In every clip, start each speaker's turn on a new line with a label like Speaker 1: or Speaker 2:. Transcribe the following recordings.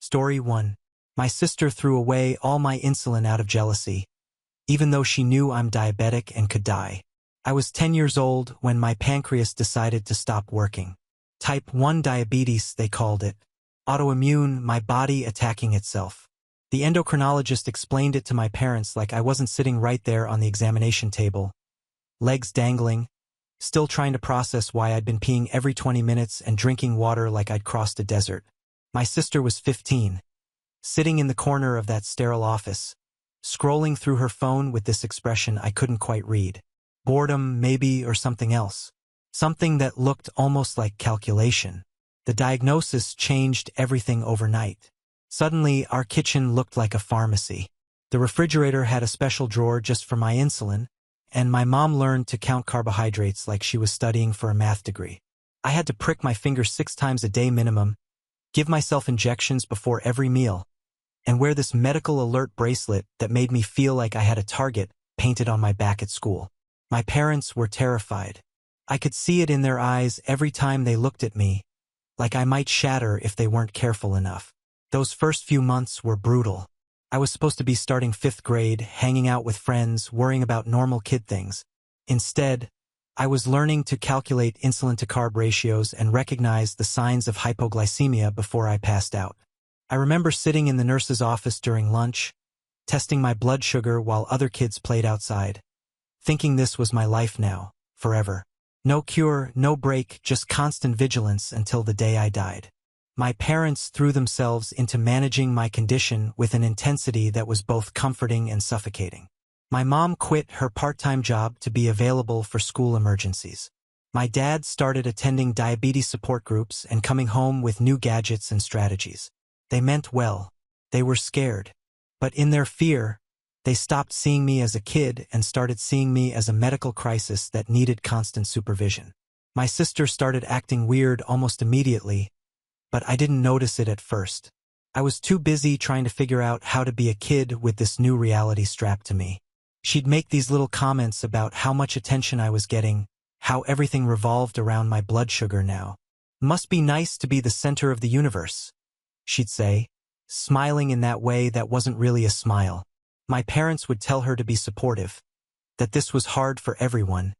Speaker 1: Story 1. My sister threw away all my insulin out of jealousy, even though she knew I'm diabetic and could die. I was 10 years old when my pancreas decided to stop working. Type 1 diabetes, they called it. Autoimmune, my body attacking itself. The endocrinologist explained it to my parents like I wasn't sitting right there on the examination table, legs dangling, still trying to process why I'd been peeing every 20 minutes and drinking water like I'd crossed a desert. My sister was 15, sitting in the corner of that sterile office, scrolling through her phone with this expression I couldn't quite read. Boredom, maybe, or something else. Something that looked almost like calculation. The diagnosis changed everything overnight. Suddenly, our kitchen looked like a pharmacy. The refrigerator had a special drawer just for my insulin, and my mom learned to count carbohydrates like she was studying for a math degree. I had to prick my finger 6 times a day minimum, give myself injections before every meal, and wear this medical alert bracelet that made me feel like I had a target painted on my back at school. My parents were terrified. I could see it in their eyes every time they looked at me, like I might shatter if they weren't careful enough. Those first few months were brutal. I was supposed to be starting 5th grade, hanging out with friends, worrying about normal kid things. Instead, I was learning to calculate insulin-to-carb ratios and recognize the signs of hypoglycemia before I passed out. I remember sitting in the nurse's office during lunch, testing my blood sugar while other kids played outside, thinking this was my life now, forever. No cure, no break, just constant vigilance until the day I died. My parents threw themselves into managing my condition with an intensity that was both comforting and suffocating. My mom quit her part-time job to be available for school emergencies. My dad started attending diabetes support groups and coming home with new gadgets and strategies. They meant well. They were scared. But in their fear, they stopped seeing me as a kid and started seeing me as a medical crisis that needed constant supervision. My sister started acting weird almost immediately, but I didn't notice it at first. I was too busy trying to figure out how to be a kid with this new reality strapped to me. She'd make these little comments about how much attention I was getting, how everything revolved around my blood sugar now. Must be nice to be the center of the universe, she'd say, smiling in that way that wasn't really a smile. My parents would tell her to be supportive, that this was hard for everyone,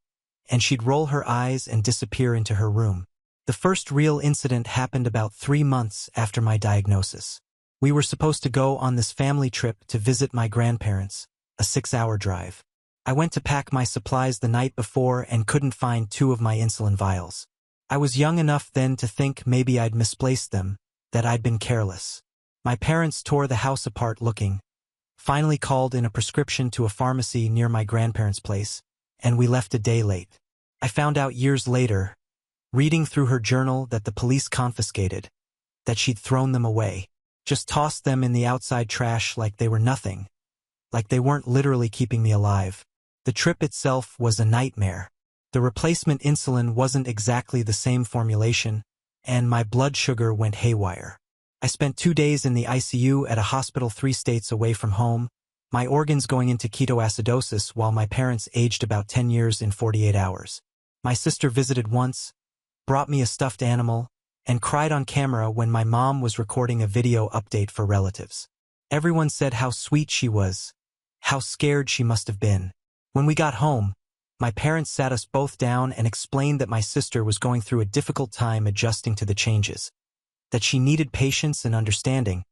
Speaker 1: and she'd roll her eyes and disappear into her room. The first real incident happened about 3 months after my diagnosis. We were supposed to go on this family trip to visit my grandparents, a 6-hour drive. I went to pack my supplies the night before and couldn't find 2 of my insulin vials. I was young enough then to think maybe I'd misplaced them, that I'd been careless. My parents tore the house apart looking, finally called in a prescription to a pharmacy near my grandparents' place, and we left a day late. I found out years later, reading through her journal, that the police confiscated, that she'd thrown them away, just tossed them in the outside trash like they were nothing, like they weren't literally keeping me alive. The trip itself was a nightmare. The replacement insulin wasn't exactly the same formulation, and my blood sugar went haywire. I spent 2 days in the ICU at a hospital 3 states away from home, my organs going into ketoacidosis while my parents aged about 10 years in 48 hours. My sister visited once, brought me a stuffed animal, and cried on camera when my mom was recording a video update for relatives. Everyone said how sweet she was, how scared she must have been. When we got home, my parents sat us both down and explained that my sister was going through a difficult time adjusting to the changes, that she needed patience and understanding,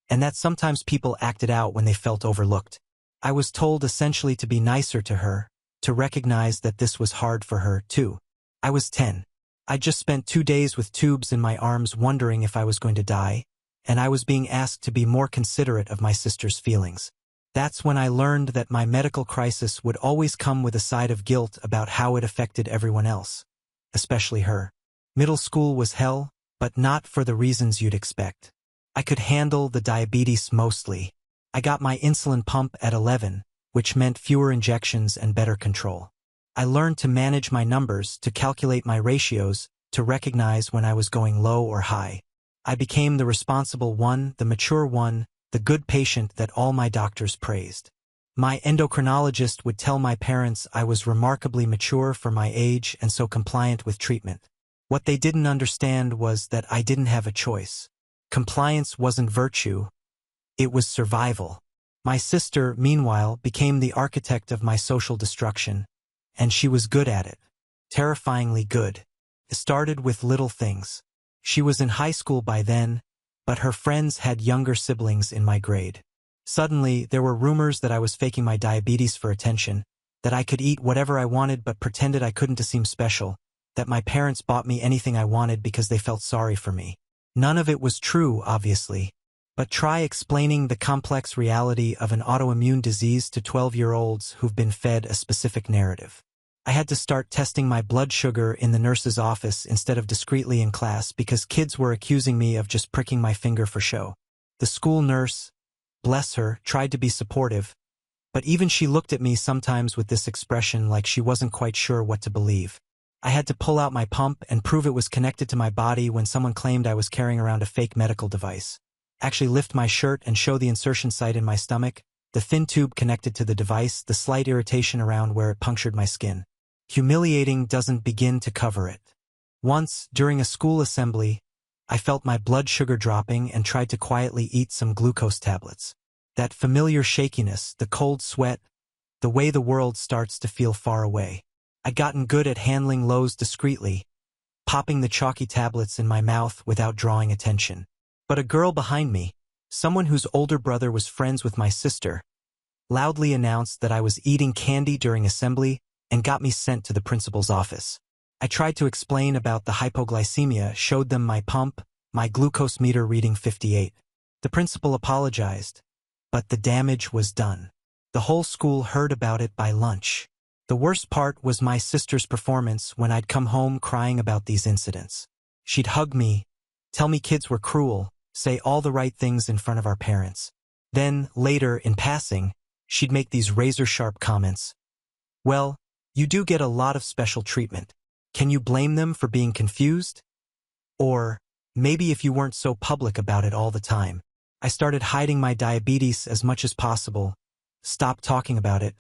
Speaker 1: and that sometimes people acted out when they felt overlooked. I was told essentially to be nicer to her, to recognize that this was hard for her, too. I was 10. I just spent 2 days with tubes in my arms wondering if I was going to die, and I was being asked to be more considerate of my sister's feelings. That's when I learned that my medical crisis would always come with a side of guilt about how it affected everyone else, especially her. Middle school was hell, but not for the reasons you'd expect. I could handle the diabetes mostly. I got my insulin pump at 11, which meant fewer injections and better control. I learned to manage my numbers, to calculate my ratios, to recognize when I was going low or high. I became the responsible one, the mature one, the good patient that all my doctors praised. My endocrinologist would tell my parents I was remarkably mature for my age and so compliant with treatment. What they didn't understand was that I didn't have a choice. Compliance wasn't virtue, it was survival. My sister, meanwhile, became the architect of my social destruction, and she was good at it. Terrifyingly good. It started with little things. She was in high school by then, but her friends had younger siblings in my grade. Suddenly, there were rumors that I was faking my diabetes for attention, that I could eat whatever I wanted but pretended I couldn't to seem special, that my parents bought me anything I wanted because they felt sorry for me. None of it was true, obviously. But try explaining the complex reality of an autoimmune disease to 12-year-olds who've been fed a specific narrative. I had to start testing my blood sugar in the nurse's office instead of discreetly in class because kids were accusing me of just pricking my finger for show. The school nurse, bless her, tried to be supportive, but even she looked at me sometimes with this expression like she wasn't quite sure what to believe. I had to pull out my pump and prove it was connected to my body when someone claimed I was carrying around a fake medical device. Actually lift my shirt and show the insertion site in my stomach, the thin tube connected to the device, the slight irritation around where it punctured my skin. Humiliating doesn't begin to cover it. Once, during a school assembly, I felt my blood sugar dropping and tried to quietly eat some glucose tablets. That familiar shakiness, the cold sweat, the way the world starts to feel far away. I'd gotten good at handling lows discreetly, popping the chalky tablets in my mouth without drawing attention. But a girl behind me, someone whose older brother was friends with my sister, loudly announced that I was eating candy during assembly and got me sent to the principal's office. I tried to explain about the hypoglycemia, showed them my pump, my glucose meter reading 58. The principal apologized, but the damage was done. The whole school heard about it by lunch. The worst part was my sister's performance when I'd come home crying about these incidents. She'd hug me, tell me kids were cruel, say all the right things in front of our parents. Then, later, in passing, she'd make these razor-sharp comments. Well, you do get a lot of special treatment. Can you blame them for being confused? Or, maybe if you weren't so public about it all the time. I started hiding my diabetes as much as possible, stopped talking about it,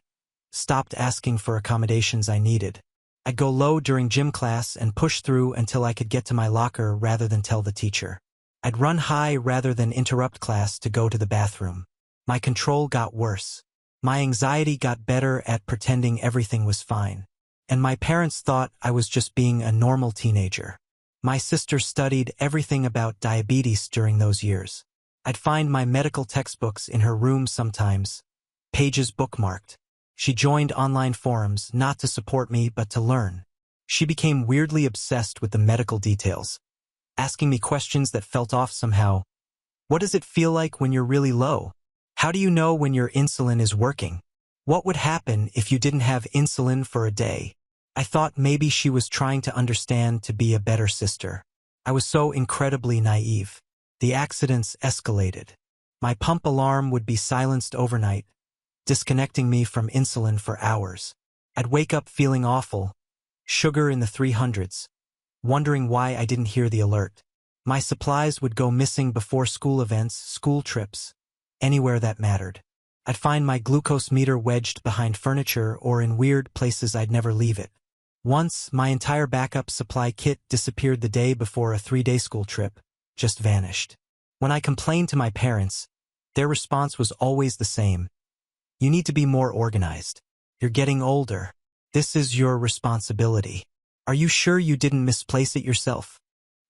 Speaker 1: stopped asking for accommodations I needed. I'd go low during gym class and push through until I could get to my locker rather than tell the teacher. I'd run high rather than interrupt class to go to the bathroom. My control got worse. My anxiety got better at pretending everything was fine. And my parents thought I was just being a normal teenager. My sister studied everything about diabetes during those years. I'd find my medical textbooks in her room sometimes, pages bookmarked. She joined online forums not to support me but to learn. She became weirdly obsessed with the medical details, asking me questions that felt off somehow. What does it feel like when you're really low? How do you know when your insulin is working? What would happen if you didn't have insulin for a day? I thought maybe she was trying to understand to be a better sister. I was so incredibly naive. The accidents escalated. My pump alarm would be silenced overnight, disconnecting me from insulin for hours. I'd wake up feeling awful, sugar in the 300s, wondering why I didn't hear the alert. My supplies would go missing before school events, school trips, anywhere that mattered. I'd find my glucose meter wedged behind furniture or in weird places I'd never leave it. Once, my entire backup supply kit disappeared the day before a 3-day school trip, just vanished. When I complained to my parents, their response was always the same. You need to be more organized. You're getting older. This is your responsibility. Are you sure you didn't misplace it yourself?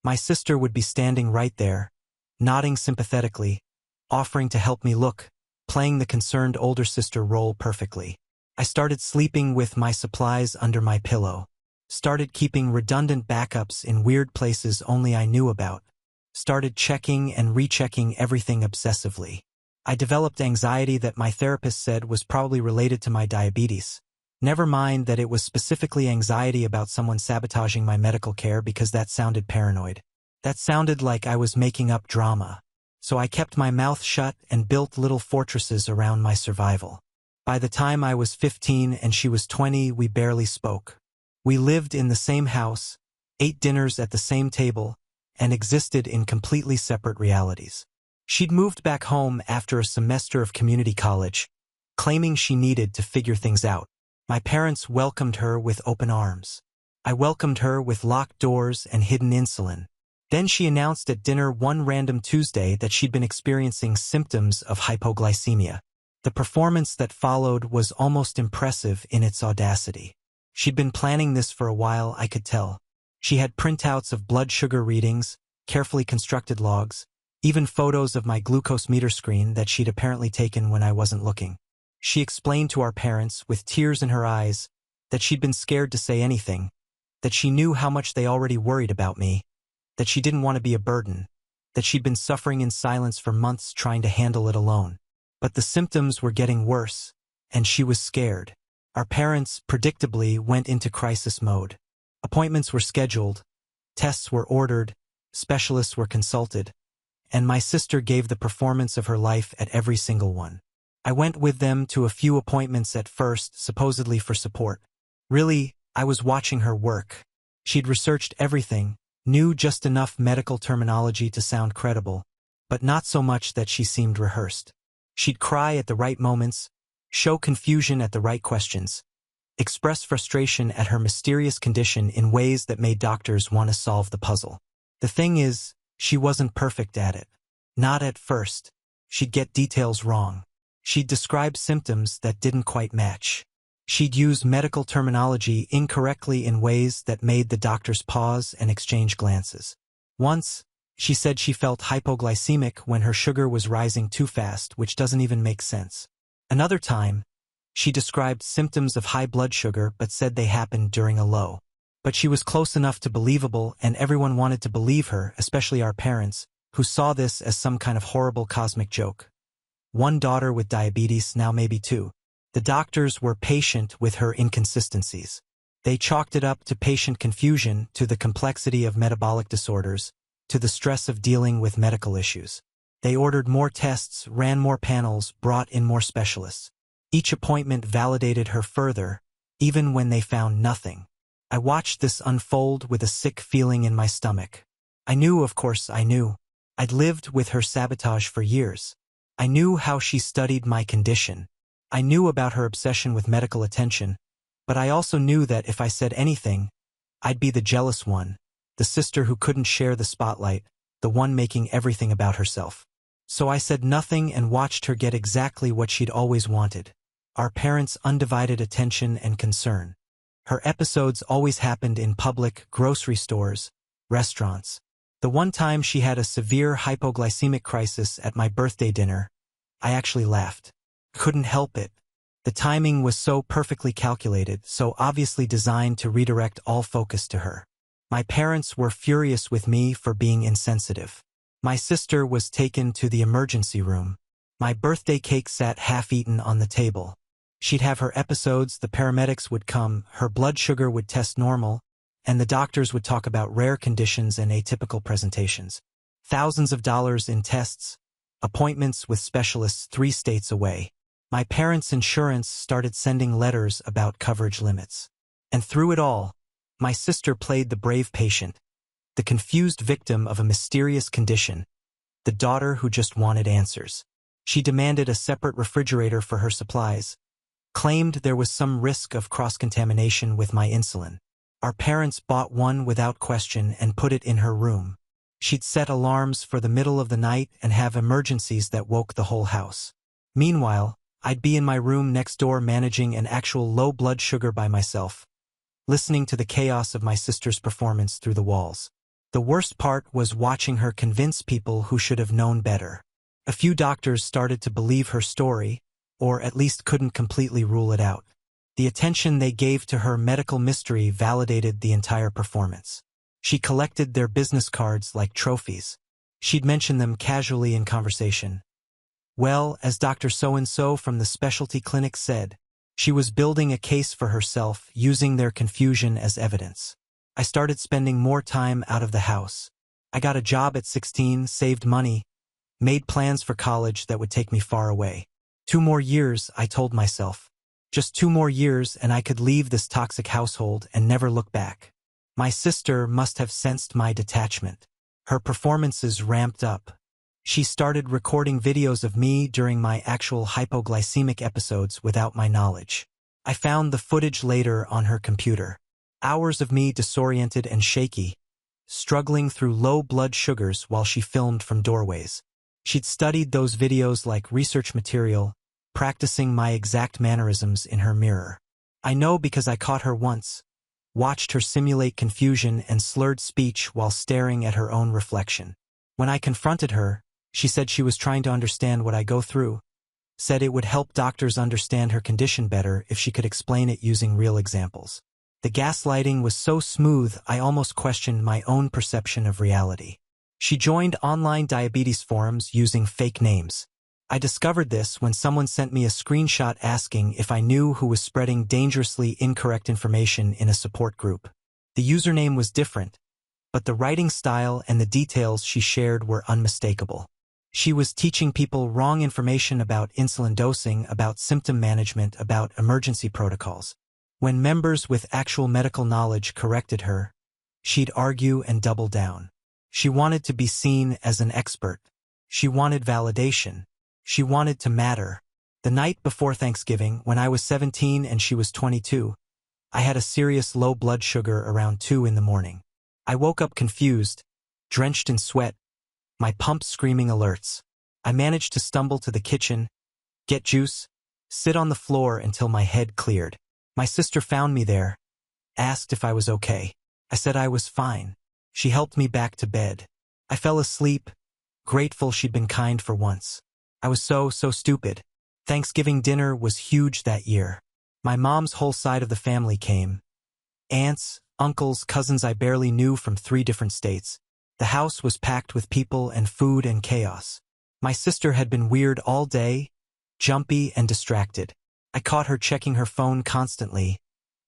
Speaker 1: My sister would be standing right there, nodding sympathetically, offering to help me look, playing the concerned older sister role perfectly. I started sleeping with my supplies under my pillow, started keeping redundant backups in weird places only I knew about, started checking and rechecking everything obsessively. I developed anxiety that my therapist said was probably related to my diabetes. Never mind that it was specifically anxiety about someone sabotaging my medical care because that sounded paranoid. That sounded like I was making up drama. So I kept my mouth shut and built little fortresses around my survival. By the time I was 15 and she was 20, we barely spoke. We lived in the same house, ate dinners at the same table, and existed in completely separate realities. She'd moved back home after a semester of community college, claiming she needed to figure things out. My parents welcomed her with open arms. I welcomed her with locked doors and hidden insulin. Then she announced at dinner one random Tuesday that she'd been experiencing symptoms of hypoglycemia. The performance that followed was almost impressive in its audacity. She'd been planning this for a while, I could tell. She had printouts of blood sugar readings, carefully constructed logs, even photos of my glucose meter screen that she'd apparently taken when I wasn't looking. She explained to our parents, with tears in her eyes, that she'd been scared to say anything, that she knew how much they already worried about me, that she didn't want to be a burden, that she'd been suffering in silence for months trying to handle it alone. But the symptoms were getting worse, and she was scared. Our parents, predictably, went into crisis mode. Appointments were scheduled, tests were ordered, specialists were consulted, and my sister gave the performance of her life at every single one. I went with them to a few appointments at first, supposedly for support. Really, I was watching her work. She'd researched everything, knew just enough medical terminology to sound credible, but not so much that she seemed rehearsed. She'd cry at the right moments, show confusion at the right questions, express frustration at her mysterious condition in ways that made doctors want to solve the puzzle. The thing is, she wasn't perfect at it. Not at first. She'd get details wrong. She'd describe symptoms that didn't quite match. She'd use medical terminology incorrectly in ways that made the doctors pause and exchange glances. Once, she said she felt hypoglycemic when her sugar was rising too fast, which doesn't even make sense. Another time, she described symptoms of high blood sugar but said they happened during a low. But she was close enough to believable, and everyone wanted to believe her, especially our parents, who saw this as some kind of horrible cosmic joke. One daughter with diabetes, now maybe two. The doctors were patient with her inconsistencies. They chalked it up to patient confusion, to the complexity of metabolic disorders, to the stress of dealing with medical issues. They ordered more tests, ran more panels, brought in more specialists. Each appointment validated her further, even when they found nothing. I watched this unfold with a sick feeling in my stomach. I knew, of course I knew. I'd lived with her sabotage for years. I knew how she studied my condition. I knew about her obsession with medical attention, but I also knew that if I said anything, I'd be the jealous one, the sister who couldn't share the spotlight, the one making everything about herself. So I said nothing and watched her get exactly what she'd always wanted: our parents' undivided attention and concern. Her episodes always happened in public, grocery stores, restaurants. The one time she had a severe hypoglycemic crisis at my birthday dinner, I actually laughed. Couldn't help it. The timing was so perfectly calculated, so obviously designed to redirect all focus to her. My parents were furious with me for being insensitive. My sister was taken to the emergency room. My birthday cake sat half-eaten on the table. She'd have her episodes, the paramedics would come, her blood sugar would test normal, and the doctors would talk about rare conditions and atypical presentations. Thousands of dollars in tests, appointments with specialists 3 states away. My parents' insurance started sending letters about coverage limits. And through it all, my sister played the brave patient, the confused victim of a mysterious condition, the daughter who just wanted answers. She demanded a separate refrigerator for her supplies, claimed there was some risk of cross-contamination with my insulin. Our parents bought one without question and put it in her room. She'd set alarms for the middle of the night and have emergencies that woke the whole house. Meanwhile, I'd be in my room next door managing an actual low blood sugar by myself, listening to the chaos of my sister's performance through the walls. The worst part was watching her convince people who should have known better. A few doctors started to believe her story, or at least couldn't completely rule it out. The attention they gave to her medical mystery validated the entire performance. She collected their business cards like trophies. She'd mention them casually in conversation. Well, as Dr. So-and-so from the specialty clinic said, she was building a case for herself, using their confusion as evidence. I started spending more time out of the house. I got a job at 16, saved money, made plans for college that would take me far away. 2 more years, I told myself. Just 2 more years and I could leave this toxic household and never look back. My sister must have sensed my detachment. Her performances ramped up. She started recording videos of me during my actual hypoglycemic episodes without my knowledge. I found the footage later on her computer. Hours of me disoriented and shaky, struggling through low blood sugars while she filmed from doorways. She'd studied those videos like research material, practicing my exact mannerisms in her mirror. I know because I caught her once, watched her simulate confusion and slurred speech while staring at her own reflection. When I confronted her, she said she was trying to understand what I go through, said it would help doctors understand her condition better if she could explain it using real examples. The gaslighting was so smooth I almost questioned my own perception of reality. She joined online diabetes forums using fake names. I discovered this when someone sent me a screenshot asking if I knew who was spreading dangerously incorrect information in a support group. The username was different, but the writing style and the details she shared were unmistakable. She was teaching people wrong information about insulin dosing, about symptom management, about emergency protocols. When members with actual medical knowledge corrected her, she'd argue and double down. She wanted to be seen as an expert. She wanted validation. She wanted to matter. The night before Thanksgiving, when I was 17 and she was 22, I had a serious low blood sugar around 2 in the morning. I woke up confused, drenched in sweat, my pump screaming alerts. I managed to stumble to the kitchen, get juice, sit on the floor until my head cleared. My sister found me there, asked if I was okay. I said I was fine. She helped me back to bed. I fell asleep, grateful she'd been kind for once. I was so stupid. Thanksgiving dinner was huge that year. My mom's whole side of the family came. Aunts, uncles, cousins I barely knew from 3 different states. The house was packed with people and food and chaos. My sister had been weird all day, jumpy and distracted. I caught her checking her phone constantly,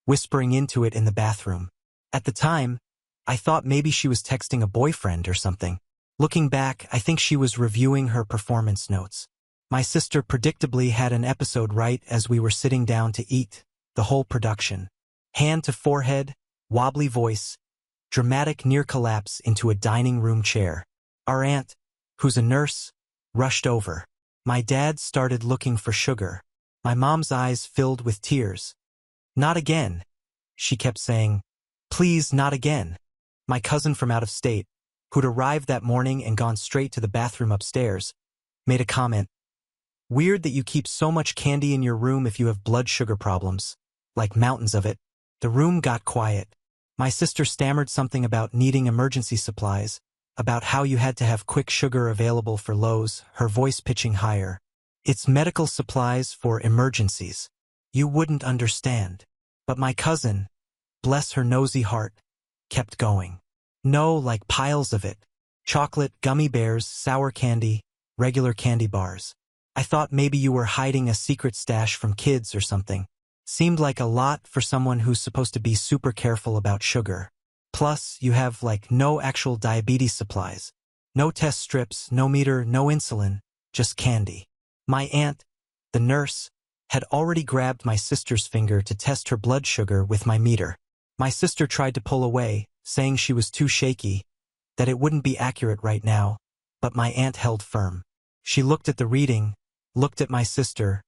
Speaker 1: whispering into it in the bathroom. At the time, I thought maybe she was texting a boyfriend or something. Looking back, I think she was reviewing her performance notes. My sister predictably had an episode right as we were sitting down to eat, the whole production. Hand to forehead, wobbly voice, dramatic near collapse into a dining room chair. Our aunt, who's a nurse, rushed over. My dad started looking for sugar. My mom's eyes filled with tears. Not again, she kept saying. Please, not again. My cousin from out of state, who'd arrived that morning and gone straight to the bathroom upstairs, made a comment. Weird that you keep so much candy in your room if you have blood sugar problems. Like mountains of it. The room got quiet. My sister stammered something about needing emergency supplies, about how you had to have quick sugar available for lows, her voice pitching higher. It's medical supplies for emergencies. You wouldn't understand. But my cousin, bless her nosy heart, kept going. No, like piles of it. Chocolate, gummy bears, sour candy, regular candy bars. I thought maybe you were hiding a secret stash from kids or something. Seemed like a lot for someone who's supposed to be super careful about sugar. Plus, you have like no actual diabetes supplies. No test strips, no meter, no insulin, just candy. My aunt, the nurse, had already grabbed my sister's finger to test her blood sugar with my meter. My sister tried to pull away, saying she was too shaky, that it wouldn't be accurate right now, but my aunt held firm. She looked at the reading, looked at my sister,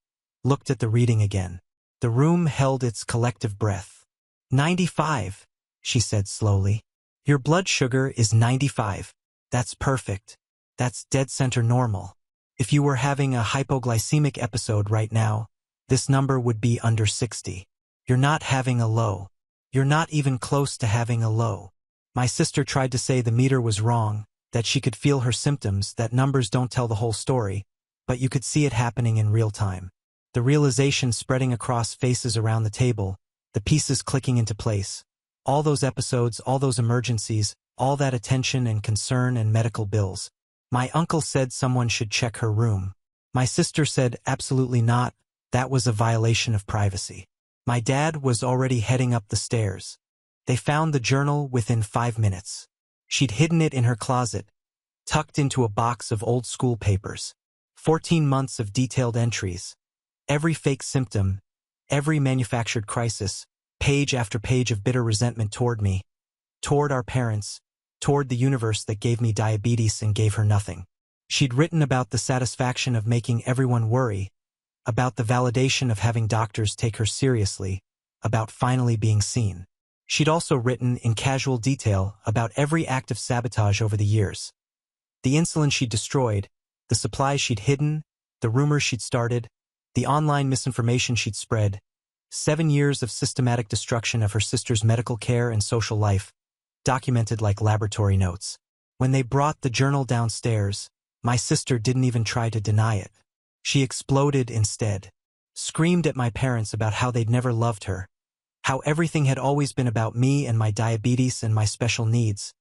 Speaker 1: looked at the reading again. The room held its collective breath. 95, she said slowly. Your blood sugar is 95. That's perfect. That's dead center normal. If you were having a hypoglycemic episode right now, this number would be under 60. You're not having a low. You're not even close to having a low. My sister tried to say the meter was wrong, that she could feel her symptoms, that numbers don't tell the whole story, but you could see it happening in real time. The realization spreading across faces around the table, the pieces clicking into place. All those episodes, all those emergencies, all that attention and concern and medical bills. My uncle said someone should check her room. My sister said absolutely not, that was a violation of privacy. My dad was already heading up the stairs. They found the journal within 5 minutes. She'd hidden it in her closet, tucked into a box of old school papers. 14 months of detailed entries. Every fake symptom, every manufactured crisis, page after page of bitter resentment toward me, toward our parents, toward the universe that gave me diabetes and gave her nothing. She'd written about the satisfaction of making everyone worry, about the validation of having doctors take her seriously, about finally being seen. She'd also written in casual detail about every act of sabotage over the years. The insulin she'd destroyed, the supplies she'd hidden, the rumors she'd started, the online misinformation she'd spread. 7 years of systematic destruction of her sister's medical care and social life, documented like laboratory notes. When they brought the journal downstairs, my sister didn't even try to deny it. She exploded instead. Screamed at my parents about how they'd never loved her, how everything had always been about me and my diabetes and my special needs,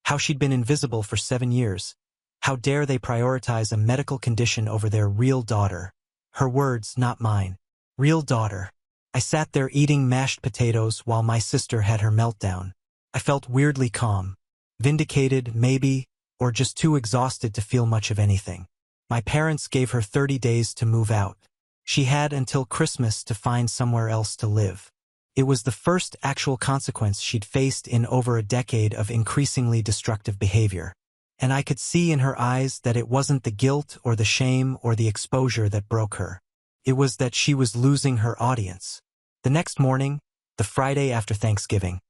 Speaker 1: how she'd been invisible for 7 years. How dare they prioritize a medical condition over their real daughter? Her words, not mine. Real daughter. I sat there eating mashed potatoes while my sister had her meltdown. I felt weirdly calm. Vindicated, maybe, or just too exhausted to feel much of anything. My parents gave her 30 days to move out. She had until Christmas to find somewhere else to live. It was the first actual consequence she'd faced in over a decade of increasingly destructive behavior. And I could see in her eyes that it wasn't the guilt or the shame or the exposure that broke her. It was that she was losing her audience. The next morning, the Friday after Thanksgiving,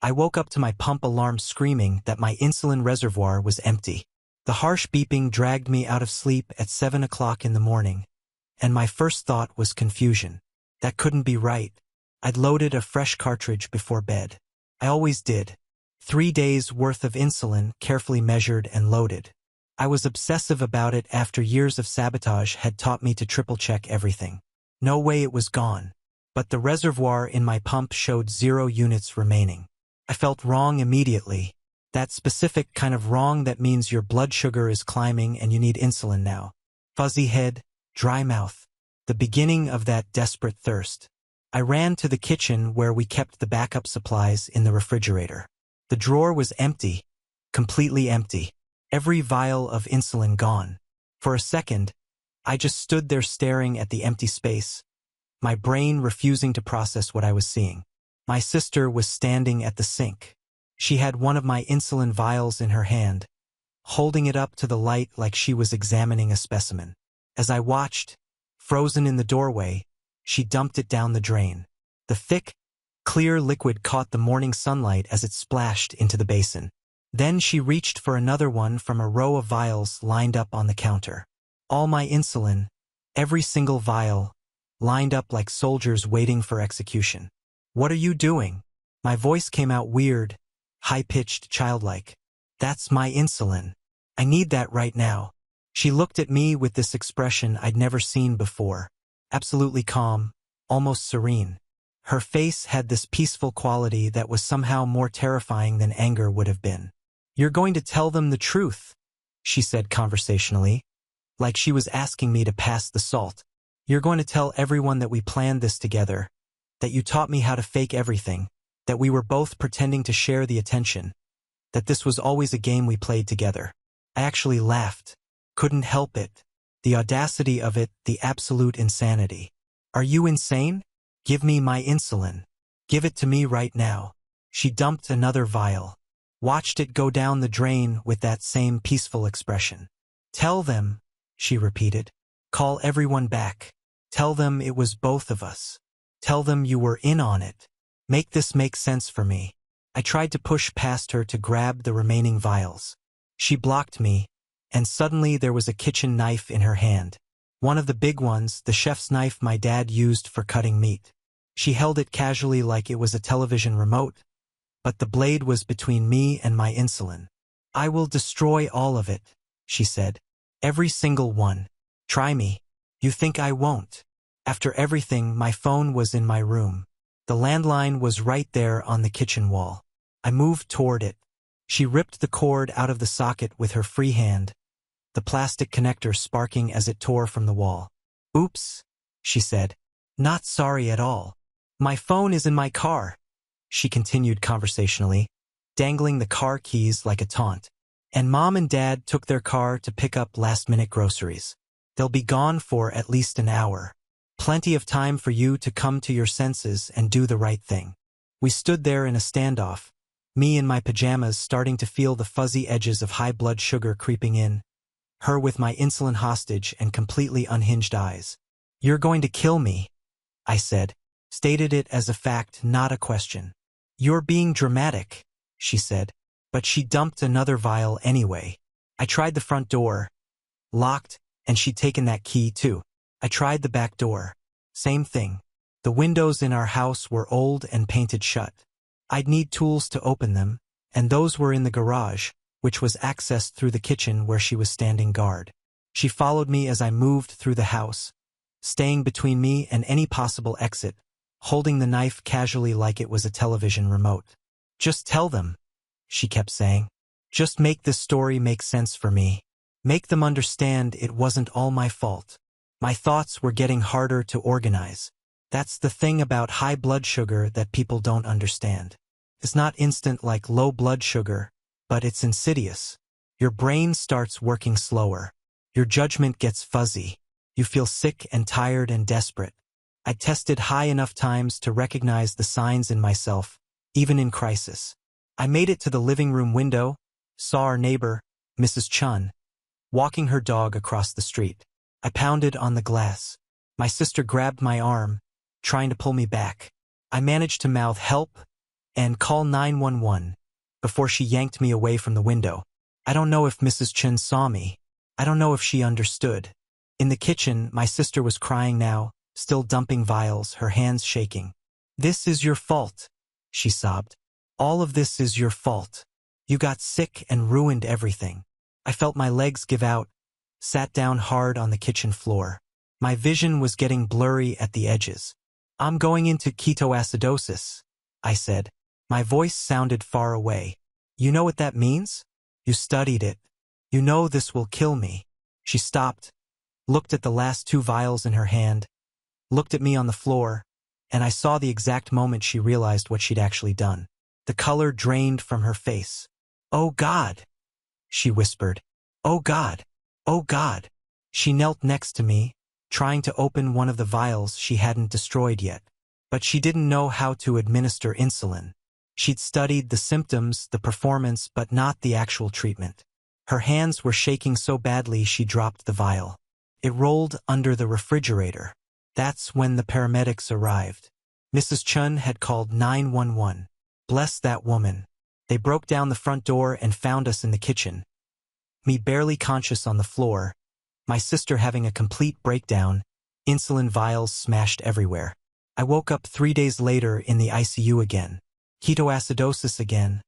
Speaker 1: I woke up to my pump alarm screaming that my insulin reservoir was empty. The harsh beeping dragged me out of sleep at 7 o'clock in the morning, and my first thought was confusion. That couldn't be right. I'd loaded a fresh cartridge before bed. I always did. 3 days' worth of insulin, carefully measured and loaded. I was obsessive about it after years of sabotage had taught me to triple-check everything. No way it was gone. But the reservoir in my pump showed 0 units remaining. I felt wrong immediately. That specific kind of wrong that means your blood sugar is climbing and you need insulin now. Fuzzy head, dry mouth. The beginning of that desperate thirst. I ran to the kitchen where we kept the backup supplies in the refrigerator. The drawer was empty, completely empty. Every vial of insulin gone. For a second, I just stood there staring at the empty space, my brain refusing to process what I was seeing. My sister was standing at the sink. She had one of my insulin vials in her hand, holding it up to the light like she was examining a specimen. As I watched, frozen in the doorway, she dumped it down the drain. The thick, clear liquid caught the morning sunlight as it splashed into the basin. Then she reached for another one from a row of vials lined up on the counter. All my insulin, every single vial, lined up like soldiers waiting for execution. "What are you doing?" My voice came out weird, high-pitched, childlike. "That's my insulin. I need that right now." She looked at me with this expression I'd never seen before. Absolutely calm, almost serene. Her face had this peaceful quality that was somehow more terrifying than anger would have been. "You're going to tell them the truth," she said conversationally, like she was asking me to pass the salt. "You're going to tell everyone that we planned this together, that you taught me how to fake everything, that we were both pretending to share the attention, that this was always a game we played together." I actually laughed. Couldn't help it. The audacity of it, the absolute insanity. "Are you insane? Give me my insulin. Give it to me right now." She dumped another vial. Watched it go down the drain with that same peaceful expression. "Tell them," she repeated. "Call everyone back. Tell them it was both of us. Tell them you were in on it. Make this make sense for me." I tried to push past her to grab the remaining vials. She blocked me, and suddenly there was a kitchen knife in her hand. One of the big ones, the chef's knife my dad used for cutting meat. She held it casually like it was a television remote, but the blade was between me and my insulin. "I will destroy all of it," she said. "Every single one. Try me. You think I won't?" After everything, my phone was in my room. The landline was right there on the kitchen wall. I moved toward it. She ripped the cord out of the socket with her free hand, the plastic connector sparking as it tore from the wall. "Oops," she said. "Not sorry at all. My phone is in my car," she continued conversationally, dangling the car keys like a taunt. "And Mom and Dad took their car to pick up last-minute groceries. They'll be gone for at least an hour. Plenty of time for you to come to your senses and do the right thing." We stood there in a standoff, me in my pajamas starting to feel the fuzzy edges of high blood sugar creeping in, her with my insulin hostage and completely unhinged eyes. "You're going to kill me," I said, stated it as a fact, not a question. "You're being dramatic," she said. But she dumped another vial anyway. I tried the front door. Locked, and she'd taken that key too. I tried the back door. Same thing. The windows in our house were old and painted shut. I'd need tools to open them, and those were in the garage, which was accessed through the kitchen where she was standing guard. She followed me as I moved through the house, staying between me and any possible exit, holding the knife casually like it was a television remote. "Just tell them," she kept saying. "Just make this story make sense for me. Make them understand it wasn't all my fault." My thoughts were getting harder to organize. That's the thing about high blood sugar that people don't understand. It's not instant like low blood sugar, but it's insidious. Your brain starts working slower. Your judgment gets fuzzy. You feel sick and tired and desperate. I tested high enough times to recognize the signs in myself, even in crisis. I made it to the living room window, saw our neighbor, Mrs. Chun, walking her dog across the street. I pounded on the glass. My sister grabbed my arm, trying to pull me back. I managed to mouth "help" and "call 911" before she yanked me away from the window. I don't know if Mrs. Chun saw me. I don't know if she understood. In the kitchen, my sister was crying now, still dumping vials, her hands shaking. "This is your fault," she sobbed. "All of this is your fault. You got sick and ruined everything." I felt my legs give out, sat down hard on the kitchen floor. My vision was getting blurry at the edges. "I'm going into ketoacidosis," I said. My voice sounded far away. "You know what that means? You studied it. You know this will kill me." She stopped, looked at the last 2 vials in her hand, looked at me on the floor, and I saw the exact moment she realized what she'd actually done. The color drained from her face. "Oh God," she whispered. "Oh God. Oh God." She knelt next to me, trying to open one of the vials she hadn't destroyed yet. But she didn't know how to administer insulin. She'd studied the symptoms, the performance, but not the actual treatment. Her hands were shaking so badly she dropped the vial. It rolled under the refrigerator. That's when the paramedics arrived. Mrs. Chun had called 911. Bless that woman. They broke down the front door and found us in the kitchen. Me barely conscious on the floor, my sister having a complete breakdown, insulin vials smashed everywhere. I woke up 3 days later in the ICU again. Ketoacidosis again,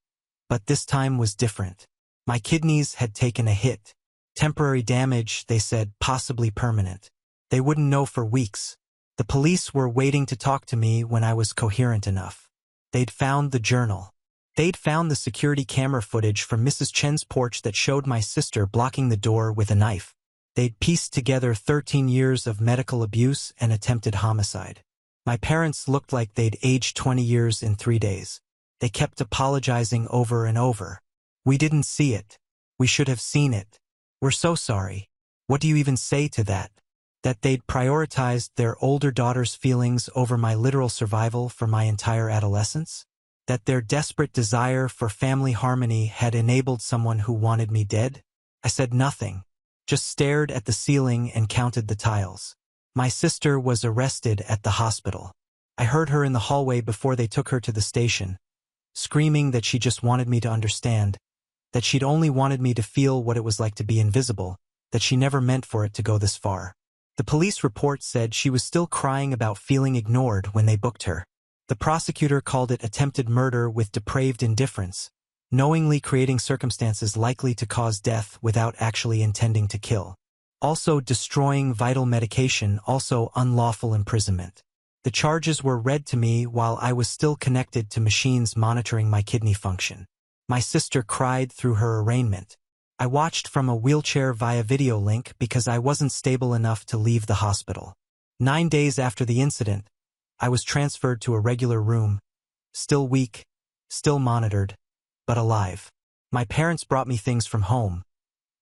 Speaker 1: but this time was different. My kidneys had taken a hit. Temporary damage, they said, possibly permanent. They wouldn't know for weeks. The police were waiting to talk to me when I was coherent enough. They'd found the journal. They'd found the security camera footage from Mrs. Chen's porch that showed my sister blocking the door with a knife. They'd pieced together 13 years of medical abuse and attempted homicide. My parents looked like they'd aged 20 years in 3 days. They kept apologizing over and over. "We didn't see it. We should have seen it. We're so sorry." What do you even say to that? That they'd prioritized their older daughter's feelings over my literal survival for my entire adolescence? That their desperate desire for family harmony had enabled someone who wanted me dead? I said nothing, just stared at the ceiling and counted the tiles. My sister was arrested at the hospital. I heard her in the hallway before they took her to the station, screaming that she just wanted me to understand, that she'd only wanted me to feel what it was like to be invisible, that she never meant for it to go this far. The police report said she was still crying about feeling ignored when they booked her. The prosecutor called it attempted murder with depraved indifference, knowingly creating circumstances likely to cause death without actually intending to kill. Also destroying vital medication, also unlawful imprisonment. The charges were read to me while I was still connected to machines monitoring my kidney function. My sister cried through her arraignment. I watched from a wheelchair via video link because I wasn't stable enough to leave the hospital. 9 days after the incident, I was transferred to a regular room, still weak, still monitored, but alive. My parents brought me things from home.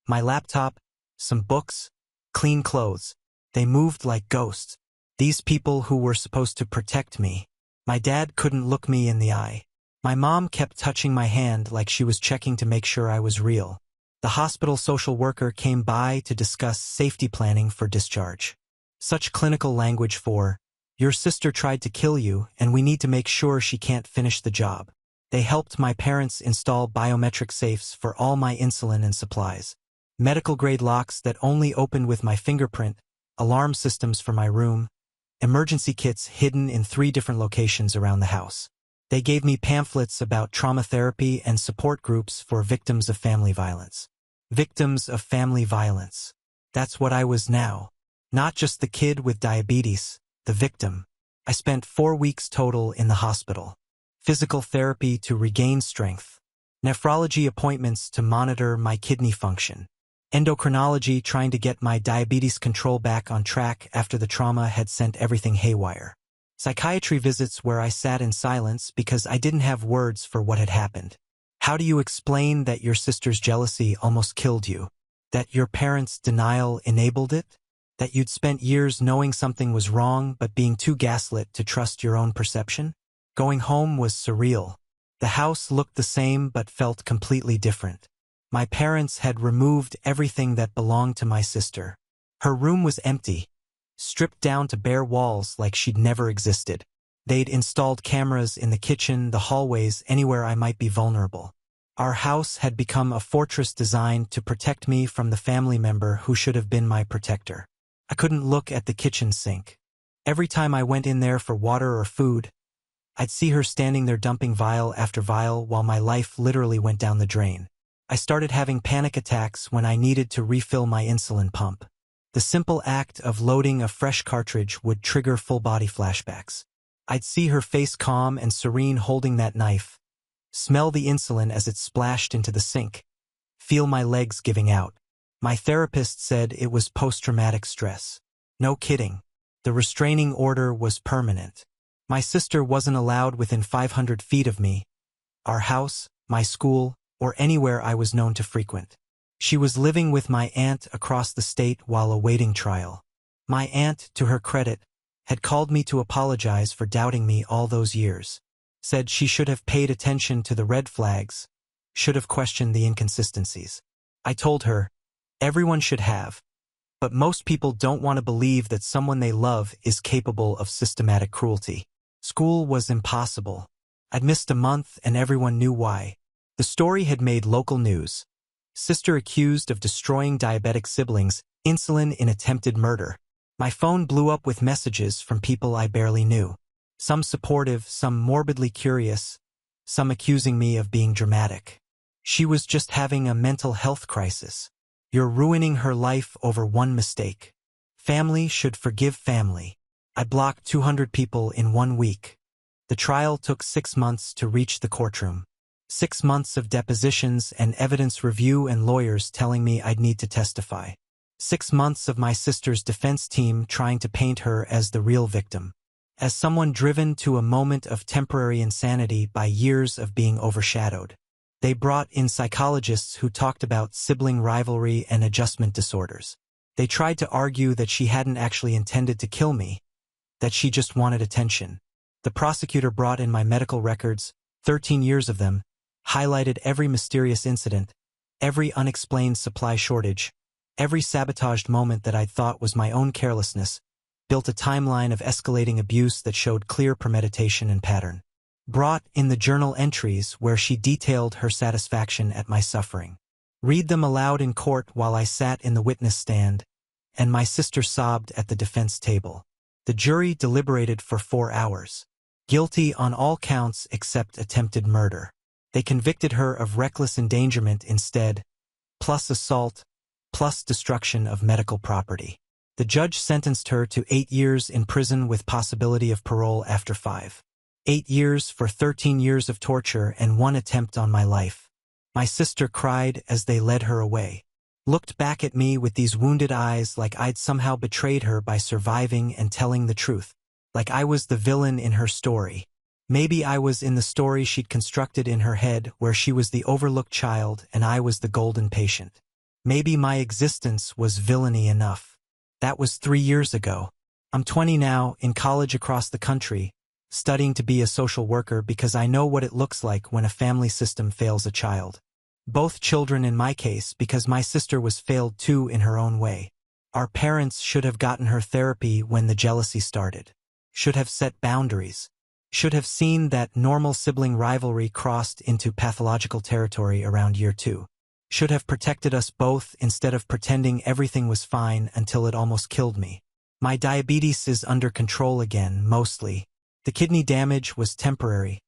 Speaker 1: My laptop, some books, clean clothes. They moved like ghosts. These people who were supposed to protect me. My dad couldn't look me in the eye. My mom kept touching my hand like she was checking to make sure I was real. The hospital social worker came by to discuss safety planning for discharge. Such clinical language for, "Your sister tried to kill you, and we need to make sure she can't finish the job." They helped my parents install biometric safes for all my insulin and supplies, medical-grade locks that only opened with my fingerprint, alarm systems for my room, emergency kits hidden in 3 different locations around the house. They gave me pamphlets about trauma therapy and support groups for victims of family violence. Victims of family violence. That's what I was now. Not just the kid with diabetes, the victim. I spent 4 weeks total in the hospital. Physical therapy to regain strength. Nephrology appointments to monitor my kidney function. Endocrinology trying to get my diabetes control back on track after the trauma had sent everything haywire. Psychiatry visits where I sat in silence because I didn't have words for what had happened. How do you explain that your sister's jealousy almost killed you? That your parents' denial enabled it? That you'd spent years knowing something was wrong but being too gaslit to trust your own perception? Going home was surreal. The house looked the same but felt completely different. My parents had removed everything that belonged to my sister. Her room was empty, stripped down to bare walls like she'd never existed. They'd installed cameras in the kitchen, the hallways, anywhere I might be vulnerable. Our house had become a fortress designed to protect me from the family member who should have been my protector. I couldn't look at the kitchen sink. Every time I went in there for water or food, I'd see her standing there dumping vial after vial while my life literally went down the drain. I started having panic attacks when I needed to refill my insulin pump. The simple act of loading a fresh cartridge would trigger full-body flashbacks. I'd see her face calm and serene holding that knife, smell the insulin as it splashed into the sink, feel my legs giving out. My therapist said it was post-traumatic stress. No kidding. The restraining order was permanent. My sister wasn't allowed within 500 feet of me, our house, my school, or anywhere I was known to frequent. She was living with my aunt across the state while awaiting trial. My aunt, to her credit, had called me to apologize for doubting me all those years. Said she should have paid attention to the red flags, should have questioned the inconsistencies. I told her, everyone should have, but most people don't want to believe that someone they love is capable of systematic cruelty. School was impossible. I'd missed a month and everyone knew why. The story had made local news. Sister accused of destroying diabetic siblings, insulin in attempted murder. My phone blew up with messages from people I barely knew. Some supportive, some morbidly curious, some accusing me of being dramatic. She was just having a mental health crisis. You're ruining her life over one mistake. Family should forgive family. I blocked 200 people in 1 week. The trial took 6 months to reach the courtroom. 6 months of depositions and evidence review and lawyers telling me I'd need to testify. 6 months of my sister's defense team trying to paint her as the real victim, as someone driven to a moment of temporary insanity by years of being overshadowed. They brought in psychologists who talked about sibling rivalry and adjustment disorders. They tried to argue that she hadn't actually intended to kill me, that she just wanted attention. The prosecutor brought in my medical records, 13 years of them, highlighted every mysterious incident, every unexplained supply shortage, every sabotaged moment that I'd thought was my own carelessness, built a timeline of escalating abuse that showed clear premeditation and pattern. Brought in the journal entries where she detailed her satisfaction at my suffering. Read them aloud in court while I sat in the witness stand, and my sister sobbed at the defense table. The jury deliberated for 4 hours. Guilty on all counts except attempted murder. They convicted her of reckless endangerment instead, plus assault, plus destruction of medical property. The judge sentenced her to 8 years in prison with possibility of parole after 5. 8 years for 13 years of torture and 1 attempt on my life. My sister cried as they led her away. Looked back at me with these wounded eyes like I'd somehow betrayed her by surviving and telling the truth. Like I was the villain in her story. Maybe I was in the story she'd constructed in her head where she was the overlooked child and I was the golden patient. Maybe my existence was villainy enough. That was 3 years ago. I'm 20 now, in college across the country, studying to be a social worker because I know what it looks like when a family system fails a child. Both children in my case because my sister was failed too in her own way. Our parents should have gotten her therapy when the jealousy started. Should have set boundaries. Should have seen that normal sibling rivalry crossed into pathological territory around year 2. Should have protected us both instead of pretending everything was fine until it almost killed me. My diabetes is under control again, mostly. The kidney damage was temporary.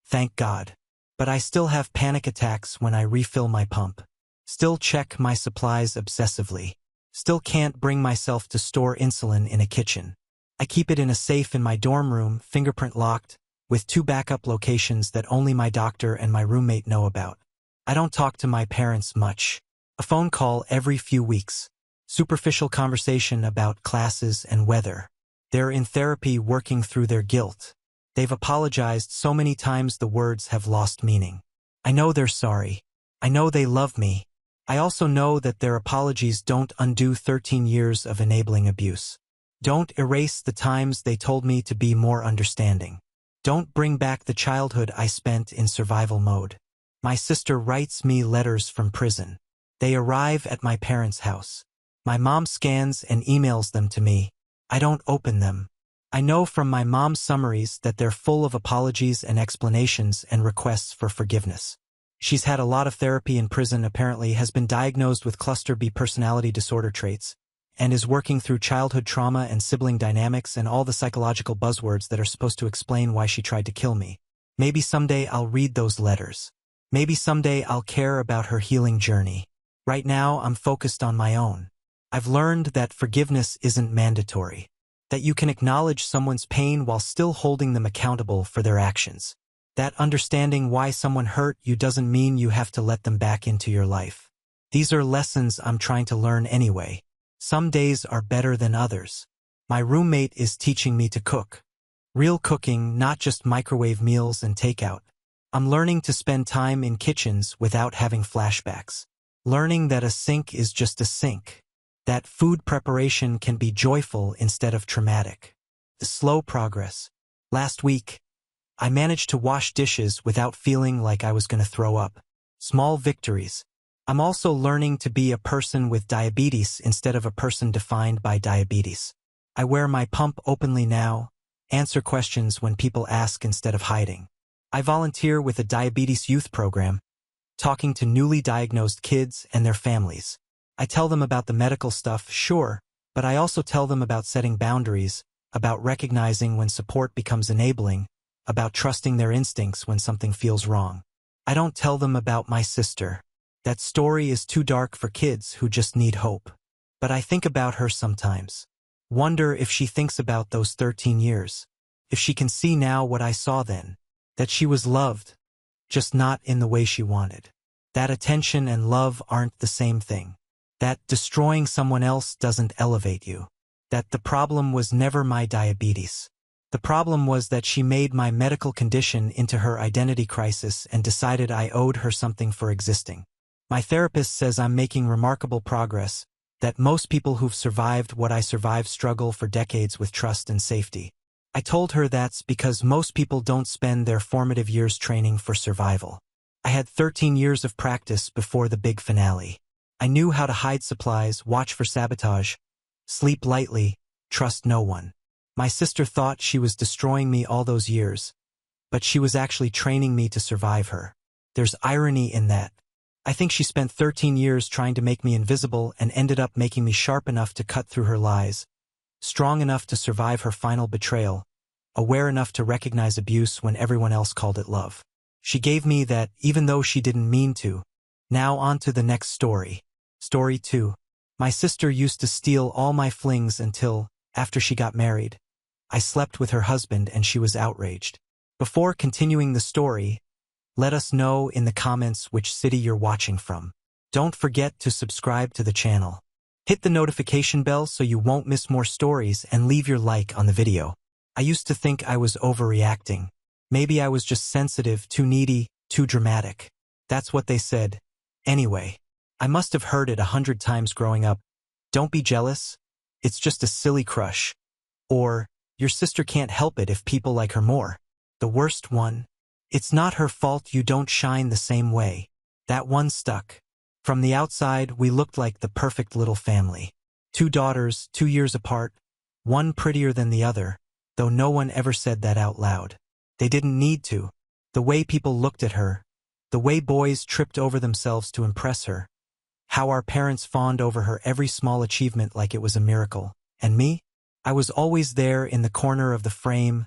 Speaker 1: Thank God. But I still have panic attacks when I refill my pump. Still check my supplies obsessively. Still can't bring myself to store insulin in a kitchen. I keep it in a safe in my dorm room, fingerprint locked, with 2 backup locations that only my doctor and my roommate know about. I don't talk to my parents much. A phone call every few weeks. Superficial conversation about classes and weather. They're in therapy working through their guilt. They've apologized so many times the words have lost meaning. I know they're sorry. I know they love me. I also know that their apologies don't undo 13 years of enabling abuse. Don't erase the times they told me to be more understanding. Don't bring back the childhood I spent in survival mode. My sister writes me letters from prison. They arrive at my parents' house. My mom scans and emails them to me. I don't open them. I know from my mom's summaries that they're full of apologies and explanations and requests for forgiveness. She's had a lot of therapy in prison, apparently has been diagnosed with cluster B personality disorder traits, and is working through childhood trauma and sibling dynamics and all the psychological buzzwords that are supposed to explain why she tried to kill me. Maybe someday I'll read those letters. Maybe someday I'll care about her healing journey. Right now, I'm focused on my own. I've learned that forgiveness isn't mandatory, that you can acknowledge someone's pain while still holding them accountable for their actions. That understanding why someone hurt you doesn't mean you have to let them back into your life. These are lessons I'm trying to learn anyway. Some days are better than others. My roommate is teaching me to cook. Real cooking, not just microwave meals and takeout. I'm learning to spend time in kitchens without having flashbacks. Learning that a sink is just a sink. That food preparation can be joyful instead of traumatic. The slow progress. Last week, I managed to wash dishes without feeling like I was going to throw up. Small victories. I'm also learning to be a person with diabetes instead of a person defined by diabetes. I wear my pump openly now, answer questions when people ask instead of hiding. I volunteer with a diabetes youth program, talking to newly diagnosed kids and their families. I tell them about the medical stuff, sure, but I also tell them about setting boundaries, about recognizing when support becomes enabling, about trusting their instincts when something feels wrong. I don't tell them about my sister. That story is too dark for kids who just need hope. But I think about her sometimes. Wonder if she thinks about those 13 years. If she can see now what I saw then. That she was loved, just not in the way she wanted. That attention and love aren't the same thing. That destroying someone else doesn't elevate you. That the problem was never my diabetes. The problem was that she made my medical condition into her identity crisis and decided I owed her something for existing. My therapist says I'm making remarkable progress, that most people who've survived what I survived struggle for decades with trust and safety. I told her that's because most people don't spend their formative years training for survival. I had 13 years of practice before the big finale. I knew how to hide supplies, watch for sabotage, sleep lightly, trust no one. My sister thought she was destroying me all those years, but she was actually training me to survive her. There's irony in that. I think she spent 13 years trying to make me invisible and ended up making me sharp enough to cut through her lies, strong enough to survive her final betrayal, aware enough to recognize abuse when everyone else called it love. She gave me that even though she didn't mean to. Now on to the next story. Story 2. My sister used to steal all my flings until, after she got married, I slept with her husband and she was outraged. Before continuing the story, let us know in the comments which city you're watching from. Don't forget to subscribe to the channel. Hit the notification bell so you won't miss more stories and leave your like on the video. I used to think I was overreacting. Maybe I was just sensitive, too needy, too dramatic. That's what they said. Anyway, I must have heard it 100 times growing up. Don't be jealous. It's just a silly crush. Or, your sister can't help it if people like her more. The worst one. It's not her fault you don't shine the same way. That one stuck. From the outside, we looked like the perfect little family. 2 daughters, 2 years apart, one prettier than the other, though no one ever said that out loud. They didn't need to. The way people looked at her, the way boys tripped over themselves to impress her, how our parents fawned over her every small achievement like it was a miracle. And me? I was always there in the corner of the frame,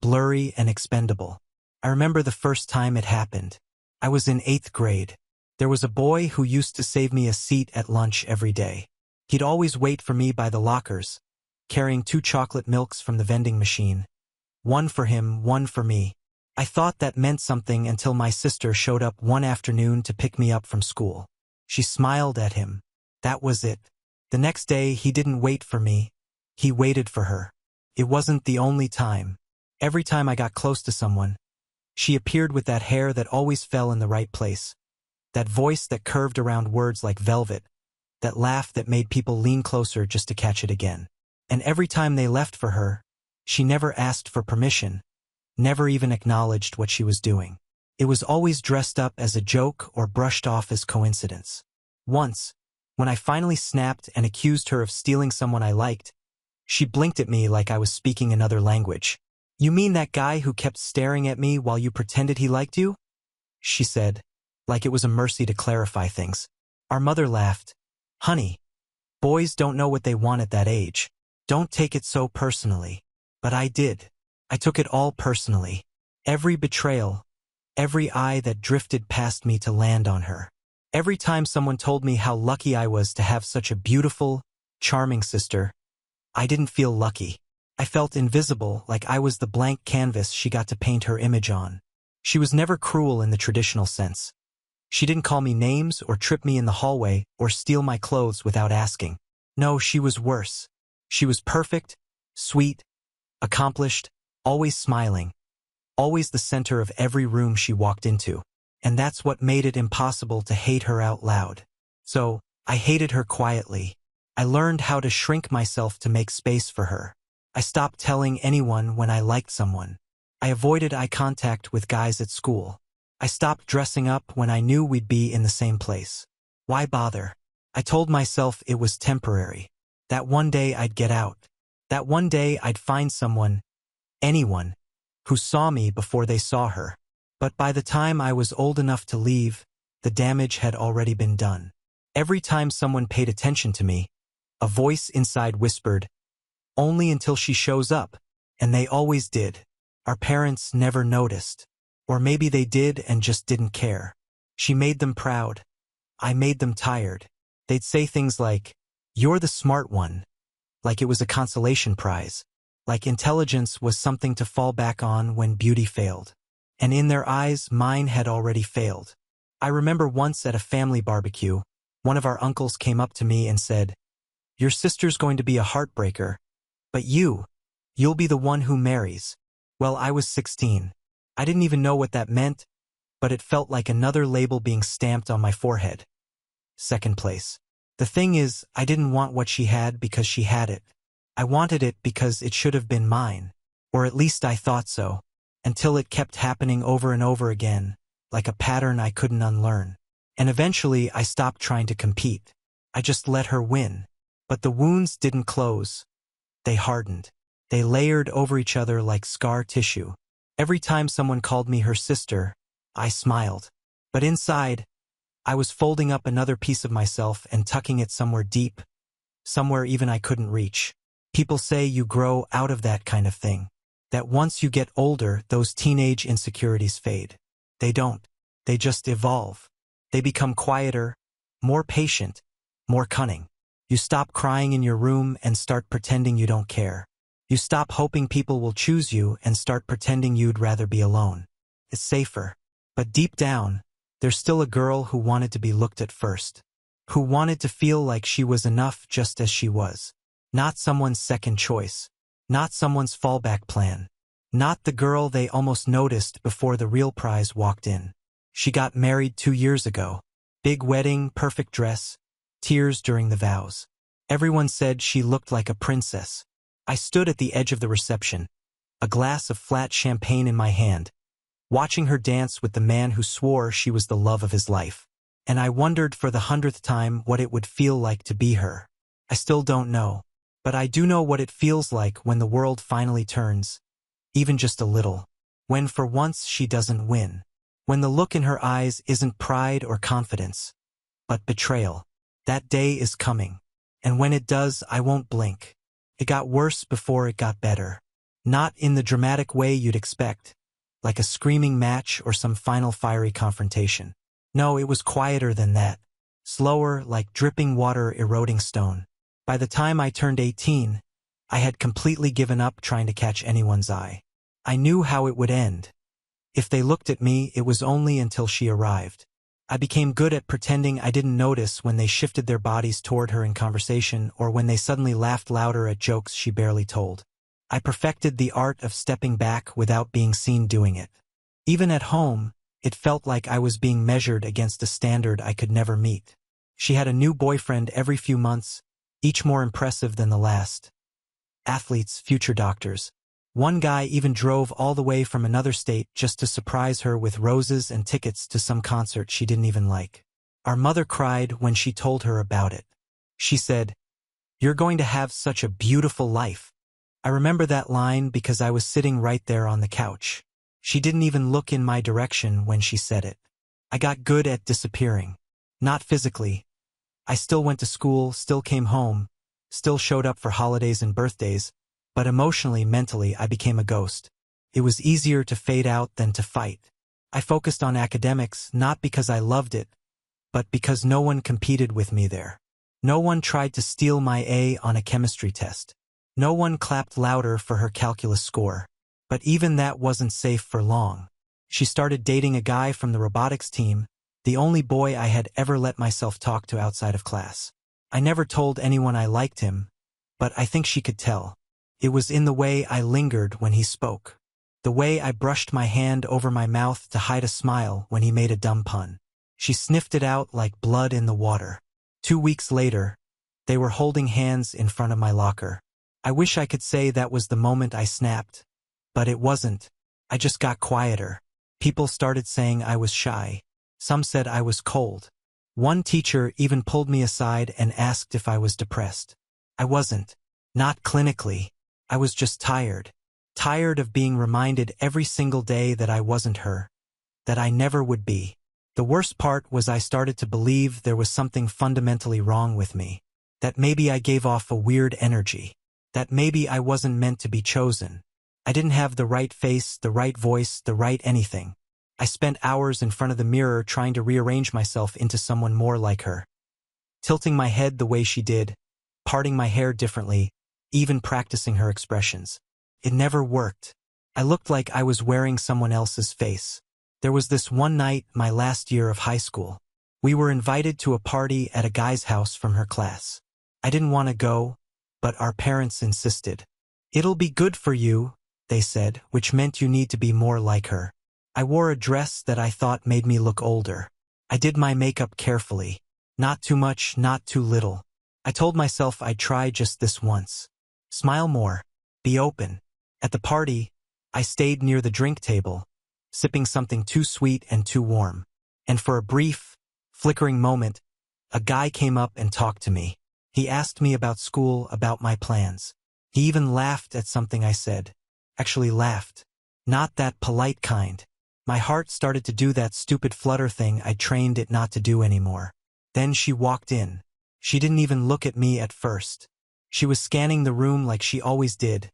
Speaker 1: blurry and expendable. I remember the first time it happened. I was in 8th grade. There was a boy who used to save me a seat at lunch every day. He'd always wait for me by the lockers, carrying 2 chocolate milks from the vending machine. One for him, one for me. I thought that meant something until my sister showed up one afternoon to pick me up from school. She smiled at him. That was it. The next day, he didn't wait for me. He waited for her. It wasn't the only time. Every time I got close to someone, she appeared with that hair that always fell in the right place, that voice that curved around words like velvet, that laugh that made people lean closer just to catch it again. And every time they left for her, she never asked for permission, never even acknowledged what she was doing. It was always dressed up as a joke or brushed off as coincidence. Once, when I finally snapped and accused her of stealing someone I liked, she blinked at me like I was speaking another language. "You mean that guy who kept staring at me while you pretended he liked you?" she said, like it was a mercy to clarify things. Our mother laughed. "Honey, boys don't know what they want at that age. Don't take it so personally." But I did. I took it all personally. Every betrayal, every eye that drifted past me to land on her. Every time someone told me how lucky I was to have such a beautiful, charming sister, I didn't feel lucky. I felt invisible, like I was the blank canvas she got to paint her image on. She was never cruel in the traditional sense. She didn't call me names or trip me in the hallway or steal my clothes without asking. No, she was worse. She was perfect, sweet, accomplished, always smiling, always the center of every room she walked into. And that's what made it impossible to hate her out loud. So, I hated her quietly. I learned how to shrink myself to make space for her. I stopped telling anyone when I liked someone. I avoided eye contact with guys at school. I stopped dressing up when I knew we'd be in the same place. Why bother? I told myself it was temporary. That one day I'd get out. That one day I'd find someone, anyone, who saw me before they saw her. But by the time I was old enough to leave, the damage had already been done. Every time someone paid attention to me, a voice inside whispered, "Only until she shows up," and they always did. Our parents never noticed. Or maybe they did and just didn't care. She made them proud. I made them tired. They'd say things like, "You're the smart one," like it was a consolation prize, like intelligence was something to fall back on when beauty failed. And in their eyes, mine had already failed. I remember once at a family barbecue, one of our uncles came up to me and said, "Your sister's going to be a heartbreaker, but you'll be the one who marries." Well, I was 16. I didn't even know what that meant, but it felt like another label being stamped on my forehead. Second place. The thing is, I didn't want what she had because she had it. I wanted it because it should have been mine. Or at least I thought so. Until it kept happening over and over again, like a pattern I couldn't unlearn. And eventually I stopped trying to compete. I just let her win. But the wounds didn't close. They hardened. They layered over each other like scar tissue. Every time someone called me her sister, I smiled. But inside, I was folding up another piece of myself and tucking it somewhere deep, somewhere even I couldn't reach. People say you grow out of that kind of thing. That once you get older, those teenage insecurities fade. They don't. They just evolve. They become quieter, more patient, more cunning. You stop crying in your room and start pretending you don't care. You stop hoping people will choose you and start pretending you'd rather be alone. It's safer. But deep down, there's still a girl who wanted to be looked at first. Who wanted to feel like she was enough just as she was. Not someone's second choice. Not someone's fallback plan. Not the girl they almost noticed before the real prize walked in. She got married 2 years ago. Big wedding, perfect dress, tears during the vows. Everyone said she looked like a princess. I stood at the edge of the reception, a glass of flat champagne in my hand, watching her dance with the man who swore she was the love of his life. And I wondered for the 100th time what it would feel like to be her. I still don't know. But I do know what it feels like when the world finally turns, even just a little. When for once she doesn't win. When the look in her eyes isn't pride or confidence, but betrayal. That day is coming. And when it does, I won't blink. It got worse before it got better. Not in the dramatic way you'd expect, like a screaming match or some final fiery confrontation. No, it was quieter than that. Slower, like dripping water eroding stone. By the time I turned 18, I had completely given up trying to catch anyone's eye. I knew how it would end. If they looked at me, it was only until she arrived. I became good at pretending I didn't notice when they shifted their bodies toward her in conversation or when they suddenly laughed louder at jokes she barely told. I perfected the art of stepping back without being seen doing it. Even at home, it felt like I was being measured against a standard I could never meet. She had a new boyfriend every few months, each more impressive than the last. Athletes, future doctors. One guy even drove all the way from another state just to surprise her with roses and tickets to some concert she didn't even like. Our mother cried when she told her about it. She said, "You're going to have such a beautiful life." I remember that line because I was sitting right there on the couch. She didn't even look in my direction when she said it. I got good at disappearing. Not physically. I still went to school, still came home, still showed up for holidays and birthdays, but emotionally, mentally, I became a ghost. It was easier to fade out than to fight. I focused on academics, not because I loved it, but because no one competed with me there. No one tried to steal my A on a chemistry test. No one clapped louder for her calculus score. But even that wasn't safe for long. She started dating a guy from the robotics team, the only boy I had ever let myself talk to outside of class. I never told anyone I liked him, but I think she could tell. It was in the way I lingered when he spoke. The way I brushed my hand over my mouth to hide a smile when he made a dumb pun. She sniffed it out like blood in the water. 2 weeks later, they were holding hands in front of my locker. I wish I could say that was the moment I snapped, but it wasn't. I just got quieter. People started saying I was shy. Some said I was cold. One teacher even pulled me aside and asked if I was depressed. I wasn't. Not clinically. I was just tired. Tired of being reminded every single day that I wasn't her. That I never would be. The worst part was I started to believe there was something fundamentally wrong with me. That maybe I gave off a weird energy. That maybe I wasn't meant to be chosen. I didn't have the right face, the right voice, the right anything. I spent hours in front of the mirror trying to rearrange myself into someone more like her. Tilting my head the way she did, parting my hair differently, even practicing her expressions. It never worked. I looked like I was wearing someone else's face. There was this one night, my last year of high school. We were invited to a party at a guy's house from her class. I didn't want to go, but our parents insisted. "It'll be good for you," they said, which meant you need to be more like her. I wore a dress that I thought made me look older. I did my makeup carefully. Not too much, not too little. I told myself I'd try just this once. Smile more. Be open. At the party, I stayed near the drink table, sipping something too sweet and too warm. And for a brief, flickering moment, a guy came up and talked to me. He asked me about school, about my plans. He even laughed at something I said. Actually laughed. Not that polite kind. My heart started to do that stupid flutter thing I trained it not to do anymore. Then she walked in. She didn't even look at me at first. She was scanning the room like she always did,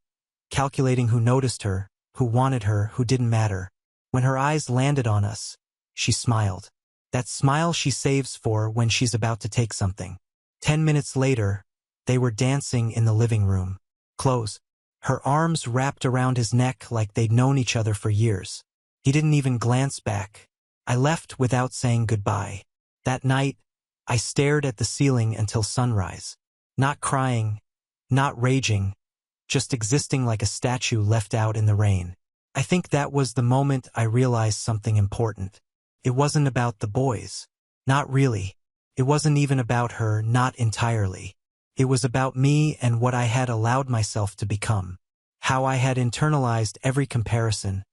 Speaker 1: calculating who noticed her, who wanted her, who didn't matter. When her eyes landed on us, she smiled. That smile she saves for when she's about to take something. 10 minutes later, they were dancing in the living room. Close. Her arms wrapped around his neck like they'd known each other for years. He didn't even glance back. I left without saying goodbye. That night, I stared at the ceiling until sunrise. Not crying, not raging, just existing like a statue left out in the rain. I think that was the moment I realized something important. It wasn't about the boys. Not really. It wasn't even about her, not entirely. It was about me and what I had allowed myself to become. How I had internalized every comparison,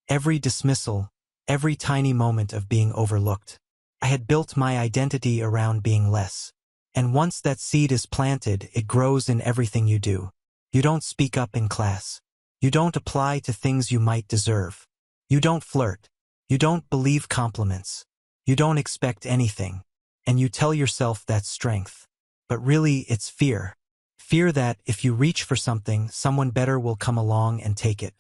Speaker 1: every dismissal, every tiny moment of being overlooked. I had built my identity around being less. And once that seed is planted, it grows in everything you do. You don't speak up in class. You don't apply to things you might deserve. You don't flirt. You don't believe compliments. You don't expect anything. And you tell yourself that's strength. But really, it's fear. Fear that if you reach for something, someone better will come along and take it.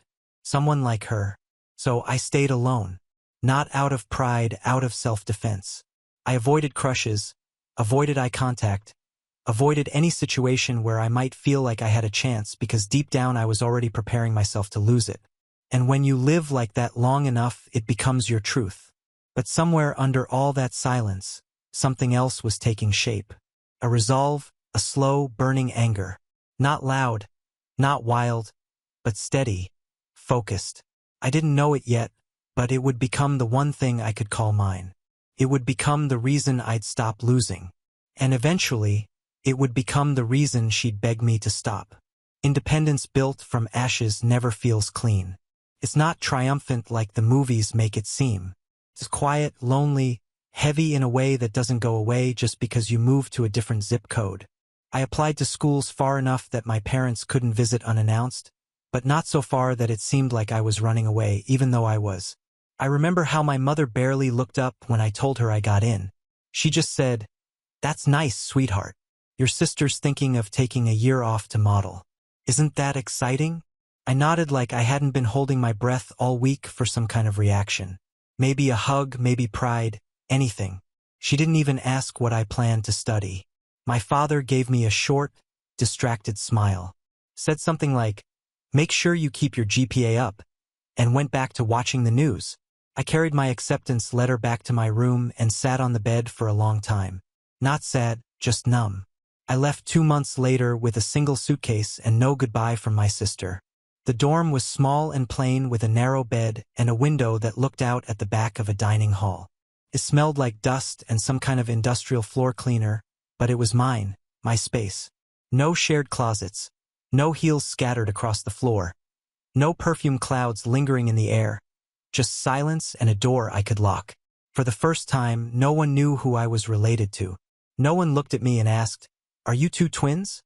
Speaker 1: Someone like her. So I stayed alone. Not out of pride, out of self-defense. I avoided crushes, avoided eye contact, avoided any situation where I might feel like I had a chance because deep down I was already preparing myself to lose it. And when you live like that long enough, it becomes your truth. But somewhere under all that silence, something else was taking shape. A resolve, a slow, burning anger. Not loud, not wild, but steady, focused. I didn't know it yet, but it would become the one thing I could call mine. It would become the reason I'd stop losing. And eventually, it would become the reason she'd beg me to stop. Independence built from ashes never feels clean. It's not triumphant like the movies make it seem. It's quiet, lonely, heavy in a way that doesn't go away just because you move to a different zip code. I applied to schools far enough that my parents couldn't visit unannounced, but not so far that it seemed like I was running away, even though I was. I remember how my mother barely looked up when I told her I got in. She just said, "That's nice, sweetheart. Your sister's thinking of taking a year off to model. Isn't that exciting?" I nodded like I hadn't been holding my breath all week for some kind of reaction. Maybe a hug, maybe pride, anything. She didn't even ask what I planned to study. My father gave me a short, distracted smile. Said something like, "Make sure you keep your GPA up," and went back to watching the news. I carried my acceptance letter back to my room and sat on the bed for a long time. Not sad, just numb. I left 2 months later with a single suitcase and no goodbye from my sister. The dorm was small and plain with a narrow bed and a window that looked out at the back of a dining hall. It smelled like dust and some kind of industrial floor cleaner, but it was mine, my space. No shared closets. No heels scattered across the floor. No perfume clouds lingering in the air. Just silence and a door I could lock. For the first time, no one knew who I was related to. No one looked at me and asked, "Are you two twins?"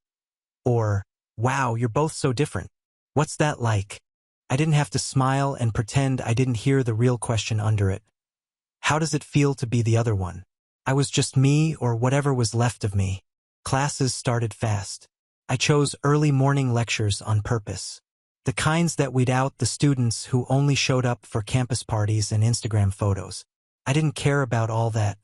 Speaker 1: Or, "Wow, you're both so different. What's that like?" I didn't have to smile and pretend I didn't hear the real question under it. How does it feel to be the other one? I was just me or whatever was left of me. Classes started fast. I chose early morning lectures on purpose. The kinds that weed out the students who only showed up for campus parties and Instagram photos. I didn't care about all that.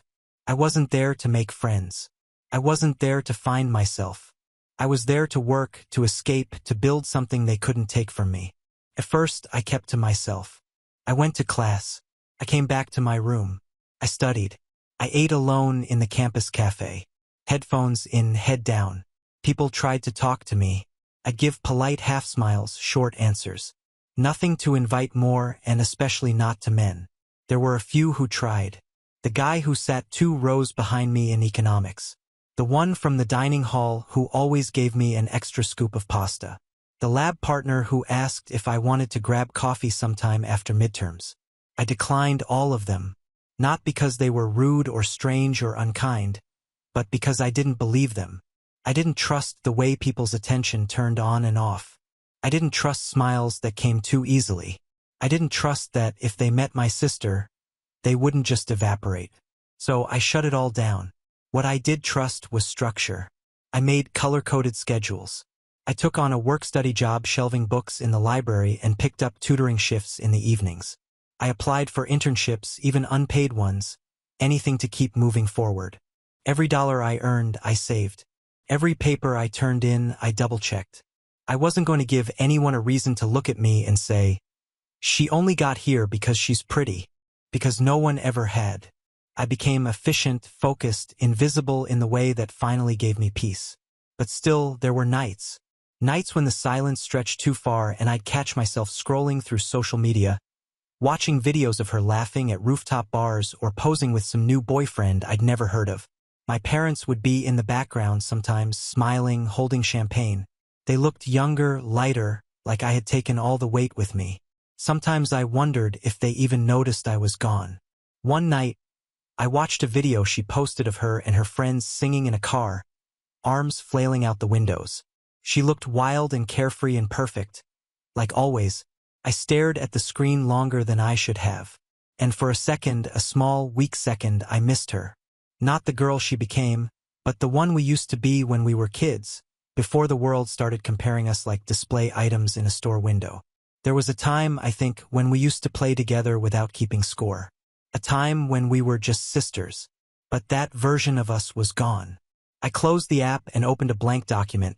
Speaker 1: I wasn't there to make friends. I wasn't there to find myself. I was there to work, to escape, to build something they couldn't take from me. At first, I kept to myself. I went to class. I came back to my room. I studied. I ate alone in the campus cafe. Headphones in, head down. People tried to talk to me. I'd give polite half-smiles, short answers. Nothing to invite more, and especially not to men. There were a few who tried. The guy who sat 2 rows behind me in economics. The one from the dining hall who always gave me an extra scoop of pasta. The lab partner who asked if I wanted to grab coffee sometime after midterms. I declined all of them. Not because they were rude or strange or unkind, but because I didn't believe them. I didn't trust the way people's attention turned on and off. I didn't trust smiles that came too easily. I didn't trust that if they met my sister, they wouldn't just evaporate. So I shut it all down. What I did trust was structure. I made color-coded schedules. I took on a work-study job shelving books in the library and picked up tutoring shifts in the evenings. I applied for internships, even unpaid ones, anything to keep moving forward. Every dollar I earned, I saved. Every paper I turned in, I double-checked. I wasn't going to give anyone a reason to look at me and say, "She only got here because she's pretty," because no one ever had. I became efficient, focused, invisible in the way that finally gave me peace. But still, there were nights. Nights when the silence stretched too far and I'd catch myself scrolling through social media, watching videos of her laughing at rooftop bars or posing with some new boyfriend I'd never heard of. My parents would be in the background sometimes, smiling, holding champagne. They looked younger, lighter, like I had taken all the weight with me. Sometimes I wondered if they even noticed I was gone. One night, I watched a video she posted of her and her friends singing in a car, arms flailing out the windows. She looked wild and carefree and perfect, like always, I stared at the screen longer than I should have. And for a second, a small, weak second, I missed her. Not the girl she became, but the one we used to be when we were kids, before the world started comparing us like display items in a store window. There was a time, I think, when we used to play together without keeping score. A time when we were just sisters. But that version of us was gone. I closed the app and opened a blank document,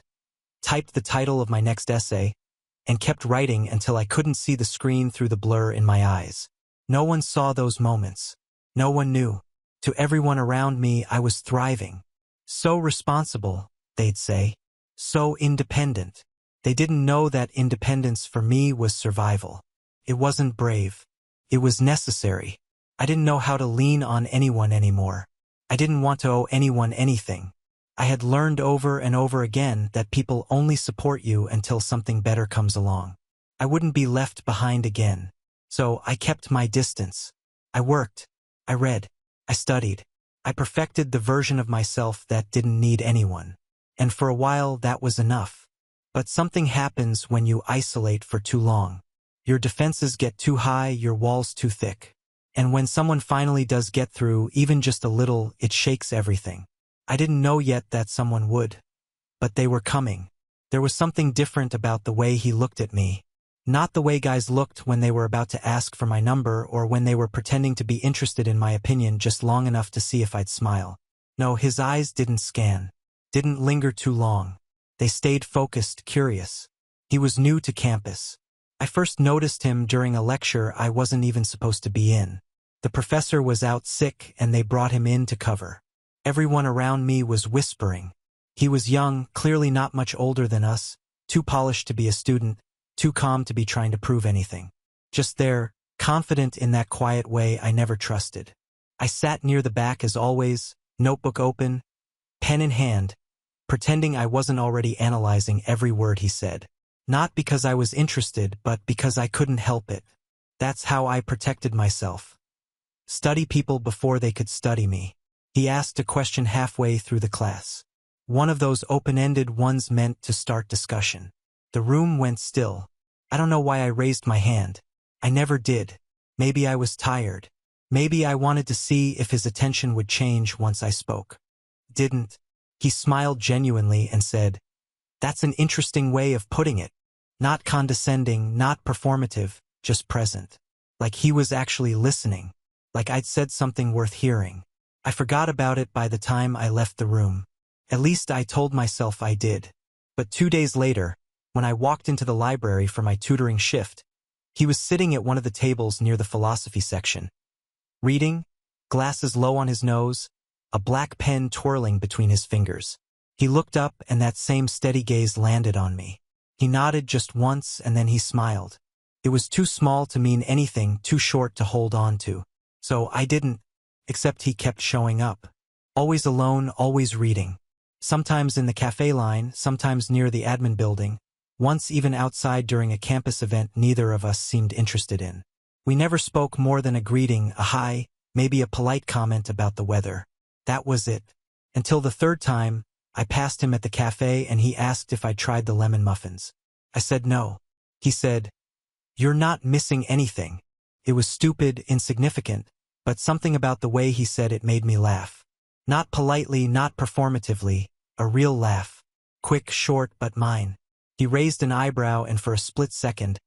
Speaker 1: typed the title of my next essay, and kept writing until I couldn't see the screen through the blur in my eyes. No one saw those moments. No one knew. To everyone around me, I was thriving. So responsible, they'd say. So independent. They didn't know that independence for me was survival. It wasn't brave. It was necessary. I didn't know how to lean on anyone anymore. I didn't want to owe anyone anything. I had learned over and over again that people only support you until something better comes along. I wouldn't be left behind again. So I kept my distance. I worked. I read. I studied. I perfected the version of myself that didn't need anyone. And for a while that was enough. But something happens when you isolate for too long. Your defenses get too high, your walls too thick. And when someone finally does get through, even just a little, it shakes everything. I didn't know yet that someone would. But they were coming. There was something different about the way he looked at me. Not the way guys looked when they were about to ask for my number or when they were pretending to be interested in my opinion just long enough to see if I'd smile. No, his eyes didn't scan. Didn't linger too long. They stayed focused, curious. He was new to campus. I first noticed him during a lecture I wasn't even supposed to be in. The professor was out sick and they brought him in to cover. Everyone around me was whispering. He was young, clearly not much older than us, too polished to be a student, too calm to be trying to prove anything. Just there, confident in that quiet way I never trusted. I sat near the back as always, notebook open, pen in hand, pretending I wasn't already analyzing every word he said. Not because I was interested, but because I couldn't help it. That's how I protected myself. Study people before they could study me. He asked a question halfway through the class. One of those open-ended ones meant to start discussion. The room went still. I don't know why I raised my hand. I never did. Maybe I was tired. Maybe I wanted to see if his attention would change once I spoke. Didn't. He smiled genuinely and said, "That's an interesting way of putting it. Not condescending, not performative, just present. Like he was actually listening. Like I'd said something worth hearing." I forgot about it by the time I left the room. At least I told myself I did. But 2 days later, when I walked into the library for my tutoring shift, he was sitting at one of the tables near the philosophy section. Reading, glasses low on his nose, a black pen twirling between his fingers. He looked up and that same steady gaze landed on me. He nodded just once and then he smiled. It was too small to mean anything, too short to hold on to. So I didn't, except he kept showing up. Always alone, always reading. Sometimes in the cafe line, sometimes near the admin building. Once even outside during a campus event neither of us seemed interested in. We never spoke more than a greeting, a hi, maybe a polite comment about the weather. That was it. Until the third time, I passed him at the cafe and he asked if I'd tried the lemon muffins. I said no. He said, "You're not missing anything." It was stupid, insignificant, but something about the way he said it made me laugh. Not politely, not performatively, a real laugh. Quick, short, but mine. He raised an eyebrow and for a split second,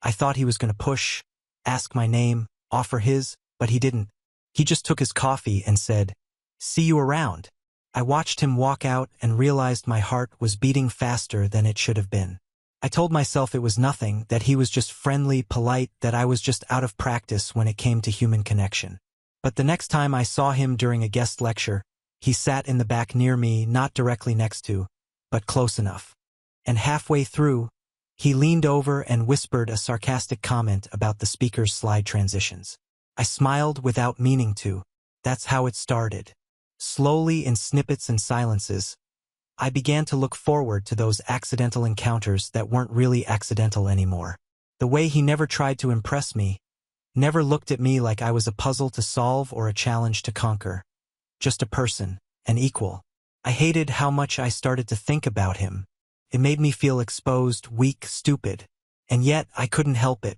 Speaker 1: I thought he was going to push, ask my name, offer his, but he didn't. He just took his coffee and said, "See you around." I watched him walk out and realized my heart was beating faster than it should have been. I told myself it was nothing, that he was just friendly, polite, that I was just out of practice when it came to human connection. But the next time I saw him during a guest lecture, he sat in the back near me, not directly next to, but close enough. And halfway through, he leaned over and whispered a sarcastic comment about the speaker's slide transitions. I smiled without meaning to. That's how it started. Slowly, in snippets and silences, I began to look forward to those accidental encounters that weren't really accidental anymore. The way he never tried to impress me, never looked at me like I was a puzzle to solve or a challenge to conquer. Just a person, an equal. I hated how much I started to think about him. It made me feel exposed, weak, stupid. And yet, I couldn't help it.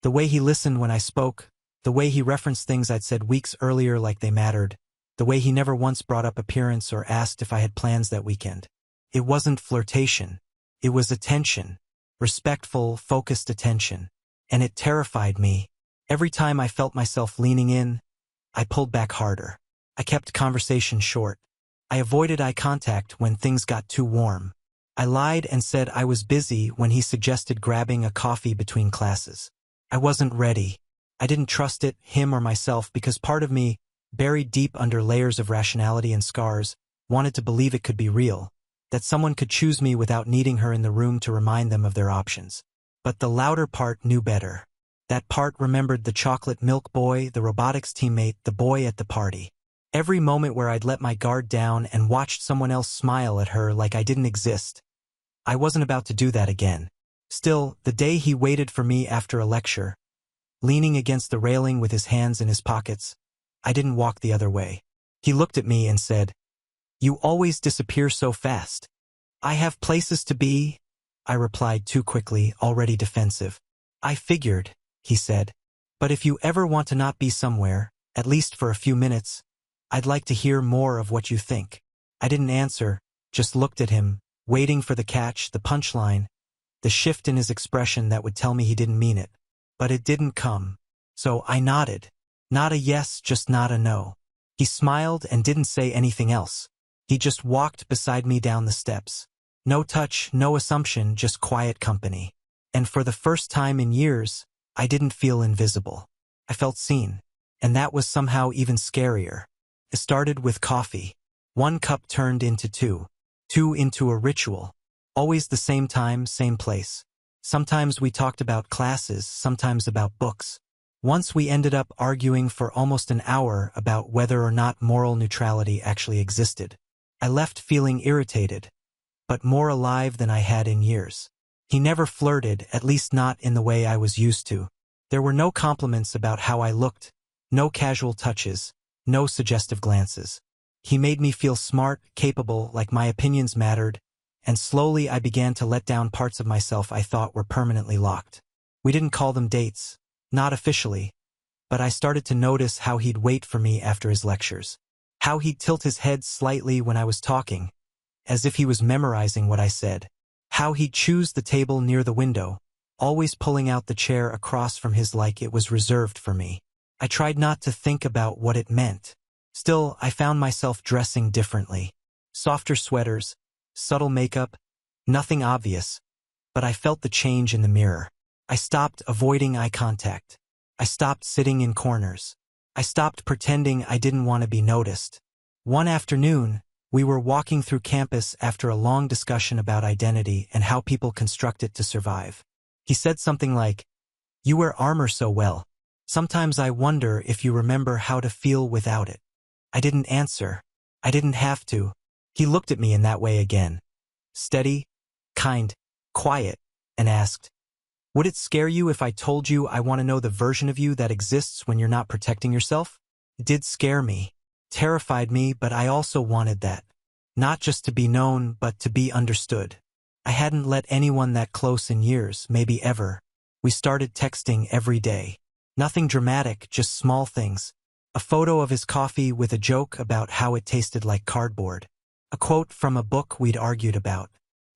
Speaker 1: The way he listened when I spoke, the way he referenced things I'd said weeks earlier like they mattered, the way he never once brought up appearance or asked if I had plans that weekend. It wasn't flirtation. It was attention. Respectful, focused attention. And it terrified me. Every time I felt myself leaning in, I pulled back harder. I kept conversation short. I avoided eye contact when things got too warm. I lied and said I was busy when he suggested grabbing a coffee between classes. I wasn't ready. I didn't trust it, him or myself, because part of me, buried deep under layers of rationality and scars, wanted to believe it could be real, that someone could choose me without needing her in the room to remind them of their options. But the louder part knew better. That part remembered the chocolate milk boy, the robotics teammate, the boy at the party. Every moment where I'd let my guard down and watched someone else smile at her like I didn't exist. I wasn't about to do that again. Still, the day he waited for me after a lecture, leaning against the railing with his hands in his pockets, I didn't walk the other way. He looked at me and said, "You always disappear so fast." "I have places to be," I replied too quickly, already defensive. "I figured," he said. "But if you ever want to not be somewhere, at least for a few minutes, I'd like to hear more of what you think." I didn't answer, just looked at him, waiting for the catch, the punchline, the shift in his expression that would tell me he didn't mean it. But it didn't come. So I nodded. Not a yes, just not a no. He smiled and didn't say anything else. He just walked beside me down the steps. No touch, no assumption, just quiet company. And for the first time in years, I didn't feel invisible. I felt seen. And that was somehow even scarier. It started with coffee. 1 cup turned into 2. 2 into a ritual. Always the same time, same place. Sometimes we talked about classes, sometimes about books. Once we ended up arguing for almost an hour about whether or not moral neutrality actually existed. I left feeling irritated, but more alive than I had in years. He never flirted, at least not in the way I was used to. There were no compliments about how I looked, no casual touches, no suggestive glances. He made me feel smart, capable, like my opinions mattered, and slowly I began to let down parts of myself I thought were permanently locked. We didn't call them dates, not officially, but I started to notice how he'd wait for me after his lectures. How he'd tilt his head slightly when I was talking, as if he was memorizing what I said. How he'd choose the table near the window, always pulling out the chair across from his like it was reserved for me. I tried not to think about what it meant. Still, I found myself dressing differently. Softer sweaters, subtle makeup, nothing obvious, but I felt the change in the mirror. I stopped avoiding eye contact. I stopped sitting in corners. I stopped pretending I didn't want to be noticed. One afternoon, we were walking through campus after a long discussion about identity and how people construct it to survive. He said something like, "You wear armor so well. Sometimes I wonder if you remember how to feel without it." I didn't answer. I didn't have to. He looked at me in that way again. Steady, kind, quiet, and asked, "Would it scare you if I told you I want to know the version of you that exists when you're not protecting yourself?" It did scare me, terrified me, but I also wanted that. Not just to be known, but to be understood. I hadn't let anyone that close in years, maybe ever. We started texting every day. Nothing dramatic, just small things. A photo of his coffee with a joke about how it tasted like cardboard. A quote from a book we'd argued about.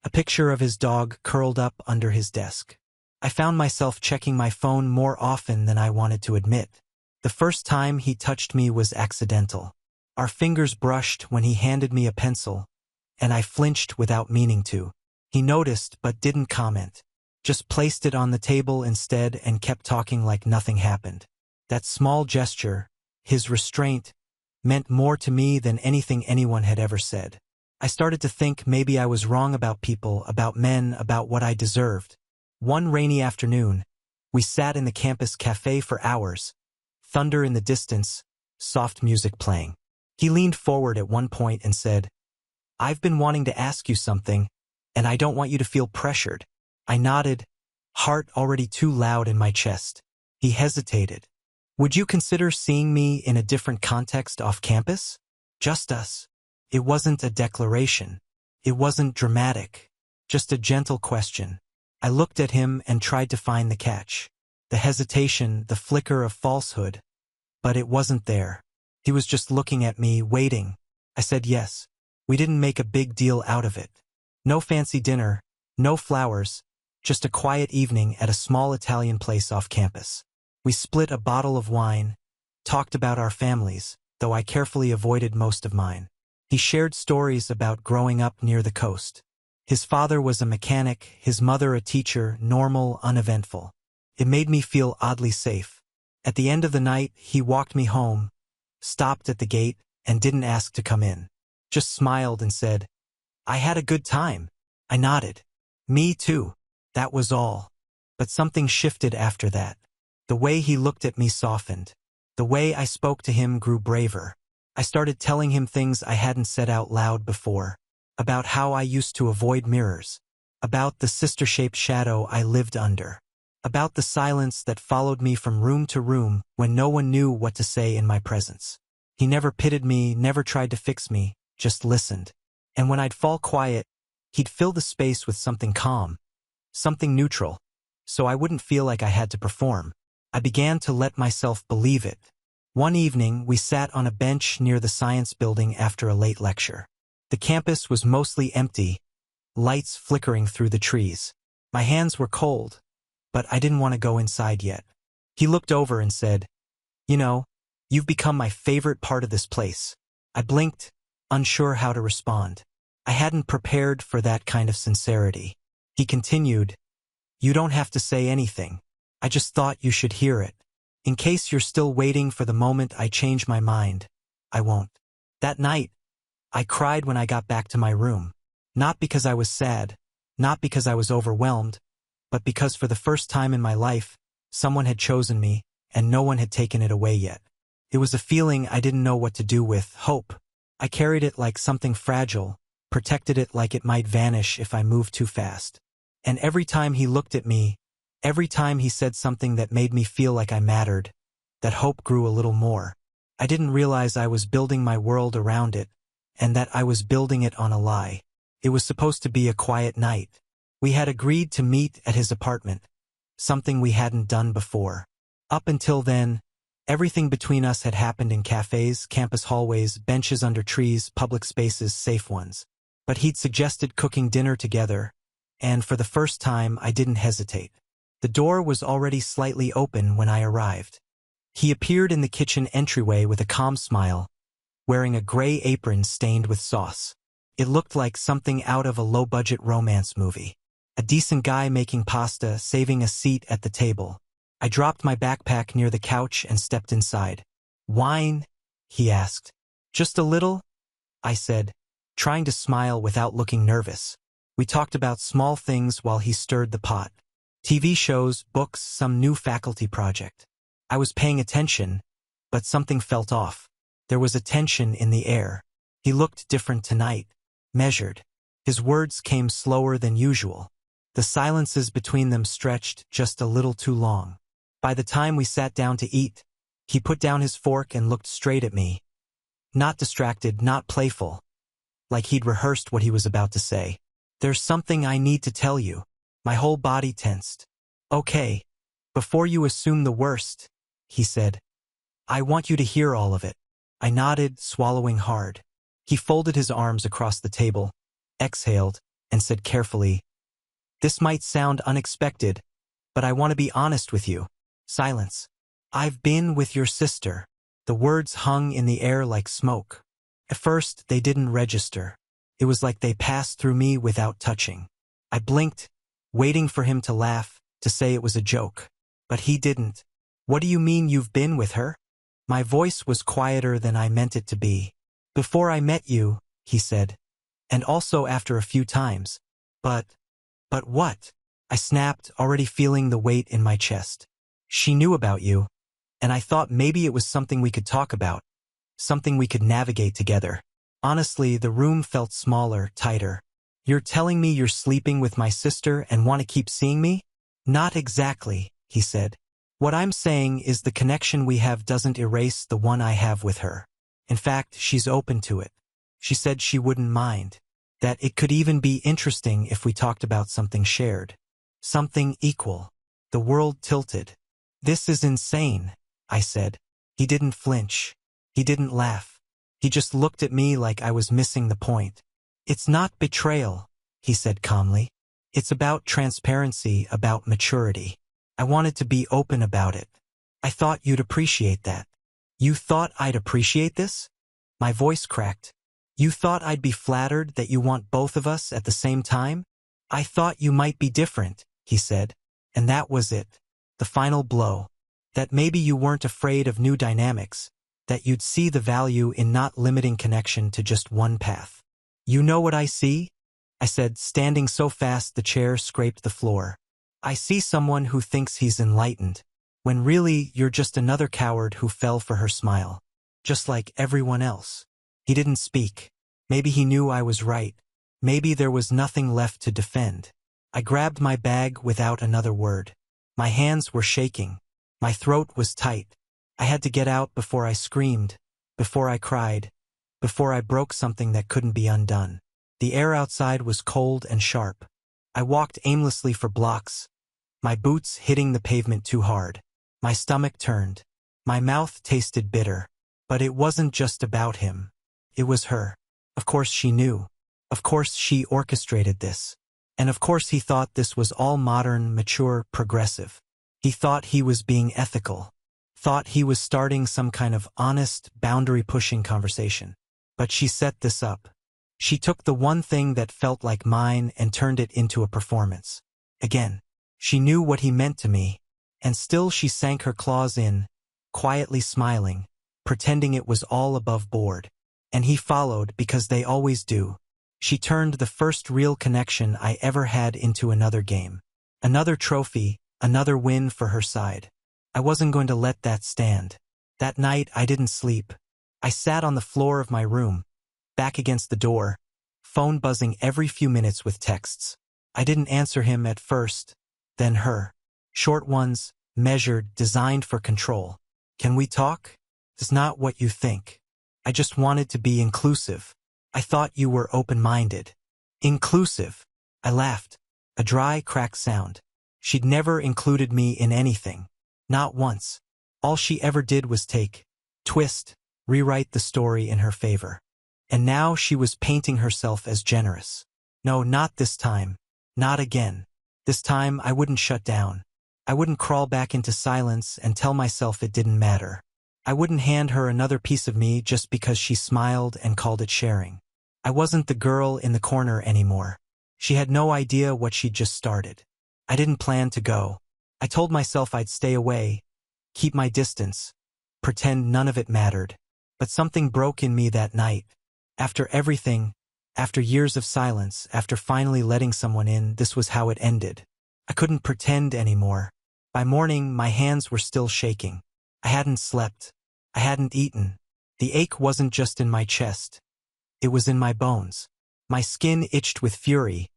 Speaker 1: A picture of his dog curled up under his desk. I found myself checking my phone more often than I wanted to admit. The first time he touched me was accidental. Our fingers brushed when he handed me a pencil, and I flinched without meaning to. He noticed but didn't comment. Just placed it on the table instead and kept talking like nothing happened. That small gesture, his restraint, meant more to me than anything anyone had ever said. I started to think maybe I was wrong about people, about men, about what I deserved. One rainy afternoon, we sat in the campus cafe for hours, thunder in the distance, soft music playing. He leaned forward at one point and said, "I've been wanting to ask you something, and I don't want you to feel pressured." I nodded, heart already too loud in my chest. He hesitated. "Would you consider seeing me in a different context off campus? Just us." It wasn't a declaration. It wasn't dramatic. Just a gentle question. I looked at him and tried to find the catch. The hesitation, the flicker of falsehood. But it wasn't there. He was just looking at me, waiting. I said yes. We didn't make a big deal out of it. No fancy dinner, no flowers, just a quiet evening at a small Italian place off campus. We split a bottle of wine, talked about our families, though I carefully avoided most of mine. He shared stories about growing up near the coast. His father was a mechanic, his mother a teacher, normal, uneventful. It made me feel oddly safe. At the end of the night, he walked me home, stopped at the gate, and didn't ask to come in. Just smiled and said, "I had a good time." I nodded. Me too. That was all. But something shifted after that. The way he looked at me softened. The way I spoke to him grew braver. I started telling him things I hadn't said out loud before. About how I used to avoid mirrors. About the sister-shaped shadow I lived under. About the silence that followed me from room to room when no one knew what to say in my presence. He never pitied me, never tried to fix me, just listened. And when I'd fall quiet, he'd fill the space with something calm, something neutral, so I wouldn't feel like I had to perform. I began to let myself believe it. One evening, we sat on a bench near the science building after a late lecture. The campus was mostly empty, lights flickering through the trees. My hands were cold, but I didn't want to go inside yet. He looked over and said, "You know, you've become my favorite part of this place." I blinked, unsure how to respond. I hadn't prepared for that kind of sincerity. He continued, "You don't have to say anything. I just thought you should hear it. In case you're still waiting for the moment I change my mind, I won't." That night, I cried when I got back to my room. Not because I was sad, not because I was overwhelmed, but because for the first time in my life, someone had chosen me, and no one had taken it away yet. It was a feeling I didn't know what to do with, hope. I carried it like something fragile, protected it like it might vanish if I moved too fast. And every time he looked at me, every time he said something that made me feel like I mattered, that hope grew a little more. I didn't realize I was building my world around it, and that I was building it on a lie. It was supposed to be a quiet night. We had agreed to meet at his apartment, something we hadn't done before. Up until then, everything between us had happened in cafes, campus hallways, benches under trees, public spaces, safe ones. But he'd suggested cooking dinner together, and for the first time I didn't hesitate. The door was already slightly open when I arrived. He appeared in the kitchen entryway with a calm smile, wearing a gray apron stained with sauce. It looked like something out of a low-budget romance movie. A decent guy making pasta, saving a seat at the table. I dropped my backpack near the couch and stepped inside. "Wine?" he asked. "Just a little?" I said, trying to smile without looking nervous. We talked about small things while he stirred the pot. TV shows, books, some new faculty project. I was paying attention, but something felt off. There was a tension in the air. He looked different tonight, measured. His words came slower than usual. The silences between them stretched just a little too long. By the time we sat down to eat, he put down his fork and looked straight at me. Not distracted, not playful. Like he'd rehearsed what he was about to say. "There's something I need to tell you." My whole body tensed. "Okay. Before you assume the worst," he said. "I want you to hear all of it." I nodded, swallowing hard. He folded his arms across the table, exhaled, and said carefully, "This might sound unexpected, but I want to be honest with you." Silence. "I've been with your sister." The words hung in the air like smoke. At first, they didn't register. It was like they passed through me without touching. I blinked, waiting for him to laugh, to say it was a joke. But he didn't. "What do you mean you've been with her?" My voice was quieter than I meant it to be. "Before I met you," he said. "And also after a few times." But what?" I snapped, already feeling the weight in my chest. "She knew about you, and I thought maybe it was something we could talk about, something we could navigate together." Honestly, the room felt smaller, tighter. "You're telling me you're sleeping with my sister and want to keep seeing me?" "Not exactly," he said. "What I'm saying is the connection we have doesn't erase the one I have with her. In fact, she's open to it. She said she wouldn't mind. That it could even be interesting if we talked about something shared." Something equal. The world tilted. This is insane, I said. He didn't flinch. He didn't laugh. He just looked at me like I was missing the point. It's not betrayal, he said calmly. It's about transparency, about maturity. I wanted to be open about it. I thought you'd appreciate that. You thought I'd appreciate this? My voice cracked. You thought I'd be flattered that you want both of us at the same time? I thought you might be different, he said. And that was it. The final blow. That maybe you weren't afraid of new dynamics, that you'd see the value in not limiting connection to just one path. You know what I see? I said, standing so fast the chair scraped the floor. I see someone who thinks he's enlightened, when really you're just another coward who fell for her smile. Just like everyone else. He didn't speak. Maybe he knew I was right. Maybe there was nothing left to defend. I grabbed my bag without another word. My hands were shaking. My throat was tight. I had to get out before I screamed, before I cried, before I broke something that couldn't be undone. The air outside was cold and sharp. I walked aimlessly for blocks, my boots hitting the pavement too hard. My stomach turned. My mouth tasted bitter. But it wasn't just about him. It was her. Of course she knew. Of course she orchestrated this. And of course he thought this was all modern, mature, progressive. He thought he was being ethical. Thought he was starting some kind of honest, boundary-pushing conversation. But she set this up. She took the one thing that felt like mine and turned it into a performance. Again, she knew what he meant to me, and still she sank her claws in, quietly smiling, pretending it was all above board. And he followed because they always do. She turned the first real connection I ever had into another game. Another trophy, another win for her side. I wasn't going to let that stand. That night I didn't sleep. I sat on the floor of my room, back against the door, phone buzzing every few minutes with texts. I didn't answer him at first, then her. Short ones, measured, designed for control. Can we talk? It's not what you think. I just wanted to be inclusive. I thought you were open-minded. Inclusive. I laughed. A dry, cracked sound. She'd never included me in anything. Not once. All she ever did was take, twist, rewrite the story in her favor. And now she was painting herself as generous. No, not this time. Not again. This time I wouldn't shut down. I wouldn't crawl back into silence and tell myself it didn't matter. I wouldn't hand her another piece of me just because she smiled and called it sharing. I wasn't the girl in the corner anymore. She had no idea what she'd just started. I didn't plan to go. I told myself I'd stay away, keep my distance, pretend none of it mattered. But something broke in me that night. After everything, after years of silence, after finally letting someone in, this was how it ended. I couldn't pretend anymore. By morning, my hands were still shaking. I hadn't slept. I hadn't eaten. The ache wasn't just in my chest. It was in my bones. My skin itched with fury,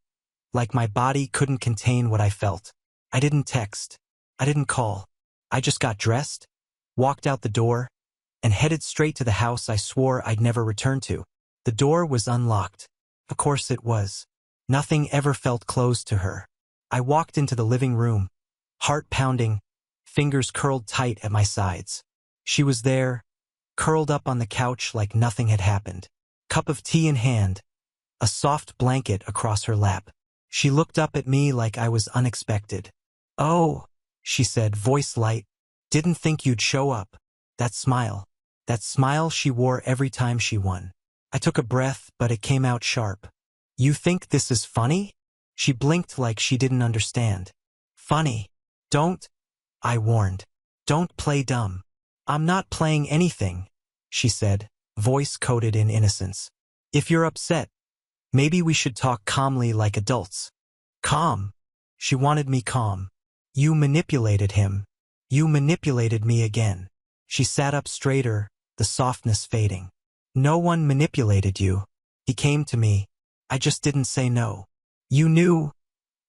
Speaker 1: like my body couldn't contain what I felt. I didn't text. I didn't call. I just got dressed, walked out the door, and headed straight to the house I swore I'd never return to. The door was unlocked. Of course it was. Nothing ever felt closed to her. I walked into the living room, heart pounding, fingers curled tight at my sides. She was there, curled up on the couch like nothing had happened. Cup of tea in hand, a soft blanket across her lap. She looked up at me like I was unexpected. "Oh," she said, voice light. "Didn't think you'd show up." That smile she wore every time she won. I took a breath, but it came out sharp. "You think this is funny?" She blinked like she didn't understand. "Funny. Don't," I warned. "Don't play dumb." "I'm not playing anything," she said, voice coated in innocence. "If you're upset, maybe we should talk calmly like adults." Calm. She wanted me calm. "You manipulated him. You manipulated me again." She sat up straighter, the softness fading. "No one manipulated you. He came to me. I just didn't say no." "You knew,"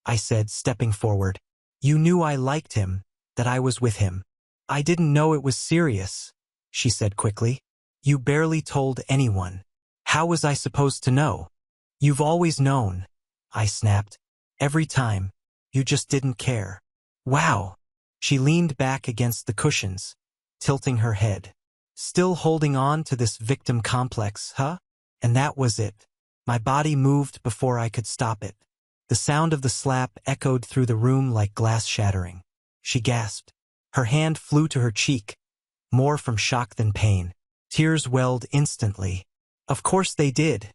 Speaker 1: I said, stepping forward. "You knew I liked him, that I was with him." "I didn't know it was serious," she said quickly. "You barely told anyone. How was I supposed to know?" "You've always known," I snapped. "Every time. You just didn't care. Wow. She leaned back against the cushions, tilting her head. Still holding on to this victim complex, huh? And that was it. My body moved before I could stop it. The sound of the slap echoed through the room like glass shattering. She gasped. Her hand flew to her cheek, more from shock than pain. Tears welled instantly. Of course they did.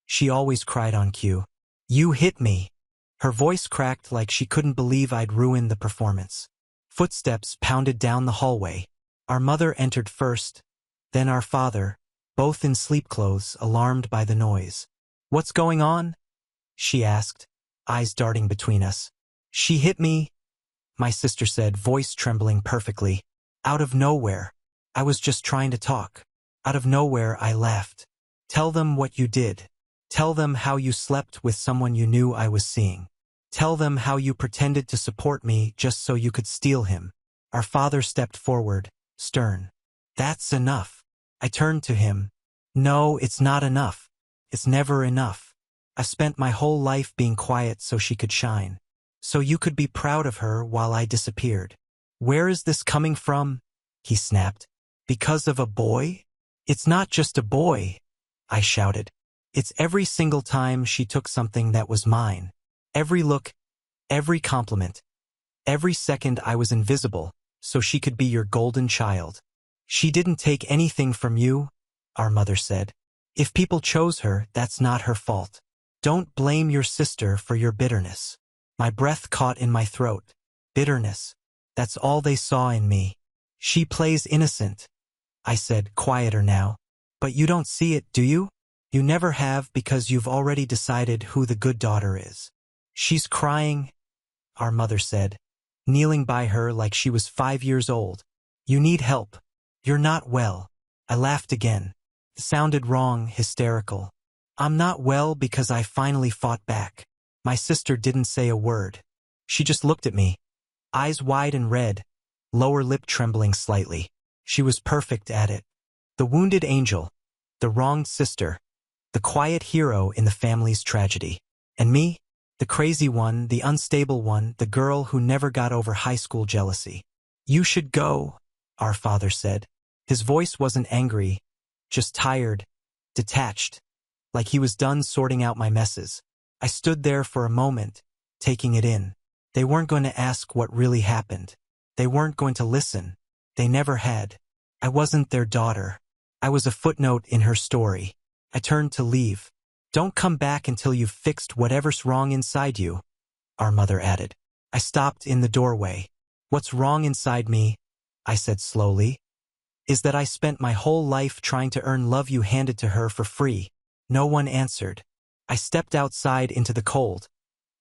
Speaker 1: She always cried on cue. You hit me. Her voice cracked like she couldn't believe I'd ruined the performance. Footsteps pounded down the hallway. Our mother entered first, then our father, both in sleep clothes, alarmed by the noise. What's going on? She asked, eyes darting between us. She hit me, my sister said, voice trembling perfectly. Out of nowhere. I was just trying to talk. Out of nowhere I laughed. Tell them what you did. Tell them how you slept with someone you knew I was seeing. Tell them how you pretended to support me just so you could steal him. Our father stepped forward, stern. That's enough. I turned to him. No, it's not enough. It's never enough. I spent my whole life being quiet so she could shine. So you could be proud of her while I disappeared. Where is this coming from? He snapped. Because of a boy? It's not just a boy, I shouted. It's every single time she took something that was mine. Every look, every compliment, every second I was invisible, so she could be your golden child. She didn't take anything from you, our mother said. If people chose her, that's not her fault. Don't blame your sister for your bitterness. My breath caught in my throat. Bitterness. That's all they saw in me. She plays innocent, I said, quieter now. But you don't see it, do you? You never have because you've already decided who the good daughter is. She's crying, our mother said, kneeling by her like she was 5 years old. You need help. You're not well. I laughed again. It sounded wrong, hysterical. I'm not well because I finally fought back. My sister didn't say a word. She just looked at me, eyes wide and red, lower lip trembling slightly. She was perfect at it. The wounded angel, the wronged sister, the quiet hero in the family's tragedy. And me? The crazy one, the unstable one, the girl who never got over high school jealousy. You should go, our father said. His voice wasn't angry, just tired, detached, like he was done sorting out my messes. I stood there for a moment, taking it in. They weren't going to ask what really happened. They weren't going to listen. They never had. I wasn't their daughter. I was a footnote in her story. I turned to leave. Don't come back until you've fixed whatever's wrong inside you, our mother added. I stopped in the doorway. What's wrong inside me, I said slowly, is that I spent my whole life trying to earn love you handed to her for free. No one answered. I stepped outside into the cold,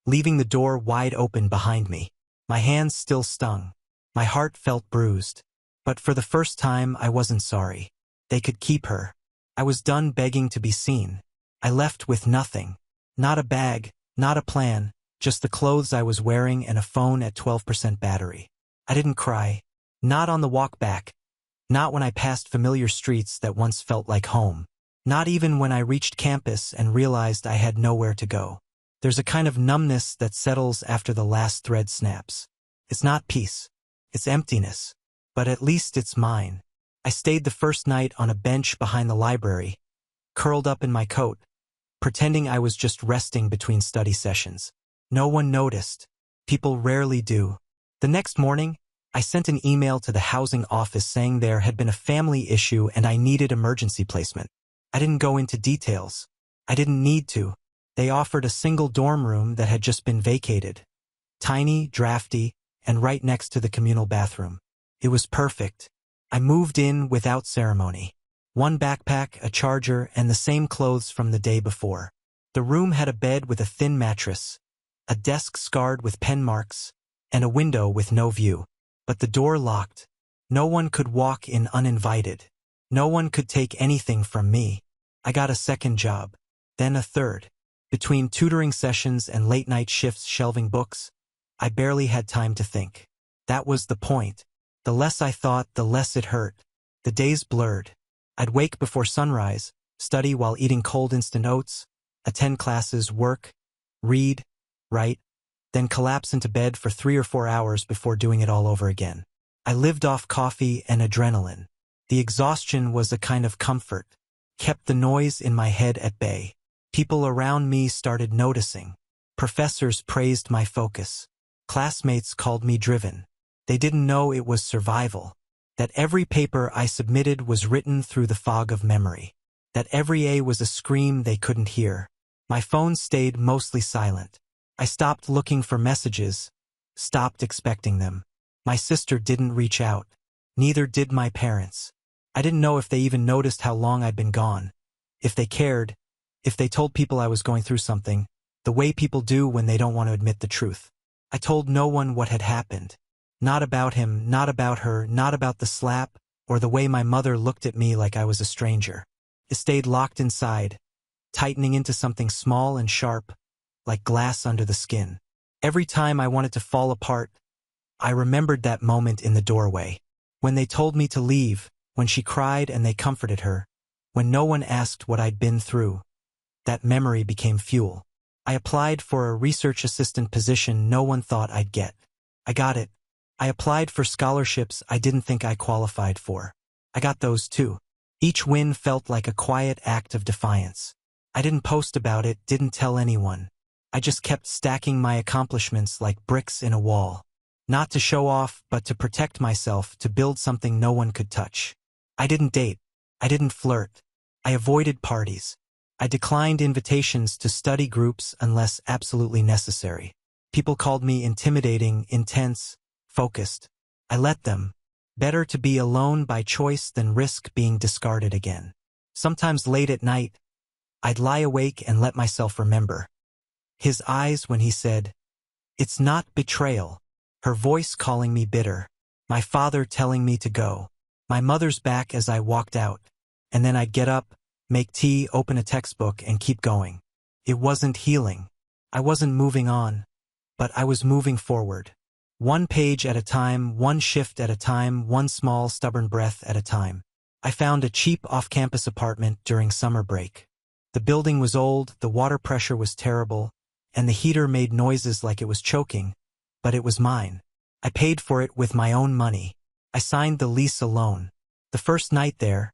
Speaker 1: leaving the door wide open behind me. My hands still stung. My heart felt bruised. But for the first time, I wasn't sorry. They could keep her. I was done begging to be seen. I left with nothing. Not a bag, not a plan, just the clothes I was wearing and a phone at 12% battery. I didn't cry. Not on the walk back. Not when I passed familiar streets that once felt like home. Not even when I reached campus and realized I had nowhere to go. There's a kind of numbness that settles after the last thread snaps. It's not peace. It's emptiness. But at least it's mine. I stayed the first night on a bench behind the library, curled up in my coat, pretending I was just resting between study sessions. No one noticed. People rarely do. The next morning, I sent an email to the housing office saying there had been a family issue and I needed emergency placement. I didn't go into details. I didn't need to. They offered a single dorm room that had just been vacated. Tiny, drafty, and right next to the communal bathroom. It was perfect. I moved in without ceremony. One backpack, a charger, and the same clothes from the day before. The room had a bed with a thin mattress, a desk scarred with pen marks, and a window with no view. But the door locked. No one could walk in uninvited. No one could take anything from me. I got a second job, then a third. Between tutoring sessions and late-night shifts shelving books, I barely had time to think. That was the point. The less I thought, the less it hurt. The days blurred. I'd wake before sunrise, study while eating cold instant oats, attend classes, work, read, write, then collapse into bed for 3 or 4 hours before doing it all over again. I lived off coffee and adrenaline. The exhaustion was a kind of comfort, kept the noise in my head at bay. People around me started noticing. Professors praised my focus. Classmates called me driven. They didn't know it was survival. That every paper I submitted was written through the fog of memory. That every A was a scream they couldn't hear. My phone stayed mostly silent. I stopped looking for messages, stopped expecting them. My sister didn't reach out. Neither did my parents. I didn't know if they even noticed how long I'd been gone. If they cared, if they told people I was going through something, the way people do when they don't want to admit the truth. I told no one what had happened. Not about him, not about her, not about the slap, or the way my mother looked at me like I was a stranger. It stayed locked inside, tightening into something small and sharp, like glass under the skin. Every time I wanted to fall apart, I remembered that moment in the doorway. When they told me to leave, when she cried and they comforted her, when no one asked what I'd been through. That memory became fuel. I applied for a research assistant position no one thought I'd get. I got it. I applied for scholarships I didn't think I qualified for. I got those too. Each win felt like a quiet act of defiance. I didn't post about it, didn't tell anyone. I just kept stacking my accomplishments like bricks in a wall. Not to show off, but to protect myself, to build something no one could touch. I didn't date. I didn't flirt. I avoided parties. I declined invitations to study groups unless absolutely necessary. People called me intimidating, intense, focused. I let them. Better to be alone by choice than risk being discarded again. Sometimes late at night, I'd lie awake and let myself remember. His eyes when he said, "It's not betrayal." Her voice calling me bitter. My father telling me to go. My mother's back as I walked out. And then I'd get up, make tea, open a textbook, and keep going. It wasn't healing. I wasn't moving on. But I was moving forward. One page at a time, one shift at a time, one small, stubborn breath at a time. I found a cheap off-campus apartment during summer break. The building was old, the water pressure was terrible, and the heater made noises like it was choking, but it was mine. I paid for it with my own money. I signed the lease alone. The first night there,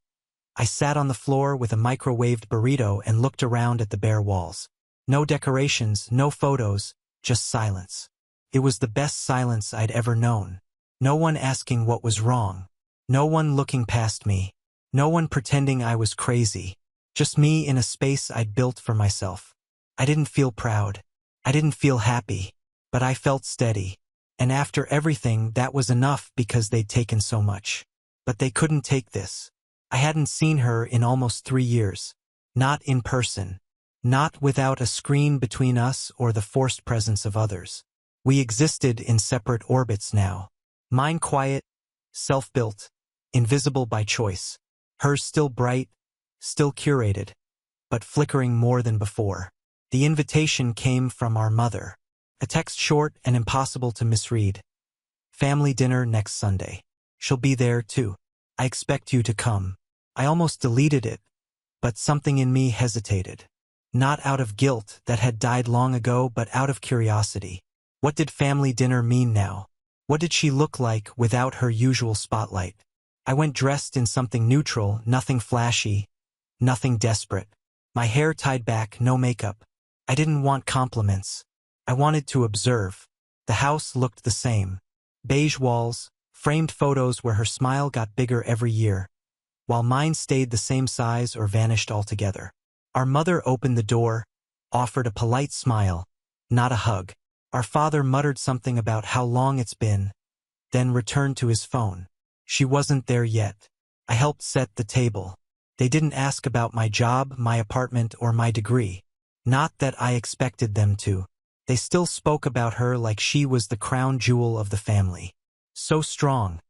Speaker 1: I sat on the floor with a microwaved burrito and looked around at the bare walls. No decorations, no photos, just silence. It was the best silence I'd ever known. No one asking what was wrong. No one looking past me. No one pretending I was crazy. Just me in a space I'd built for myself. I didn't feel proud. I didn't feel happy. But I felt steady. And after everything, that was enough because they'd taken so much. But they couldn't take this. I hadn't seen her in almost 3 years. Not in person. Not without a screen between us or the forced presence of others. We existed in separate orbits now. Mine quiet, self-built, invisible by choice. Hers still bright, still curated, but flickering more than before. The invitation came from our mother. A text short and impossible to misread. Family dinner next Sunday. She'll be there too. I expect you to come. I almost deleted it, but something in me hesitated. Not out of guilt that had died long ago, but out of curiosity. What did family dinner mean now? What did she look like without her usual spotlight? I went dressed in something neutral, nothing flashy, nothing desperate. My hair tied back, no makeup. I didn't want compliments. I wanted to observe. The house looked the same. Beige walls, framed photos where her smile got bigger every year, while mine stayed the same size or vanished altogether. Our mother opened the door, offered a polite smile, not a hug. Our father muttered something about how long it's been, then returned to his phone. She wasn't there yet. I helped set the table. They didn't ask about my job, my apartment, or my degree. Not that I expected them to. They still spoke about her like she was the crown jewel of the family. So strong.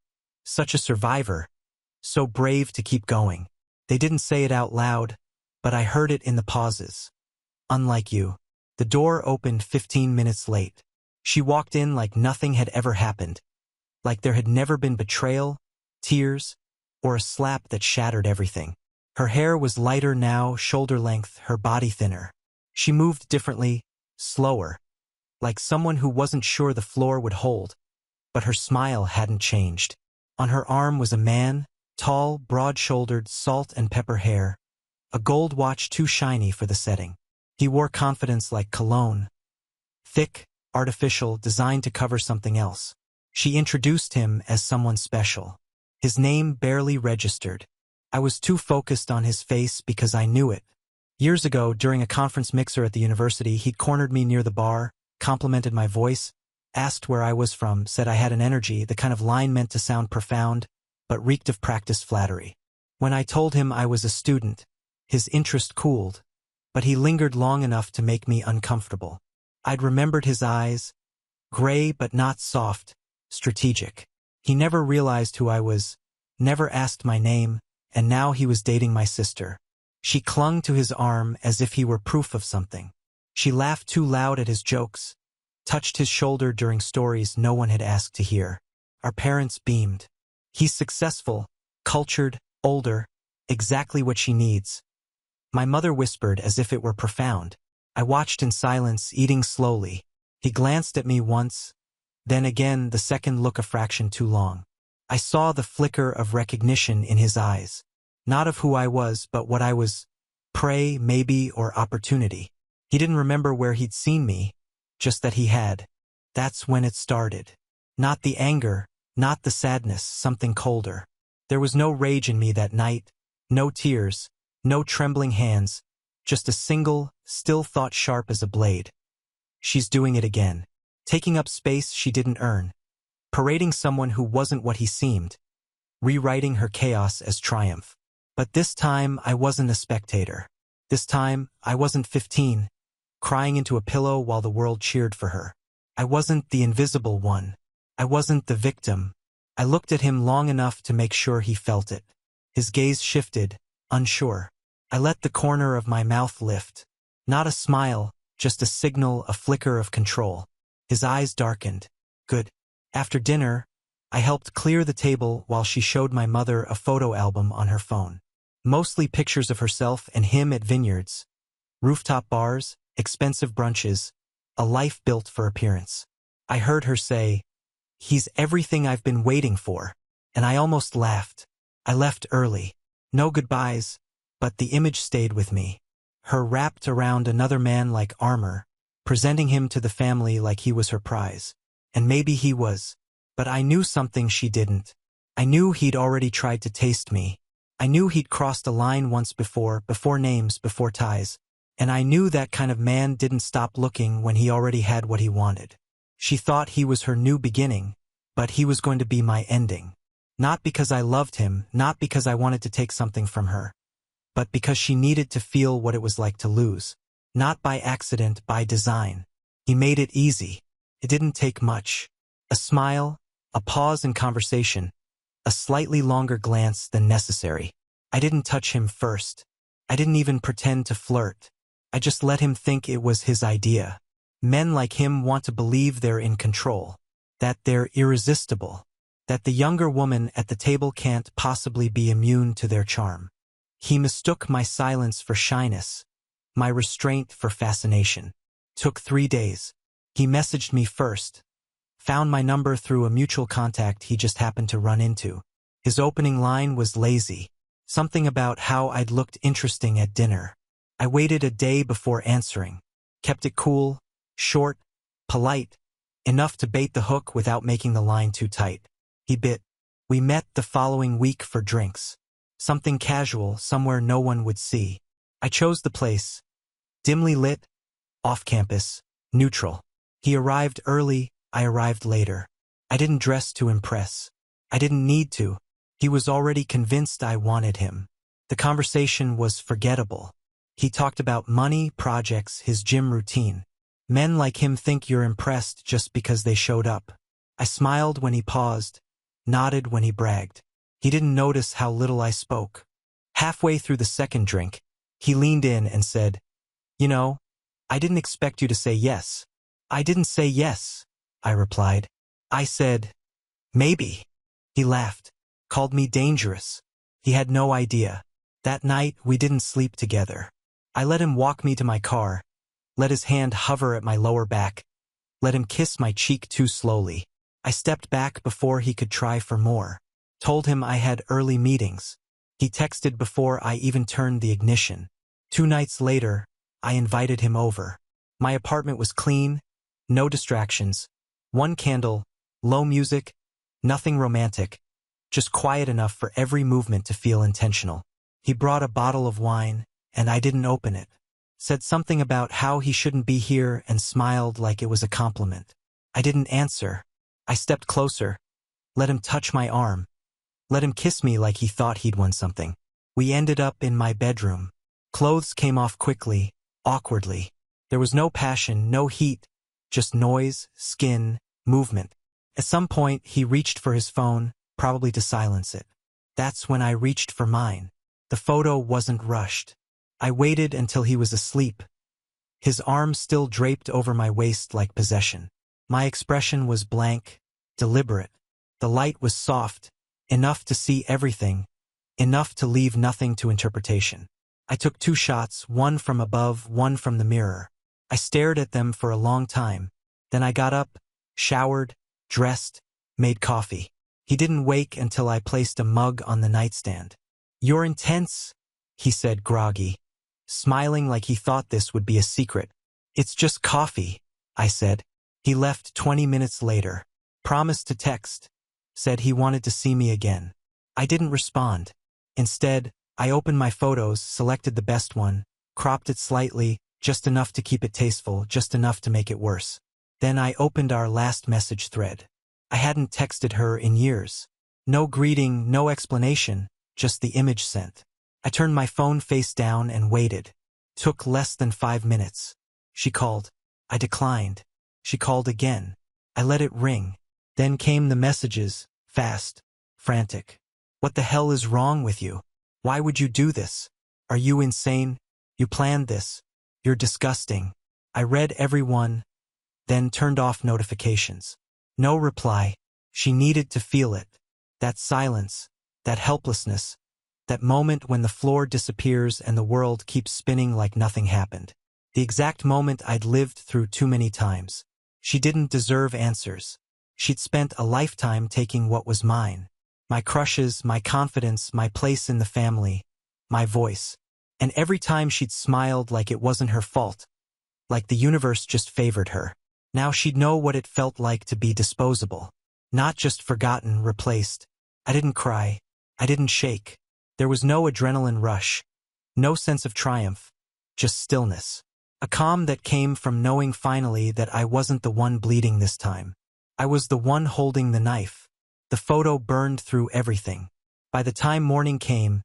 Speaker 1: Such a survivor. So brave to keep going. They didn't say it out loud, but I heard it in the pauses. Unlike you. The door opened 15 minutes late. She walked in like nothing had ever happened. Like there had never been betrayal, tears, or a slap that shattered everything. Her hair was lighter now, shoulder length, her body thinner. She moved differently, slower. like someone who wasn't sure the floor would hold. But her smile hadn't changed. On her arm was a man, tall, broad-shouldered, salt and pepper hair, a gold watch too shiny for the setting. He wore confidence like cologne, thick, artificial, designed to cover something else. She introduced him as someone special. His name barely registered. I was too focused on his face because I knew it. Years ago, during a conference mixer at the university, he'd cornered me near the bar, complimented my voice, asked where I was from, said I had an energy, the kind of line meant to sound profound, but reeked of practiced flattery. When I told him I was a student, his interest cooled, but he lingered long enough to make me uncomfortable. I'd remembered his eyes, gray but not soft, strategic. He never realized who I was, never asked my name, and now he was dating my sister. She clung to his arm as if he were proof of something. She laughed too loud at his jokes, touched his shoulder during stories no one had asked to hear. Our parents beamed. He's successful, cultured, older, exactly what she needs. My mother whispered as if it were profound. I watched in silence, eating slowly. He glanced at me once, then again, the second look a fraction too long. I saw the flicker of recognition in his eyes. Not of who I was, but what I was. Prey, maybe, or opportunity. He didn't remember where he'd seen me, just that he had. That's when it started. Not the anger, not the sadness, something colder. There was no rage in me that night, no tears, no trembling hands, just a single, still thought sharp as a blade. She's doing it again. Taking up space she didn't earn. Parading someone who wasn't what he seemed. Rewriting her chaos as triumph. But this time I wasn't a spectator. This time I wasn't 15, crying into a pillow while the world cheered for her. I wasn't the invisible one. I wasn't the victim. I looked at him long enough to make sure he felt it. His gaze shifted, unsure. I let the corner of my mouth lift. Not a smile, just a signal, a flicker of control. His eyes darkened. Good. After dinner, I helped clear the table while she showed my mother a photo album on her phone. Mostly pictures of herself and him at vineyards, rooftop bars, expensive brunches, a life built for appearance. I heard her say, "He's everything I've been waiting for," and I almost laughed. I left early. No goodbyes, but the image stayed with me. Her wrapped around another man like armor, presenting him to the family like he was her prize. And maybe he was. But I knew something she didn't. I knew he'd already tried to taste me. I knew he'd crossed a line once before names, before ties. And I knew that kind of man didn't stop looking when he already had what he wanted. She thought he was her new beginning, but he was going to be my ending. Not because I loved him, not because I wanted to take something from her, but because she needed to feel what it was like to lose. Not by accident, by design. He made it easy. It didn't take much. A smile, a pause in conversation, a slightly longer glance than necessary. I didn't touch him first. I didn't even pretend to flirt. I just let him think it was his idea. Men like him want to believe they're in control, that they're irresistible, that the younger woman at the table can't possibly be immune to their charm. He mistook my silence for shyness, my restraint for fascination. Took 3 days. He messaged me first. Found my number through a mutual contact he just happened to run into. His opening line was lazy. Something about how I'd looked interesting at dinner. I waited a day before answering. Kept it cool, short, polite, enough to bait the hook without making the line too tight. He bit. We met the following week for drinks. Something casual, somewhere no one would see. I chose the place. Dimly lit, off-campus, neutral. He arrived early, I arrived later. I didn't dress to impress. I didn't need to. He was already convinced I wanted him. The conversation was forgettable. He talked about money, projects, his gym routine. Men like him think you're impressed just because they showed up. I smiled when he paused, nodded when he bragged. He didn't notice how little I spoke. Halfway through the second drink, he leaned in and said, "You know, I didn't expect you to say yes." "I didn't say yes," I replied. "I said, maybe." He laughed, called me dangerous. He had no idea. That night, we didn't sleep together. I let him walk me to my car, let his hand hover at my lower back, Let him kiss my cheek too slowly. I stepped back before he could try for more. Told him I had early meetings. He texted before I even turned the ignition. 2 nights later, I invited him over. My apartment was clean, no distractions, one candle, low music, nothing romantic, just quiet enough for every movement to feel intentional. He brought a bottle of wine, and I didn't open it. Said something about how he shouldn't be here and smiled like it was a compliment. I didn't answer. I stepped closer, let him touch my arm, let him kiss me like he thought he'd won something. We ended up in my bedroom. Clothes came off quickly, awkwardly. There was no passion, no heat, just noise, skin, movement. At some point, he reached for his phone, probably to silence it. That's when I reached for mine. The photo wasn't rushed. I waited until he was asleep, his arms still draped over my waist like possession. My expression was blank, deliberate. The light was soft, enough to see everything, enough to leave nothing to interpretation. I took 2 shots, one from above, one from the mirror. I stared at them for a long time. Then I got up, showered, dressed, made coffee. He didn't wake until I placed a mug on the nightstand. "You're intense," he said groggy, smiling like he thought this would be a secret. "It's just coffee," I said. He left 20 minutes later. Promised to text. Said he wanted to see me again. I didn't respond. Instead, I opened my photos, selected the best one, cropped it slightly, just enough to keep it tasteful, just enough to make it worse. Then I opened our last message thread. I hadn't texted her in years. No greeting, no explanation, just the image sent. I turned my phone face down and waited. Took less than 5 minutes. She called. I declined. She called again. I let it ring. Then came the messages, fast, frantic. "What the hell is wrong with you? Why would you do this? Are you insane? You planned this. You're disgusting." I read every one, then turned off notifications. No reply. She needed to feel it. That silence, that helplessness, that moment when the floor disappears and the world keeps spinning like nothing happened. The exact moment I'd lived through too many times. She didn't deserve answers. She'd spent a lifetime taking what was mine. My crushes, my confidence, my place in the family, my voice. And every time she'd smiled like it wasn't her fault, like the universe just favored her. Now she'd know what it felt like to be disposable. Not just forgotten, replaced. I didn't cry. I didn't shake. There was no adrenaline rush. No sense of triumph. Just stillness. A calm that came from knowing finally that I wasn't the one bleeding this time. I was the one holding the knife. The photo burned through everything. By the time morning came,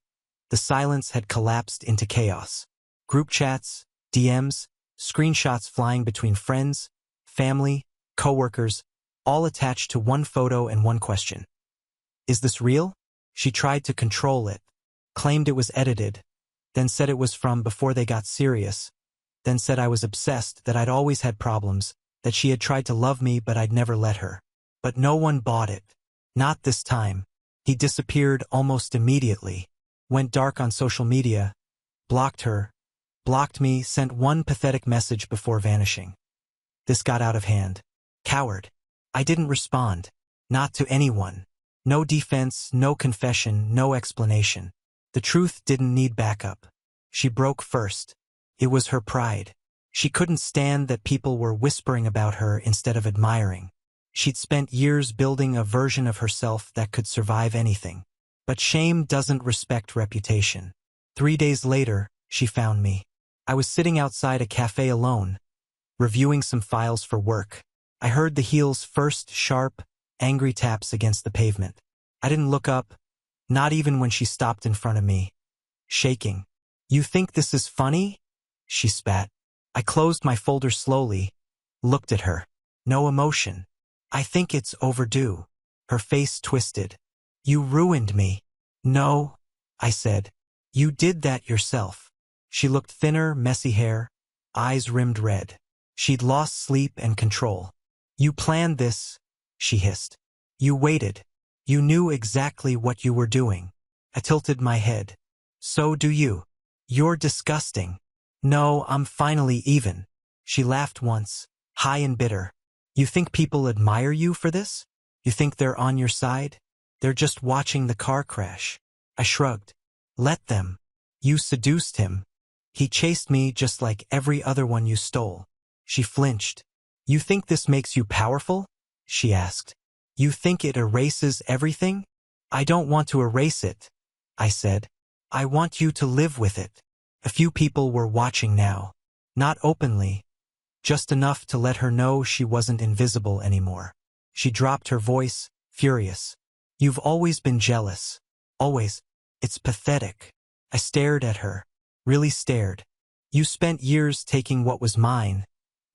Speaker 1: the silence had collapsed into chaos. Group chats, DMs, screenshots flying between friends, family, coworkers, all attached to one photo and one question. "Is this real?" She tried to control it, claimed it was edited, then said it was from before they got serious, then said I was obsessed, that I'd always had problems, that she had tried to love me but I'd never let her. But no one bought it. Not this time. He disappeared almost immediately, went dark on social media, blocked her, blocked me, sent one pathetic message before vanishing. This got out of hand. Coward. I didn't respond. Not to anyone. No defense, no confession, no explanation. The truth didn't need backup. She broke first. It was her pride. She couldn't stand that people were whispering about her instead of admiring. She'd spent years building a version of herself that could survive anything. But shame doesn't respect reputation. 3 days later, she found me. I was sitting outside a cafe alone, reviewing some files for work. I heard the heel's first sharp, angry taps against the pavement. I didn't look up, not even when she stopped in front of me. Shaking. "You think this is funny?" She spat. I closed my folder slowly, looked at her. No emotion. "I think it's overdue." Her face twisted. "You ruined me." "No," I said. "You did that yourself." She looked thinner, messy hair, eyes rimmed red. She'd lost sleep and control. "You planned this," she hissed. "You waited. You knew exactly what you were doing." I tilted my head. "So do you. You're disgusting." "No, I'm finally even." She laughed once, high and bitter. You think people admire you for this? You think they're on your side? They're just watching the car crash. I shrugged. Let them. You seduced him. He chased me just like every other one you stole. She flinched. You think this makes you powerful? She asked. You think it erases everything? I don't want to erase it, I said. I want you to live with it. A few people were watching now. Not openly, just enough to let her know she wasn't invisible anymore. She dropped her voice, furious. You've always been jealous. Always. It's pathetic. I stared at her. Really stared. You spent years taking what was mine,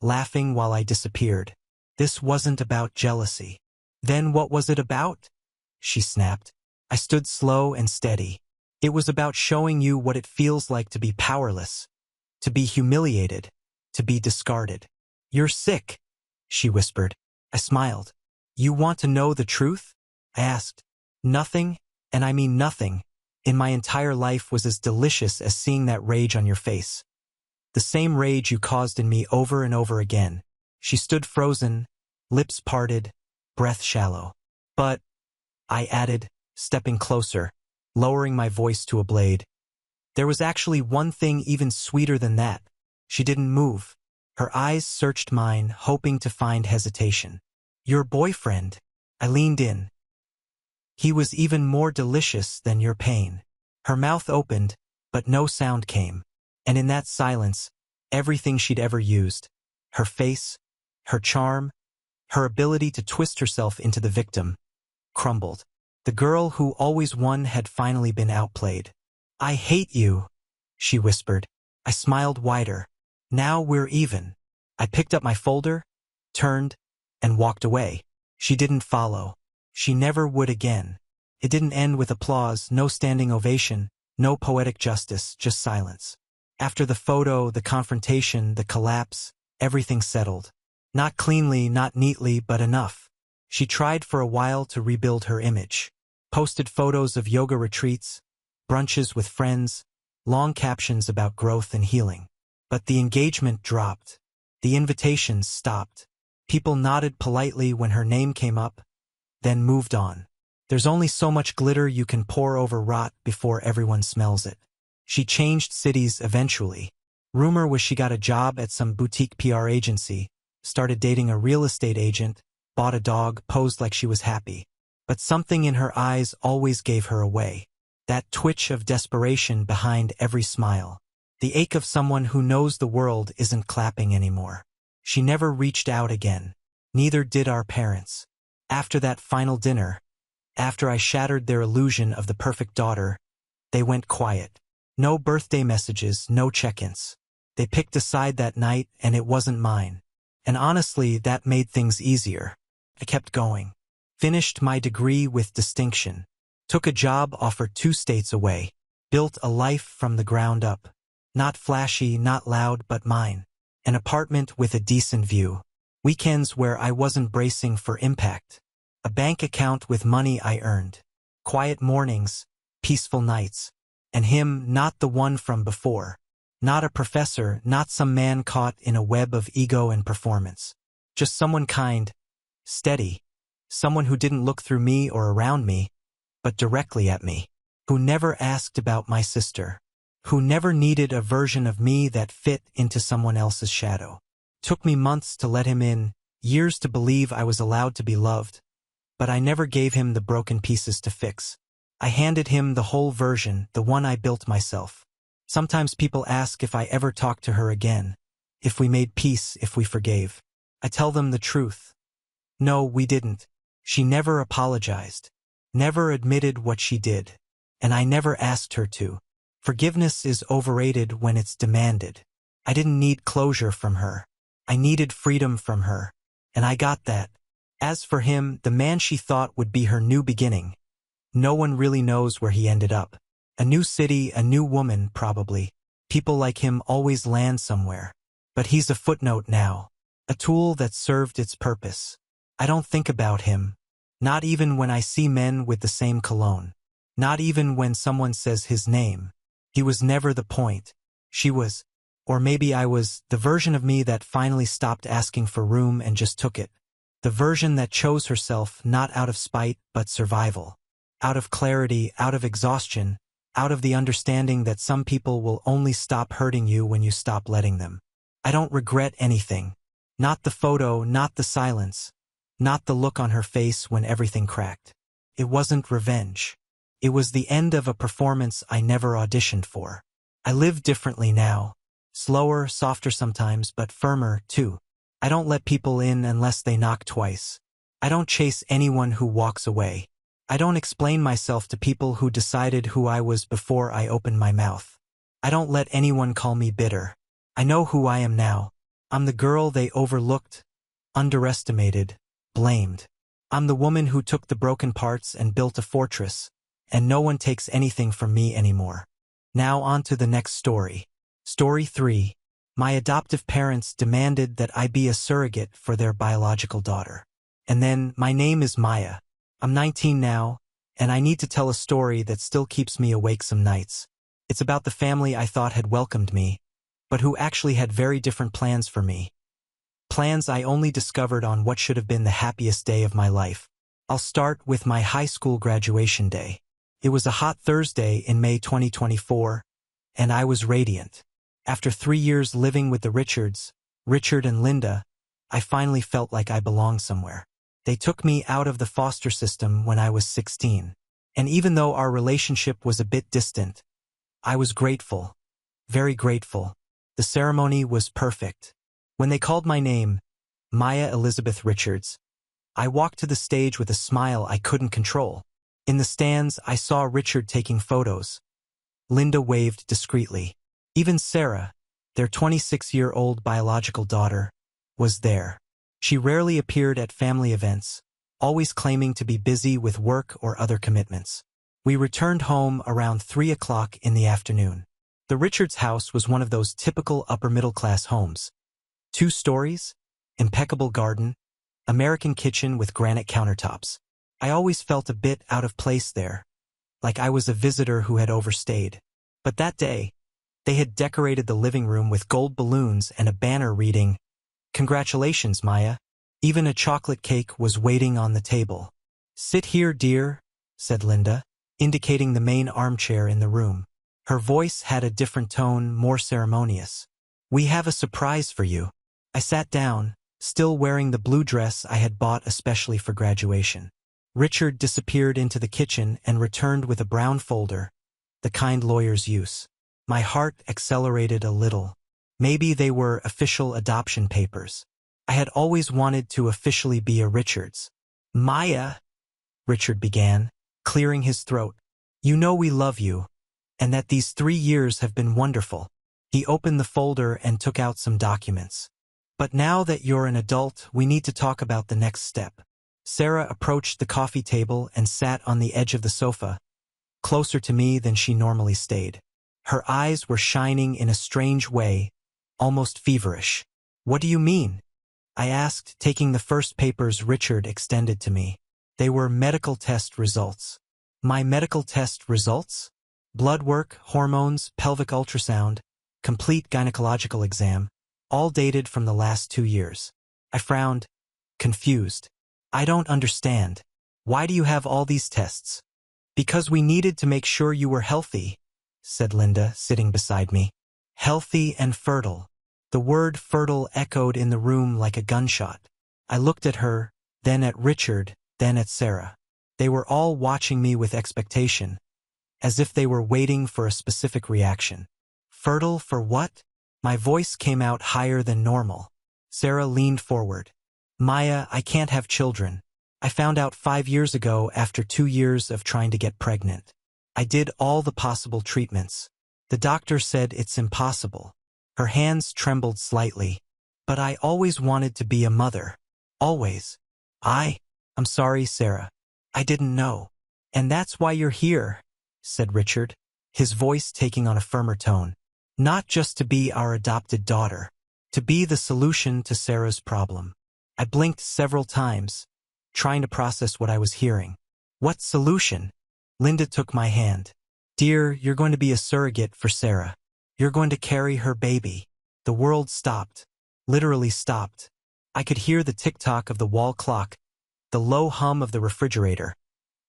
Speaker 1: laughing while I disappeared. This wasn't about jealousy. Then what was it about? She snapped. I stood slow and steady. It was about showing you what it feels like to be powerless, to be humiliated, to be discarded. You're sick, she whispered. I smiled. You want to know the truth? I asked. Nothing, and I mean nothing, in my entire life was as delicious as seeing that rage on your face. The same rage you caused in me over and over again. She stood frozen, lips parted, breath shallow. But, I added, stepping closer, lowering my voice to a blade. There was actually one thing even sweeter than that. She didn't move. Her eyes searched mine, hoping to find hesitation. Your boyfriend. I leaned in. He was even more delicious than your pain. Her mouth opened, but no sound came. And in that silence, everything she'd ever used, her face, her charm, her ability to twist herself into the victim, crumbled. The girl who always won had finally been outplayed. I hate you, she whispered. I smiled wider. Now we're even. I picked up my folder, turned, and walked away. She didn't follow. She never would again. It didn't end with applause, no standing ovation, no poetic justice, just silence. After the photo, the confrontation, the collapse, everything settled. Not cleanly, not neatly, but enough. She tried for a while to rebuild her image. Posted photos of yoga retreats, brunches with friends, long captions about growth and healing. But the engagement dropped. The invitations stopped. People nodded politely when her name came up, then moved on. There's only so much glitter you can pour over rot before everyone smells it. She changed cities eventually. Rumor was she got a job at some boutique PR agency, started dating a real estate agent, bought a dog, posed like she was happy. But something in her eyes always gave her away. That twitch of desperation behind every smile. The ache of someone who knows the world isn't clapping anymore. She never reached out again. Neither did our parents. After that final dinner, after I shattered their illusion of the perfect daughter, they went quiet. No birthday messages, no check-ins. They picked a side that night, and it wasn't mine. And honestly, that made things easier. I kept going. Finished my degree with distinction. Took a job offer 2 states away. Built a life from the ground up. Not flashy, not loud, but mine. An apartment with a decent view. Weekends where I wasn't bracing for impact. A bank account with money I earned. Quiet mornings, peaceful nights. And him, not the one from before. Not a professor, not some man caught in a web of ego and performance. Just someone kind, steady. Someone who didn't look through me or around me, but directly at me. Who never asked about my sister. Who never needed a version of me that fit into someone else's shadow. Took me months to let him in, years to believe I was allowed to be loved. But I never gave him the broken pieces to fix. I handed him the whole version, the one I built myself. Sometimes people ask if I ever talked to her again. If we made peace, if we forgave. I tell them the truth. No, we didn't. She never apologized. Never admitted what she did. And I never asked her to. Forgiveness is overrated when it's demanded. I didn't need closure from her. I needed freedom from her. And I got that. As for him, the man she thought would be her new beginning. No one really knows where he ended up. A new city, a new woman, probably. People like him always land somewhere. But he's a footnote now. A tool that served its purpose. I don't think about him. Not even when I see men with the same cologne. Not even when someone says his name. He was never the point. She was. Or maybe I was, the version of me that finally stopped asking for room and just took it. The version that chose herself not out of spite but survival. Out of clarity, out of exhaustion, out of the understanding that some people will only stop hurting you when you stop letting them. I don't regret anything. Not the photo, not the silence, not the look on her face when everything cracked. It wasn't revenge. It was the end of a performance I never auditioned for. I live differently now. Slower, softer sometimes, but firmer, too. I don't let people in unless they knock twice. I don't chase anyone who walks away. I don't explain myself to people who decided who I was before I opened my mouth. I don't let anyone call me bitter. I know who I am now. I'm the girl they overlooked, underestimated, blamed. I'm the woman who took the broken parts and built a fortress, and no one takes anything from me anymore. Now on to the next story. Story 3. My adoptive parents demanded that I be a surrogate for their biological daughter. And then, my name is Maya. I'm 19 now, and I need to tell a story that still keeps me awake some nights. It's about the family I thought had welcomed me, but who actually had very different plans for me. Plans I only discovered on what should have been the happiest day of my life. I'll start with my high school graduation day. It was a hot Thursday in May 2024, and I was radiant. After 3 years living with the Richards, Richard and Linda, I finally felt like I belonged somewhere. They took me out of the foster system when I was 16. And even though our relationship was a bit distant, I was grateful, very grateful. The ceremony was perfect. When they called my name, Maya Elizabeth Richards, I walked to the stage with a smile I couldn't control. In the stands, I saw Richard taking photos. Linda waved discreetly. Even Sarah, their 26-year-old biological daughter, was there. She rarely appeared at family events, always claiming to be busy with work or other commitments. We returned home around 3 o'clock in the afternoon. The Richards house was one of those typical upper-middle-class homes. 2 stories, impeccable garden, American kitchen with granite countertops. I always felt a bit out of place there, like I was a visitor who had overstayed. But that day, they had decorated the living room with gold balloons and a banner reading, "Congratulations, Maya." Even a chocolate cake was waiting on the table. "Sit here, dear," said Linda, indicating the main armchair in the room. Her voice had a different tone, more ceremonious. "We have a surprise for you." I sat down, still wearing the blue dress I had bought especially for graduation. Richard disappeared into the kitchen and returned with a brown folder, the kind lawyers use. My heart accelerated a little. Maybe they were official adoption papers. I had always wanted to officially be a Richards. "Maya," Richard began, clearing his throat. "You know we love you, and that these 3 years have been wonderful." He opened the folder and took out some documents. "But now that you're an adult, we need to talk about the next step." Sarah approached the coffee table and sat on the edge of the sofa, closer to me than she normally stayed. Her eyes were shining in a strange way, almost feverish. "What do you mean?" I asked, taking the first papers Richard extended to me. They were medical test results. My medical test results? Blood work, hormones, pelvic ultrasound, complete gynecological exam, all dated from the last 2 years. I frowned, confused. "I don't understand. Why do you have all these tests?" "Because we needed to make sure you were healthy," said Linda, sitting beside me. Healthy and fertile. The word fertile echoed in the room like a gunshot. I looked at her, then at Richard, then at Sarah. They were all watching me with expectation, as if they were waiting for a specific reaction. "Fertile for what?" My voice came out higher than normal. Sarah leaned forward. "Maya, I can't have children. I found out 5 years ago after 2 years of trying to get pregnant. I did all the possible treatments. The doctor said it's impossible." Her hands trembled slightly. "But I always wanted to be a mother. Always." I'm sorry, Sarah. I didn't know." "And that's why you're here," said Richard, his voice taking on a firmer tone. "Not just to be our adopted daughter, to be the solution to Sarah's problem." I blinked several times, trying to process what I was hearing. "What solution?" Linda took my hand. "Dear, you're going to be a surrogate for Sarah. You're going to carry her baby." The world stopped. Literally stopped. I could hear the tick-tock of the wall clock, the low hum of the refrigerator,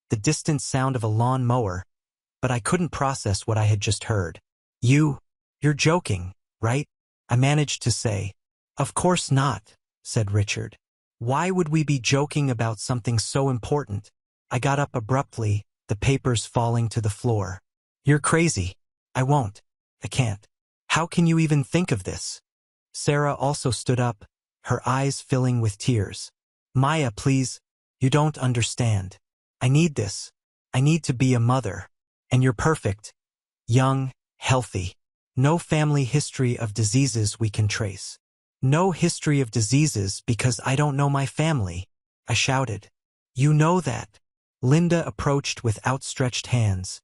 Speaker 1: the distant sound of a lawn mower, but I couldn't process what I had just heard. You're joking, right? I managed to say. Of course not, said Richard. Why would we be joking about something so important? I got up abruptly, the papers falling to the floor. You're crazy. I won't. I can't. How can you even think of this? Sarah also stood up, her eyes filling with tears. Maya, please. You don't understand. I need this. I need to be a mother. And you're perfect. Young, healthy. No family history of diseases we can trace. No history of diseases because I don't know my family, I shouted. You know that. Linda approached with outstretched hands,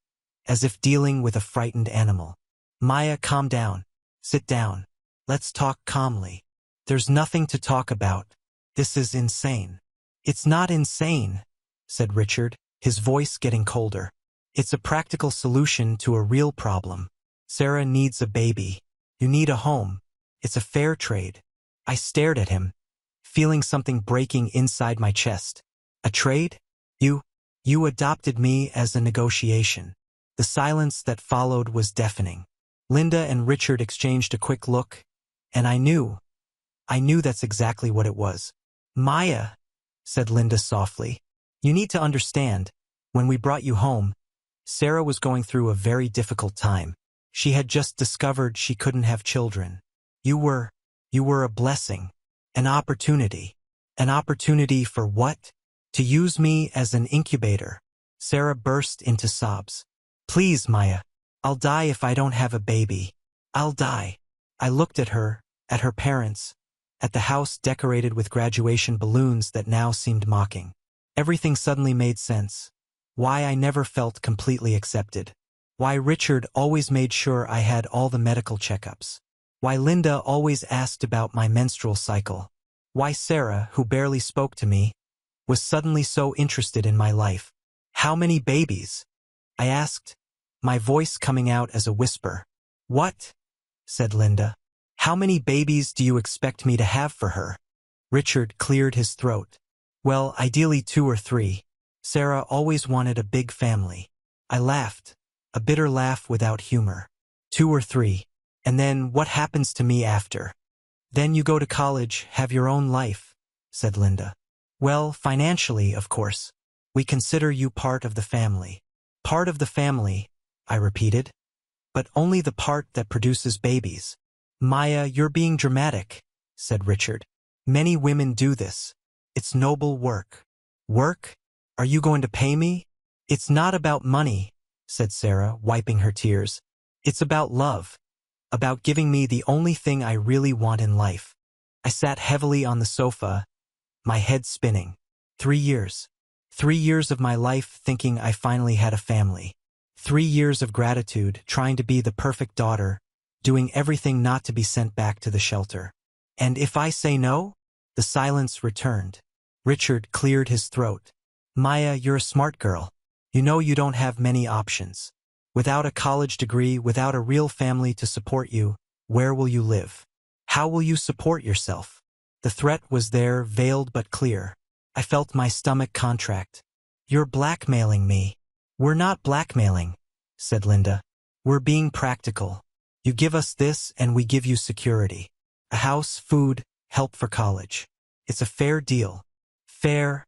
Speaker 1: as if dealing with a frightened animal. Maya, calm down. Sit down. Let's talk calmly. There's nothing to talk about. This is insane. It's not insane, said Richard, his voice getting colder. It's a practical solution to a real problem. Sarah needs a baby. You need a home. It's a fair trade. I stared at him, feeling something breaking inside my chest. A trade? You adopted me as a negotiation. The silence that followed was deafening. Linda and Richard exchanged a quick look, and I knew that's exactly what it was. Maya, said Linda softly, you need to understand, when we brought you home, Sarah was going through a very difficult time. She had just discovered she couldn't have children. You were a blessing, an opportunity. An opportunity for what? To use me as an incubator. Sarah burst into sobs. Please, Maya. I'll die if I don't have a baby. I'll die. I looked at her parents, at the house decorated with graduation balloons that now seemed mocking. Everything suddenly made sense. Why I never felt completely accepted. Why Richard always made sure I had all the medical checkups. Why Linda always asked about my menstrual cycle. Why Sarah, who barely spoke to me, was suddenly so interested in my life. How many babies? I asked, my voice coming out as a whisper. What? Said Linda. How many babies do you expect me to have for her? Richard cleared his throat. Well, ideally 2 or 3. Sarah always wanted a big family. I laughed, a bitter laugh without humor. 2 or 3. And then what happens to me after? Then you go to college, have your own life, said Linda. Well, financially, of course. We consider you part of the family. Part of the family, I repeated. But only the part that produces babies. Maya, you're being dramatic, said Richard. Many women do this. It's noble work. Work? Are you going to pay me? It's not about money, said Sarah, wiping her tears. It's about love. About giving me the only thing I really want in life. I sat heavily on the sofa, my head spinning. 3 years. 3 years of my life thinking I finally had a family. 3 years of gratitude, trying to be the perfect daughter, doing everything not to be sent back to the shelter. And if I say no? The silence returned. Richard cleared his throat. Maya, you're a smart girl. You know you don't have many options. Without a college degree, without a real family to support you, where will you live? How will you support yourself? The threat was there, veiled but clear. I felt my stomach contract. You're blackmailing me. We're not blackmailing, said Linda. We're being practical. You give us this and we give you security. A house, food, help for college. It's a fair deal. Fair,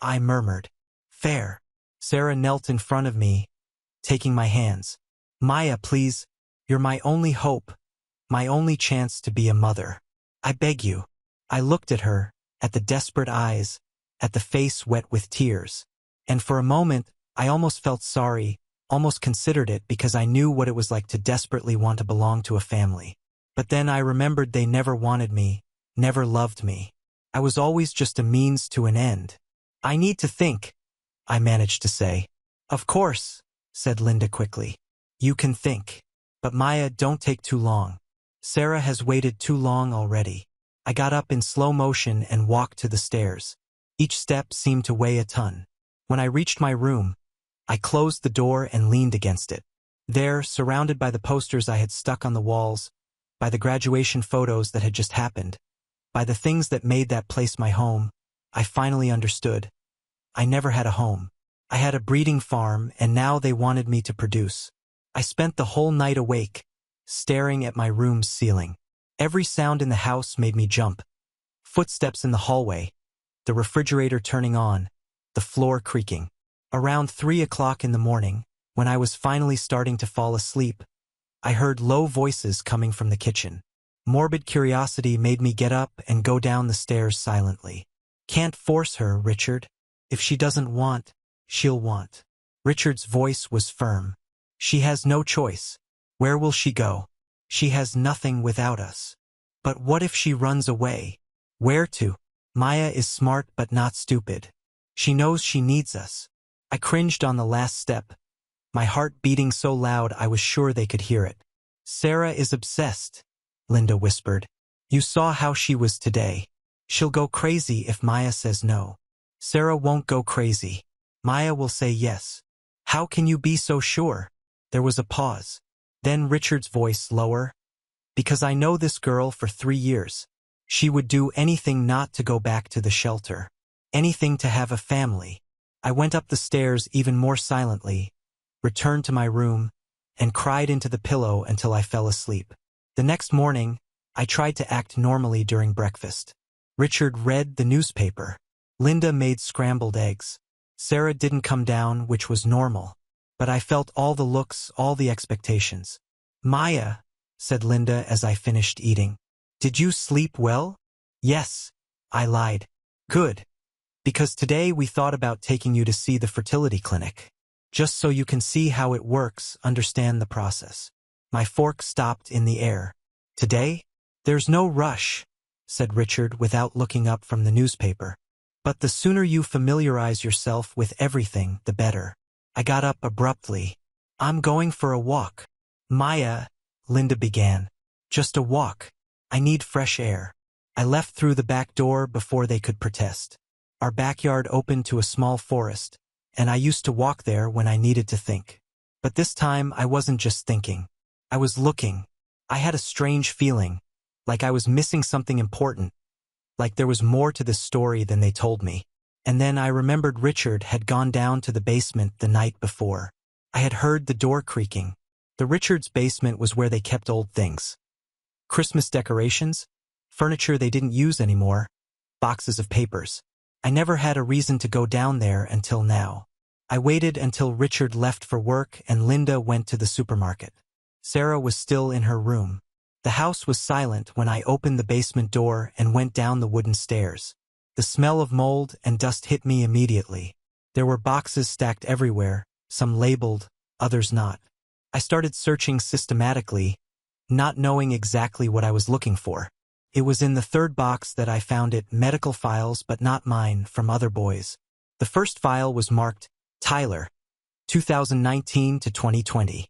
Speaker 1: I murmured. Fair. Sarah knelt in front of me, taking my hands. Maya, please, you're my only hope, my only chance to be a mother. I beg you. I looked at her, at the desperate eyes, at the face wet with tears. And for a moment, I almost felt sorry, almost considered it because I knew what it was like to desperately want to belong to a family. But then I remembered they never wanted me, never loved me. I was always just a means to an end. I need to think, I managed to say. Of course, said Linda quickly. You can think. But Maya, don't take too long. Sarah has waited too long already. I got up in slow motion and walked to the stairs. Each step seemed to weigh a ton. When I reached my room, I closed the door and leaned against it. There, surrounded by the posters I had stuck on the walls, by the graduation photos that had just happened, By the things that made that place my home, I finally understood. I never had a home. I had a breeding farm, and now they wanted me to produce. I spent the whole night awake, staring at my room's ceiling. Every sound in the house made me jump. Footsteps in the hallway, the refrigerator turning on, the floor creaking. Around 3 o'clock in the morning, when I was finally starting to fall asleep, I heard low voices coming from the kitchen. Morbid curiosity made me get up and go down the stairs silently. Can't force her, Richard. If she doesn't want, she'll want. Richard's voice was firm. She has no choice. Where will she go? She has nothing without us. But what if she runs away? Where to? Maya is smart but not stupid. She knows she needs us. I cringed on the last step, my heart beating so loud I was sure they could hear it. Sarah is obsessed, Linda whispered. You saw how she was today. She'll go crazy if Maya says no. Sarah won't go crazy. Maya will say yes. How can you be so sure? There was a pause. Then Richard's voice lower. Because I know this girl for 3 years. She would do anything not to go back to the shelter. Anything to have a family. I went up the stairs even more silently, returned to my room, and cried into the pillow until I fell asleep. The next morning, I tried to act normally during breakfast. Richard read the newspaper. Linda made scrambled eggs. Sarah didn't come down, which was normal. But I felt all the looks, all the expectations. Maya, said Linda as I finished eating. Did you sleep well? Yes, I lied. Good. Because today we thought about taking you to see the fertility clinic. Just so you can see how it works, understand the process. My fork stopped in the air. Today? There's no rush, said Richard without looking up from the newspaper. But the sooner you familiarize yourself with everything, the better. I got up abruptly. I'm going for a walk. Maya, Linda began. Just a walk. I need fresh air. I left through the back door before they could protest. Our backyard opened to a small forest, and I used to walk there when I needed to think. But this time I wasn't just thinking. I was looking. I had a strange feeling, like I was missing something important, like there was more to this story than they told me. And then I remembered Richard had gone down to the basement the night before. I had heard the door creaking. The Richards' basement was where they kept old things. Christmas decorations, furniture they didn't use anymore, boxes of papers. I never had a reason to go down there until now. I waited until Richard left for work and Linda went to the supermarket. Sarah was still in her room. The house was silent when I opened the basement door and went down the wooden stairs. The smell of mold and dust hit me immediately. There were boxes stacked everywhere, some labeled, others not. I started searching systematically, not knowing exactly what I was looking for. It was in the third box that I found it, medical files but not mine, from other boys. The first file was marked, Tyler, 2019 to 2020.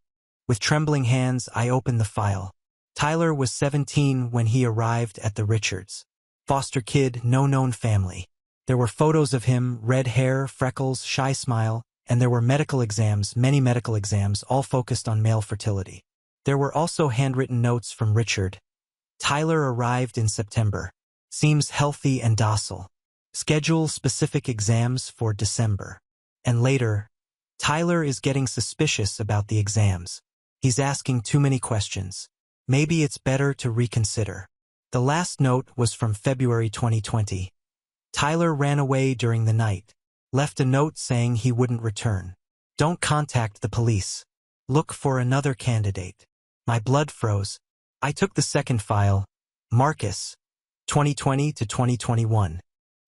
Speaker 1: With trembling hands, I opened the file. Tyler was 17 when he arrived at the Richards. Foster kid, no known family. There were photos of him, red hair, freckles, shy smile, and there were medical exams, many medical exams, all focused on male fertility. There were also handwritten notes from Richard. Tyler arrived in September. Seems healthy and docile. Schedule specific exams for December. And later, Tyler is getting suspicious about the exams. He's asking too many questions. Maybe it's better to reconsider. The last note was from February 2020. Tyler ran away during the night. Left a note saying he wouldn't return. Don't contact the police. Look for another candidate. My blood froze. I took the second file, Marcus, 2020 to 2021.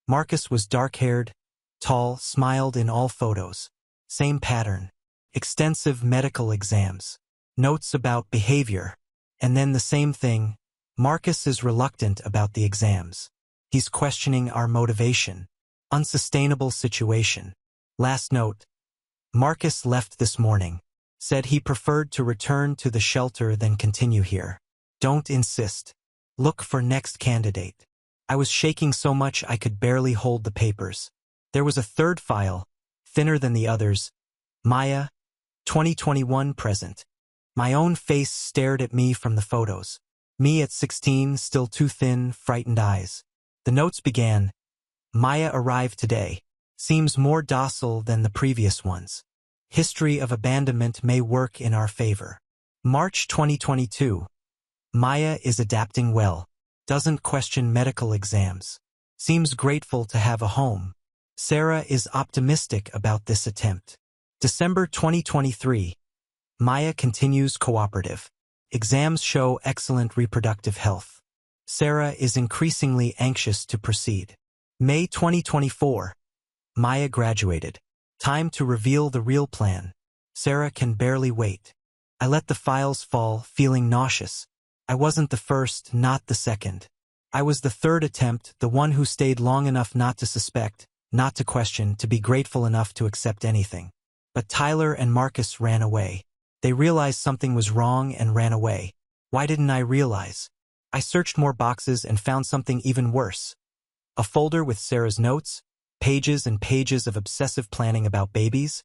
Speaker 1: Marcus was dark-haired, tall, smiled in all photos. Same pattern. Extensive medical exams. Notes about behavior. And then the same thing. Marcus is reluctant about the exams. He's questioning our motivation. Unsustainable situation. Last note. Marcus left this morning. Said he preferred to return to the shelter than continue here. Don't insist. Look for next candidate. I was shaking so much I could barely hold the papers. There was a third file, thinner than the others. Maya, 2021 present. My own face stared at me from the photos. Me at 16, still too thin, frightened eyes. The notes began, Maya arrived today. Seems more docile than the previous ones. History of abandonment may work in our favor. March 2022. Maya is adapting well. Doesn't question medical exams. Seems grateful to have a home. Sarah is optimistic about this attempt. December 2023. Maya continues cooperative. Exams show excellent reproductive health. Sarah is increasingly anxious to proceed. May 2024. Maya graduated. Time to reveal the real plan. Sarah can barely wait. I let the files fall, feeling nauseous. I wasn't the first, not the second. I was the third attempt, the one who stayed long enough not to suspect, not to question, to be grateful enough to accept anything. But Tyler and Marcus ran away. They realized something was wrong and ran away. Why didn't I realize? I searched more boxes and found something even worse. A folder with Sarah's notes, pages and pages of obsessive planning about babies,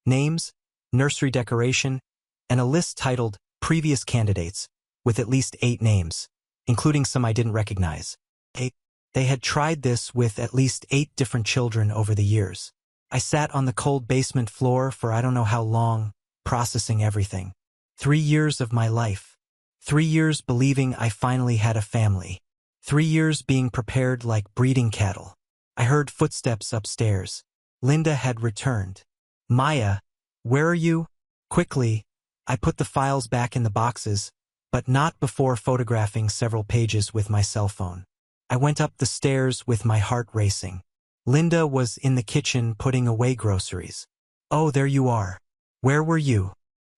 Speaker 1: names, nursery decoration, and a list titled Previous Candidates, with at least 8 names, including some I didn't recognize. They had tried this with at least 8 different children over the years. I sat on the cold basement floor for I don't know how long, processing everything. 3 years of my life. 3 years believing I finally had a family. 3 years being prepared like breeding cattle. I heard footsteps upstairs. Linda had returned. Maya, where are you? Quickly, I put the files back in the boxes, but not before photographing several pages with my cell phone. I went up the stairs with my heart racing. Linda was in the kitchen putting away groceries. Oh, there you are. Where were you?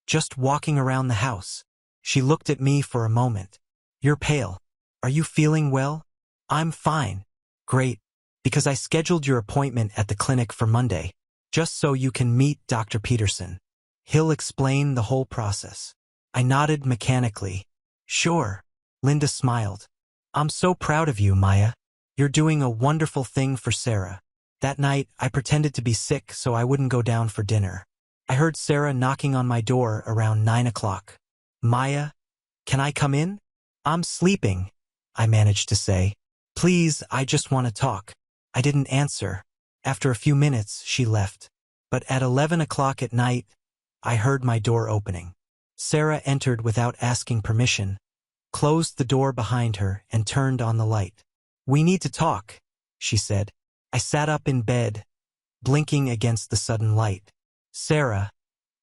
Speaker 1: Just walking around the house. She looked at me for a moment. You're pale. Are you feeling well? I'm fine. Great. Because I scheduled your appointment at the clinic for Monday, just so you can meet Dr. Peterson. He'll explain the whole process. I nodded mechanically. Sure. Linda smiled. I'm so proud of you, Maya. You're doing a wonderful thing for Sarah. That night, I pretended to be sick so I wouldn't go down for dinner. I heard Sarah knocking on my door around 9 o'clock. Maya, can I come in? I'm sleeping, I managed to say. Please, I just want to talk. I didn't answer. After a few minutes, she left. But at 11 o'clock at night, I heard my door opening. Sarah entered without asking permission, closed the door behind her, and turned on the light. We need to talk, she said. I sat up in bed, blinking against the sudden light. Sarah,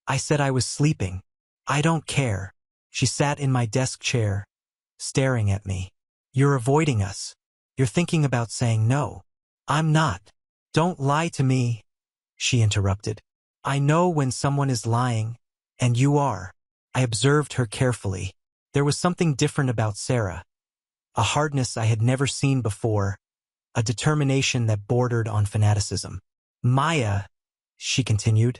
Speaker 1: I said I was sleeping. I don't care. She sat in my desk chair, staring at me. You're avoiding us. You're thinking about saying no. I'm not. Don't lie to me, she interrupted. I know when someone is lying, and you are. I observed her carefully. There was something different about Sarah. A hardness I had never seen before, a determination that bordered on fanaticism. Maya, she continued,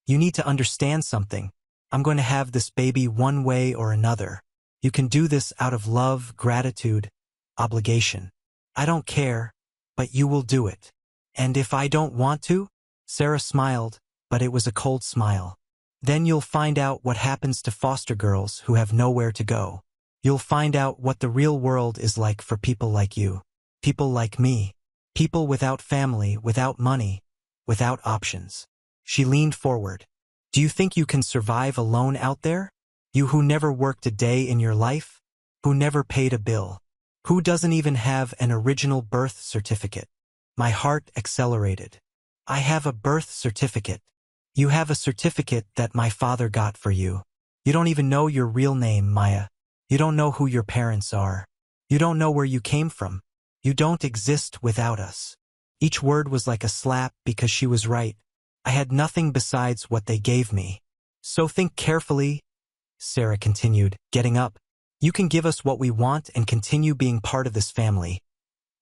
Speaker 1: you need to understand something. I'm going to have this baby one way or another. You can do this out of love, gratitude, obligation. I don't care, but you will do it. And if I don't want to? Sarah smiled, but it was a cold smile. Then you'll find out what happens to foster girls who have nowhere to go. You'll find out what the real world is like for people like you. People like me. People without family, without money, without options. She leaned forward. Do you think you can survive alone out there? You who never worked a day in your life? Who never paid a bill? Who doesn't even have an original birth certificate? My heart accelerated. I have a birth certificate. You have a certificate that my father got for you. You don't even know your real name, Maya. You don't know who your parents are. You don't know where you came from. You don't exist without us. Each word was like a slap because she was right. I had nothing besides what they gave me. So think carefully, Sarah continued, getting up. You can give us what we want and continue being part of this family.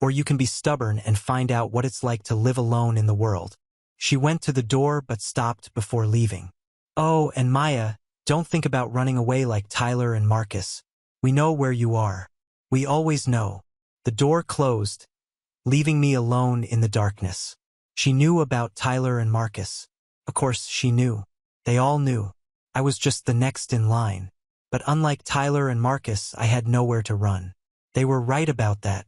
Speaker 1: Or you can be stubborn and find out what it's like to live alone in the world. She went to the door but stopped before leaving. Oh, and Maya, don't think about running away like Tyler and Marcus. We know where you are. We always know. The door closed, leaving me alone in the darkness. She knew about Tyler and Marcus. Of course, she knew. They all knew. I was just the next in line. But unlike Tyler and Marcus, I had nowhere to run. They were right about that.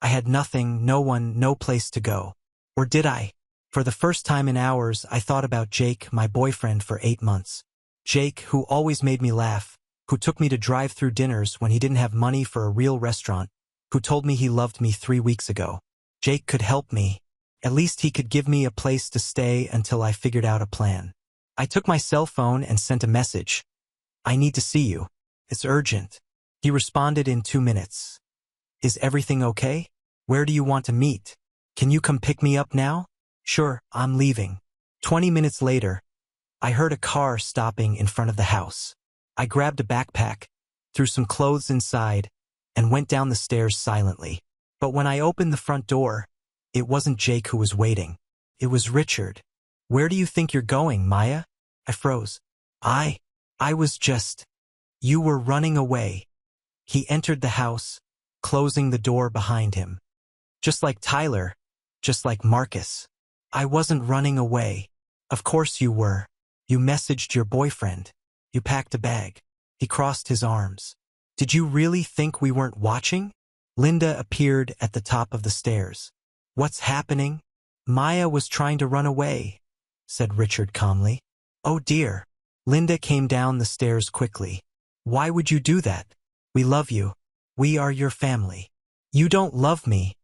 Speaker 1: I had nothing, no one, no place to go. Or did I? For the first time in hours, I thought about Jake, my boyfriend for 8 months. Jake, who always made me laugh, who took me to drive-through dinners when he didn't have money for a real restaurant, who told me he loved me 3 weeks ago. Jake could help me. At least he could give me a place to stay until I figured out a plan. I took my cell phone and sent a message. I need to see you. It's urgent. He responded in 2 minutes. Is everything okay? Where do you want to meet? Can you come pick me up now? Sure, I'm leaving. 20 minutes later, I heard a car stopping in front of the house. I grabbed a backpack, threw some clothes inside, and went down the stairs silently. But when I opened the front door, it wasn't Jake who was waiting. It was Richard. Where do you think you're going, Maya? I froze. I was just... You were running away. He entered the house, closing the door behind him. Just like Tyler, just like Marcus. I wasn't running away. Of course you were. You messaged your boyfriend. You packed a bag. He crossed his arms. Did you really think we weren't watching? Linda appeared at the top of the stairs. What's happening? Maya was trying to run away, said Richard calmly. Oh dear. Linda came down the stairs quickly. Why would you do that? We love you. We are your family. You don't love me,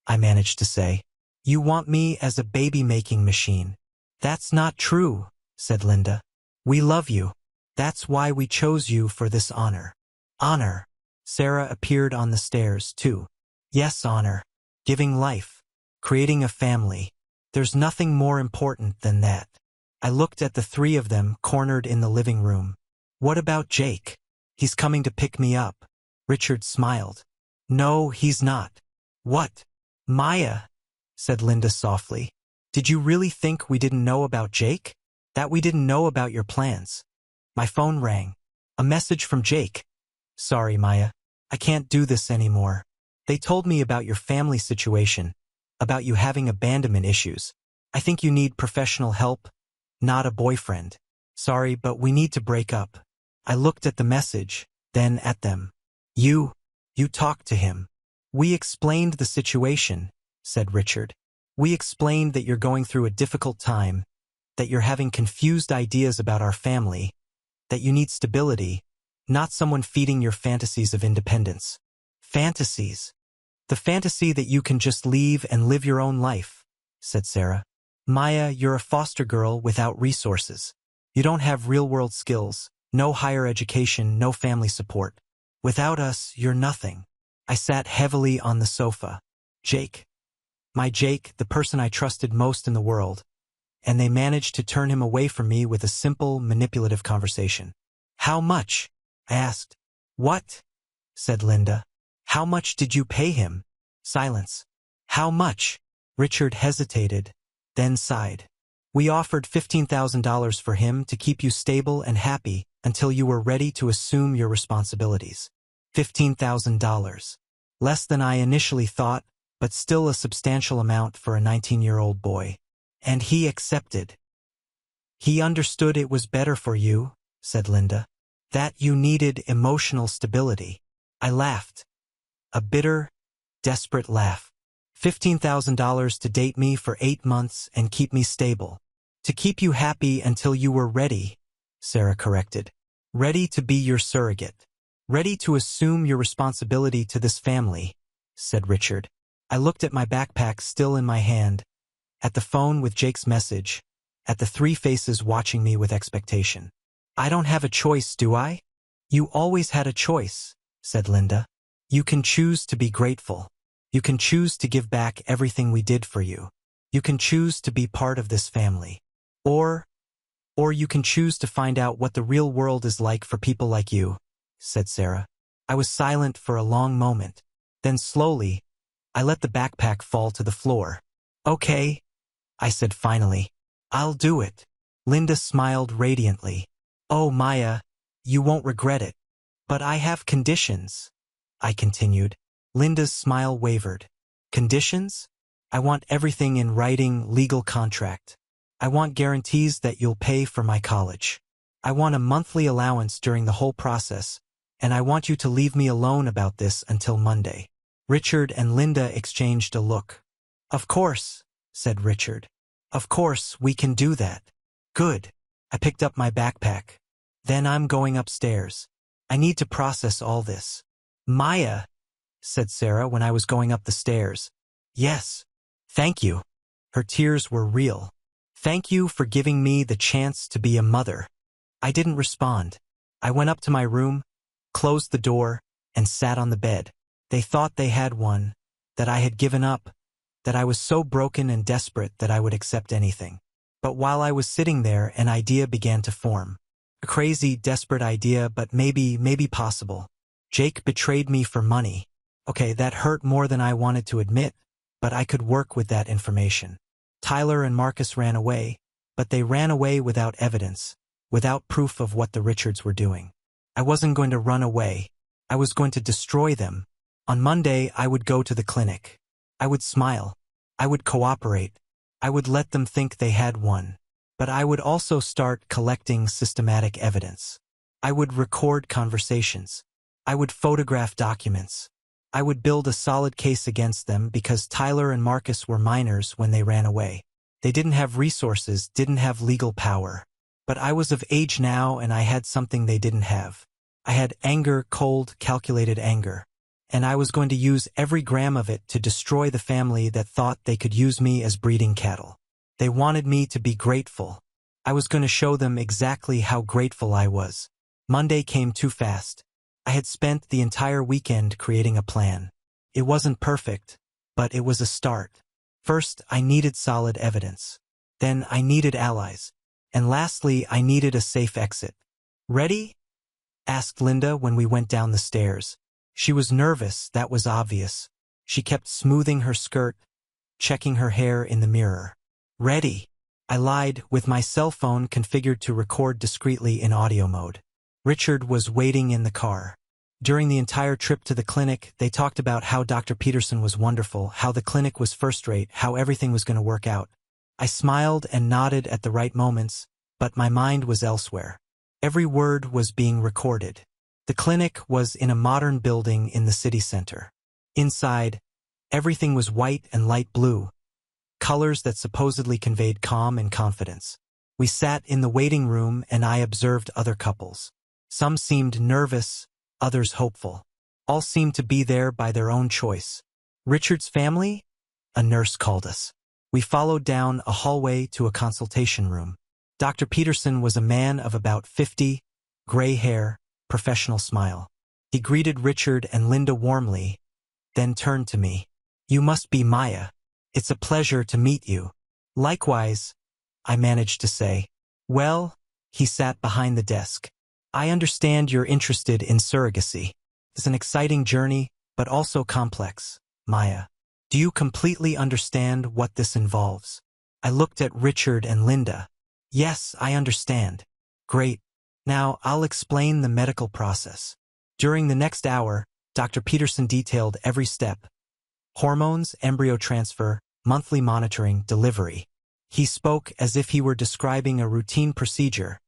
Speaker 1: I managed to say. You want me as a baby-making machine. That's not true, said Linda. We love you. That's why we chose you for this honor. Honor. Sarah appeared on the stairs, too. Yes, honor. Giving life. Creating a family. There's nothing more important than that. I looked at the 3 of them cornered in the living room. What about Jake? He's coming to pick me up. Richard smiled. No, he's not. What? Maya, said Linda softly. Did you really think we didn't know about Jake? That we didn't know about your plans? My phone rang. A message from Jake. Sorry, Maya. I can't do this anymore. They told me about your family situation, about you having abandonment issues. I think you need professional help, not a boyfriend. Sorry, but we need to break up. I looked at the message, then at them. You talked to him. We explained the situation, said Richard. We explained that you're going through a difficult time, that you're having confused ideas about our family, that you need stability, not someone feeding your fantasies of independence. Fantasies. The fantasy that you can just leave and live your own life, said Sarah. Maya, you're a foster girl without resources. You don't have real-world skills, no higher education, no family support. Without us, you're nothing. I sat heavily on the sofa. Jake. My Jake, the person I trusted most in the world. And they managed to turn him away from me with a simple, manipulative conversation. How much? I asked. What? Said Linda. How much did you pay him? Silence. How much? Richard hesitated, then sighed. We offered $15,000 for him to keep you stable and happy until you were ready to assume your responsibilities. $15,000. Less than I initially thought, but still a substantial amount for a 19-year-old boy. And he accepted. He understood it was better for you, said Linda. That you needed emotional stability. I laughed. A bitter, desperate laugh. $15,000 to date me for 8 months and keep me stable. To keep you happy until you were ready, Sarah corrected. Ready to be your surrogate. Ready to assume your responsibility to this family, said Richard. I looked at my backpack still in my hand, at the phone with Jake's message, at the 3 faces watching me with expectation. I don't have a choice, do I? You always had a choice, said Linda. You can choose to be grateful. You can choose to give back everything we did for you. You can choose to be part of this family. Or you can choose to find out what the real world is like for people like you, said Sarah. I was silent for a long moment. Then slowly, I let the backpack fall to the floor. Okay, I said finally. I'll do it. Linda smiled radiantly. Oh, Maya, you won't regret it. But I have conditions, I continued. Linda's smile wavered. Conditions? I want everything in writing, legal contract. I want guarantees that you'll pay for my college. I want a monthly allowance during the whole process, and I want you to leave me alone about this until Monday." Richard and Linda exchanged a look. "Of course," said Richard. "Of course, we can do that." "Good." I picked up my backpack. "Then I'm going upstairs. I need to process all this." "Maya," said Sarah when I was going up the stairs. "Yes. Thank you." Her tears were real. "Thank you for giving me the chance to be a mother." I didn't respond. I went up to my room, closed the door, and sat on the bed. They thought they had one, that I had given up, that I was so broken and desperate that I would accept anything. But while I was sitting there, an idea began to form. A crazy, desperate idea, but maybe possible. Jake betrayed me for money. Okay, that hurt more than I wanted to admit, but I could work with that information. Tyler and Marcus ran away, but they ran away without evidence, without proof of what the Richards were doing. I wasn't going to run away. I was going to destroy them. On Monday, I would go to the clinic. I would smile. I would cooperate. I would let them think they had one. But I would also start collecting systematic evidence. I would record conversations. I would photograph documents. I would build a solid case against them because Tyler and Marcus were minors when they ran away. They didn't have resources, didn't have legal power. But I was of age now and I had something they didn't have. I had anger, cold, calculated anger. And I was going to use every gram of it to destroy the family that thought they could use me as breeding cattle. They wanted me to be grateful. I was going to show them exactly how grateful I was. Monday came too fast. I had spent the entire weekend creating a plan. It wasn't perfect, but it was a start. First, I needed solid evidence. Then I needed allies. And lastly, I needed a safe exit. "Ready?" asked Linda when we went down the stairs. She was nervous, that was obvious. She kept smoothing her skirt, checking her hair in the mirror. "Ready," I lied, with my cell phone configured to record discreetly in audio mode. Richard was waiting in the car. During the entire trip to the clinic, they talked about how Dr. Peterson was wonderful, how the clinic was first-rate, how everything was going to work out. I smiled and nodded at the right moments, but my mind was elsewhere. Every word was being recorded. The clinic was in a modern building in the city center. Inside, everything was white and light blue, colors that supposedly conveyed calm and confidence. We sat in the waiting room and I observed other couples. Some seemed nervous, others hopeful. All seemed to be there by their own choice. "Richard's family?" a nurse called us. We followed down a hallway to a consultation room. Dr. Peterson was a man of about 50, gray hair, professional smile. He greeted Richard and Linda warmly, then turned to me. "You must be Maya. It's a pleasure to meet you." "Likewise," I managed to say. "Well," he sat behind the desk. "I understand you're interested in surrogacy. It's an exciting journey, but also complex, Maya. Do you completely understand what this involves?" I looked at Richard and Linda. "Yes, I understand." "Great. Now, I'll explain the medical process." During the next hour, Dr. Peterson detailed every step. Hormones, embryo transfer, monthly monitoring, delivery. He spoke as if he were describing a routine procedure,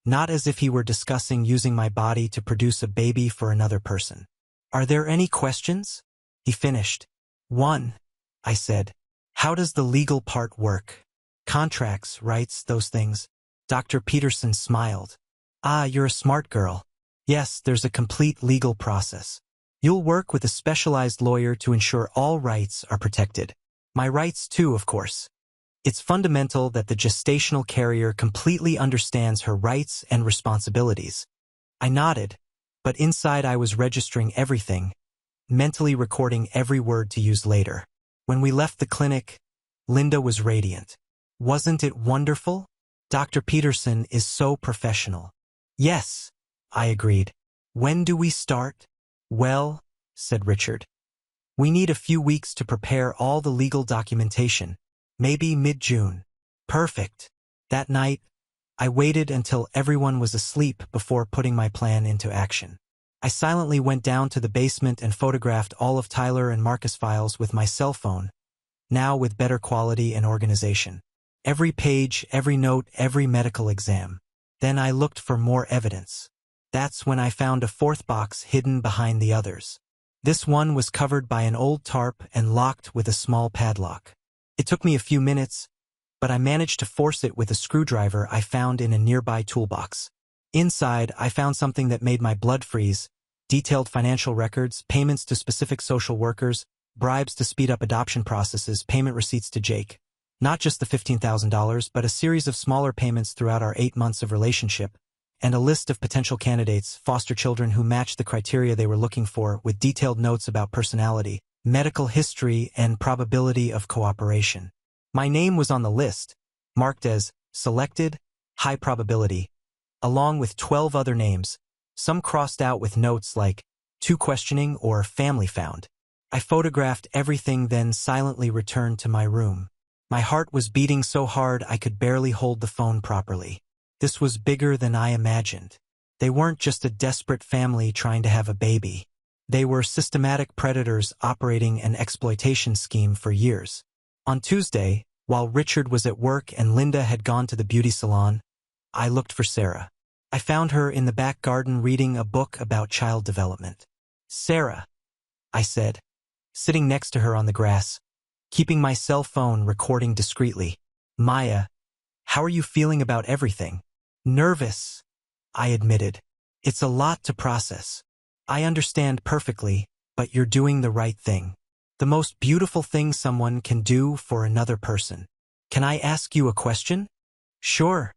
Speaker 1: not as if he were discussing using my body to produce a baby for another person. "Are there any questions?" he finished. "One," I said. "How does the legal part work? Contracts, rights, those things?" Dr. Peterson smiled. "Ah, you're a smart girl. Yes, there's a complete legal process. You'll work with a specialized lawyer to ensure all rights are protected. My rights too, of course. It's fundamental that the gestational carrier completely understands her rights and responsibilities." I nodded, but inside I was registering everything, mentally recording every word to use later. When we left the clinic, Linda was radiant. "Wasn't it wonderful? Dr. Peterson is so professional." "Yes," I agreed. "When do we start?" "Well," said Richard, "we need a few weeks to prepare all the legal documentation, maybe mid-June." "Perfect." That night, I waited until everyone was asleep before putting my plan into action. I silently went down to the basement and photographed all of Tyler and Marcus' files with my cell phone, now with better quality and organization. Every page, every note, every medical exam. Then I looked for more evidence. That's when I found a fourth box hidden behind the others. This one was covered by an old tarp and locked with a small padlock. It took me a few minutes, but I managed to force it with a screwdriver I found in a nearby toolbox. Inside, I found something that made my blood freeze: detailed financial records, payments to specific social workers, bribes to speed up adoption processes, payment receipts to Jake. Not just the $15,000, but a series of smaller payments throughout our 8 months of relationship, and a list of potential candidates, foster children who matched the criteria they were looking for, with detailed notes about personality, medical history, and probability of cooperation. My name was on the list, marked as selected, high probability, along with 12 other names, some crossed out with notes like to questioning or family found. I photographed everything, then silently returned to my room. My heart was beating so hard I could barely hold the phone properly. This was bigger than I imagined. They weren't just a desperate family trying to have a baby. They were systematic predators operating an exploitation scheme for years. On Tuesday, while Richard was at work and Linda had gone to the beauty salon, I looked for Sarah. I found her in the back garden reading a book about child development. "Sarah," I said, sitting next to her on the grass, keeping my cell phone recording discreetly. "Maya, how are you feeling about everything?" "Nervous," I admitted. "It's a lot to process. I understand perfectly, but you're doing the right thing. The most beautiful thing someone can do for another person. Can I ask you a question?" "Sure.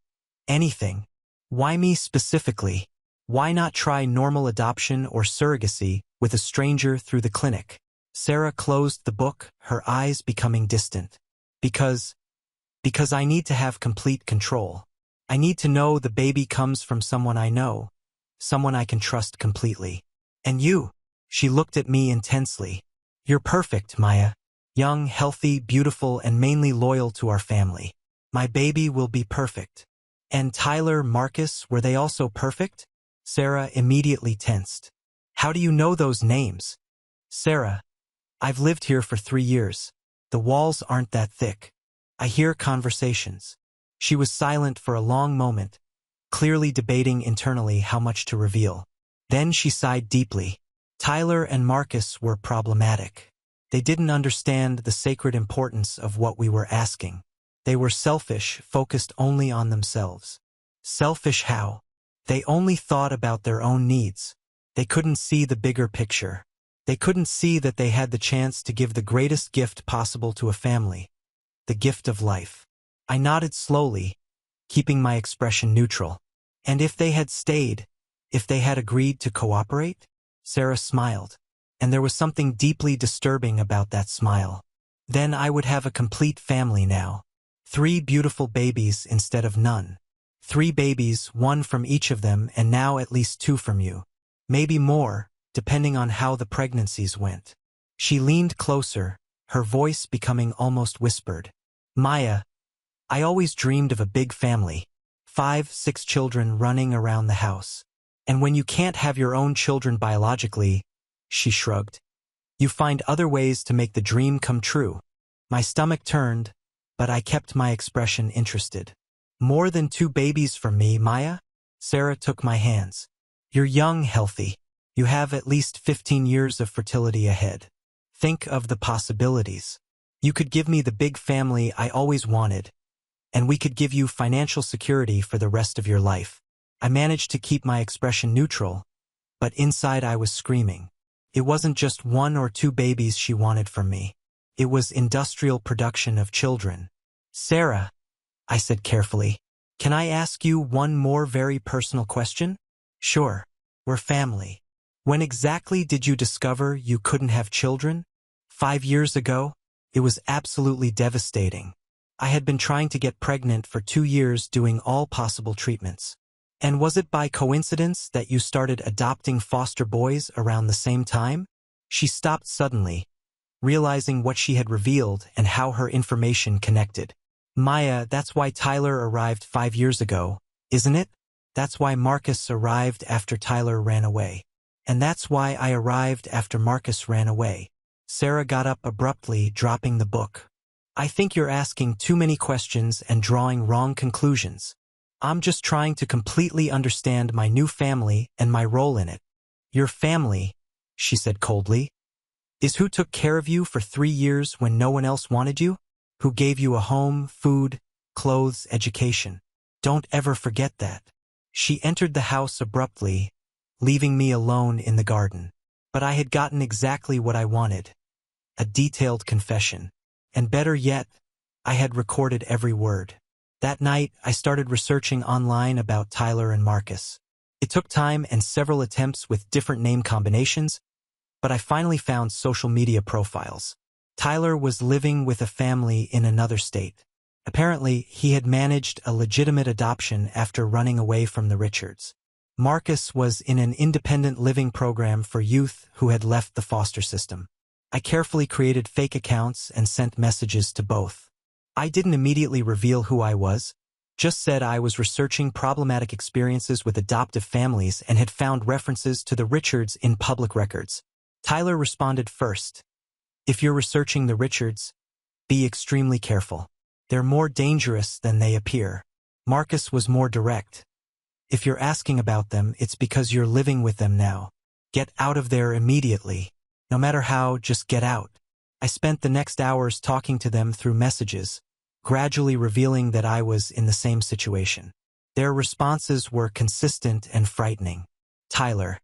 Speaker 1: Anything." "Why me specifically? Why not try normal adoption or surrogacy with a stranger through the clinic?" Sarah closed the book, her eyes becoming distant. Because I need to have complete control. I need to know the baby comes from someone I know, someone I can trust completely. "And you?" She looked at me intensely. "You're perfect, Maya. Young, healthy, beautiful, and mainly loyal to our family. My baby will be perfect." "And Tyler, Marcus, were they also perfect?" Sarah immediately tensed. "How do you know those names?" "Sarah, I've lived here for 3 years. The walls aren't that thick. I hear conversations." She was silent for a long moment, clearly debating internally how much to reveal. Then she sighed deeply. "Tyler and Marcus were problematic. They didn't understand the sacred importance of what we were asking. They were selfish, focused only on themselves." "Selfish how?" "They only thought about their own needs. They couldn't see the bigger picture. They couldn't see that they had the chance to give the greatest gift possible to a family, the gift of life." I nodded slowly, keeping my expression neutral. "And if they had stayed, if they had agreed to cooperate?" Sarah smiled, and there was something deeply disturbing about that smile. "Then I would have a complete family now. 3 beautiful babies instead of none. 3 babies, 1 from each of them, and now at least 2 from you. Maybe more, depending on how the pregnancies went." She leaned closer, her voice becoming almost whispered. "Maya, I always dreamed of a big family, 5, 6 children running around the house. And when you can't have your own children biologically," she shrugged, "you find other ways to make the dream come true." My stomach turned, but I kept my expression interested. "More than 2 babies from me, Maya?" Sarah took my hands. "You're young, healthy. You have at least 15 years of fertility ahead. Think of the possibilities. You could give me the big family I always wanted, and we could give you financial security for the rest of your life." I managed to keep my expression neutral, but inside I was screaming. It wasn't just 1 or 2 babies she wanted from me. It was industrial production of children. "Sarah," I said carefully, "can I ask you one more very personal question?" "Sure. We're family. When exactly did you discover you couldn't have children?" 5 years ago. It was absolutely devastating. I had been trying to get pregnant for 2 years, doing all possible treatments. "And was it by coincidence that you started adopting foster boys around the same time?" She stopped suddenly, realizing what she had revealed and how her information connected. "Maya, that's why Tyler arrived 5 years ago, isn't it? That's why Marcus arrived after Tyler ran away. And that's why I arrived after Marcus ran away." Sarah got up abruptly, dropping the book. "I think you're asking too many questions and drawing wrong conclusions. I'm just trying to completely understand my new family and my role in it. Your family, she said coldly, is who took care of you for 3 years when no one else wanted you? Who gave you a home, food, clothes, education. Don't ever forget that. She entered the house abruptly, leaving me alone in the garden. But I had gotten exactly what I wanted. A detailed confession. And better yet, I had recorded every word. That night, I started researching online about Tyler and Marcus. It took time and several attempts with different name combinations, but I finally found social media profiles. Tyler was living with a family in another state. Apparently, he had managed a legitimate adoption after running away from the Richards. Marcus was in an independent living program for youth who had left the foster system. I carefully created fake accounts and sent messages to both. I didn't immediately reveal who I was, just said I was researching problematic experiences with adoptive families and had found references to the Richards in public records. Tyler responded first. If you're researching the Richards, be extremely careful. They're more dangerous than they appear. Marcus was more direct. If you're asking about them, it's because you're living with them now. Get out of there immediately. No matter how, just get out. I spent the next hours talking to them through messages, gradually revealing that I was in the same situation. Their responses were consistent and frightening. Tyler.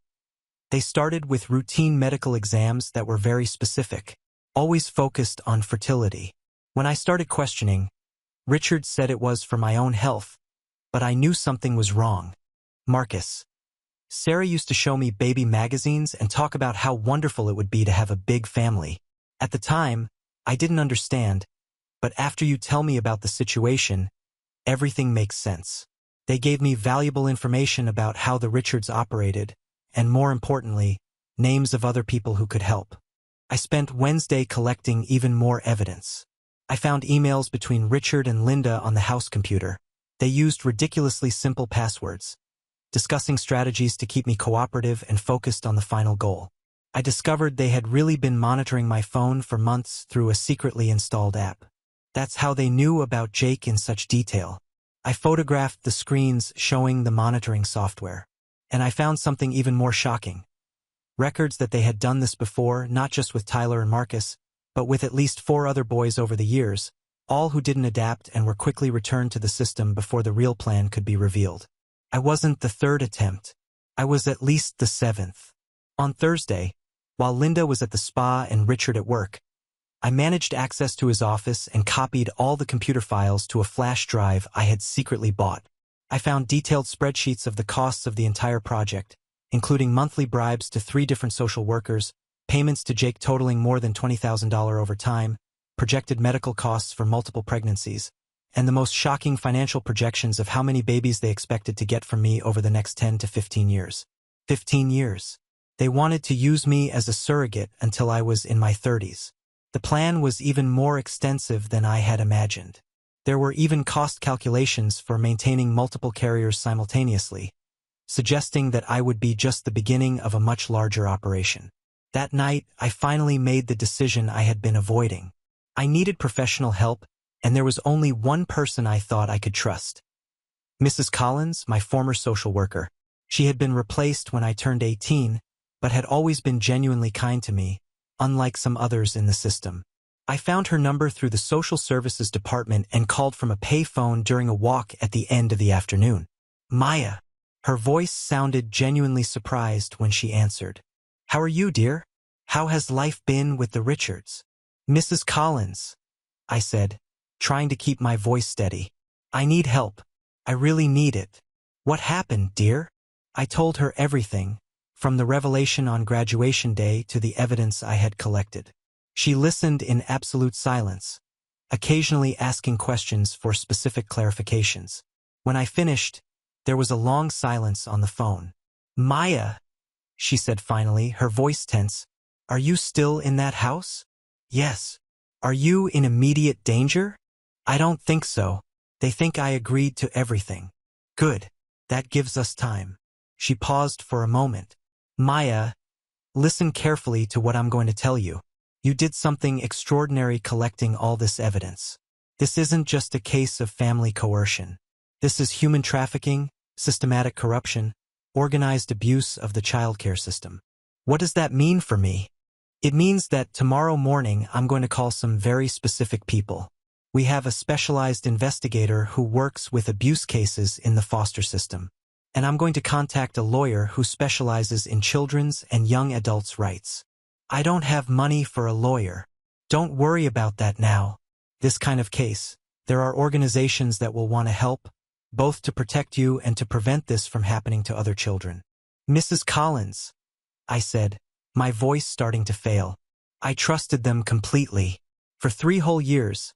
Speaker 1: They started with routine medical exams that were very specific, always focused on fertility. When I started questioning, Richard said it was for my own health, but I knew something was wrong. Marcus. Sarah used to show me baby magazines and talk about how wonderful it would be to have a big family. At the time, I didn't understand, but after you tell me about the situation, everything makes sense. They gave me valuable information about how the Richards operated, and more importantly, names of other people who could help. I spent Wednesday collecting even more evidence. I found emails between Richard and Linda on the house computer. They used ridiculously simple passwords, discussing strategies to keep me cooperative and focused on the final goal. I discovered they had really been monitoring my phone for months through a secretly installed app. That's how they knew about Jake in such detail. I photographed the screens showing the monitoring software. And I found something even more shocking. Records that they had done this before, not just with Tyler and Marcus, but with at least 4 other boys over the years, all who didn't adapt and were quickly returned to the system before the real plan could be revealed. I wasn't the 3rd attempt. I was at least the 7th. On Thursday, while Linda was at the spa and Richard at work, I managed access to his office and copied all the computer files to a flash drive I had secretly bought. I found detailed spreadsheets of the costs of the entire project, including monthly bribes to 3 different social workers, payments to Jake totaling more than $20,000 over time, projected medical costs for multiple pregnancies, and the most shocking financial projections of how many babies they expected to get from me over the next 10 to 15 years. 15 years. They wanted to use me as a surrogate until I was in my 30s. The plan was even more extensive than I had imagined. There were even cost calculations for maintaining multiple carriers simultaneously, suggesting that I would be just the beginning of a much larger operation. That night, I finally made the decision I had been avoiding. I needed professional help, and there was only one person I thought I could trust. Mrs. Collins, my former social worker. She had been replaced when I turned 18, but had always been genuinely kind to me, unlike some others in the system. I found her number through the social services department and called from a pay phone during a walk at the end of the afternoon. Maya. Her voice sounded genuinely surprised when she answered. How are you, dear? How has life been with the Richards? Mrs. Collins, I said, trying to keep my voice steady. I need help. I really need it. What happened, dear? I told her everything, from the revelation on graduation day to the evidence I had collected. She listened in absolute silence, occasionally asking questions for specific clarifications. When I finished, there was a long silence on the phone. Maya, she said finally, her voice tense, are you still in that house? Yes. Are you in immediate danger? I don't think so. They think I agreed to everything. Good. That gives us time. She paused for a moment. Maya, listen carefully to what I'm going to tell you. You did something extraordinary collecting all this evidence. This isn't just a case of family coercion. This is human trafficking, systematic corruption, organized abuse of the childcare system. What does that mean for me? It means that tomorrow morning I'm going to call some very specific people. We have a specialized investigator who works with abuse cases in the foster system. And I'm going to contact a lawyer who specializes in children's and young adults' rights. I don't have money for a lawyer. Don't worry about that now. This kind of case, there are organizations that will want to help, both to protect you and to prevent this from happening to other children. Mrs. Collins, I said, my voice starting to fail. I trusted them completely. For 3 whole years,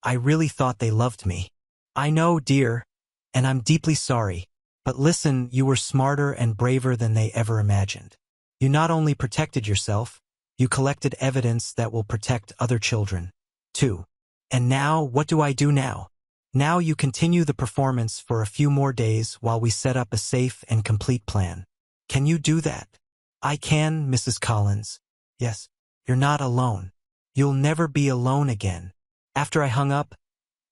Speaker 1: I really thought they loved me. I know, dear, and I'm deeply sorry. But listen, you were smarter and braver than they ever imagined. You not only protected yourself, you collected evidence that will protect other children, too. And now, what do I do now? Now you continue the performance for a few more days while we set up a safe and complete plan. Can you do that? I can, Mrs. Collins. Yes, you're not alone. You'll never be alone again. After I hung up,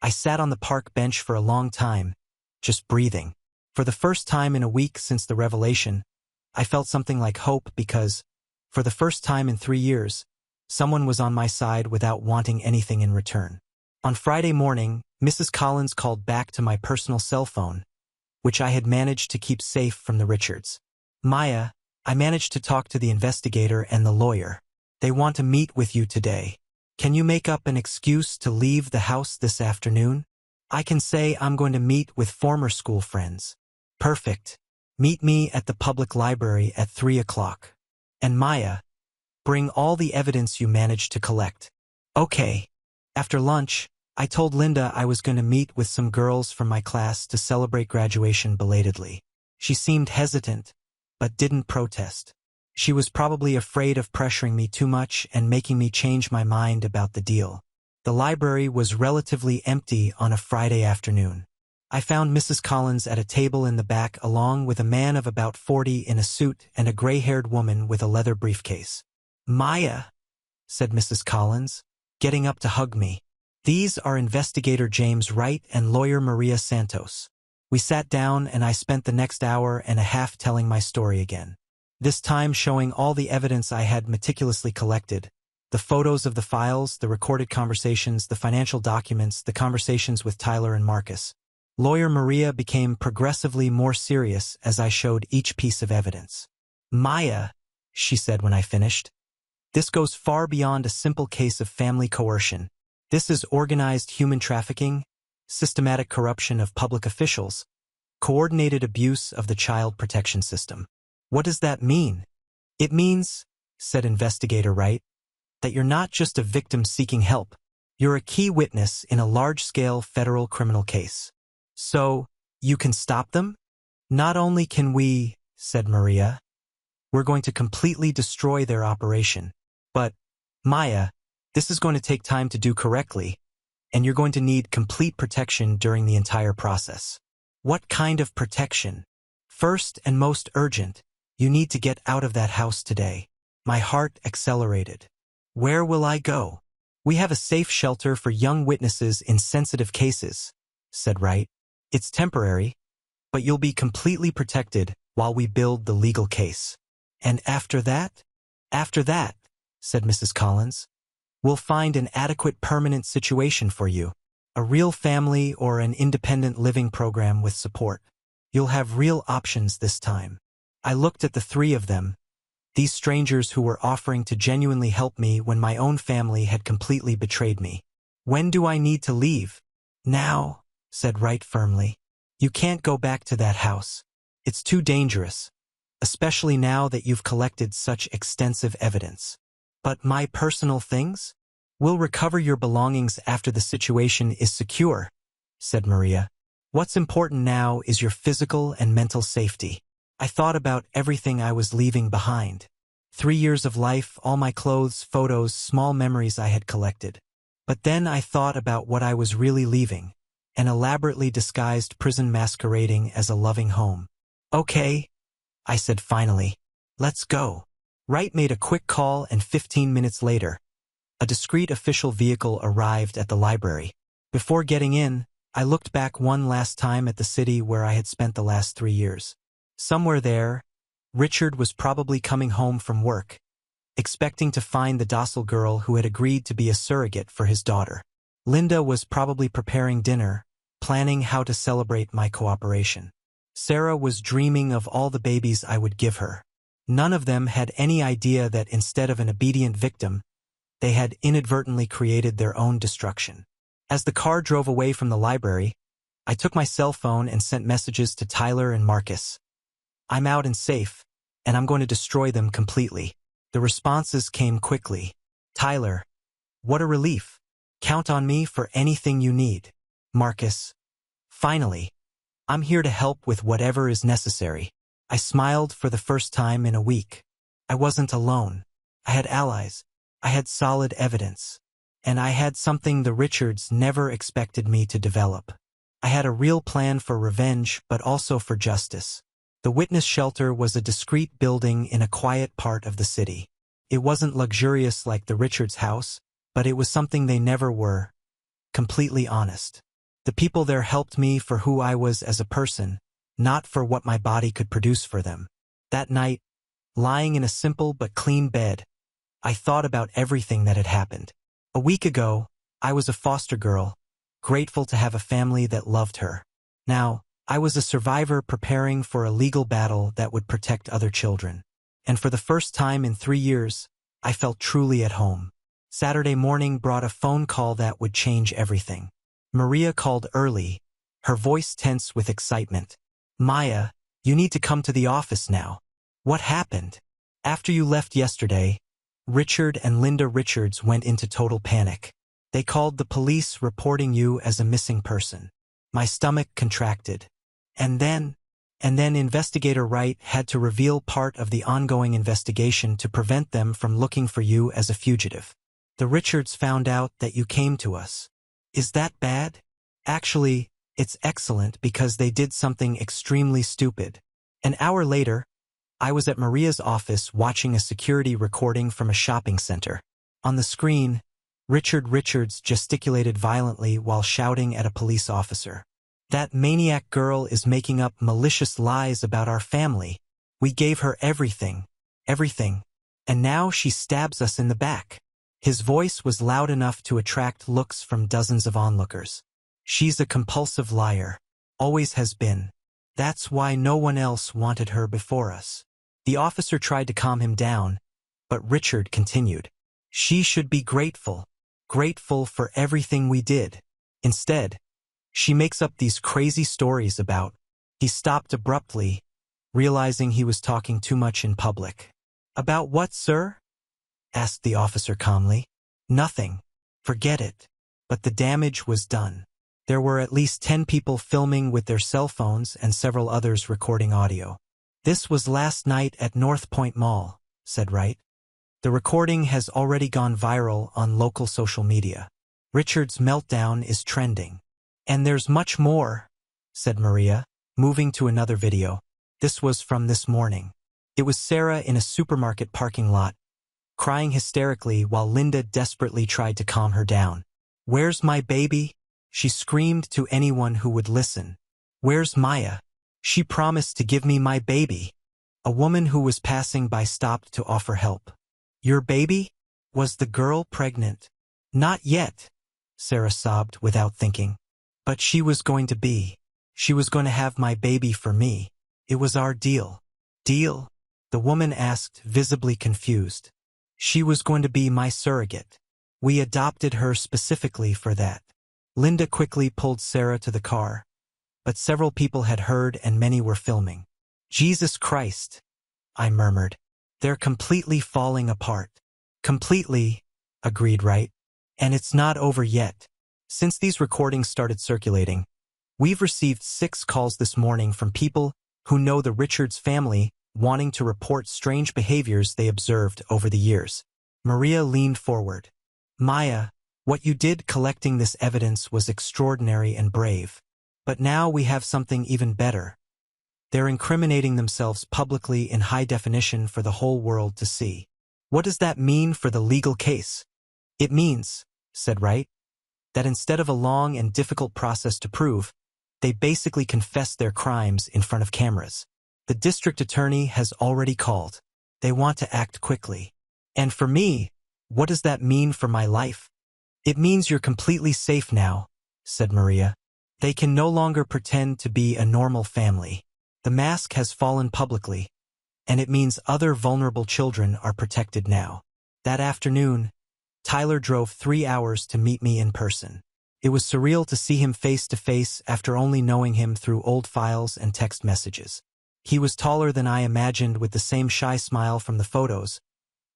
Speaker 1: I sat on the park bench for a long time, just breathing. For the first time in a week since the revelation, I felt something like hope because, for the first time in 3 years, someone was on my side without wanting anything in return. On Friday morning, Mrs. Collins called back to my personal cell phone, which I had managed to keep safe from the Richards. Maya, I managed to talk to the investigator and the lawyer. They want to meet with you today. Can you make up an excuse to leave the house this afternoon? I can say I'm going to meet with former school friends. Perfect. Meet me at the public library at 3 o'clock. And Maya, bring all the evidence you managed to collect. Okay. After lunch, I told Linda I was going to meet with some girls from my class to celebrate graduation belatedly. She seemed hesitant, but didn't protest. She was probably afraid of pressuring me too much and making me change my mind about the deal. The library was relatively empty on a Friday afternoon. I found Mrs. Collins at a table in the back along with a man of about 40 in a suit and a gray-haired woman with a leather briefcase. Maya, said Mrs. Collins, getting up to hug me. These are Investigator James Wright and lawyer Maria Santos. We sat down and I spent the next hour and a half telling my story again. This time showing all the evidence I had meticulously collected. The photos of the files, the recorded conversations, the financial documents, the conversations with Tyler and Marcus. Lawyer Maria became progressively more serious as I showed each piece of evidence. Maya, she said when I finished, this goes far beyond a simple case of family coercion. This is organized human trafficking, systematic corruption of public officials, coordinated abuse of the child protection system. What does that mean? It means, said Investigator Wright, that you're not just a victim seeking help. You're a key witness in a large-scale federal criminal case. So, you can stop them? Not only can we, said Maria, we're going to completely destroy their operation. But, Maya, this is going to take time to do correctly, and you're going to need complete protection during the entire process. What kind of protection? First and most urgent, you need to get out of that house today. My heart accelerated. Where will I go? We have a safe shelter for young witnesses in sensitive cases, said Wright. It's temporary, but you'll be completely protected while we build the legal case. And after that? After that, said Mrs. Collins, we'll find an adequate permanent situation for you. A real family or an independent living program with support. You'll have real options this time. I looked at the 3 of them, these strangers who were offering to genuinely help me when my own family had completely betrayed me. When do I need to leave? Now, said Wright firmly. You can't go back to that house. It's too dangerous, especially now that you've collected such extensive evidence. But my personal things? We'll recover your belongings after the situation is secure, said Maria. What's important now is your physical and mental safety. I thought about everything I was leaving behind. 3 years of life, all my clothes, photos, small memories I had collected. But then I thought about what I was really leaving, an elaborately disguised prison masquerading as a loving home. Okay, I said finally. Let's go. Wright made a quick call and 15 minutes later, a discreet official vehicle arrived at the library. Before getting in, I looked back one last time at the city where I had spent the last 3 years. Somewhere there, Richard was probably coming home from work, expecting to find the docile girl who had agreed to be a surrogate for his daughter. Linda was probably preparing dinner, planning how to celebrate my cooperation. Sarah was dreaming of all the babies I would give her. None of them had any idea that instead of an obedient victim, they had inadvertently created their own destruction. As the car drove away from the library, I took my cell phone and sent messages to Tyler and Marcus. I'm out and safe, and I'm going to destroy them completely. The responses came quickly. Tyler, what a relief. Count on me for anything you need. Marcus, finally, I'm here to help with whatever is necessary. I smiled for the first time in a week. I wasn't alone. I had allies. I had solid evidence. And I had something the Richards never expected me to develop. I had a real plan for revenge, but also for justice. The witness shelter was a discreet building in a quiet part of the city. It wasn't luxurious like the Richards' house, but it was something they never were. Completely honest. The people there helped me for who I was as a person, not for what my body could produce for them. That night, lying in a simple but clean bed, I thought about everything that had happened. A week ago, I was a foster girl, grateful to have a family that loved her. Now, I was a survivor preparing for a legal battle that would protect other children. And for the first time in 3 years, I felt truly at home. Saturday morning brought a phone call that would change everything. Maria called early, her voice tense with excitement. Maya, you need to come to the office now. What happened? After you left yesterday, Richard and Linda Richards went into total panic. They called the police reporting you as a missing person. My stomach contracted. And then Investigator Wright had to reveal part of the ongoing investigation to prevent them from looking for you as a fugitive. The Richards found out that you came to us. Is that bad? Actually, it's excellent because they did something extremely stupid. An hour later, I was at Maria's office watching a security recording from a shopping center. On the screen, Richard Richards gesticulated violently while shouting at a police officer. That maniac girl is making up malicious lies about our family. We gave her everything, and now she stabs us in the back. His voice was loud enough to attract looks from dozens of onlookers. She's a compulsive liar. Always has been. That's why no one else wanted her before us. The officer tried to calm him down, but Richard continued. She should be grateful for everything we did. Instead, she makes up these crazy stories about. He stopped abruptly, realizing he was talking too much in public. About what, sir? Asked the officer calmly. Nothing. Forget it. But the damage was done. There were at least 10 people filming with their cell phones and several others recording audio. This was last night at North Point Mall, said Wright. The recording has already gone viral on local social media. Richard's meltdown is trending. And there's much more, said Maria, moving to another video. This was from this morning. It was Sarah in a supermarket parking lot, crying hysterically while Linda desperately tried to calm her down. Where's my baby? She screamed to anyone who would listen. Where's Maya? She promised to give me my baby. A woman who was passing by stopped to offer help. Your baby? Was the girl pregnant? Not yet, Sarah sobbed without thinking. But she was going to be. She was going to have my baby for me. It was our deal. Deal? The woman asked, visibly confused. She was going to be my surrogate. We adopted her specifically for that. Linda quickly pulled Sarah to the car, but several people had heard and many were filming. Jesus Christ, I murmured. They're completely falling apart. Completely, agreed Wright. And it's not over yet. Since these recordings started circulating, we've received 6 calls this morning from people who know the Richards family wanting to report strange behaviors they observed over the years. Maria leaned forward. Maya, what you did collecting this evidence was extraordinary and brave. But now we have something even better. They're incriminating themselves publicly in high definition for the whole world to see. What does that mean for the legal case? It means, said Wright, that instead of a long and difficult process to prove, they basically confessed their crimes in front of cameras. The district attorney has already called. They want to act quickly. And for me, what does that mean for my life? It means you're completely safe now, said Maria. They can no longer pretend to be a normal family. The mask has fallen publicly, and it means other vulnerable children are protected now. That afternoon, Tyler drove 3 hours to meet me in person. It was surreal to see him face to face after only knowing him through old files and text messages. He was taller than I imagined, with the same shy smile from the photos,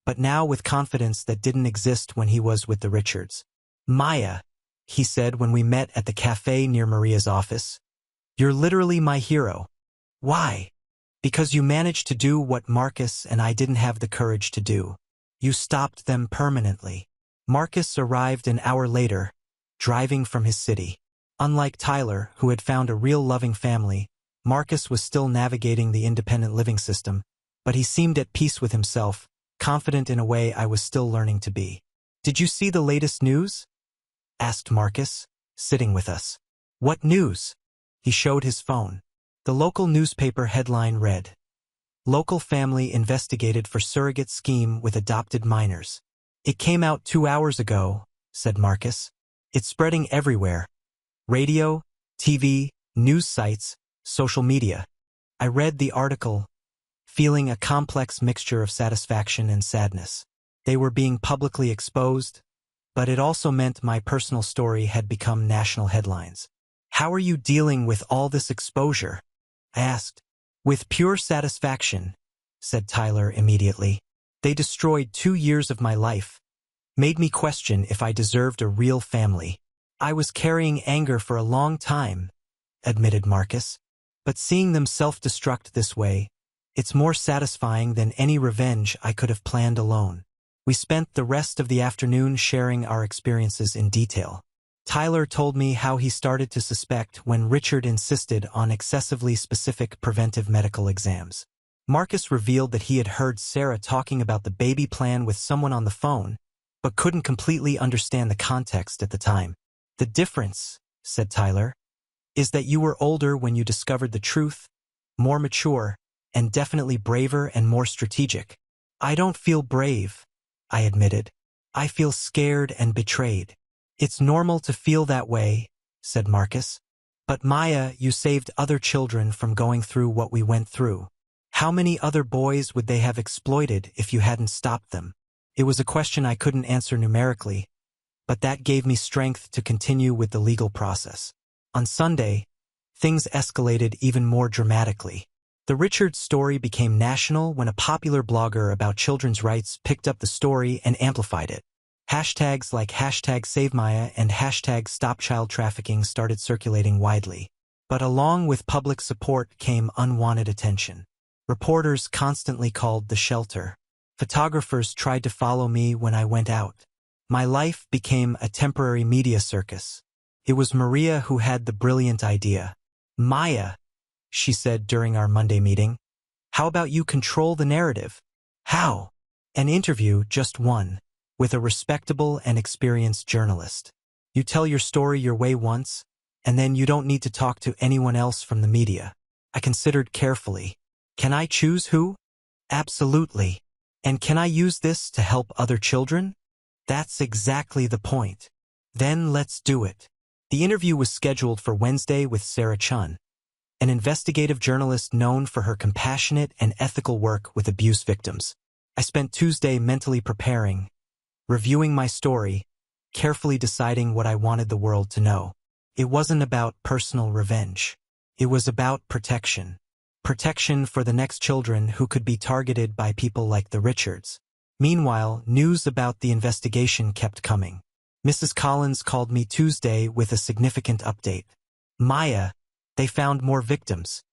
Speaker 1: but now with confidence that didn't exist when he was with the Richards. "Maya," he said when we met at the cafe near Maria's office, "you're literally my hero." "Why?" "Because you managed to do what Marcus and I didn't have the courage to do. You stopped them permanently." Marcus arrived an hour later, driving from his city. Unlike Tyler, who had found a real loving family, Marcus was still navigating the independent living system, but he seemed at peace with himself, confident in a way I was still learning to be. "Did you see the latest news?" asked Marcus, sitting with us. "What news?" He showed his phone. The local newspaper headline read, "Local family investigated for surrogate scheme with adopted minors." "It came out 2 hours ago," said Marcus. "It's spreading everywhere. Radio, TV, news sites, social media." I read the article, feeling a complex mixture of satisfaction and sadness. They were being publicly exposed, but it also meant my personal story had become national headlines. "How are you dealing with all this exposure?" I asked. "With pure satisfaction," said Tyler immediately. "They destroyed 2 years of my life, made me question if I deserved a real family. I was carrying anger for a long time," admitted Marcus. "But seeing them self-destruct this way, it's more satisfying than any revenge I could have planned alone." We spent the rest of the afternoon sharing our experiences in detail. Tyler told me how he started to suspect when Richard insisted on excessively specific preventive medical exams. Marcus revealed that he had heard Sarah talking about the baby plan with someone on the phone, but couldn't completely understand the context at the time. "The difference," said Tyler, "is that you were older when you discovered the truth, more mature, and definitely braver and more strategic." "I don't feel brave," I admitted. "I feel scared and betrayed." "It's normal to feel that way," said Marcus. "But Maya, you saved other children from going through what we went through. How many other boys would they have exploited if you hadn't stopped them?" It was a question I couldn't answer numerically, but that gave me strength to continue with the legal process. On Sunday, things escalated even more dramatically. The Richards story became national when a popular blogger about children's rights picked up the story and amplified it. Hashtags like #SaveMaya and #StopChildTrafficking started circulating widely. But along with public support came unwanted attention. Reporters constantly called the shelter. Photographers tried to follow me when I went out. My life became a temporary media circus. It was Maria who had the brilliant idea. "Maya," she said during our Monday meeting, "how about you control the narrative?" "How?" "An interview, just one, with a respectable and experienced journalist. You tell your story your way once, and then you don't need to talk to anyone else from the media." I considered carefully. "Can I choose who?" "Absolutely. And can I use this to help other children?" "That's exactly the point." "Then let's do it." The interview was scheduled for Wednesday with Sarah Chun, an investigative journalist known for her compassionate and ethical work with abuse victims. I spent Tuesday mentally preparing, reviewing my story, carefully deciding what I wanted the world to know. It wasn't about personal revenge. It was about protection. Protection for the next children who could be targeted by people like the Richards. Meanwhile, news about the investigation kept coming. Mrs. Collins called me Tuesday with a significant update. "Maya, they found more victims."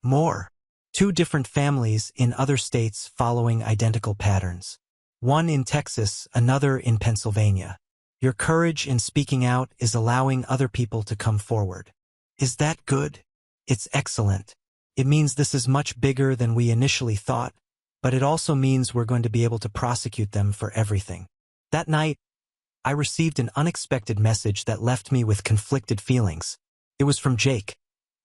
Speaker 1: "More?" "2 different families in other states following identical patterns. One in Texas, another in Pennsylvania. Your courage in speaking out is allowing other people to come forward." "Is that good?" "It's excellent. It means this is much bigger than we initially thought, but it also means we're going to be able to prosecute them for everything." That night, I received an unexpected message that left me with conflicted feelings. It was from Jake.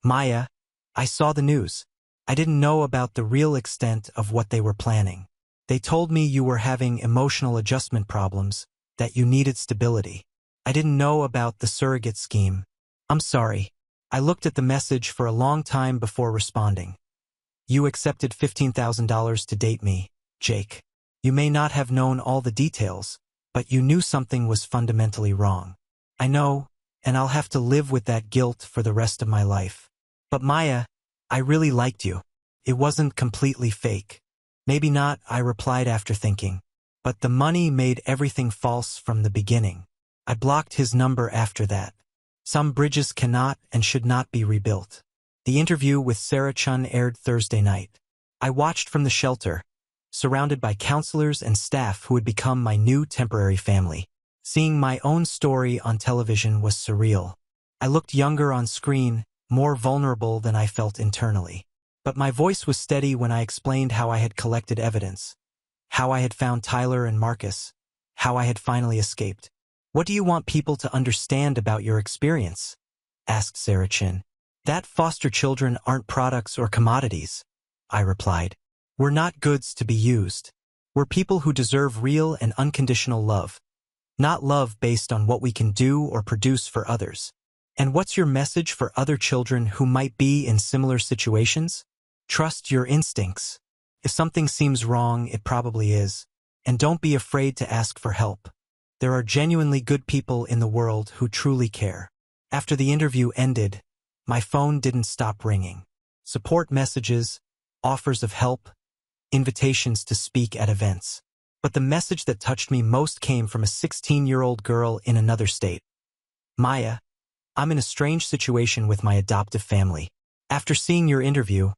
Speaker 1: Maya, I saw the news. I didn't know about the real extent of what they were planning. They told me you were having emotional adjustment problems, that you needed stability. I didn't know about the surrogate scheme. I'm sorry. I looked at the message for a long time before responding. You accepted $15,000 to date me, Jake. You may not have known all the details, but you knew something was fundamentally wrong. I know, and I'll have to live with that guilt for the rest of my life. But Maya, I really liked you. It wasn't completely fake. Maybe not, I replied after thinking. But the money made everything false from the beginning. I blocked his number after that. Some bridges cannot and should not be rebuilt. The interview with Sarah Chun aired Thursday night. I watched from the shelter, surrounded by counselors and staff who had become my new temporary family. Seeing my own story on television was surreal. I looked younger on screen, more vulnerable than I felt internally. But my voice was steady when I explained how I had collected evidence, how I had found Tyler and Marcus, how I had finally escaped. What do you want people to understand about your experience? Asked Sarah Chin. That foster children aren't products or commodities, I replied. We're not goods to be used. We're people who deserve real and unconditional love, not love based on what we can do or produce for others. And what's your message for other children who might be in similar situations? Trust your instincts. If something seems wrong, it probably is. And don't be afraid to ask for help. There are genuinely good people in the world who truly care. After the interview ended, my phone didn't stop ringing. Support messages, offers of help, invitations to speak at events. But the message that touched me most came from a 16-year-old girl in another state. Maya, I'm in a strange situation with my adoptive family. After seeing your interview,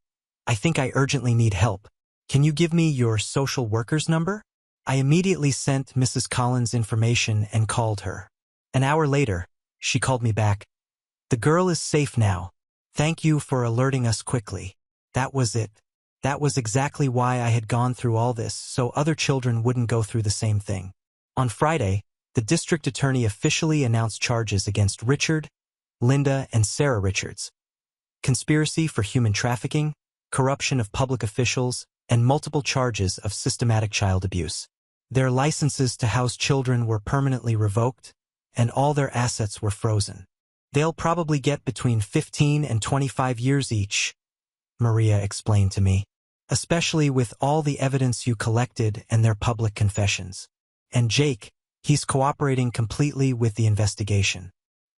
Speaker 1: I think I urgently need help. Can you give me your social worker's number? I immediately sent Mrs. Collins information and called her. An hour later, she called me back. The girl is safe now. Thank you for alerting us quickly. That was it. That was exactly why I had gone through all this, so other children wouldn't go through the same thing. On Friday, the district attorney officially announced charges against Richard, Linda, and Sarah Richards. Conspiracy for human trafficking, corruption of public officials, and multiple charges of systematic child abuse. Their licenses to house children were permanently revoked, and all their assets were frozen. They'll probably get between 15 and 25 years each, Maria explained to me, especially with all the evidence you collected and their public confessions. And Jake, he's cooperating completely with the investigation.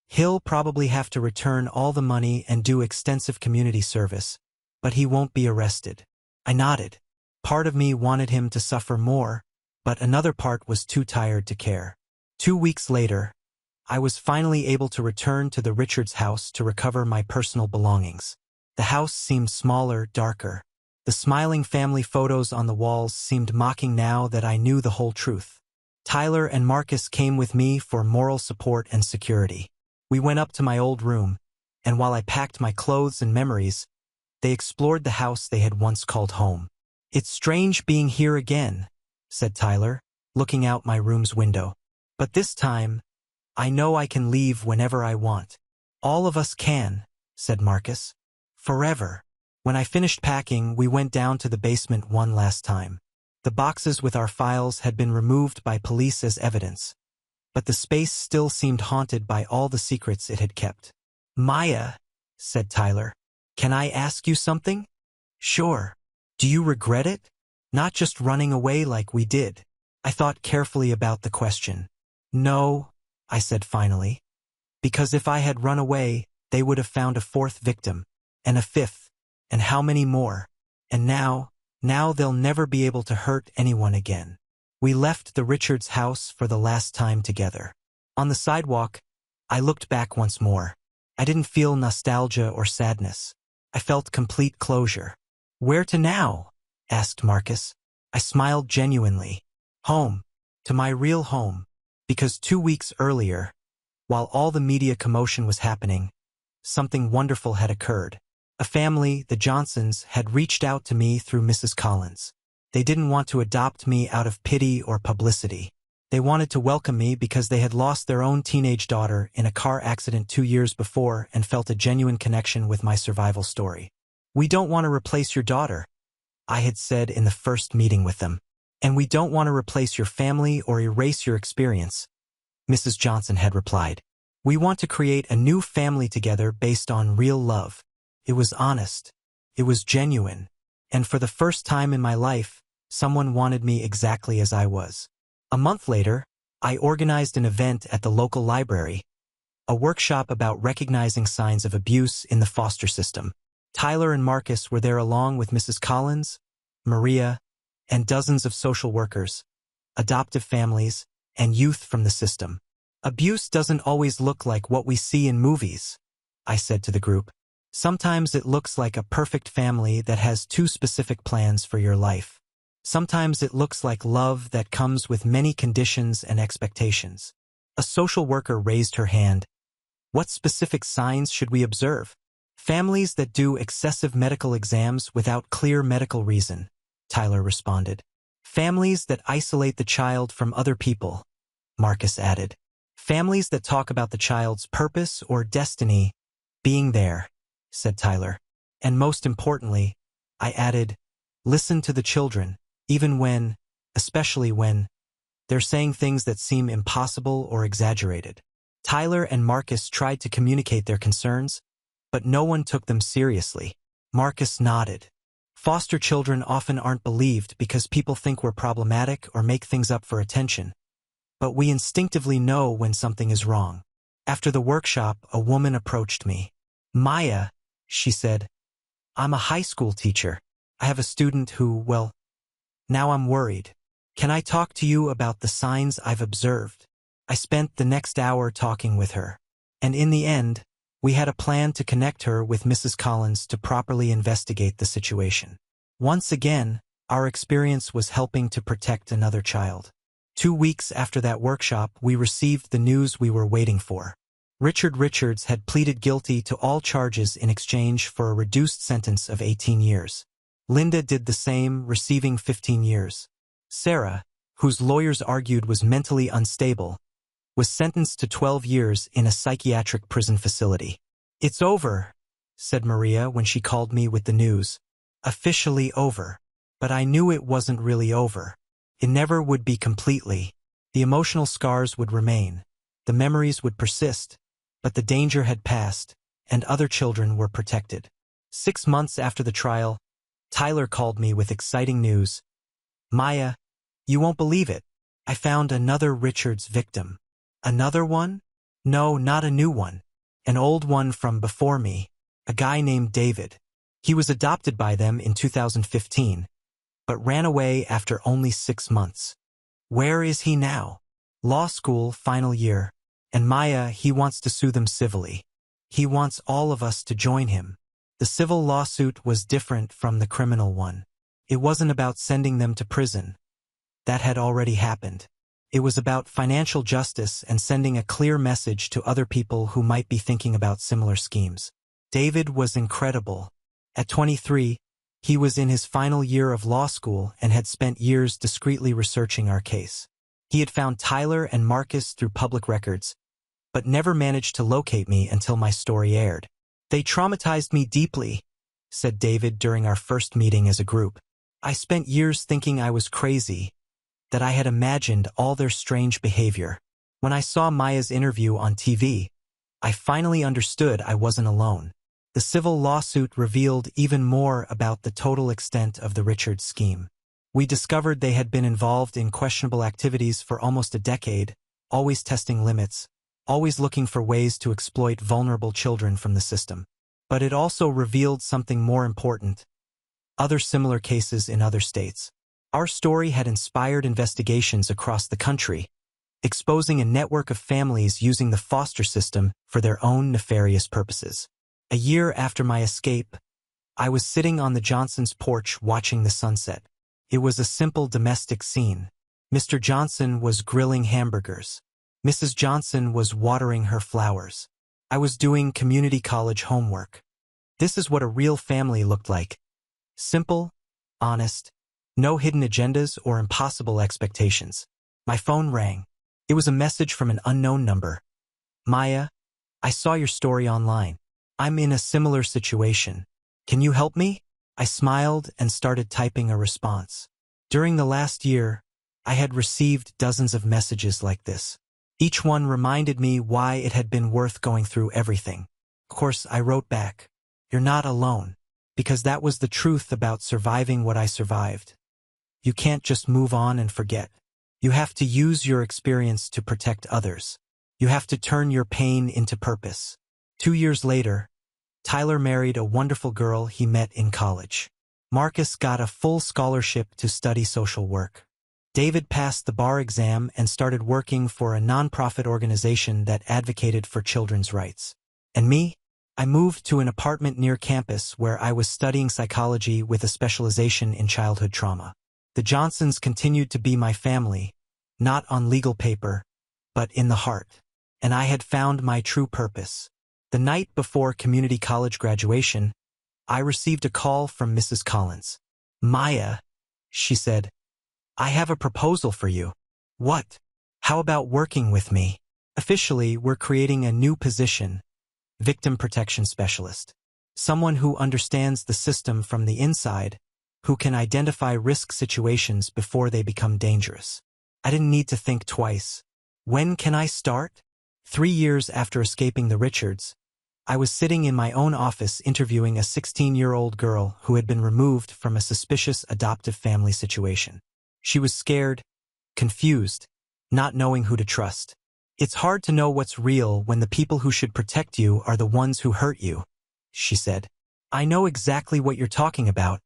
Speaker 1: He'll probably have to return all the money and do extensive community service, but he won't be arrested. I nodded. Part of me wanted him to suffer more, but another part was too tired to care. 2 weeks later, I was finally able to return to the Richards house to recover my personal belongings. The house seemed smaller, darker. The smiling family photos on the walls seemed mocking now that I knew the whole truth. Tyler and Marcus came with me for moral support and security. We went up to my old room, and while I packed my clothes and memories, they explored the house they had once called home. It's strange being here again, said Tyler, looking out my room's window. But this time, I know I can leave whenever I want. All of us can, said Marcus. Forever. When I finished packing, we went down to the basement one last time. The boxes with our files had been removed by police as evidence, but the space still seemed haunted by all the secrets it had kept. Maya, said Tyler, can I ask you something? Sure. Do you regret it? Not just running away like we did. I thought carefully about the question. No, I said finally. Because if I had run away, they would have found a fourth victim, and a fifth, and how many more? And now they'll never be able to hurt anyone again. We left the Richards house for the last time together. On the sidewalk, I looked back once more. I didn't feel nostalgia or sadness. I felt complete closure. Where to now? Asked Marcus. I smiled genuinely. Home. To my real home. Because 2 weeks earlier, while all the media commotion was happening, something wonderful had occurred. A family, the Johnsons, had reached out to me through Mrs. Collins. They didn't want to adopt me out of pity or publicity. They wanted to welcome me because they had lost their own teenage daughter in a car accident 2 years before and felt a genuine connection with my survival story. "We don't want to replace your daughter," I had said in the first meeting with them. "And we don't want to replace your family or erase your experience," Mrs. Johnson had replied. "We want to create a new family together based on real love." It was honest. It was genuine. And for the first time in my life, someone wanted me exactly as I was. A month later, I organized an event at the local library, a workshop about recognizing signs of abuse in the foster system. Tyler and Marcus were there along with Mrs. Collins, Maria, and dozens of social workers, adoptive families, and youth from the system. "Abuse doesn't always look like what we see in movies," I said to the group. "Sometimes it looks like a perfect family that has two specific plans for your life. Sometimes it looks like love that comes with many conditions and expectations." A social worker raised her hand. "What specific signs should we observe?" "Families that do excessive medical exams without clear medical reason," Tyler responded. "Families that isolate the child from other people," Marcus added. "Families that talk about the child's purpose or destiny being there," said Tyler. "And most importantly," I added, "listen to the children, even when, especially when, they're saying things that seem impossible or exaggerated." Tyler and Marcus tried to communicate their concerns, but no one took them seriously. Marcus nodded. "Foster children often aren't believed because people think we're problematic or make things up for attention. But we instinctively know when something is wrong." After the workshop, a woman approached me. "Maya," she said, "I'm a high school teacher. I have a student who, well, now I'm worried. Can I talk to you about the signs I've observed?" I spent the next hour talking with her. And in the end, we had a plan to connect her with Mrs. Collins to properly investigate the situation. Once again, our experience was helping to protect another child. 2 weeks after that workshop, we received the news we were waiting for. Richard Richards had pleaded guilty to all charges in exchange for a reduced sentence of 18 years. Linda did the same, receiving 15 years. Sarah, whose lawyers argued was mentally unstable, was sentenced to 12 years in a psychiatric prison facility. "It's over," said Maria when she called me with the news. "Officially over." But I knew it wasn't really over. It never would be completely. The emotional scars would remain. The memories would persist. But the danger had passed, and other children were protected. 6 months after the trial, Tyler called me with exciting news. "Maya, you won't believe it. I found another Richards victim." "Another one?" "No, not a new one. An old one from before me. A guy named David. He was adopted by them in 2015, but ran away after only 6 months. Where is he now?" "Law school, final year. And Maya, he wants to sue them civilly. He wants all of us to join him." The civil lawsuit was different from the criminal one. It wasn't about sending them to prison. That had already happened. It was about financial justice and sending a clear message to other people who might be thinking about similar schemes. David was incredible. At 23, he was in his final year of law school and had spent years discreetly researching our case. He had found Tyler and Marcus through public records, but never managed to locate me until my story aired. "They traumatized me deeply," said David during our first meeting as a group. "I spent years thinking I was crazy, that I had imagined all their strange behavior. When I saw Maya's interview on TV, I finally understood I wasn't alone." The civil lawsuit revealed even more about the total extent of the Richards scheme. We discovered they had been involved in questionable activities for almost a decade, always testing limits, always looking for ways to exploit vulnerable children from the system. But it also revealed something more important: other similar cases in other states. Our story had inspired investigations across the country, exposing a network of families using the foster system for their own nefarious purposes. A year after my escape, I was sitting on the Johnsons' porch watching the sunset. It was a simple domestic scene. Mr. Johnson was grilling hamburgers. Mrs. Johnson was watering her flowers. I was doing community college homework. This is what a real family looked like. Simple, honest, no hidden agendas or impossible expectations. My phone rang. It was a message from an unknown number. Maya, I saw your story online. I'm in a similar situation. Can you help me? I smiled and started typing a response. During the last year, I had received dozens of messages like this. Each one reminded me why it had been worth going through everything. Of course, I wrote back, "You're not alone," because that was the truth about surviving what I survived. You can't just move on and forget. You have to use your experience to protect others. You have to turn your pain into purpose. 2 years later, Tyler married a wonderful girl he met in college. Marcus got a full scholarship to study social work. David passed the bar exam and started working for a nonprofit organization that advocated for children's rights. And me? I moved to an apartment near campus where I was studying psychology with a specialization in childhood trauma. The Johnsons continued to be my family, not on legal paper, but in the heart. And I had found my true purpose. The night before community college graduation, I received a call from Mrs. Collins. "Maya," she said, "I have a proposal for you." "What?" "How about working with me? Officially, we're creating a new position, victim protection specialist. Someone who understands the system from the inside, who can identify risk situations before they become dangerous." I didn't need to think twice. When can I start? 3 years after escaping the Richards, I was sitting in my own office interviewing a 16-year-old girl who had been removed from a suspicious adoptive family situation. She was scared, confused, not knowing who to trust. "It's hard to know what's real when the people who should protect you are the ones who hurt you," she said. "I know exactly what you're talking about,"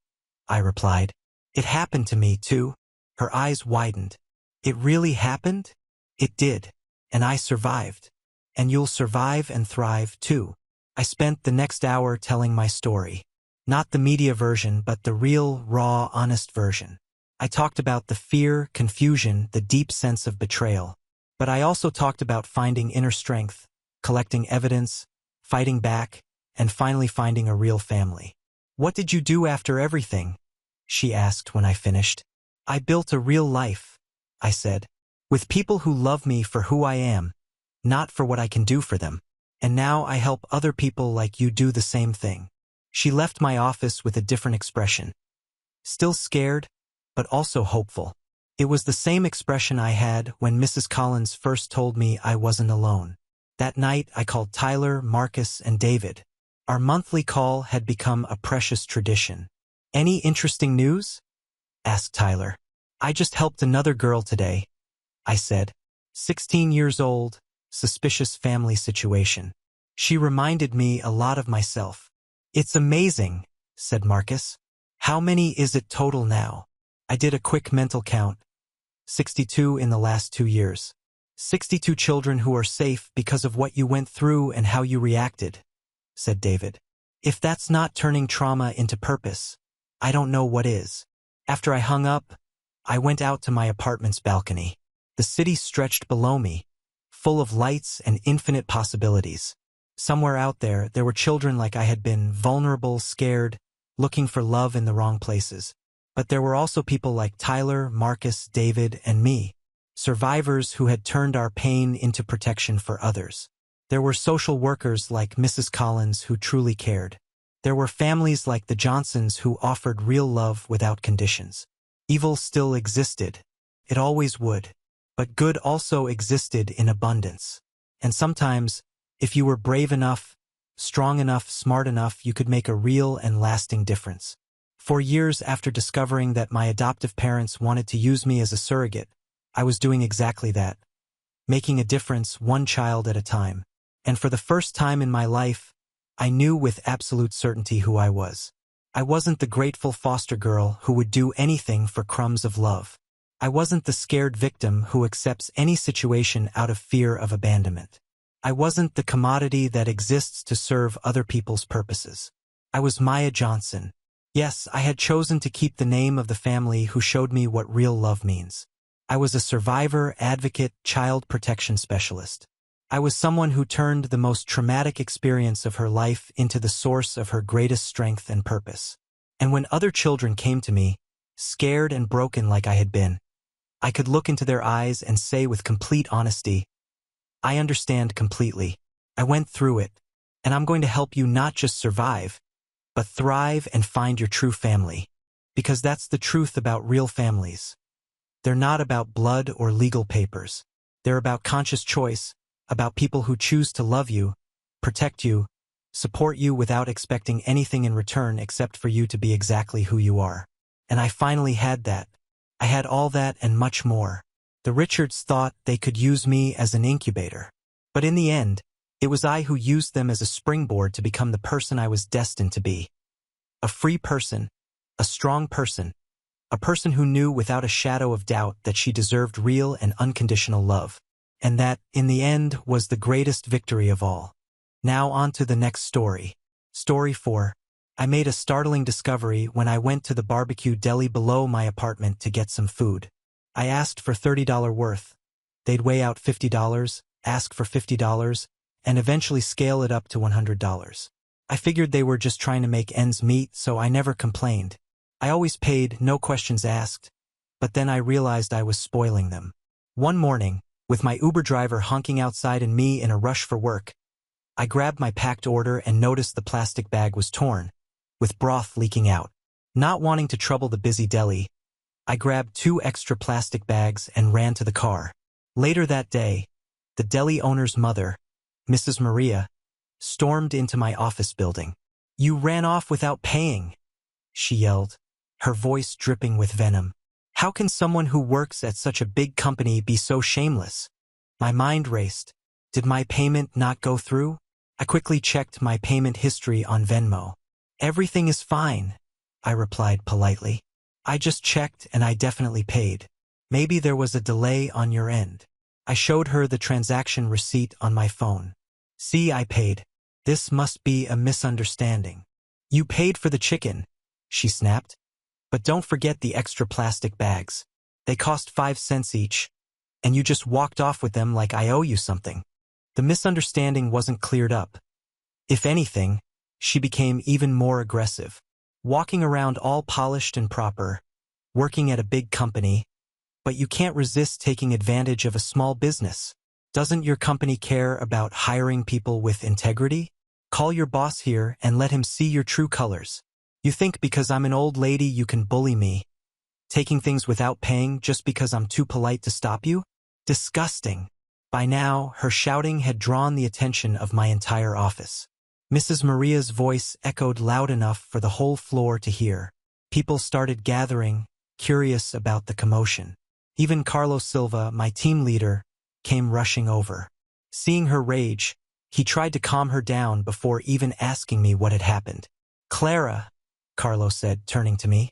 Speaker 1: I replied. "It happened to me, too." Her eyes widened. "It really happened?" "It did. And I survived. And you'll survive and thrive, too." I spent the next hour telling my story. Not the media version, but the real, raw, honest version. I talked about the fear, confusion, the deep sense of betrayal. But I also talked about finding inner strength, collecting evidence, fighting back, and finally finding a real family. "What did you do after everything?" she asked when I finished. "I built a real life," I said, "with people who love me for who I am, not for what I can do for them. And now I help other people like you do the same thing." She left my office with a different expression. Still scared, but also hopeful. It was the same expression I had when Mrs. Collins first told me I wasn't alone. That night I called Tyler, Marcus, and David. Our monthly call had become a precious tradition. "Any interesting news?" asked Tyler. "I just helped another girl today," I said. 16 years old, suspicious family situation. She reminded me a lot of myself. "It's amazing," said Marcus. "How many is it total now?" I did a quick mental count. 62 in the last 2 years. 62 children who are safe because of what you went through and how you reacted, said David. "If that's not turning trauma into purpose, I don't know what is." After I hung up, I went out to my apartment's balcony. The city stretched below me, full of lights and infinite possibilities. Somewhere out there, there were children like I had been, vulnerable, scared, looking for love in the wrong places. But there were also people like Tyler, Marcus, David, and me, survivors who had turned our pain into protection for others. There were social workers like Mrs. Collins who truly cared. There were families like the Johnsons who offered real love without conditions. Evil still existed. It always would. But good also existed in abundance. And sometimes, if you were brave enough, strong enough, smart enough, you could make a real and lasting difference. For years after discovering that my adoptive parents wanted to use me as a surrogate, I was doing exactly that, making a difference one child at a time. And for the first time in my life, I knew with absolute certainty who I was. I wasn't the grateful foster girl who would do anything for crumbs of love. I wasn't the scared victim who accepts any situation out of fear of abandonment. I wasn't the commodity that exists to serve other people's purposes. I was Maya Johnson. Yes, I had chosen to keep the name of the family who showed me what real love means. I was a survivor, advocate, child protection specialist. I was someone who turned the most traumatic experience of her life into the source of her greatest strength and purpose. And when other children came to me, scared and broken like I had been, I could look into their eyes and say with complete honesty, I understand completely. I went through it, and I'm going to help you not just survive, but thrive and find your true family. Because that's the truth about real families. They're not about blood or legal papers. They're about conscious choice, about people who choose to love you, protect you, support you without expecting anything in return except for you to be exactly who you are. And I finally had that. I had all that and much more. The Richards thought they could use me as an incubator. But in the end, it was I who used them as a springboard to become the person I was destined to be. A free person, a strong person, a person who knew without a shadow of doubt that she deserved real and unconditional love. And that, in the end, was the greatest victory of all. Now on to the next story. Story 4. I made a startling discovery when I went to the barbecue deli below my apartment to get some food. I asked for $30 worth. They'd weigh out $50, ask for $50, and eventually scale it up to $100. I figured they were just trying to make ends meet, so I never complained. I always paid, no questions asked, but then I realized I was spoiling them. One morning, with my Uber driver honking outside and me in a rush for work, I grabbed my packed order and noticed the plastic bag was torn, with broth leaking out. Not wanting to trouble the busy deli, I grabbed 2 extra plastic bags and ran to the car. Later that day, the deli owner's mother, Mrs. Maria, stormed into my office building. "You ran off without paying," she yelled, her voice dripping with venom. "How can someone who works at such a big company be so shameless?" My mind raced. Did my payment not go through? I quickly checked my payment history on Venmo. "Everything is fine," I replied politely. "I just checked and I definitely paid. Maybe there was a delay on your end." I showed her the transaction receipt on my phone. "See, I paid. This must be a misunderstanding." "You paid for the chicken," she snapped. "But don't forget the extra plastic bags. They cost 5 cents each, and you just walked off with them like I owe you something." The misunderstanding wasn't cleared up. If anything, she became even more aggressive. Walking around all polished and proper, working at a big company, but you can't resist taking advantage of a small business. Doesn't your company care about hiring people with integrity? Call your boss here and let him see your true colors. You think because I'm an old lady you can bully me, taking things without paying just because I'm too polite to stop you? Disgusting. By now, her shouting had drawn the attention of my entire office. Mrs. Maria's voice echoed loud enough for the whole floor to hear. People started gathering, curious about the commotion. Even Carlos Silva, my team leader, came rushing over. Seeing her rage, he tried to calm her down before even asking me what had happened. "Clara," Carlos said, turning to me,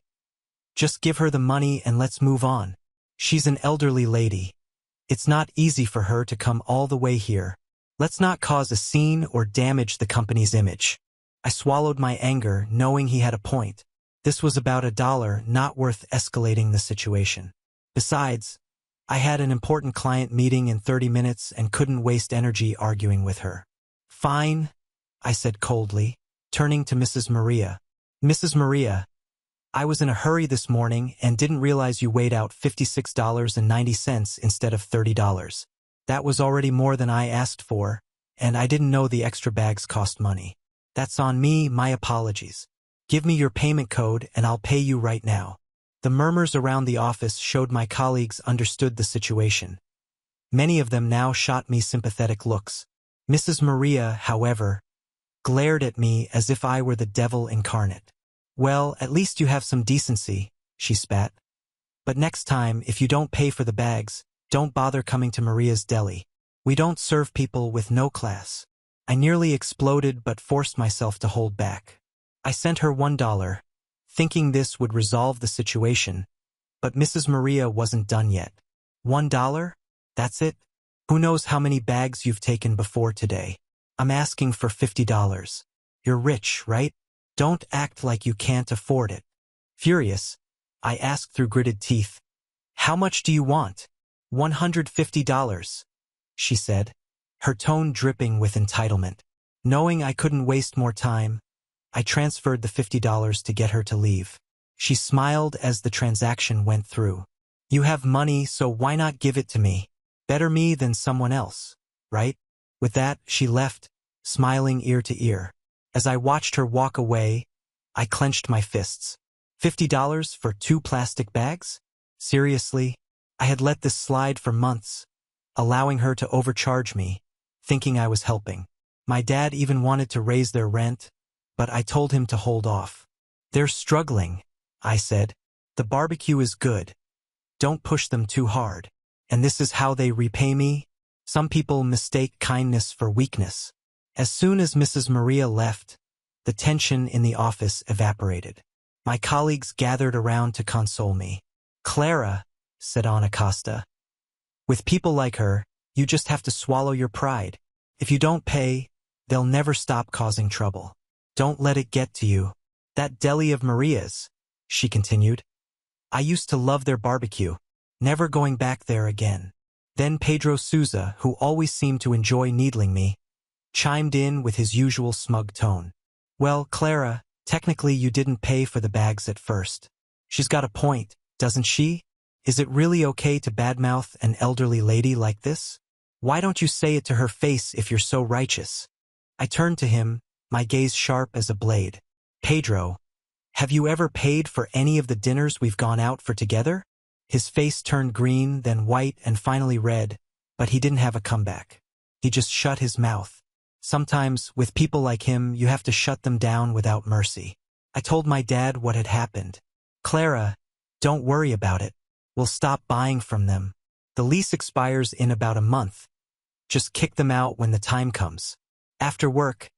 Speaker 1: "just give her the money and let's move on. She's an elderly lady. It's not easy for her to come all the way here. Let's not cause a scene or damage the company's image." I swallowed my anger, knowing he had a point. This was about $1, not worth escalating the situation. Besides, I had an important client meeting in 30 minutes and couldn't waste energy arguing with her. "Fine," I said coldly, turning to Mrs. Maria. "Mrs. Maria, I was in a hurry this morning and didn't realize you weighed out $56.90 instead of $30. That was already more than I asked for, and I didn't know the extra bags cost money. That's on me, my apologies. Give me your payment code and I'll pay you right now." The murmurs around the office showed my colleagues understood the situation. Many of them now shot me sympathetic looks. Mrs. Maria, however, glared at me as if I were the devil incarnate. "Well, at least you have some decency," she spat. "But next time, if you don't pay for the bags, don't bother coming to Maria's Deli. We don't serve people with no class." I nearly exploded but forced myself to hold back. I sent her $1, thinking this would resolve the situation, but Mrs. Maria wasn't done yet. $1? That's it? Who knows how many bags you've taken before today? I'm asking for $50. You're rich, right? Don't act like you can't afford it. Furious, I asked through gritted teeth, "How much do you want?" $150, she said, her tone dripping with entitlement. Knowing I couldn't waste more time, I transferred the $50 to get her to leave. She smiled as the transaction went through. You have money, so why not give it to me? Better me than someone else, right? With that, she left, smiling ear to ear. As I watched her walk away, I clenched my fists. $50 for 2 plastic bags? Seriously? I had let this slide for months, allowing her to overcharge me, thinking I was helping. My dad even wanted to raise their rent, but I told him to hold off. They're struggling, I said. The barbecue is good. Don't push them too hard. And this is how they repay me? Some people mistake kindness for weakness. As soon as Mrs. Maria left, the tension in the office evaporated. My colleagues gathered around to console me. Clara, said Ana Costa, with people like her, you just have to swallow your pride. If you don't pay, they'll never stop causing trouble. Don't let it get to you. That deli of Maria's, she continued. I used to love their barbecue, never going back there again. Then Pedro Souza, who always seemed to enjoy needling me, chimed in with his usual smug tone. Well, Clara, technically you didn't pay for the bags at first. She's got a point, doesn't she? Is it really okay to badmouth an elderly lady like this? Why don't you say it to her face if you're so righteous? I turned to him, my gaze sharp as a blade. Pedro, have you ever paid for any of the dinners we've gone out for together? His face turned green, then white, and finally red, but he didn't have a comeback. He just shut his mouth. Sometimes, with people like him, you have to shut them down without mercy. I told my dad what had happened. Clara, don't worry about it. We'll stop buying from them. The lease expires in about a month. Just kick them out when the time comes. After work,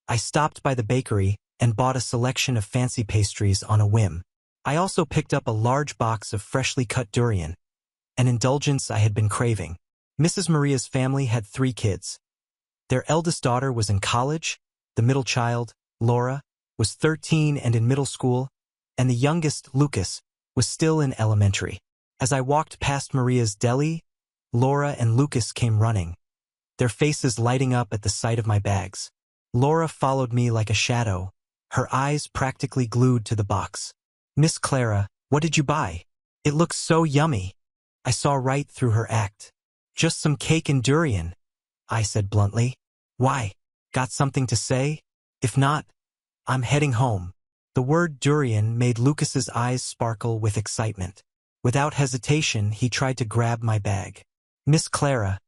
Speaker 1: I stopped by the bakery and bought a selection of fancy pastries on a whim. I also picked up a large box of freshly cut durian, an indulgence I had been craving. Mrs. Maria's family had 3 kids. Their eldest daughter was in college, the middle child, Laura, was 13 and in middle school, and the youngest, Lucas, was still in elementary. As I walked past Maria's deli, Laura and Lucas came running, their faces lighting up at the sight of my bags. Laura followed me like a shadow, her eyes practically glued to the box. Miss Clara, what did you buy? It looks so yummy. I saw right through her act. Just some cake and durian, I said bluntly. Why? Got something to say? If not, I'm heading home. The word durian made Lucas's eyes sparkle with excitement. Without hesitation, he tried to grab my bag. Miss Clara,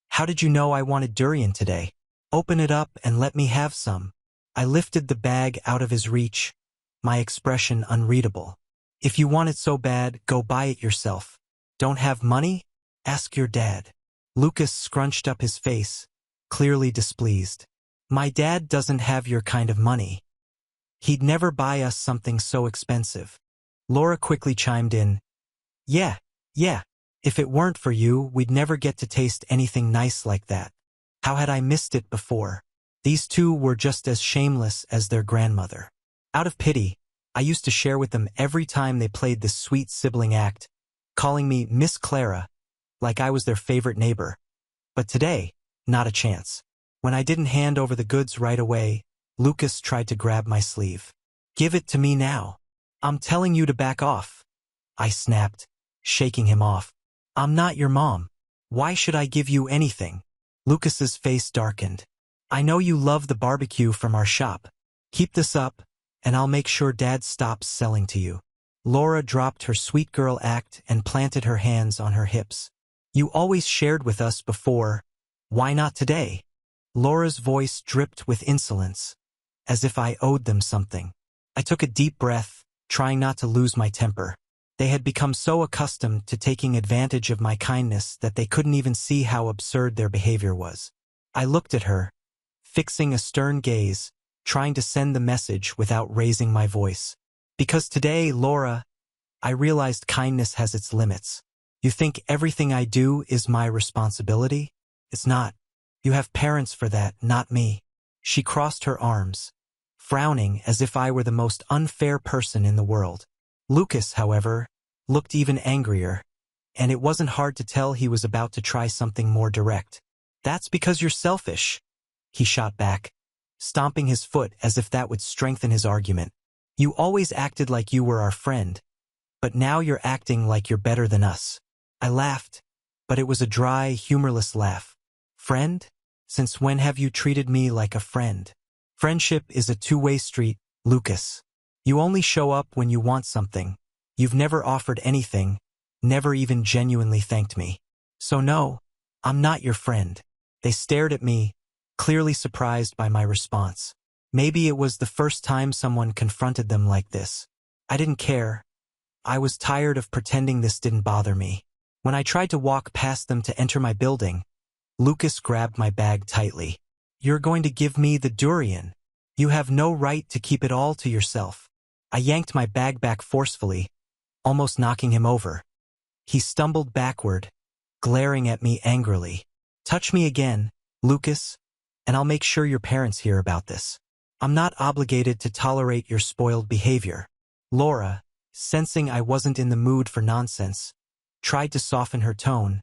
Speaker 1: how did you know I wanted durian today? Open it up and let me have some. I lifted the bag out of his reach, my expression unreadable. If you want it so bad, go buy it yourself. Don't have money? Ask your dad. Lucas scrunched up his face, clearly displeased. My dad doesn't have your kind of money. He'd never buy us something so expensive. Laura quickly chimed in. Yeah. If it weren't for you, we'd never get to taste anything nice like that. How had I missed it before? These two were just as shameless as their grandmother. Out of pity, I used to share with them every time they played this sweet sibling act, calling me Miss Clara, like I was their favorite neighbor. But today, not a chance. When I didn't hand over the goods right away, Lucas tried to grab my sleeve. Give it to me now. I'm telling you to back off. I snapped, shaking him off. I'm not your mom. Why should I give you anything? Lucas's face darkened. I know you love the barbecue from our shop. Keep this up, and I'll make sure Dad stops selling to you. Laura dropped her sweet girl act and planted her hands on her hips. You always shared with us before. Why not today? Laura's voice dripped with insolence, as if I owed them something. I took a deep breath, trying not to lose my temper. They had become so accustomed to taking advantage of my kindness that they couldn't even see how absurd their behavior was. I looked at her, fixing a stern gaze, trying to send the message without raising my voice. Because today, Laura, I realized kindness has its limits. You think everything I do is my responsibility? It's not. You have parents for that, not me. She crossed her arms, frowning as if I were the most unfair person in the world. Lucas, however, looked even angrier, and it wasn't hard to tell he was about to try something more direct. That's because you're selfish, he shot back, stomping his foot as if that would strengthen his argument. You always acted like you were our friend, but now you're acting like you're better than us. I laughed, but it was a dry, humorless laugh. Friend? Since when have you treated me like a friend? Friendship is a two-way street, Lucas. You only show up when you want something. You've never offered anything, never even genuinely thanked me. So no, I'm not your friend. They stared at me, clearly surprised by my response. Maybe it was the first time someone confronted them like this. I didn't care. I was tired of pretending this didn't bother me. When I tried to walk past them to enter my building, Lucas grabbed my bag tightly. You're going to give me the durian. You have no right to keep it all to yourself. I yanked my bag back forcefully, almost knocking him over. He stumbled backward, glaring at me angrily. Touch me again, Lucas, and I'll make sure your parents hear about this. I'm not obligated to tolerate your spoiled behavior. Laura, sensing I wasn't in the mood for nonsense, tried to soften her tone,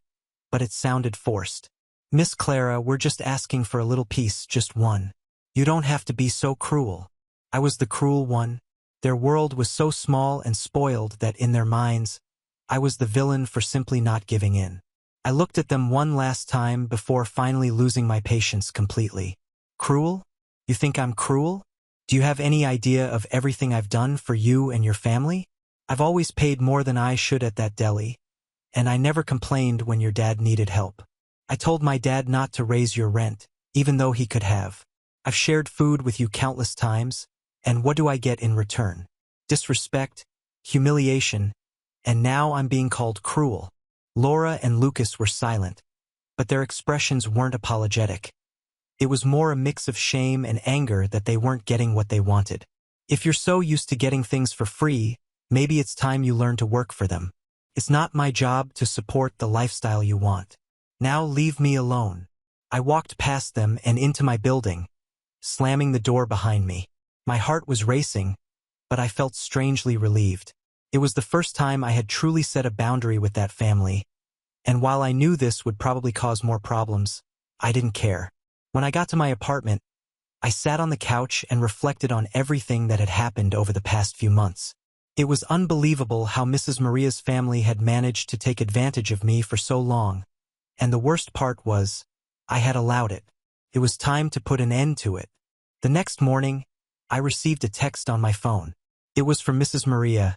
Speaker 1: but it sounded forced. Miss Clara, we're just asking for a little peace, just one. You don't have to be so cruel. I was the cruel one. Their world was so small and spoiled that in their minds, I was the villain for simply not giving in. I looked at them one last time before finally losing my patience completely. Cruel? You think I'm cruel? Do you have any idea of everything I've done for you and your family? I've always paid more than I should at that deli, and I never complained when your dad needed help. I told my dad not to raise your rent, even though he could have. I've shared food with you countless times, and what do I get in return? Disrespect, humiliation, and now I'm being called cruel. Laura and Lucas were silent, but their expressions weren't apologetic. It was more a mix of shame and anger that they weren't getting what they wanted. If you're so used to getting things for free, maybe it's time you learn to work for them. It's not my job to support the lifestyle you want. Now leave me alone. I walked past them and into my building, slamming the door behind me. My heart was racing, but I felt strangely relieved. It was the first time I had truly set a boundary with that family, and while I knew this would probably cause more problems, I didn't care. When I got to my apartment, I sat on the couch and reflected on everything that had happened over the past few months. It was unbelievable how Mrs. Maria's family had managed to take advantage of me for so long, and the worst part was, I had allowed it. It was time to put an end to it. The next morning, I received a text on my phone. It was from Mrs. Maria.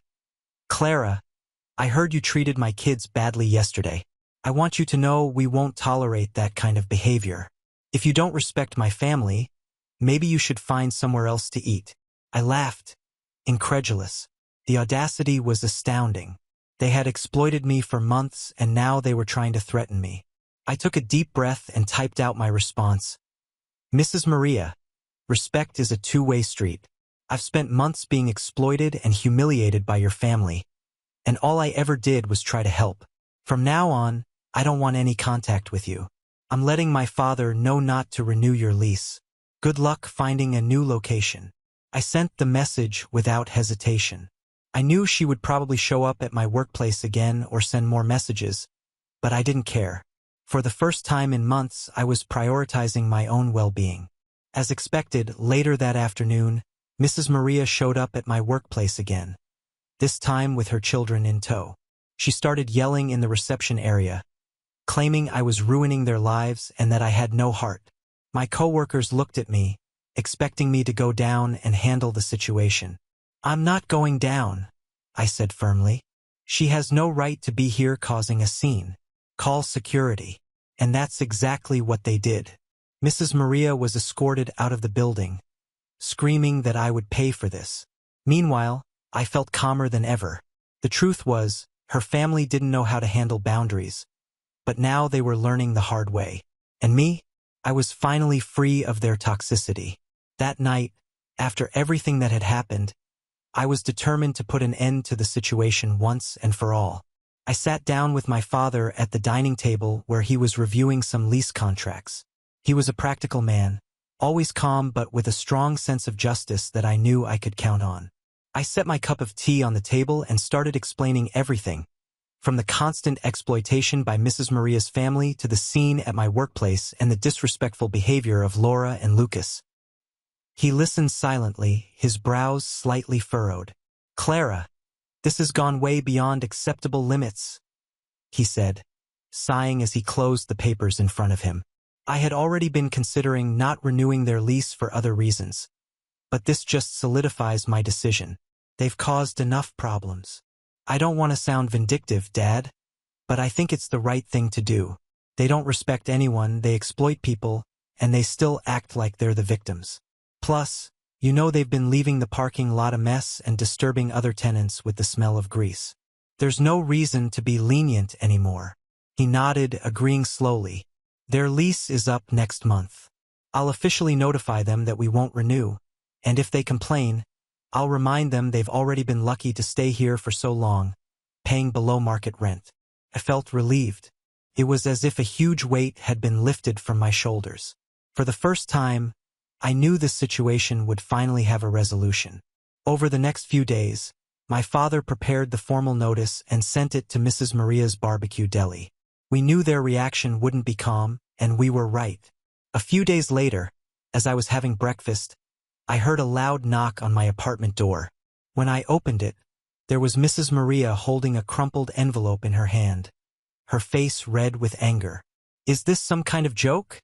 Speaker 1: Clara, I heard you treated my kids badly yesterday. I want you to know we won't tolerate that kind of behavior. If you don't respect my family, maybe you should find somewhere else to eat. I laughed, incredulous. The audacity was astounding. They had exploited me for months, and now they were trying to threaten me. I took a deep breath and typed out my response. Mrs. Maria, respect is a two-way street. I've spent months being exploited and humiliated by your family, and all I ever did was try to help. From now on, I don't want any contact with you. I'm letting my father know not to renew your lease. Good luck finding a new location. I sent the message without hesitation. I knew she would probably show up at my workplace again or send more messages, but I didn't care. For the first time in months, I was prioritizing my own well-being. As expected, later that afternoon, Mrs. Maria showed up at my workplace again, this time with her children in tow. She started yelling in the reception area, claiming I was ruining their lives and that I had no heart. My coworkers looked at me, expecting me to go down and handle the situation. I'm not going down, I said firmly. She has no right to be here causing a scene. Call security. And that's exactly what they did. Mrs. Maria was escorted out of the building, screaming that I would pay for this. Meanwhile, I felt calmer than ever. The truth was, her family didn't know how to handle boundaries, but now they were learning the hard way. And me? I was finally free of their toxicity. That night, after everything that had happened, I was determined to put an end to the situation once and for all. I sat down with my father at the dining table where he was reviewing some lease contracts. He was a practical man, always calm but with a strong sense of justice that I knew I could count on. I set my cup of tea on the table and started explaining everything, from the constant exploitation by Mrs. Maria's family to the scene at my workplace and the disrespectful behavior of Laura and Lucas. He listened silently, his brows slightly furrowed. Clara, This has gone way beyond acceptable limits, he said, sighing as he closed the papers in front of him. I had already been considering not renewing their lease for other reasons, but this just solidifies my decision. They've caused enough problems. I don't want to sound vindictive, Dad, but I think it's the right thing to do. They don't respect anyone, they exploit people, and they still act like they're the victims. Plus, you know they've been leaving the parking lot a mess and disturbing other tenants with the smell of grease. There's no reason to be lenient anymore. He nodded, agreeing slowly. Their lease is up next month. I'll officially notify them that we won't renew, and if they complain, I'll remind them they've already been lucky to stay here for so long, paying below market rent. I felt relieved. It was as if a huge weight had been lifted from my shoulders. For the first time, I knew this situation would finally have a resolution. Over the next few days, my father prepared the formal notice and sent it to Mrs. Maria's barbecue deli. We knew their reaction wouldn't be calm, and we were right. A few days later, as I was having breakfast, I heard a loud knock on my apartment door. When I opened it, there was Mrs. Maria holding a crumpled envelope in her hand, her face red with anger. "Is this some kind of joke?"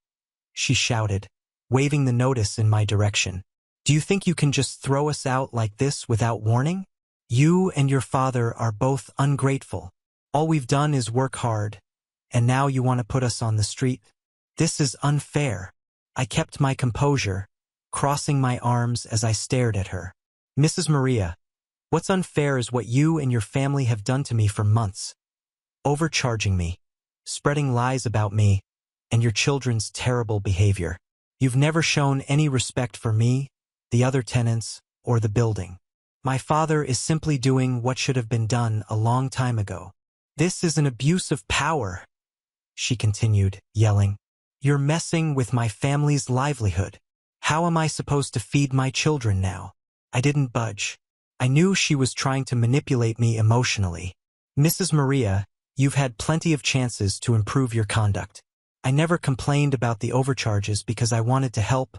Speaker 1: she shouted, waving the notice in my direction. "Do you think you can just throw us out like this without warning? You and your father are both ungrateful. All we've done is work hard, and now you want to put us on the street? This is unfair." I kept my composure, crossing my arms as I stared at her. "Mrs. Maria, what's unfair is what you and your family have done to me for months. Overcharging me, spreading lies about me, and your children's terrible behavior. You've never shown any respect for me, the other tenants, or the building. My father is simply doing what should have been done a long time ago. This is an abuse of power," she continued, yelling. "You're messing with my family's livelihood. How am I supposed to feed my children now?" I didn't budge. I knew she was trying to manipulate me emotionally. "Mrs. Maria, you've had plenty of chances to improve your conduct. I never complained about the overcharges because I wanted to help,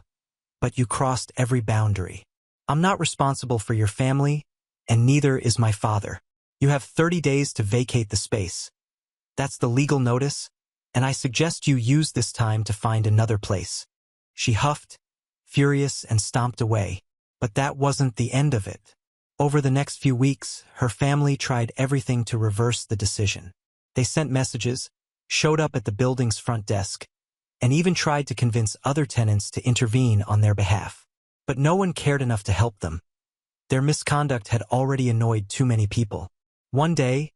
Speaker 1: but you crossed every boundary. I'm not responsible for your family, and neither is my father. You have 30 days to vacate the space. That's the legal notice, and I suggest you use this time to find another place." She huffed, furious, and stomped away. But that wasn't the end of it. Over the next few weeks, her family tried everything to reverse the decision. They sent messages, showed up at the building's front desk, and even tried to convince other tenants to intervene on their behalf. But no one cared enough to help them. Their misconduct had already annoyed too many people. One day,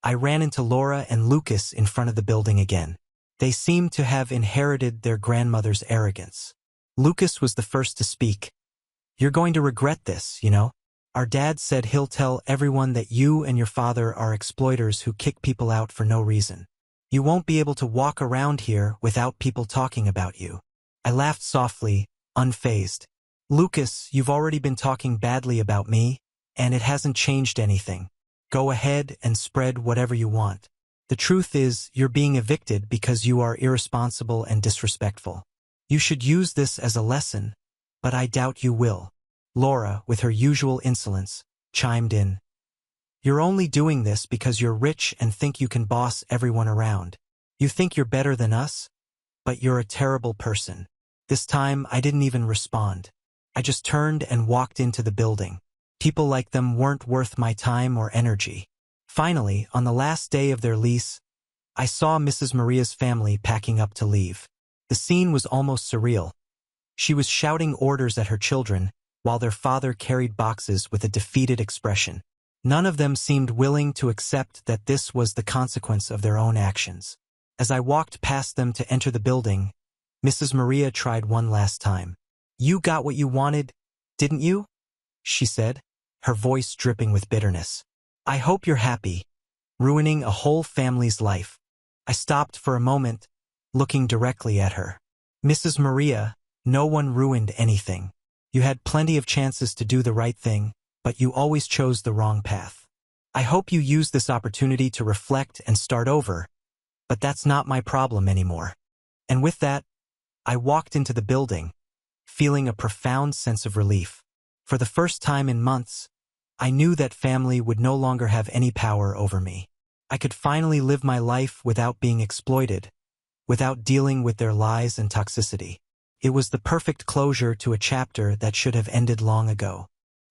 Speaker 1: I ran into Laura and Lucas in front of the building again. They seemed to have inherited their grandmother's arrogance. Lucas was the first to speak. "You're going to regret this, you know. Our dad said he'll tell everyone that you and your father are exploiters who kick people out for no reason. You won't be able to walk around here without people talking about you." I laughed softly, unfazed. "Lucas, you've already been talking badly about me, and it hasn't changed anything. Go ahead and spread whatever you want. The truth is, you're being evicted because you are irresponsible and disrespectful. You should use this as a lesson, but I doubt you will." Laura, with her usual insolence, chimed in. "You're only doing this because you're rich and think you can boss everyone around. You think you're better than us, but you're a terrible person." This time, I didn't even respond. I just turned and walked into the building. People like them weren't worth my time or energy. Finally, on the last day of their lease, I saw Mrs. Maria's family packing up to leave. The scene was almost surreal. She was shouting orders at her children, while their father carried boxes with a defeated expression. None of them seemed willing to accept that this was the consequence of their own actions. As I walked past them to enter the building, Mrs. Maria tried one last time. "You got what you wanted, didn't you?" she said, her voice dripping with bitterness. "I hope you're happy, ruining a whole family's life." I stopped for a moment, looking directly at her. "Mrs. Maria, no one ruined anything. You had plenty of chances to do the right thing, but you always chose the wrong path. I hope you use this opportunity to reflect and start over, but that's not my problem anymore." And with that, I walked into the building, feeling a profound sense of relief. For the first time in months, I knew that family would no longer have any power over me. I could finally live my life without being exploited, without dealing with their lies and toxicity. It was the perfect closure to a chapter that should have ended long ago.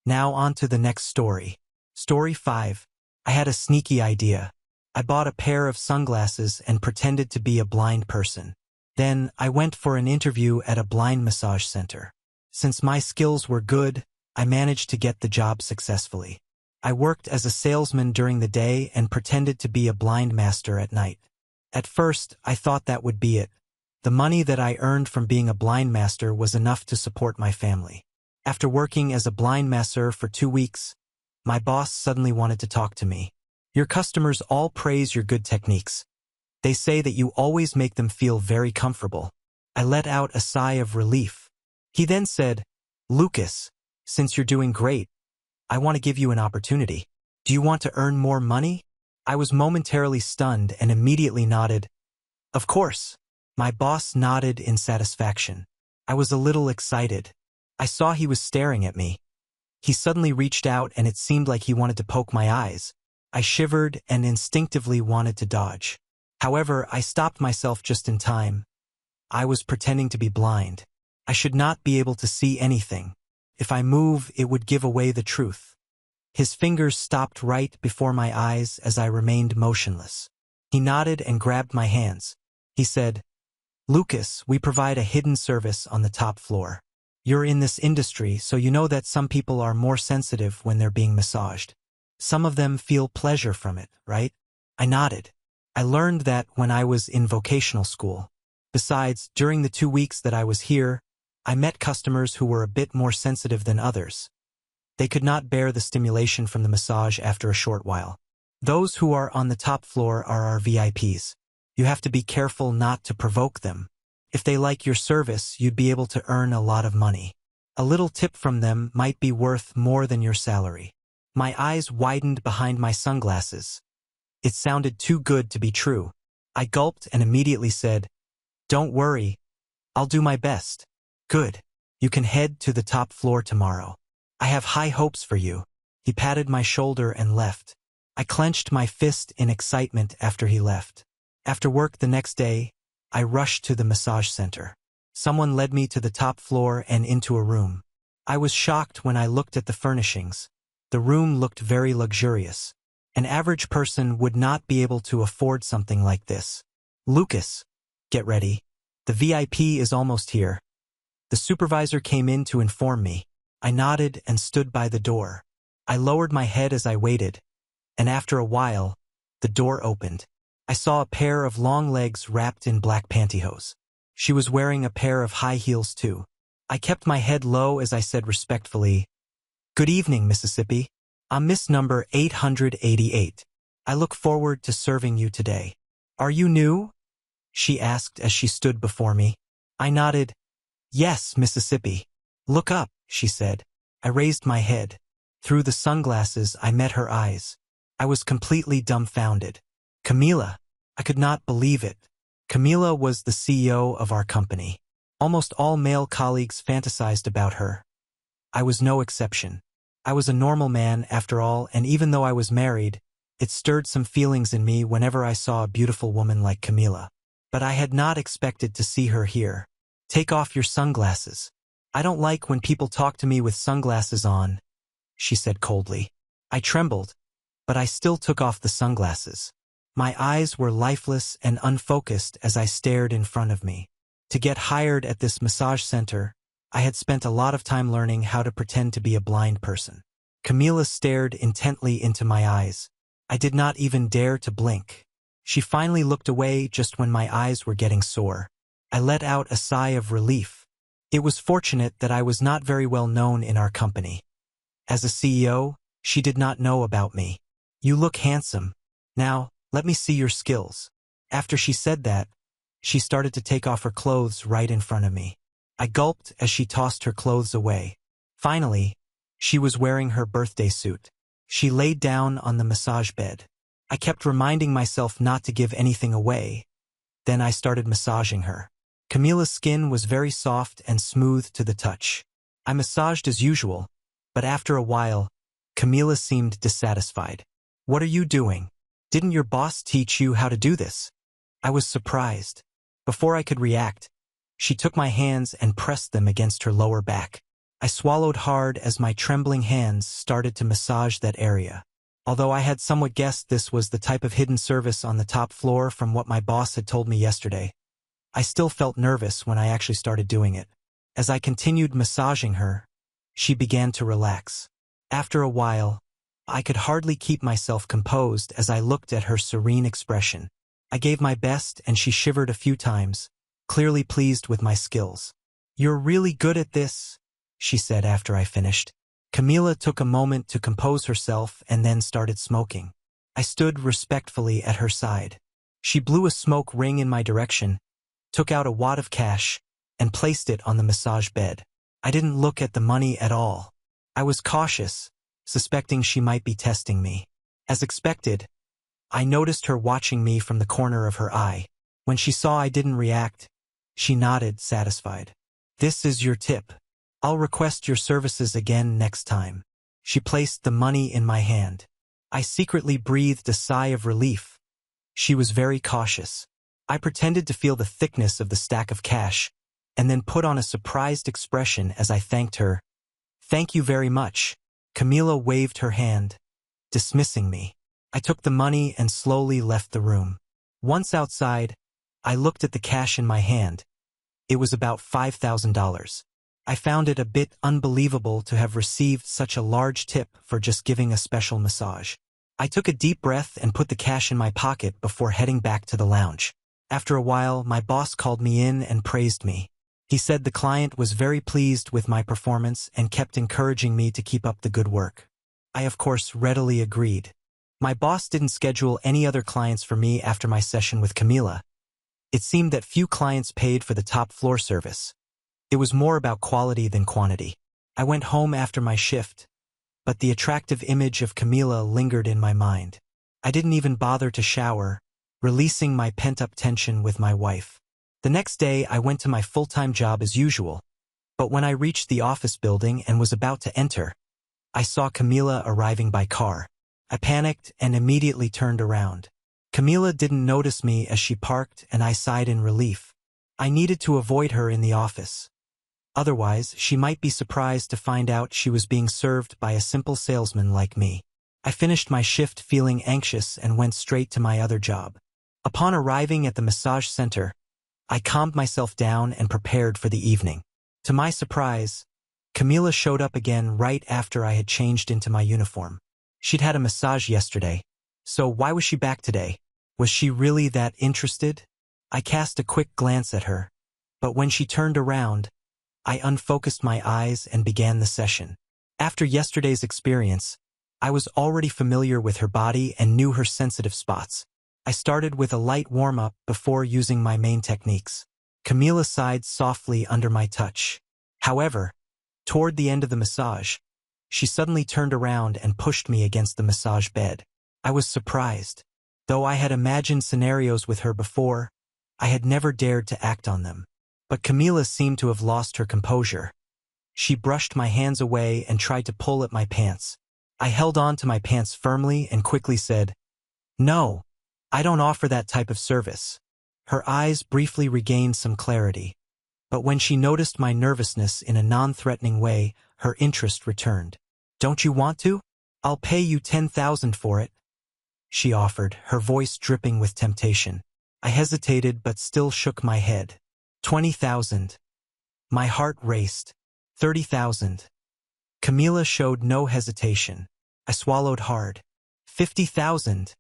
Speaker 1: Now on to the next story. Story 5. I had a sneaky idea. I bought a pair of sunglasses and pretended to be a blind person. Then, I went for an interview at a blind massage center. Since my skills were good, I managed to get the job successfully. I worked as a salesman during the day and pretended to be a blind master at night. At first, I thought that would be it. The money that I earned from being a blind master was enough to support my family. After working as a blind master for 2 weeks, my boss suddenly wanted to talk to me. Your customers all praise your good techniques. They say that you always make them feel very comfortable. I let out a sigh of relief. He then said, Lucas, since you're doing great, I want to give you an opportunity. Do you want to earn more money? I was momentarily stunned and immediately nodded. Of course. My boss nodded in satisfaction. I was a little excited. I saw he was staring at me. He suddenly reached out and it seemed like he wanted to poke my eyes. I shivered and instinctively wanted to dodge. However, I stopped myself just in time. I was pretending to be blind. I should not be able to see anything. If I move, it would give away the truth. His fingers stopped right before my eyes as I remained motionless. He nodded and grabbed my hands. He said, Lucas, we provide a hidden service on the top floor. You're in this industry, so you know that some people are more sensitive when they're being massaged. Some of them feel pleasure from it, right? I nodded. I learned that when I was in vocational school. Besides, during the 2 weeks that I was here, I met customers who were a bit more sensitive than others. They could not bear the stimulation from the massage after a short while. Those who are on the top floor are our VIPs. You have to be careful not to provoke them. If they like your service, you'd be able to earn a lot of money. A little tip from them might be worth more than your salary. My eyes widened behind my sunglasses. It sounded too good to be true. I gulped and immediately said, Don't worry, I'll do my best. Good. You can head to the top floor tomorrow. I have high hopes for you. He patted my shoulder and left. I clenched my fist in excitement after he left. After work the next day, I rushed to the massage center. Someone led me to the top floor and into a room. I was shocked when I looked at the furnishings. The room looked very luxurious. An average person would not be able to afford something like this. Lucas, get ready. The VIP is almost here. The supervisor came in to inform me. I nodded and stood by the door. I lowered my head as I waited, and after a while, the door opened. I saw a pair of long legs wrapped in black pantyhose. She was wearing a pair of high heels too. I kept my head low as I said respectfully, Good evening, Mississippi. I'm Miss number 888. I look forward to serving you today. Are you new? She asked as she stood before me. I nodded. Yes, Mississippi. Look up, she said. I raised my head. Through the sunglasses, I met her eyes. I was completely dumbfounded. Camila. I could not believe it. Camila was the CEO of our company. Almost all male colleagues fantasized about her. I was no exception. I was a normal man after all, and even though I was married, it stirred some feelings in me whenever I saw a beautiful woman like Camila. But I had not expected to see her here. Take off your sunglasses. I don't like when people talk to me with sunglasses on, she said coldly. I trembled, but I still took off the sunglasses. My eyes were lifeless and unfocused as I stared in front of me. To get hired at this massage center, I had spent a lot of time learning how to pretend to be a blind person. Camila stared intently into my eyes. I did not even dare to blink. She finally looked away just when my eyes were getting sore. I let out a sigh of relief. It was fortunate that I was not very well known in our company. As a CEO, she did not know about me. You look handsome. Now, let me see your skills. After she said that, she started to take off her clothes right in front of me. I gulped as she tossed her clothes away. Finally, she was wearing her birthday suit. She laid down on the massage bed. I kept reminding myself not to give anything away. Then I started massaging her. Camila's skin was very soft and smooth to the touch. I massaged as usual, but after a while, Camila seemed dissatisfied. "What are you doing? Didn't your boss teach you how to do this?" I was surprised. Before I could react, she took my hands and pressed them against her lower back. I swallowed hard as my trembling hands started to massage that area. Although I had somewhat guessed this was the type of hidden service on the top floor from what my boss had told me yesterday, I still felt nervous when I actually started doing it. As I continued massaging her, she began to relax. After a while, I could hardly keep myself composed as I looked at her serene expression. I gave my best and she shivered a few times, clearly pleased with my skills. "You're really good at this," she said after I finished. Camila took a moment to compose herself and then started smoking. I stood respectfully at her side. She blew a smoke ring in my direction, took out a wad of cash, and placed it on the massage bed. I didn't look at the money at all. I was cautious, suspecting she might be testing me. As expected, I noticed her watching me from the corner of her eye. When she saw I didn't react, she nodded, satisfied. "This is your tip. I'll request your services again next time." She placed the money in my hand. I secretly breathed a sigh of relief. She was very cautious. I pretended to feel the thickness of the stack of cash, and then put on a surprised expression as I thanked her. "Thank you very much." Camila waved her hand, dismissing me. I took the money and slowly left the room. Once outside, I looked at the cash in my hand. It was about $5,000. I found it a bit unbelievable to have received such a large tip for just giving a special massage. I took a deep breath and put the cash in my pocket before heading back to the lounge. After a while, my boss called me in and praised me. He said the client was very pleased with my performance and kept encouraging me to keep up the good work. I, of course, readily agreed. My boss didn't schedule any other clients for me after my session with Camila. It seemed that few clients paid for the top floor service. It was more about quality than quantity. I went home after my shift, but the attractive image of Camila lingered in my mind. I didn't even bother to shower, releasing my pent-up tension with my wife. The next day, I went to my full-time job as usual, but when I reached the office building and was about to enter, I saw Camila arriving by car. I panicked and immediately turned around. Camila didn't notice me as she parked, and I sighed in relief. I needed to avoid her in the office. Otherwise, she might be surprised to find out she was being served by a simple salesman like me. I finished my shift feeling anxious and went straight to my other job. Upon arriving at the massage center, I calmed myself down and prepared for the evening. To my surprise, Camila showed up again right after I had changed into my uniform. She'd had a massage yesterday, so why was she back today? Was she really that interested? I cast a quick glance at her, but when she turned around, I unfocused my eyes and began the session. After yesterday's experience, I was already familiar with her body and knew her sensitive spots. I started with a light warm-up before using my main techniques. Camila sighed softly under my touch. However, toward the end of the massage, she suddenly turned around and pushed me against the massage bed. I was surprised. Though I had imagined scenarios with her before, I had never dared to act on them. But Camila seemed to have lost her composure. She brushed my hands away and tried to pull at my pants. I held on to my pants firmly and quickly said, "No, I don't offer that type of service." Her eyes briefly regained some clarity, but when she noticed my nervousness in a non-threatening way, her interest returned. "Don't you want to? I'll pay you $10,000 for it," she offered, her voice dripping with temptation. I hesitated but still shook my head. $20,000. My heart raced. $30,000. Camila showed no hesitation. I swallowed hard. $50,000,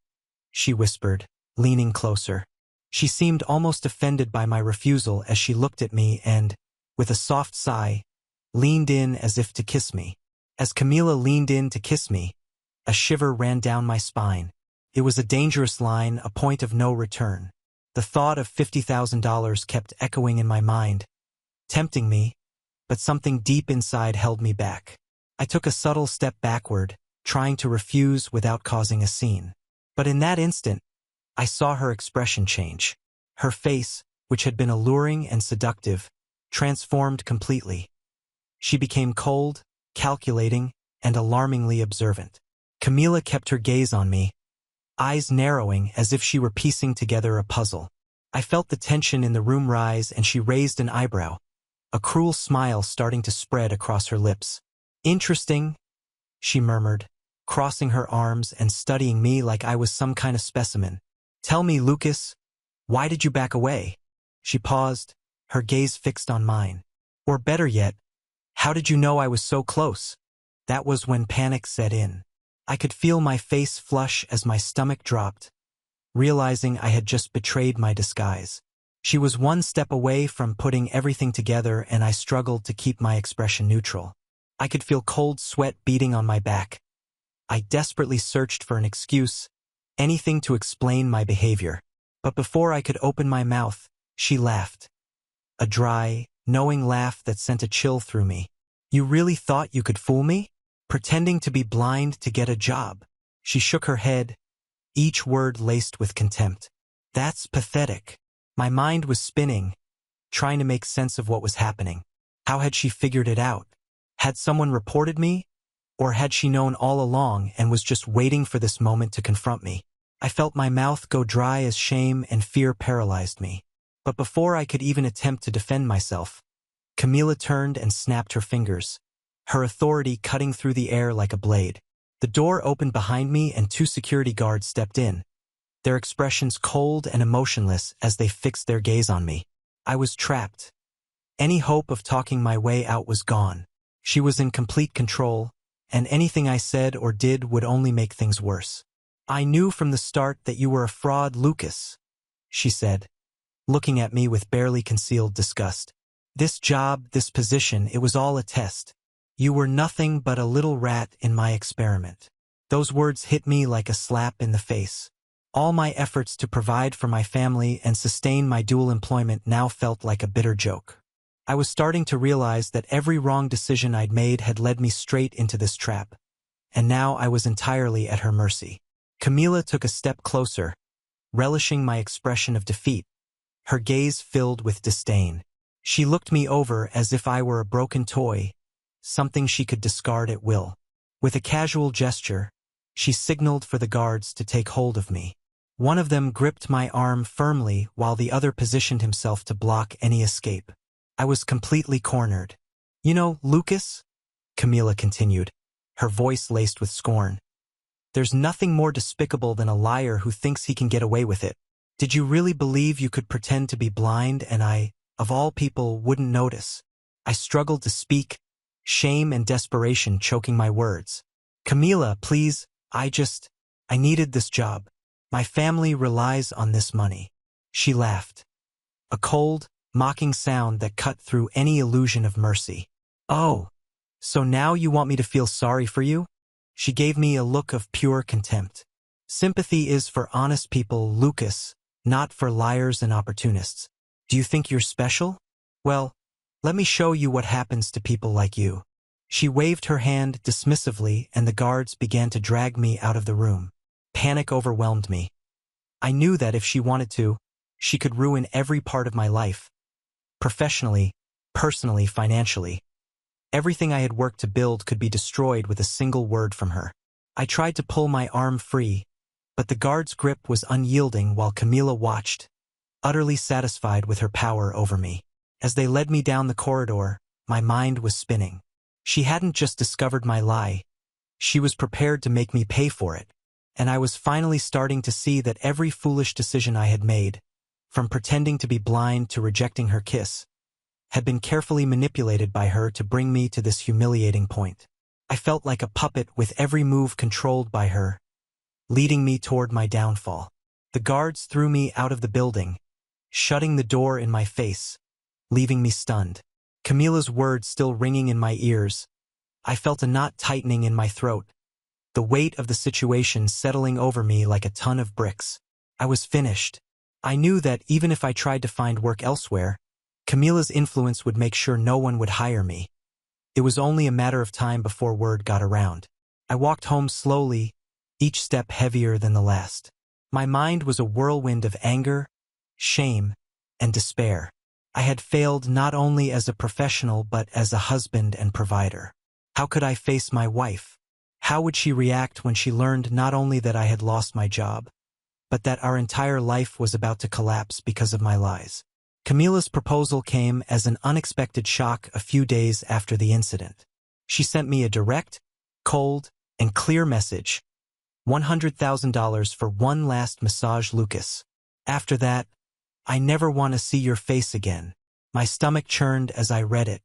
Speaker 1: she whispered, leaning closer. She seemed almost offended by my refusal as she looked at me and, with a soft sigh, leaned in as if to kiss me. As Camila leaned in to kiss me, a shiver ran down my spine. It was a dangerous line, a point of no return. The thought of $50,000 kept echoing in my mind, tempting me, but something deep inside held me back. I took a subtle step backward, trying to refuse without causing a scene. But in that instant, I saw her expression change. Her face, which had been alluring and seductive, transformed completely. She became cold, calculating, and alarmingly observant. Camila kept her gaze on me, eyes narrowing as if she were piecing together a puzzle. I felt the tension in the room rise and she raised an eyebrow, a cruel smile starting to spread across her lips. "Interesting," she murmured, crossing her arms and studying me like I was some kind of specimen. "Tell me, Lucas, why did you back away?" She paused, her gaze fixed on mine. "Or better yet, how did you know I was so close?" That was when panic set in. I could feel my face flush as my stomach dropped, realizing I had just betrayed my disguise. She was one step away from putting everything together and I struggled to keep my expression neutral. I could feel cold sweat beating on my back. I desperately searched for an excuse, anything to explain my behavior. But before I could open my mouth, she laughed. A dry, knowing laugh that sent a chill through me. "You really thought you could fool me? Pretending to be blind to get a job?" She shook her head, each word laced with contempt. "That's pathetic." My mind was spinning, trying to make sense of what was happening. How had she figured it out? Had someone reported me? Or had she known all along and was just waiting for this moment to confront me? I felt my mouth go dry as shame and fear paralyzed me. But before I could even attempt to defend myself, Camila turned and snapped her fingers, her authority cutting through the air like a blade. The door opened behind me and 2 security guards stepped in, their expressions cold and emotionless as they fixed their gaze on me. I was trapped. Any hope of talking my way out was gone. She was in complete control, and anything I said or did would only make things worse. "I knew from the start that you were a fraud, Lucas," she said, looking at me with barely concealed disgust. "This job, this position, it was all a test. You were nothing but a little rat in my experiment." Those words hit me like a slap in the face. All my efforts to provide for my family and sustain my dual employment now felt like a bitter joke. I was starting to realize that every wrong decision I'd made had led me straight into this trap, and now I was entirely at her mercy. Camila took a step closer, relishing my expression of defeat, her gaze filled with disdain. She looked me over as if I were a broken toy, something she could discard at will. With a casual gesture, she signaled for the guards to take hold of me. One of them gripped my arm firmly while the other positioned himself to block any escape. I was completely cornered. "You know, Lucas," Camila continued, her voice laced with scorn, "there's nothing more despicable than a liar who thinks he can get away with it. Did you really believe you could pretend to be blind and I, of all people, wouldn't notice?" I struggled to speak, shame and desperation choking my words. "Camila, please, I needed this job. My family relies on this money." She laughed, a cold, mocking sound that cut through any illusion of mercy. "Oh, so now you want me to feel sorry for you?" She gave me a look of pure contempt. "Sympathy is for honest people, Lucas, not for liars and opportunists. Do you think you're special? Well, let me show you what happens to people like you." She waved her hand dismissively and the guards began to drag me out of the room. Panic overwhelmed me. I knew that if she wanted to, she could ruin every part of my life. Professionally, personally, financially. Everything I had worked to build could be destroyed with a single word from her. I tried to pull my arm free, but the guard's grip was unyielding while Camila watched, utterly satisfied with her power over me. As they led me down the corridor, my mind was spinning. She hadn't just discovered my lie. She was prepared to make me pay for it. And I was finally starting to see that every foolish decision I had made, from pretending to be blind to rejecting her kiss, had been carefully manipulated by her to bring me to this humiliating point. I felt like a puppet with every move controlled by her, leading me toward my downfall. The guards threw me out of the building, shutting the door in my face, leaving me stunned. Camila's words still ringing in my ears, I felt a knot tightening in my throat, the weight of the situation settling over me like a ton of bricks. I was finished. I knew that even if I tried to find work elsewhere, Camila's influence would make sure no one would hire me. It was only a matter of time before word got around. I walked home slowly, each step heavier than the last. My mind was a whirlwind of anger, shame, and despair. I had failed not only as a professional but as a husband and provider. How could I face my wife? How would she react when she learned not only that I had lost my job, but that our entire life was about to collapse because of my lies? Camila's proposal came as an unexpected shock a few days after the incident. She sent me a direct, cold, and clear message. $100,000 for one last massage, Lucas. After that, I never want to see your face again. My stomach churned as I read it.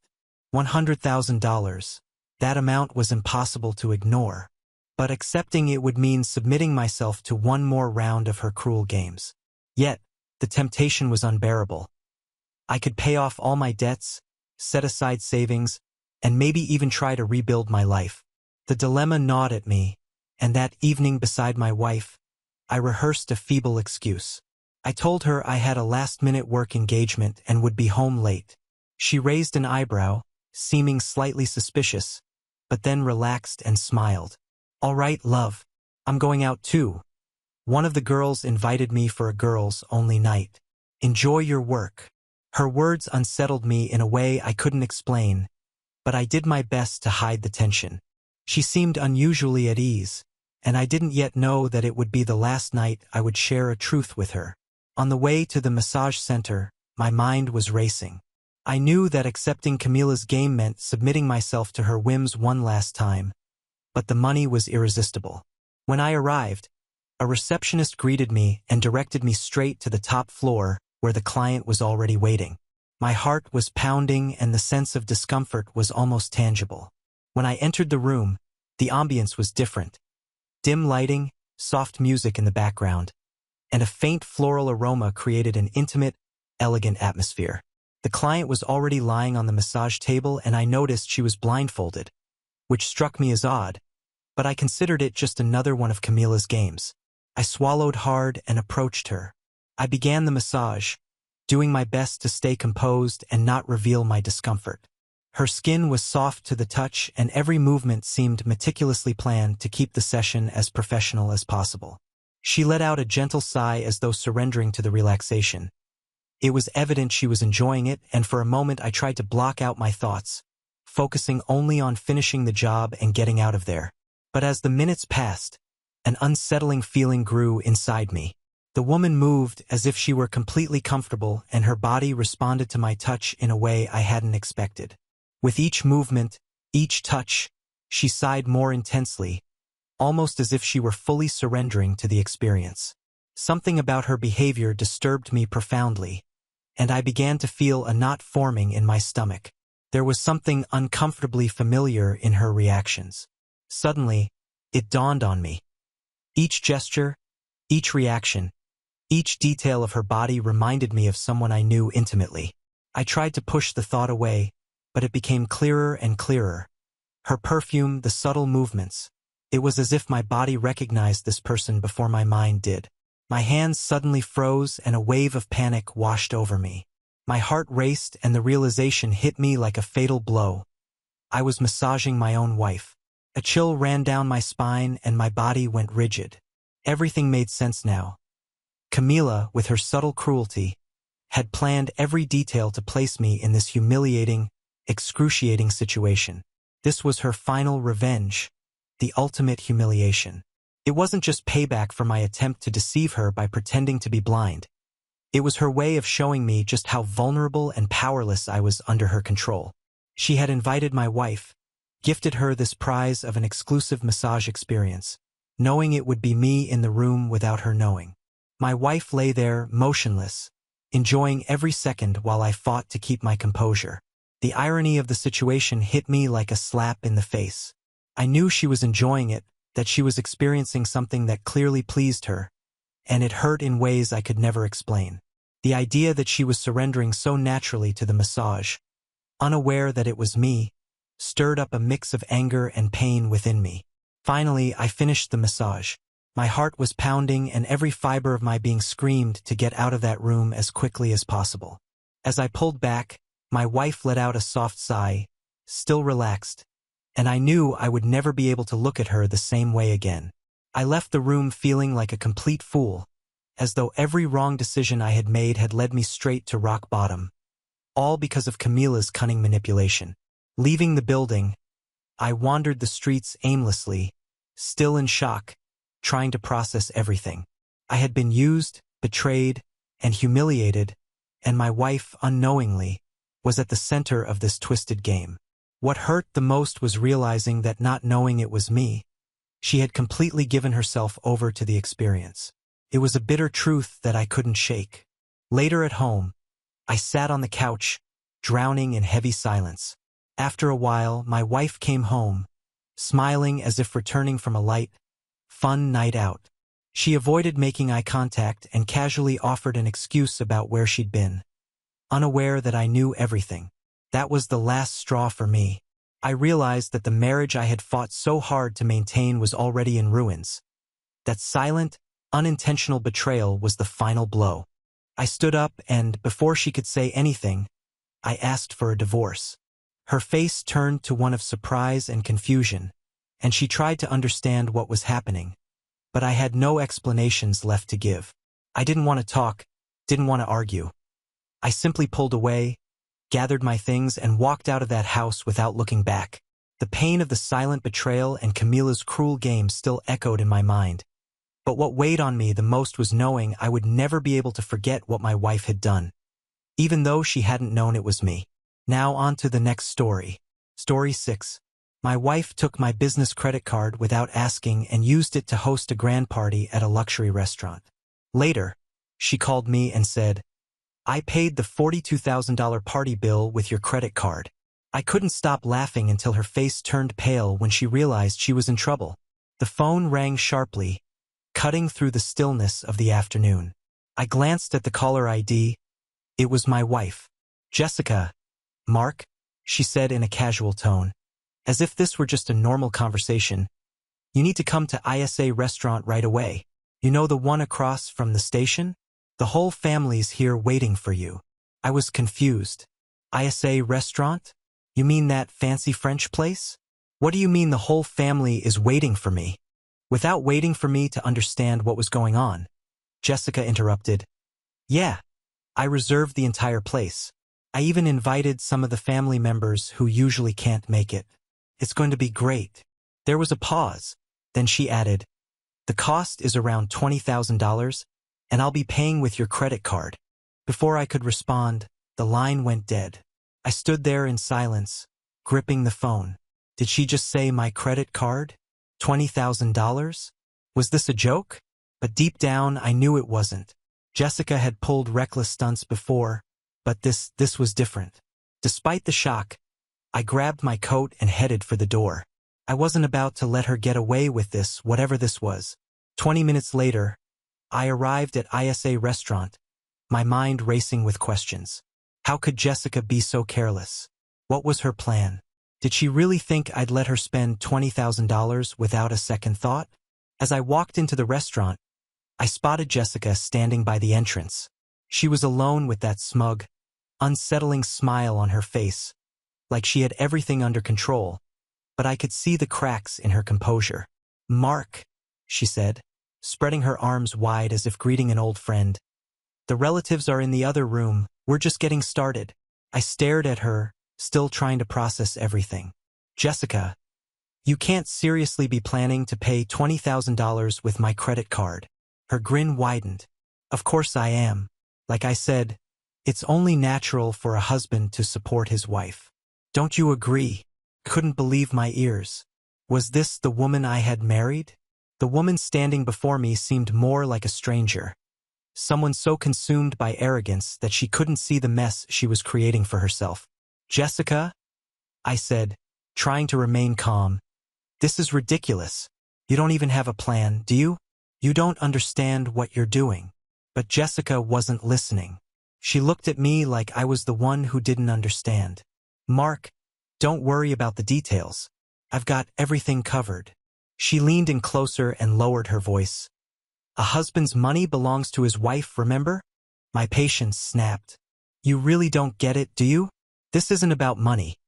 Speaker 1: $100,000. That amount was impossible to ignore. But accepting it would mean submitting myself to one more round of her cruel games. Yet, the temptation was unbearable. I could pay off all my debts, set aside savings, and maybe even try to rebuild my life. The dilemma gnawed at me, and that evening beside my wife, I rehearsed a feeble excuse. I told her I had a last-minute work engagement and would be home late. She raised an eyebrow, seeming slightly suspicious, but then relaxed and smiled. All right, love. I'm going out too. One of the girls invited me for a girls-only night. Enjoy your work. Her words unsettled me in a way I couldn't explain, but I did my best to hide the tension. She seemed unusually at ease, and I didn't yet know that it would be the last night I would share a truth with her. On the way to the massage center, my mind was racing. I knew that accepting Camila's game meant submitting myself to her whims one last time, but the money was irresistible. When I arrived, a receptionist greeted me and directed me straight to the top floor where the client was already waiting. My heart was pounding and the sense of discomfort was almost tangible. When I entered the room, the ambience was different. Dim lighting, soft music in the background, and a faint floral aroma created an intimate, elegant atmosphere. The client was already lying on the massage table and I noticed she was blindfolded, which struck me as odd, but I considered it just another one of Camila's games. I swallowed hard and approached her. I began the massage, doing my best to stay composed and not reveal my discomfort. Her skin was soft to the touch and every movement seemed meticulously planned to keep the session as professional as possible. She let out a gentle sigh as though surrendering to the relaxation. It was evident she was enjoying it, and for a moment I tried to block out my thoughts, focusing only on finishing the job and getting out of there. But as the minutes passed, an unsettling feeling grew inside me. The woman moved as if she were completely comfortable and her body responded to my touch in a way I hadn't expected. With each movement, each touch, she sighed more intensely, almost as if she were fully surrendering to the experience. Something about her behavior disturbed me profoundly, and I began to feel a knot forming in my stomach. There was something uncomfortably familiar in her reactions. Suddenly, it dawned on me. Each gesture, each reaction, each detail of her body reminded me of someone I knew intimately. I tried to push the thought away, but it became clearer and clearer. Her perfume, the subtle movements. It was as if my body recognized this person before my mind did. My hands suddenly froze and a wave of panic washed over me. My heart raced and the realization hit me like a fatal blow. I was massaging my own wife. A chill ran down my spine and my body went rigid. Everything made sense now. Camila, with her subtle cruelty, had planned every detail to place me in this humiliating, excruciating situation. This was her final revenge, the ultimate humiliation. It wasn't just payback for my attempt to deceive her by pretending to be blind. It was her way of showing me just how vulnerable and powerless I was under her control. She had invited my wife, gifted her this prize of an exclusive massage experience, knowing it would be me in the room without her knowing. My wife lay there, motionless, enjoying every second while I fought to keep my composure. The irony of the situation hit me like a slap in the face. I knew she was enjoying it, that she was experiencing something that clearly pleased her, and it hurt in ways I could never explain. The idea that she was surrendering so naturally to the massage, unaware that it was me, stirred up a mix of anger and pain within me. Finally, I finished the massage. My heart was pounding and every fiber of my being screamed to get out of that room as quickly as possible. As I pulled back, my wife let out a soft sigh, still relaxed, and I knew I would never be able to look at her the same way again. I left the room feeling like a complete fool, as though every wrong decision I had made had led me straight to rock bottom, all because of Camila's cunning manipulation. Leaving the building, I wandered the streets aimlessly, still in shock, trying to process everything. I had been used, betrayed, and humiliated, and my wife, unknowingly, was at the center of this twisted game. What hurt the most was realizing that, not knowing it was me, she had completely given herself over to the experience. It was a bitter truth that I couldn't shake. Later at home, I sat on the couch, drowning in heavy silence. After a while, my wife came home, smiling as if returning from a light, fun night out. She avoided making eye contact and casually offered an excuse about where she'd been, unaware that I knew everything. That was the last straw for me. I realized that the marriage I had fought so hard to maintain was already in ruins. That silent, unintentional betrayal was the final blow. I stood up and, before she could say anything, I asked for a divorce. Her face turned to one of surprise and confusion, and she tried to understand what was happening. But I had no explanations left to give. I didn't want to talk, didn't want to argue. I simply pulled away, gathered my things, and walked out of that house without looking back. The pain of the silent betrayal and Camila's cruel game still echoed in my mind. But what weighed on me the most was knowing I would never be able to forget what my wife had done, even though she hadn't known it was me. Now on to the next story. Story 6. My wife took my business credit card without asking and used it to host a grand party at a luxury restaurant. Later, she called me and said, "I paid the $42,000 party bill with your credit card." I couldn't stop laughing until her face turned pale when she realized she was in trouble. The phone rang sharply, cutting through the stillness of the afternoon. I glanced at the caller ID. It was my wife. "Jessica, Mark," she said in a casual tone, as if this were just a normal conversation. "You need to come to ISA restaurant right away. You know, the one across from the station? The whole family's here waiting for you." I was confused. ISA restaurant? You mean that fancy French place? What do you mean the whole family is waiting for me? Without waiting for me to understand what was going on, Jessica interrupted. "Yeah, I reserved the entire place. I even invited some of the family members who usually can't make it. It's going to be great." There was a pause. Then she added, "The cost is around $20,000, and I'll be paying with your credit card." Before I could respond, the line went dead. I stood there in silence, gripping the phone. Did she just say my credit card? $20,000? Was this a joke? But deep down, I knew it wasn't. Jessica had pulled reckless stunts before, but this was different. Despite the shock, I grabbed my coat and headed for the door. I wasn't about to let her get away with this, whatever this was. 20 minutes later, I arrived at ISA restaurant, my mind racing with questions. How could Jessica be so careless? What was her plan? Did she really think I'd let her spend $20,000 without a second thought? As I walked into the restaurant, I spotted Jessica standing by the entrance. She was alone with that smug, unsettling smile on her face, like she had everything under control, but I could see the cracks in her composure. "Mark," she said, spreading her arms wide as if greeting an old friend. "The relatives are in the other room. We're just getting started." I stared at her, still trying to process everything. "Jessica, you can't seriously be planning to pay $20,000 with my credit card." Her grin widened. "Of course I am. Like I said, it's only natural for a husband to support his wife. Don't you agree?" Couldn't believe my ears. Was this the woman I had married? The woman standing before me seemed more like a stranger. Someone so consumed by arrogance that she couldn't see the mess she was creating for herself. "Jessica," I said, trying to remain calm, "this is ridiculous. You don't even have a plan, do you? You don't understand what you're doing." But Jessica wasn't listening. She looked at me like I was the one who didn't understand. "Mark, don't worry about the details. I've got everything covered." She leaned in closer and lowered her voice. "A husband's money belongs to his wife, remember?" My patience snapped. "You really don't get it, do you? This isn't about money.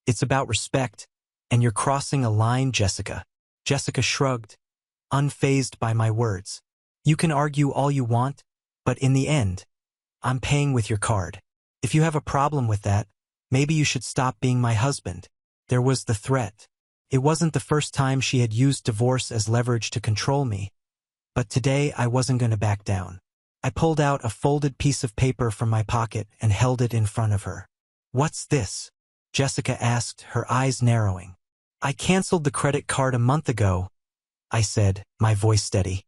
Speaker 1: It's about respect, and you're crossing a line, Jessica." Jessica shrugged, unfazed by my words. "You can argue all you want, but in the end, I'm paying with your card. If you have a problem with that, maybe you should stop being my husband." There was the threat, It wasn't the first time she had used divorce as leverage to control me, but today I wasn't going to back down. I pulled out a folded piece of paper from my pocket and held it in front of her. "What's this?" Jessica asked, her eyes narrowing. "I canceled the credit card a month ago," I said, my voice steady.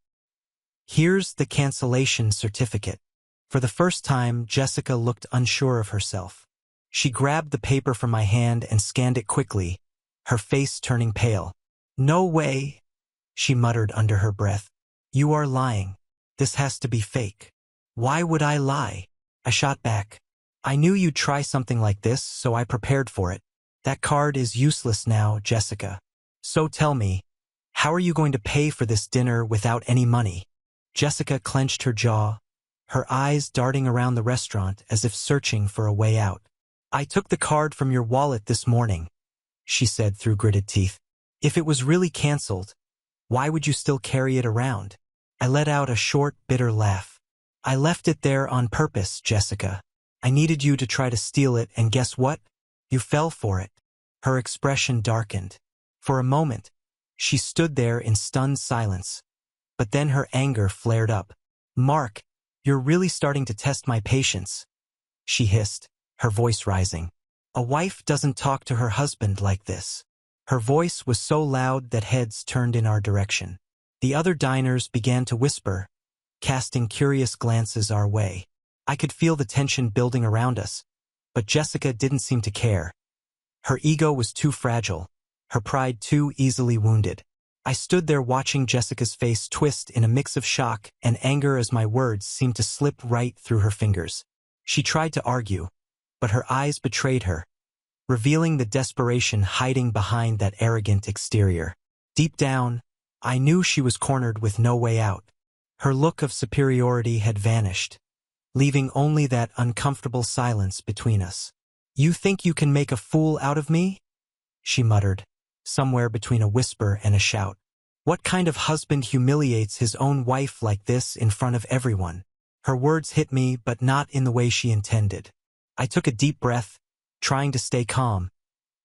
Speaker 1: "Here's the cancellation certificate." For the first time, Jessica looked unsure of herself. She grabbed the paper from my hand and scanned it quickly, her face turning pale. "No way," she muttered under her breath. "You are lying. This has to be fake." "Why would I lie?" I shot back. "I knew you'd try something like this, so I prepared for it. That card is useless now, Jessica. So tell me, how are you going to pay for this dinner without any money?" Jessica clenched her jaw, her eyes darting around the restaurant as if searching for a way out. "I took the card from your wallet this morning," she said through gritted teeth. "If it was really canceled, why would you still carry it around?" I let out a short, bitter laugh. "I left it there on purpose, Jessica. I needed you to try to steal it, and guess what? You fell for it." Her expression darkened. For a moment, she stood there in stunned silence, but then her anger flared up. "Mark, you're really starting to test my patience," she hissed, her voice rising. "A wife doesn't talk to her husband like this." Her voice was so loud that heads turned in our direction. The other diners began to whisper, casting curious glances our way. I could feel the tension building around us, but Jessica didn't seem to care. Her ego was too fragile, her pride too easily wounded. I stood there watching Jessica's face twist in a mix of shock and anger as my words seemed to slip right through her fingers. She tried to argue, but her eyes betrayed her, revealing the desperation hiding behind that arrogant exterior. Deep down, I knew she was cornered with no way out. Her look of superiority had vanished, leaving only that uncomfortable silence between us. "You think you can make a fool out of me?" she muttered, somewhere between a whisper and a shout. "What kind of husband humiliates his own wife like this in front of everyone?" Her words hit me, but not in the way she intended. I took a deep breath, trying to stay calm,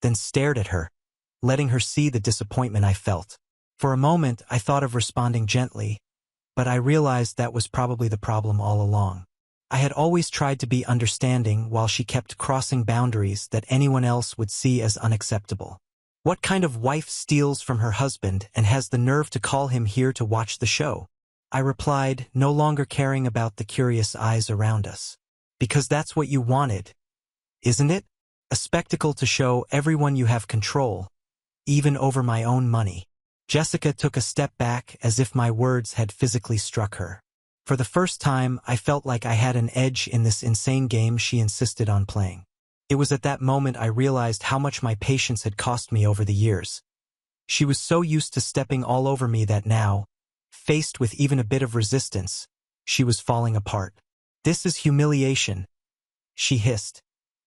Speaker 1: then stared at her, letting her see the disappointment I felt. For a moment, I thought of responding gently, but I realized that was probably the problem all along. I had always tried to be understanding while she kept crossing boundaries that anyone else would see as unacceptable. What kind of wife steals from her husband and has the nerve to call him here to watch the show? I replied, no longer caring about the curious eyes around us. "Because that's what you wanted, isn't it? A spectacle to show everyone you have control, even over my own money." Jessica took a step back as if my words had physically struck her. For the first time, I felt like I had an edge in this insane game she insisted on playing. It was at that moment I realized how much my patience had cost me over the years. She was so used to stepping all over me that now, faced with even a bit of resistance, she was falling apart. "This is humiliation," she hissed,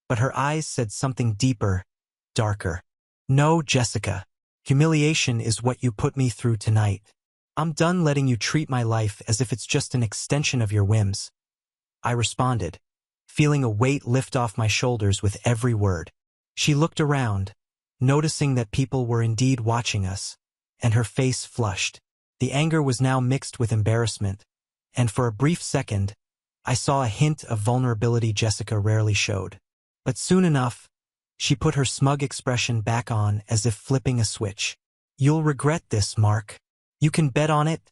Speaker 1: but her eyes said something deeper, darker. "No, Jessica. Humiliation is what you put me through tonight. I'm done letting you treat my life as if it's just an extension of your whims." I responded, feeling a weight lift off my shoulders with every word. She looked around, noticing that people were indeed watching us, and her face flushed. The anger was now mixed with embarrassment, and for a brief second, I saw a hint of vulnerability Jessica rarely showed. But soon enough, she put her smug expression back on as if flipping a switch. "You'll regret this, Mark. You can bet on it,"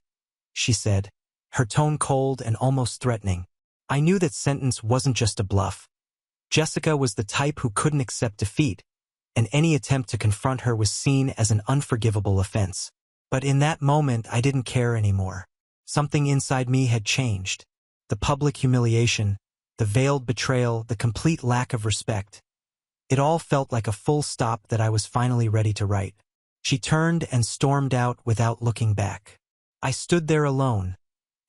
Speaker 1: she said, her tone cold and almost threatening. I knew that sentence wasn't just a bluff. Jessica was the type who couldn't accept defeat, and any attempt to confront her was seen as an unforgivable offense. But in that moment, I didn't care anymore. Something inside me had changed. The public humiliation, the veiled betrayal, the complete lack of respect. It all felt like a full stop that I was finally ready to write. She turned and stormed out without looking back. I stood there alone,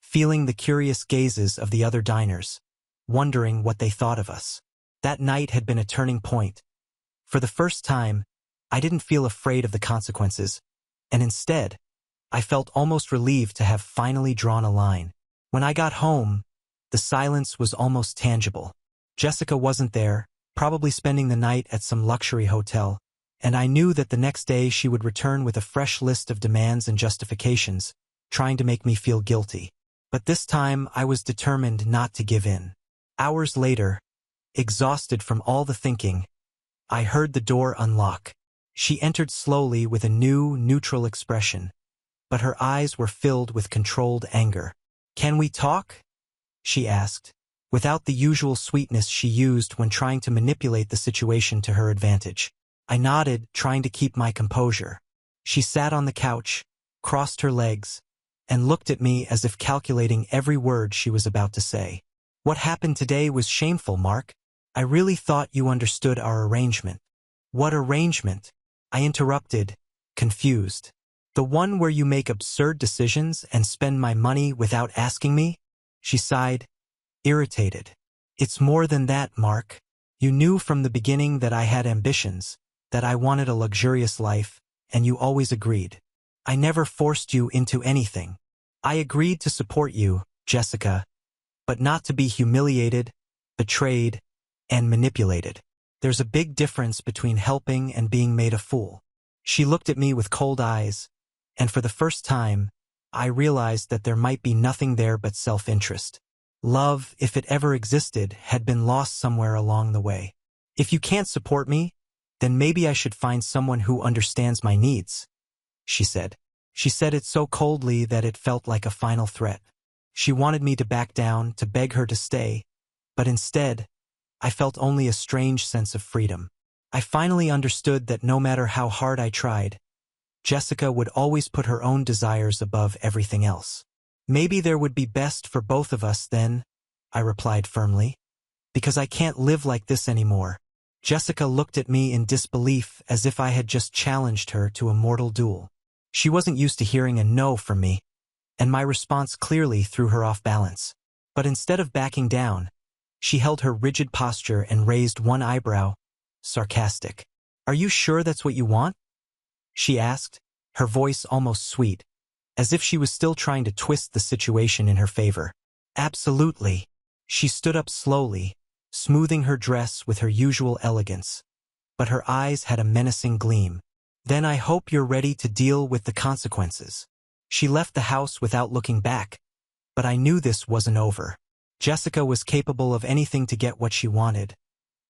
Speaker 1: feeling the curious gazes of the other diners, wondering what they thought of us. That night had been a turning point. For the first time, I didn't feel afraid of the consequences, and instead, I felt almost relieved to have finally drawn a line. When I got home, the silence was almost tangible. Jessica wasn't there, probably spending the night at some luxury hotel, and I knew that the next day she would return with a fresh list of demands and justifications, trying to make me feel guilty. But this time I was determined not to give in. Hours later, exhausted from all the thinking, I heard the door unlock. She entered slowly with a new, neutral expression, but her eyes were filled with controlled anger. "Can we talk?" she asked, without the usual sweetness she used when trying to manipulate the situation to her advantage. I nodded, trying to keep my composure. She sat on the couch, crossed her legs, and looked at me as if calculating every word she was about to say. "What happened today was shameful, Mark. I really thought you understood our arrangement." "What arrangement?" I interrupted, confused. "The one where you make absurd decisions and spend my money without asking me?" She sighed, irritated. "It's more than that, Mark. You knew from the beginning that I had ambitions, that I wanted a luxurious life, and you always agreed. I never forced you into anything. I agreed to support you, Jessica, but not to be humiliated, betrayed, and manipulated. There's a big difference between helping and being made a fool." She looked at me with cold eyes, and for the first time, I realized that there might be nothing there but self-interest. Love, if it ever existed, had been lost somewhere along the way. "If you can't support me, then maybe I should find someone who understands my needs," she said. She said it so coldly that it felt like a final threat. She wanted me to back down, to beg her to stay, but instead, I felt only a strange sense of freedom. I finally understood that no matter how hard I tried, Jessica would always put her own desires above everything else. "Maybe there would be best for both of us then," I replied firmly, "because I can't live like this anymore." Jessica looked at me in disbelief, as if I had just challenged her to a mortal duel. She wasn't used to hearing a no from me, and my response clearly threw her off balance. But instead of backing down, she held her rigid posture and raised one eyebrow, sarcastic. "Are you sure that's what you want?" she asked, her voice almost sweet, as if she was still trying to twist the situation in her favor. "Absolutely." She stood up slowly, smoothing her dress with her usual elegance, but her eyes had a menacing gleam. "Then I hope you're ready to deal with the consequences." She left the house without looking back, but I knew this wasn't over. Jessica was capable of anything to get what she wanted,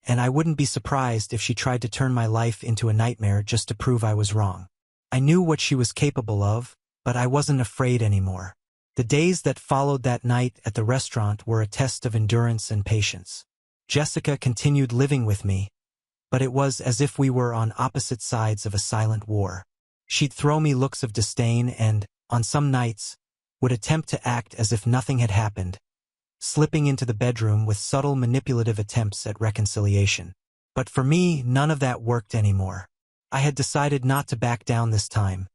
Speaker 1: and I wouldn't be surprised if she tried to turn my life into a nightmare just to prove I was wrong. I knew what she was capable of, but I wasn't afraid anymore. The days that followed that night at the restaurant were a test of endurance and patience. Jessica continued living with me, but it was as if we were on opposite sides of a silent war. She'd throw me looks of disdain and, on some nights, would attempt to act as if nothing had happened, slipping into the bedroom with subtle manipulative attempts at reconciliation. But for me, none of that worked anymore. I had decided not to back down this time.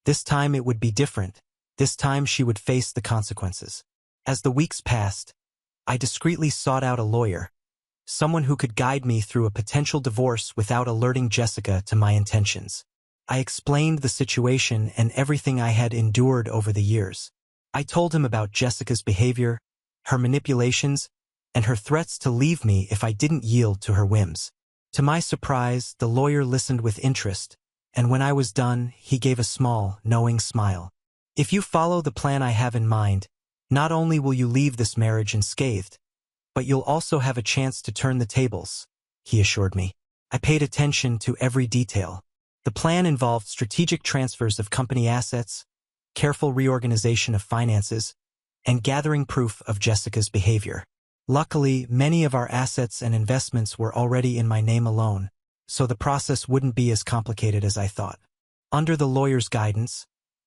Speaker 1: This time it would be different. This time she would face the consequences. As the weeks passed, I discreetly sought out a lawyer, someone who could guide me through a potential divorce without alerting Jessica to my intentions. I explained the situation and everything I had endured over the years. I told him about Jessica's behavior, her manipulations, and her threats to leave me if I didn't yield to her whims. To my surprise, the lawyer listened with interest, and when I was done, he gave a small, knowing smile. "If you follow the plan I have in mind, not only will you leave this marriage unscathed, but you'll also have a chance to turn the tables," he assured me. I paid attention to every detail. The plan involved strategic transfers of company assets, careful reorganization of finances, and gathering proof of Jessica's behavior. Luckily, many of our assets and investments were already in my name alone, so the process wouldn't be as complicated as I thought. Under the lawyer's guidance,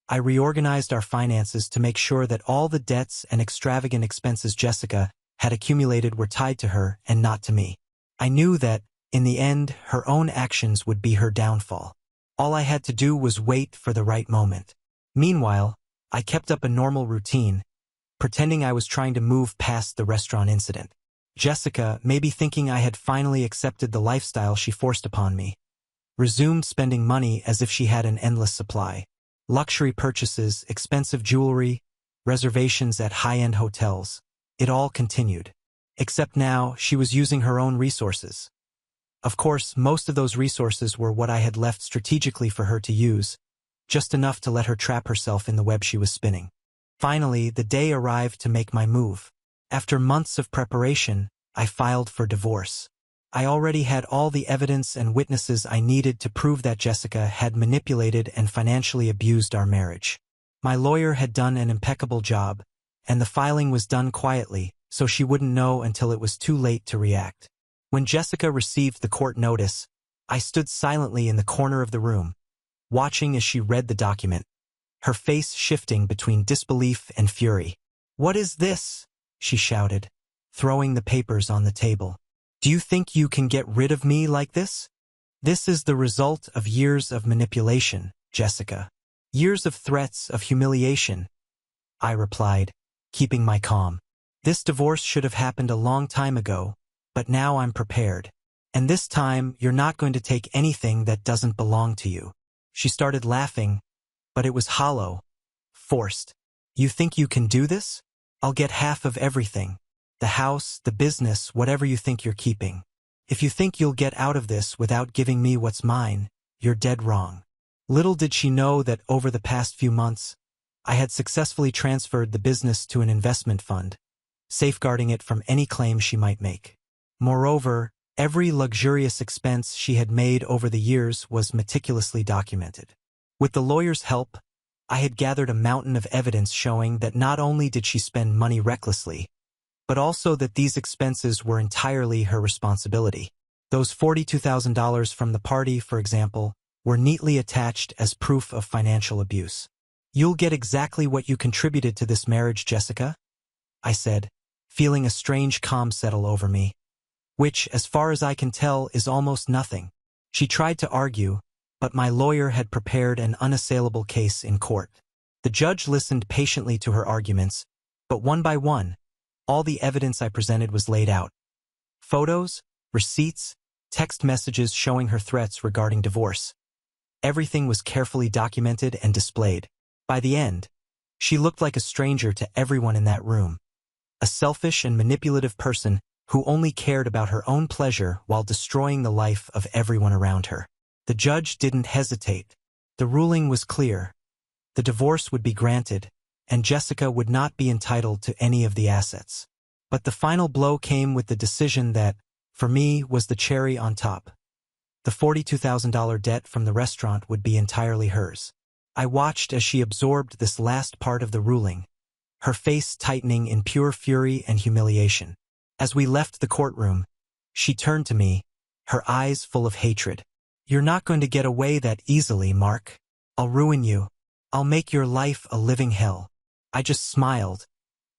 Speaker 1: I reorganized our finances to make sure that all the debts and extravagant expenses Jessica had accumulated were tied to her and not to me. I knew that, in the end, her own actions would be her downfall. All I had to do was wait for the right moment. Meanwhile, I kept up a normal routine, pretending I was trying to move past the restaurant incident. Jessica, maybe thinking I had finally accepted the lifestyle she forced upon me, resumed spending money as if she had an endless supply. Luxury purchases, expensive jewelry, reservations at high-end hotels. It all continued. Except now, she was using her own resources. Of course, most of those resources were what I had left strategically for her to use, just enough to let her trap herself in the web she was spinning. Finally, the day arrived to make my move. After months of preparation, I filed for divorce. I already had all the evidence and witnesses I needed to prove that Jessica had manipulated and financially abused our marriage. My lawyer had done an impeccable job, and the filing was done quietly, so she wouldn't know until it was too late to react. When Jessica received the court notice, I stood silently in the corner of the room, watching as she read the document, her face shifting between disbelief and fury. "What is this?" she shouted, throwing the papers on the table. "Do you think you can get rid of me like this? This is the result of years of manipulation, Jessica. Years of threats, of humiliation," I replied, keeping my calm. "This divorce should have happened a long time ago, but now I'm prepared. And this time, you're not going to take anything that doesn't belong to you." She started laughing, but it was hollow, forced. "You think you can do this? I'll get half of everything. The house, the business, whatever you think you're keeping. If you think you'll get out of this without giving me what's mine, you're dead wrong." Little did she know that over the past few months, I had successfully transferred the business to an investment fund, safeguarding it from any claim she might make. Moreover, every luxurious expense she had made over the years was meticulously documented. With the lawyer's help, I had gathered a mountain of evidence showing that not only did she spend money recklessly, but also that these expenses were entirely her responsibility. Those $42,000 from the party, for example, were neatly attached as proof of financial abuse. "You'll get exactly what you contributed to this marriage, Jessica," I said, feeling a strange calm settle over me, which, as far as I can tell, is almost nothing. She tried to argue, but my lawyer had prepared an unassailable case in court. The judge listened patiently to her arguments, but one by one, all the evidence I presented was laid out. Photos, receipts, text messages showing her threats regarding divorce. Everything was carefully documented and displayed. By the end, she looked like a stranger to everyone in that room. A selfish and manipulative person who only cared about her own pleasure while destroying the life of everyone around her. The judge didn't hesitate. The ruling was clear. The divorce would be granted, and Jessica would not be entitled to any of the assets. But the final blow came with the decision that, for me, was the cherry on top. The $42,000 debt from the restaurant would be entirely hers. I watched as she absorbed this last part of the ruling, her face tightening in pure fury and humiliation. As we left the courtroom, she turned to me, her eyes full of hatred. "You're not going to get away that easily, Mark. I'll ruin you. I'll make your life a living hell." I just smiled,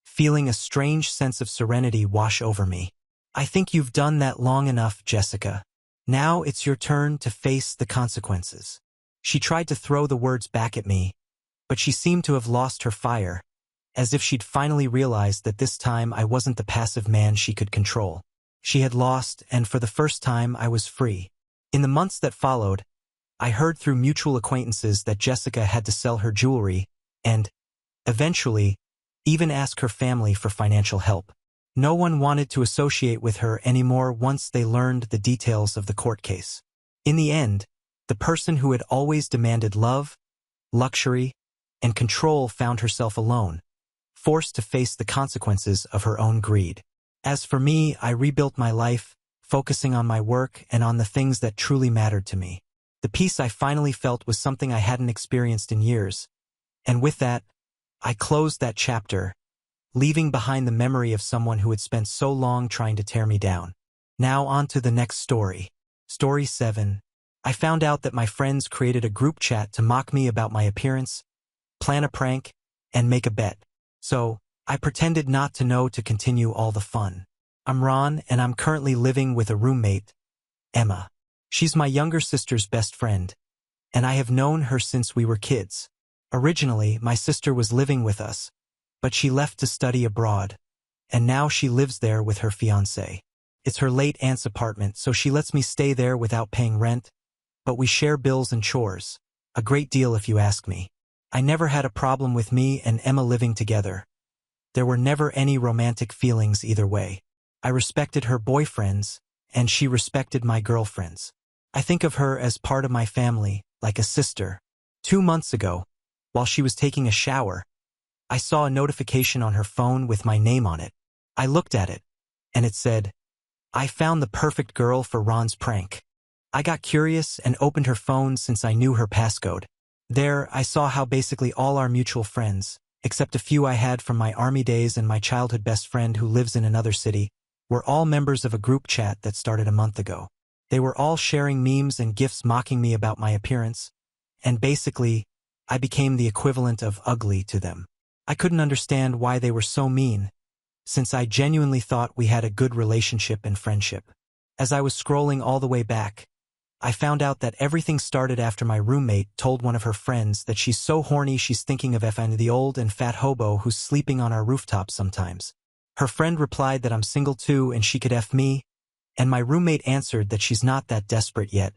Speaker 1: feeling a strange sense of serenity wash over me. "I think you've done that long enough, Jessica. Now it's your turn to face the consequences." She tried to throw the words back at me, but she seemed to have lost her fire, as if she'd finally realized that this time I wasn't the passive man she could control. She had lost, and for the first time I was free. In the months that followed, I heard through mutual acquaintances that Jessica had to sell her jewelry and, eventually, even ask her family for financial help. No one wanted to associate with her anymore once they learned the details of the court case. In the end, the person who had always demanded love, luxury, and control found herself alone, forced to face the consequences of her own greed. As for me, I rebuilt my life, focusing on my work and on the things that truly mattered to me. The peace I finally felt was something I hadn't experienced in years, and with that, I closed that chapter, leaving behind the memory of someone who had spent so long trying to tear me down. Now on to the next story. Story 7. I found out that my friends created a group chat to mock me about my appearance, plan a prank, and make a bet. So, I pretended not to know to continue all the fun. I'm Ron, and I'm currently living with a roommate, Emma. She's my younger sister's best friend, and I have known her since we were kids. Originally, my sister was living with us, but she left to study abroad, and now she lives there with her fiancé. It's her late aunt's apartment, so she lets me stay there without paying rent, but we share bills and chores, a great deal if you ask me. I never had a problem with me and Emma living together. There were never any romantic feelings either way. I respected her boyfriends, and she respected my girlfriends. I think of her as part of my family, like a sister. 2 months ago, while she was taking a shower, I saw a notification on her phone with my name on it. I looked at it, and it said, "I found the perfect girl for Ron's prank." I got curious and opened her phone since I knew her passcode. There, I saw how basically all our mutual friends, except a few I had from my army days and my childhood best friend who lives in another city, were all members of a group chat that started a month ago. They were all sharing memes and gifs mocking me about my appearance, and basically, I became the equivalent of ugly to them. I couldn't understand why they were so mean, since I genuinely thought we had a good relationship and friendship. As I was scrolling all the way back, I found out that everything started after my roommate told one of her friends that she's so horny she's thinking of effing the old and fat hobo who's sleeping on our rooftop sometimes. Her friend replied that I'm single too and she could F me, and my roommate answered that she's not that desperate yet,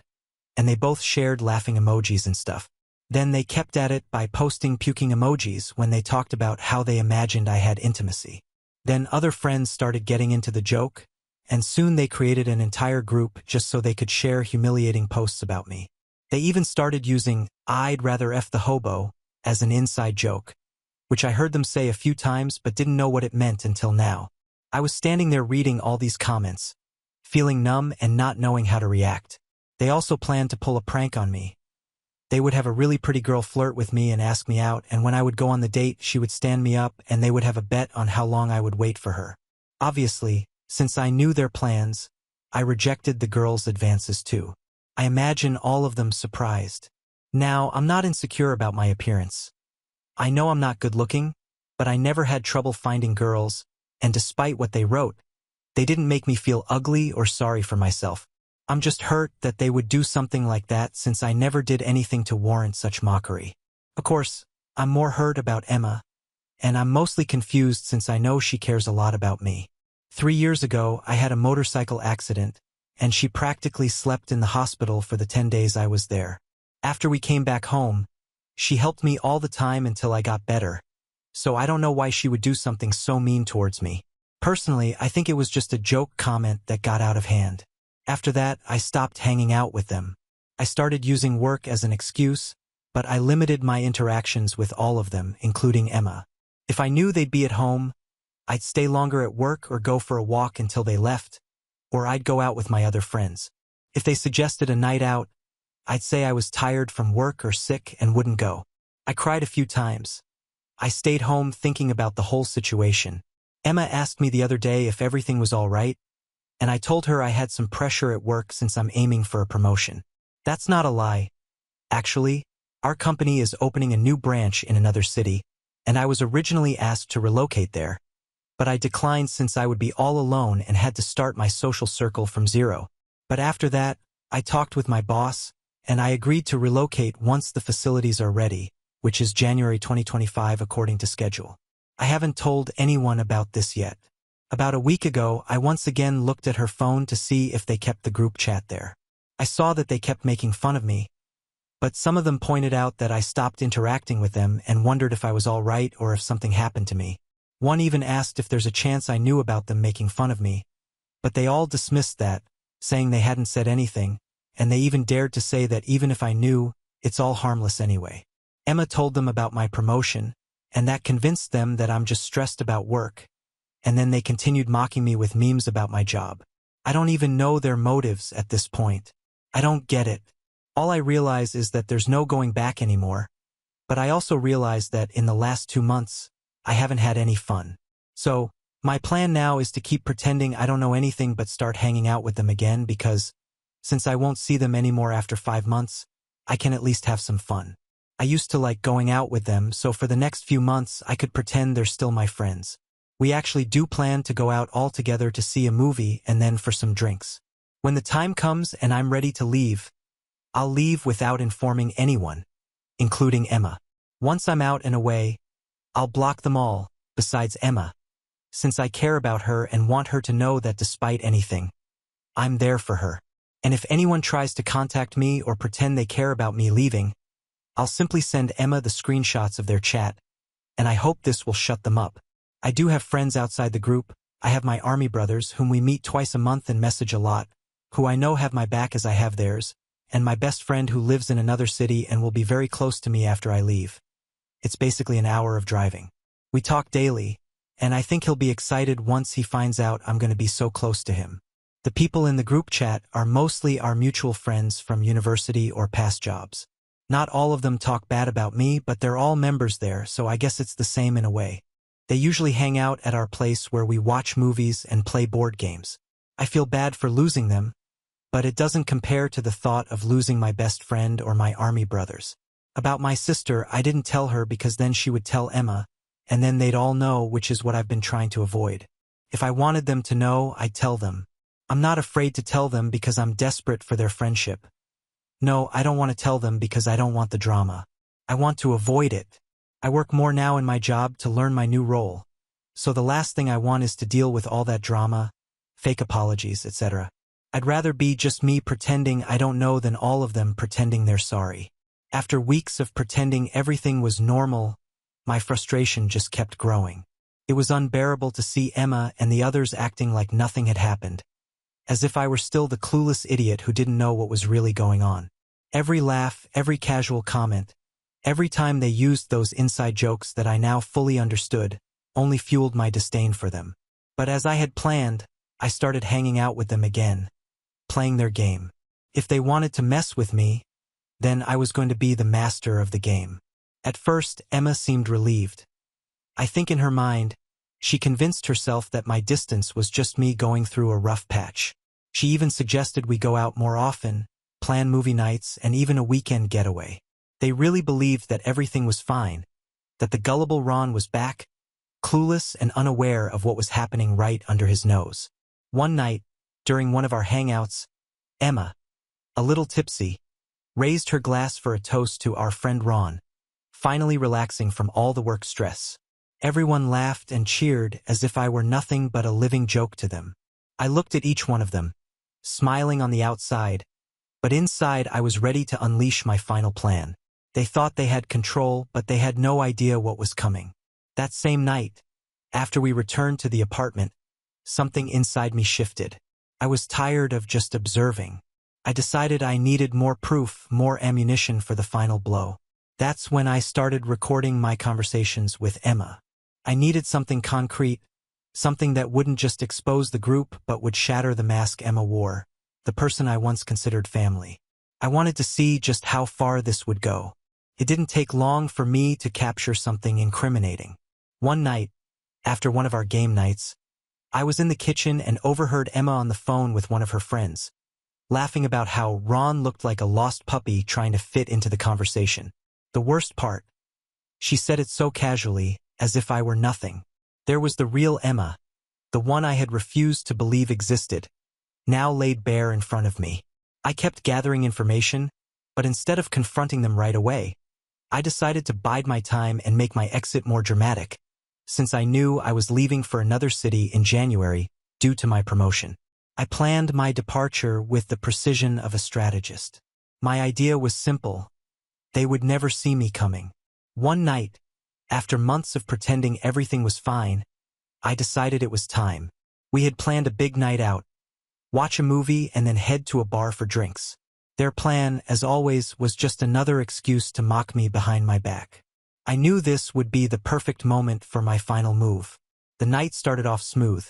Speaker 1: and they both shared laughing emojis and stuff. Then they kept at it by posting puking emojis when they talked about how they imagined I had intimacy. Then other friends started getting into the joke, and soon they created an entire group just so they could share humiliating posts about me. They even started using "I'd rather F the hobo" as an inside joke, which I heard them say a few times but didn't know what it meant until now. I was standing there reading all these comments, feeling numb and not knowing how to react. They also planned to pull a prank on me. They would have a really pretty girl flirt with me and ask me out, and when I would go on the date, she would stand me up and they would have a bet on how long I would wait for her. Obviously, since I knew their plans, I rejected the girls' advances too. I imagine all of them surprised. Now, I'm not insecure about my appearance. I know I'm not good looking, but I never had trouble finding girls, and despite what they wrote, they didn't make me feel ugly or sorry for myself. I'm just hurt that they would do something like that since I never did anything to warrant such mockery. Of course, I'm more hurt about Emma, and I'm mostly confused since I know she cares a lot about me. 3 years ago, I had a motorcycle accident, and she practically slept in the hospital for the 10 days I was there. After we came back home, she helped me all the time until I got better, so I don't know why she would do something so mean towards me. Personally, I think it was just a joke comment that got out of hand. After that, I stopped hanging out with them. I started using work as an excuse, but I limited my interactions with all of them, including Emma. If I knew they'd be at home, I'd stay longer at work or go for a walk until they left, or I'd go out with my other friends. If they suggested a night out, I'd say I was tired from work or sick and wouldn't go. I cried a few times. I stayed home thinking about the whole situation. Emma asked me the other day if everything was all right, and I told her I had some pressure at work since I'm aiming for a promotion. That's not a lie. Actually, our company is opening a new branch in another city, and I was originally asked to relocate there, but I declined since I would be all alone and had to start my social circle from zero. But after that, I talked with my boss, and I agreed to relocate once the facilities are ready, which is January 2025 according to schedule. I haven't told anyone about this yet. About a week ago, I once again looked at her phone to see if they kept the group chat there. I saw that they kept making fun of me, but some of them pointed out that I stopped interacting with them and wondered if I was all right or if something happened to me. One even asked if there's a chance I knew about them making fun of me, but they all dismissed that, saying they hadn't said anything, and they even dared to say that even if I knew, it's all harmless anyway. Emma told them about my promotion, and that convinced them that I'm just stressed about work, and then they continued mocking me with memes about my job. I don't even know their motives at this point. I don't get it. All I realize is that there's no going back anymore, but I also realize that in the last 2 months, I haven't had any fun. So, my plan now is to keep pretending I don't know anything but start hanging out with them again because, since I won't see them anymore after 5 months, I can at least have some fun. I used to like going out with them, so for the next few months I could pretend they're still my friends. We actually do plan to go out all together to see a movie and then for some drinks. When the time comes and I'm ready to leave, I'll leave without informing anyone, including Emma. Once I'm out and away, I'll block them all, besides Emma, since I care about her and want her to know that despite anything, I'm there for her. And if anyone tries to contact me or pretend they care about me leaving, I'll simply send Emma the screenshots of their chat, and I hope this will shut them up. I do have friends outside the group. I have my army brothers whom we meet twice a month and message a lot, who I know have my back as I have theirs, and my best friend who lives in another city and will be very close to me after I leave. It's basically an hour of driving. We talk daily, and I think he'll be excited once he finds out I'm going to be so close to him. The people in the group chat are mostly our mutual friends from university or past jobs. Not all of them talk bad about me, but they're all members there, so I guess it's the same in a way. They usually hang out at our place where we watch movies and play board games. I feel bad for losing them, but it doesn't compare to the thought of losing my best friend or my army brothers. About my sister, I didn't tell her because then she would tell Emma, and then they'd all know, which is what I've been trying to avoid. If I wanted them to know, I'd tell them. I'm not afraid to tell them because I'm desperate for their friendship. No, I don't want to tell them because I don't want the drama. I want to avoid it. I work more now in my job to learn my new role. So the last thing I want is to deal with all that drama, fake apologies, etc. I'd rather be just me pretending I don't know than all of them pretending they're sorry. After weeks of pretending everything was normal, my frustration just kept growing. It was unbearable to see Emma and the others acting like nothing had happened, as if I were still the clueless idiot who didn't know what was really going on. Every laugh, every casual comment, every time they used those inside jokes that I now fully understood, only fueled my disdain for them. But as I had planned, I started hanging out with them again, playing their game. If they wanted to mess with me, then I was going to be the master of the game. At first, Emma seemed relieved. I think in her mind, she convinced herself that my distance was just me going through a rough patch. She even suggested we go out more often, plan movie nights, and even a weekend getaway. They really believed that everything was fine, that the gullible Ron was back, clueless and unaware of what was happening right under his nose. One night, during one of our hangouts, Emma, a little tipsy, raised her glass for a toast to our friend Ron, finally relaxing from all the work stress. Everyone laughed and cheered as if I were nothing but a living joke to them. I looked at each one of them, smiling on the outside, but inside I was ready to unleash my final plan. They thought they had control, but they had no idea what was coming. That same night, after we returned to the apartment, something inside me shifted. I was tired of just observing. I decided I needed more proof, more ammunition for the final blow. That's when I started recording my conversations with Emma. I needed something concrete, something that wouldn't just expose the group but would shatter the mask Emma wore, the person I once considered family. I wanted to see just how far this would go. It didn't take long for me to capture something incriminating. One night, after one of our game nights, I was in the kitchen and overheard Emma on the phone with one of her friends, laughing about how Ron looked like a lost puppy trying to fit into the conversation. The worst part, she said it so casually, as if I were nothing. There was the real Emma, the one I had refused to believe existed, now laid bare in front of me. I kept gathering information, but instead of confronting them right away, I decided to bide my time and make my exit more dramatic, since I knew I was leaving for another city in January due to my promotion. I planned my departure with the precision of a strategist. My idea was simple. They would never see me coming. One night, after months of pretending everything was fine, I decided it was time. We had planned a big night out, watch a movie and then head to a bar for drinks. Their plan, as always, was just another excuse to mock me behind my back. I knew this would be the perfect moment for my final move. The night started off smooth.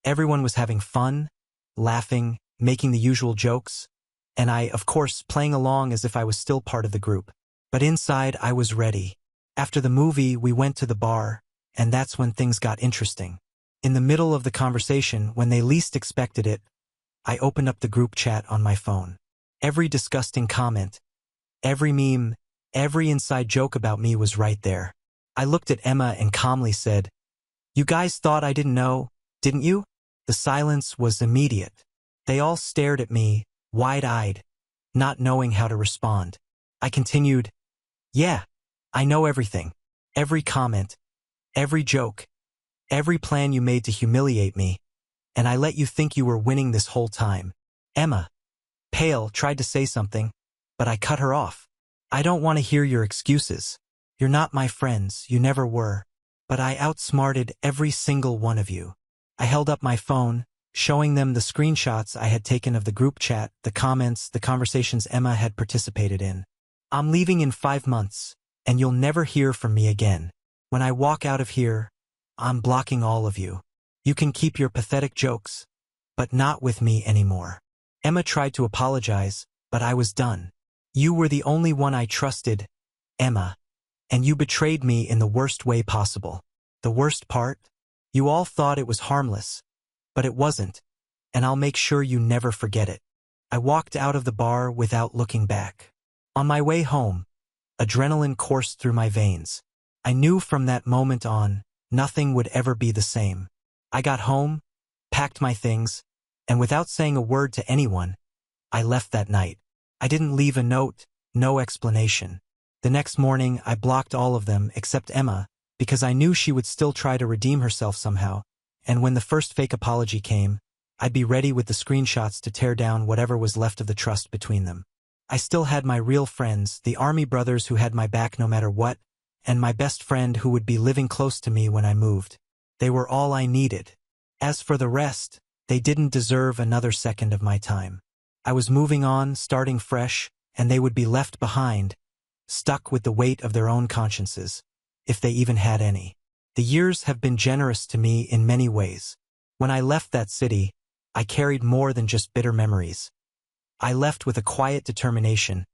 Speaker 1: Everyone was having fun, laughing, making the usual jokes, and I, of course, playing along as if I was still part of the group. But inside, I was ready. After the movie, we went to the bar, and that's when things got interesting. In the middle of the conversation, when they least expected it, I opened up the group chat on my phone. Every disgusting comment, every meme, every inside joke about me was right there. I looked at Emma and calmly said, "You guys thought I didn't know, didn't you?" The silence was immediate. They all stared at me, wide-eyed, not knowing how to respond. I continued, "Yeah, I know everything. Every comment, every joke, every plan you made to humiliate me, and I let you think you were winning this whole time." Emma, pale, tried to say something, but I cut her off. "I don't want to hear your excuses. You're not my friends, you never were. But I outsmarted every single one of you." I held up my phone, showing them the screenshots I had taken of the group chat, the comments, the conversations Emma had participated in. "I'm leaving in 5 months, and you'll never hear from me again. When I walk out of here, I'm blocking all of you. You can keep your pathetic jokes, but not with me anymore." Emma tried to apologize, but I was done. "You were the only one I trusted, Emma, and you betrayed me in the worst way possible. The worst part? You all thought it was harmless, but it wasn't, and I'll make sure you never forget it." I walked out of the bar without looking back. On my way home, adrenaline coursed through my veins. I knew from that moment on, nothing would ever be the same. I got home, packed my things, and without saying a word to anyone, I left that night. I didn't leave a note, no explanation. The next morning, I blocked all of them except Emma, because I knew she would still try to redeem herself somehow, and when the first fake apology came, I'd be ready with the screenshots to tear down whatever was left of the trust between them. I still had my real friends, the army brothers who had my back no matter what, and my best friend who would be living close to me when I moved. They were all I needed. As for the rest, they didn't deserve another second of my time. I was moving on, starting fresh, and they would be left behind, stuck with the weight of their own consciences, if they even had any. The years have been generous to me in many ways. When I left that city, I carried more than just bitter memories. I left with a quiet determination,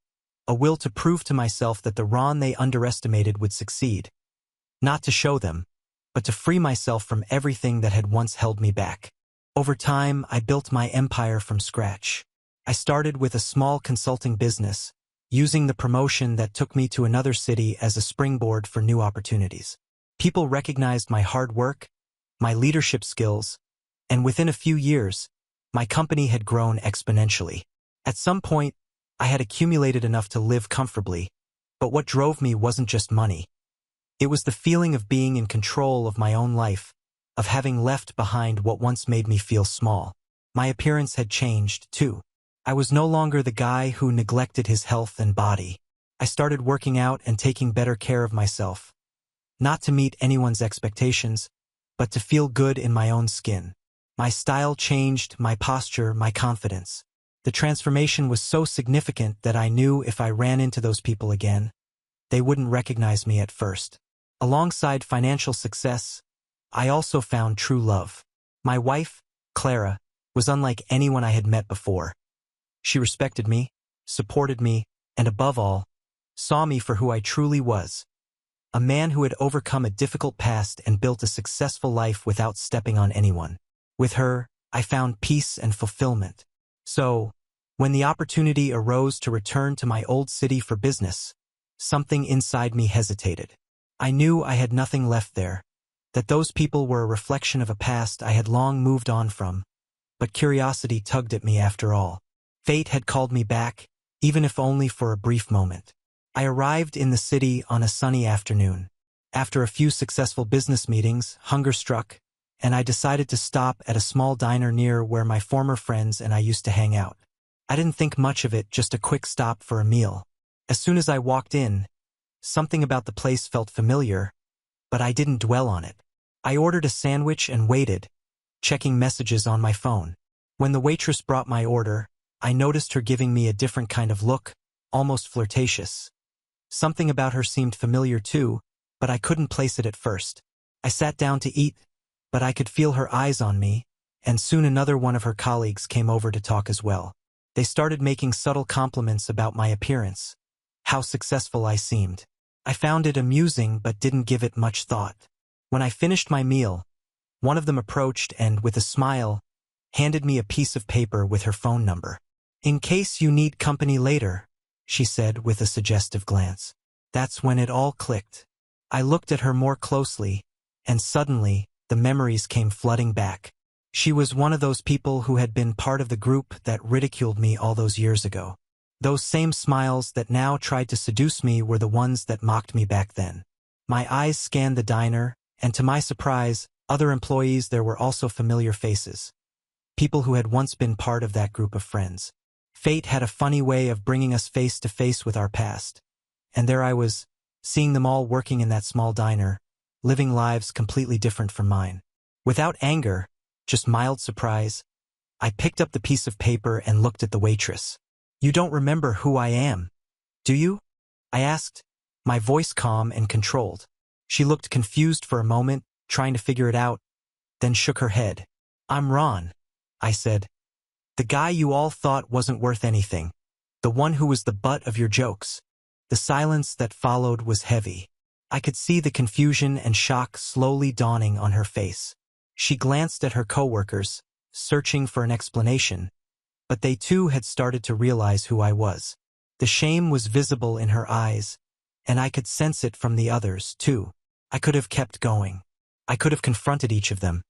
Speaker 1: a will to prove to myself that the Ron they underestimated would succeed. Not to show them, but to free myself from everything that had once held me back. Over time, I built my empire from scratch. I started with a small consulting business, using the promotion that took me to another city as a springboard for new opportunities. People recognized my hard work, my leadership skills, and within a few years, my company had grown exponentially. At some point, I had accumulated enough to live comfortably, but what drove me wasn't just money. It was the feeling of being in control of my own life, of having left behind what once made me feel small. My appearance had changed, too. I was no longer the guy who neglected his health and body. I started working out and taking better care of myself. Not to meet anyone's expectations, but to feel good in my own skin. My style changed, my posture, my confidence. The transformation was so significant that I knew if I ran into those people again, they wouldn't recognize me at first. Alongside financial success, I also found true love. My wife, Clara, was unlike anyone I had met before. She respected me, supported me, and above all, saw me for who I truly was. A man who had overcome a difficult past and built a successful life without stepping on anyone. With her, I found peace and fulfillment. So, when the opportunity arose to return to my old city for business, something inside me hesitated. I knew I had nothing left there, that those people were a reflection of a past I had long moved on from, but curiosity tugged at me after all. Fate had called me back, even if only for a brief moment. I arrived in the city on a sunny afternoon. After a few successful business meetings, hunger struck, and I decided to stop at a small diner near where my former friends and I used to hang out. I didn't think much of it, just a quick stop for a meal. As soon as I walked in, something about the place felt familiar, but I didn't dwell on it. I ordered a sandwich and waited, checking messages on my phone. When the waitress brought my order, I noticed her giving me a different kind of look, almost flirtatious. Something about her seemed familiar too, but I couldn't place it at first. I sat down to eat, but I could feel her eyes on me, and soon another one of her colleagues came over to talk as well. They started making subtle compliments about my appearance, how successful I seemed. I found it amusing but didn't give it much thought. When I finished my meal, one of them approached and, with a smile, handed me a piece of paper with her phone number. "In case you need company later," she said with a suggestive glance. That's when it all clicked. I looked at her more closely, and suddenly, the memories came flooding back. She was one of those people who had been part of the group that ridiculed me all those years ago. Those same smiles that now tried to seduce me were the ones that mocked me back then. My eyes scanned the diner, and to my surprise, other employees there were also familiar faces. People who had once been part of that group of friends. Fate had a funny way of bringing us face to face with our past. And there I was, seeing them all working in that small diner, living lives completely different from mine. Without anger, just mild surprise, I picked up the piece of paper and looked at the waitress. "You don't remember who I am, do you?" I asked, my voice calm and controlled. She looked confused for a moment, trying to figure it out, then shook her head. "I'm Ron," I said. "The guy you all thought wasn't worth anything. The one who was the butt of your jokes." The silence that followed was heavy. I could see the confusion and shock slowly dawning on her face. She glanced at her coworkers, searching for an explanation, but they too had started to realize who I was. The shame was visible in her eyes, and I could sense it from the others, too. I could have kept going. I could have confronted each of them,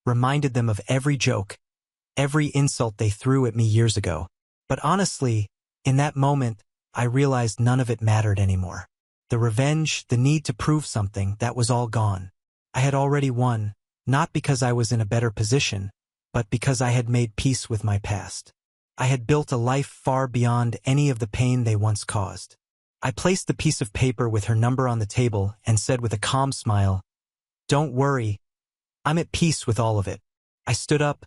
Speaker 1: reminded them of every joke, every insult they threw at me years ago. But honestly, in that moment, I realized none of it mattered anymore. The revenge, the need to prove something, that was all gone. I had already won, not because I was in a better position, but because I had made peace with my past. I had built a life far beyond any of the pain they once caused. I placed the piece of paper with her number on the table and said with a calm smile, "Don't worry, I'm at peace with all of it." I stood up,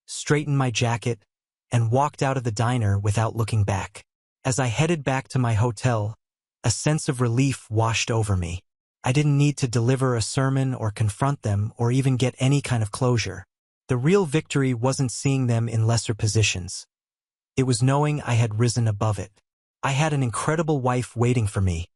Speaker 1: straightened my jacket, and walked out of the diner without looking back. As I headed back to my hotel, a sense of relief washed over me. I didn't need to deliver a sermon or confront them or even get any kind of closure. The real victory wasn't seeing them in lesser positions. It was knowing I had risen above it. I had an incredible wife waiting for me,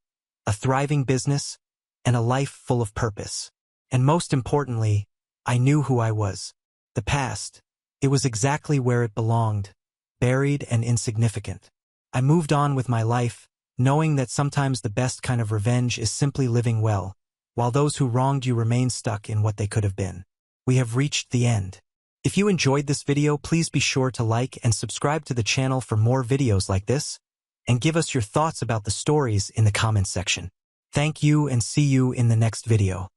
Speaker 1: a thriving business, and a life full of purpose. And most importantly, I knew who I was. The past, it was exactly where it belonged, buried and insignificant. I moved on with my life, knowing that sometimes the best kind of revenge is simply living well, while those who wronged you remain stuck in what they could have been. We have reached the end. If you enjoyed this video, please be sure to like and subscribe to the channel for more videos like this, and give us your thoughts about the stories in the comments section. Thank you and see you in the next video.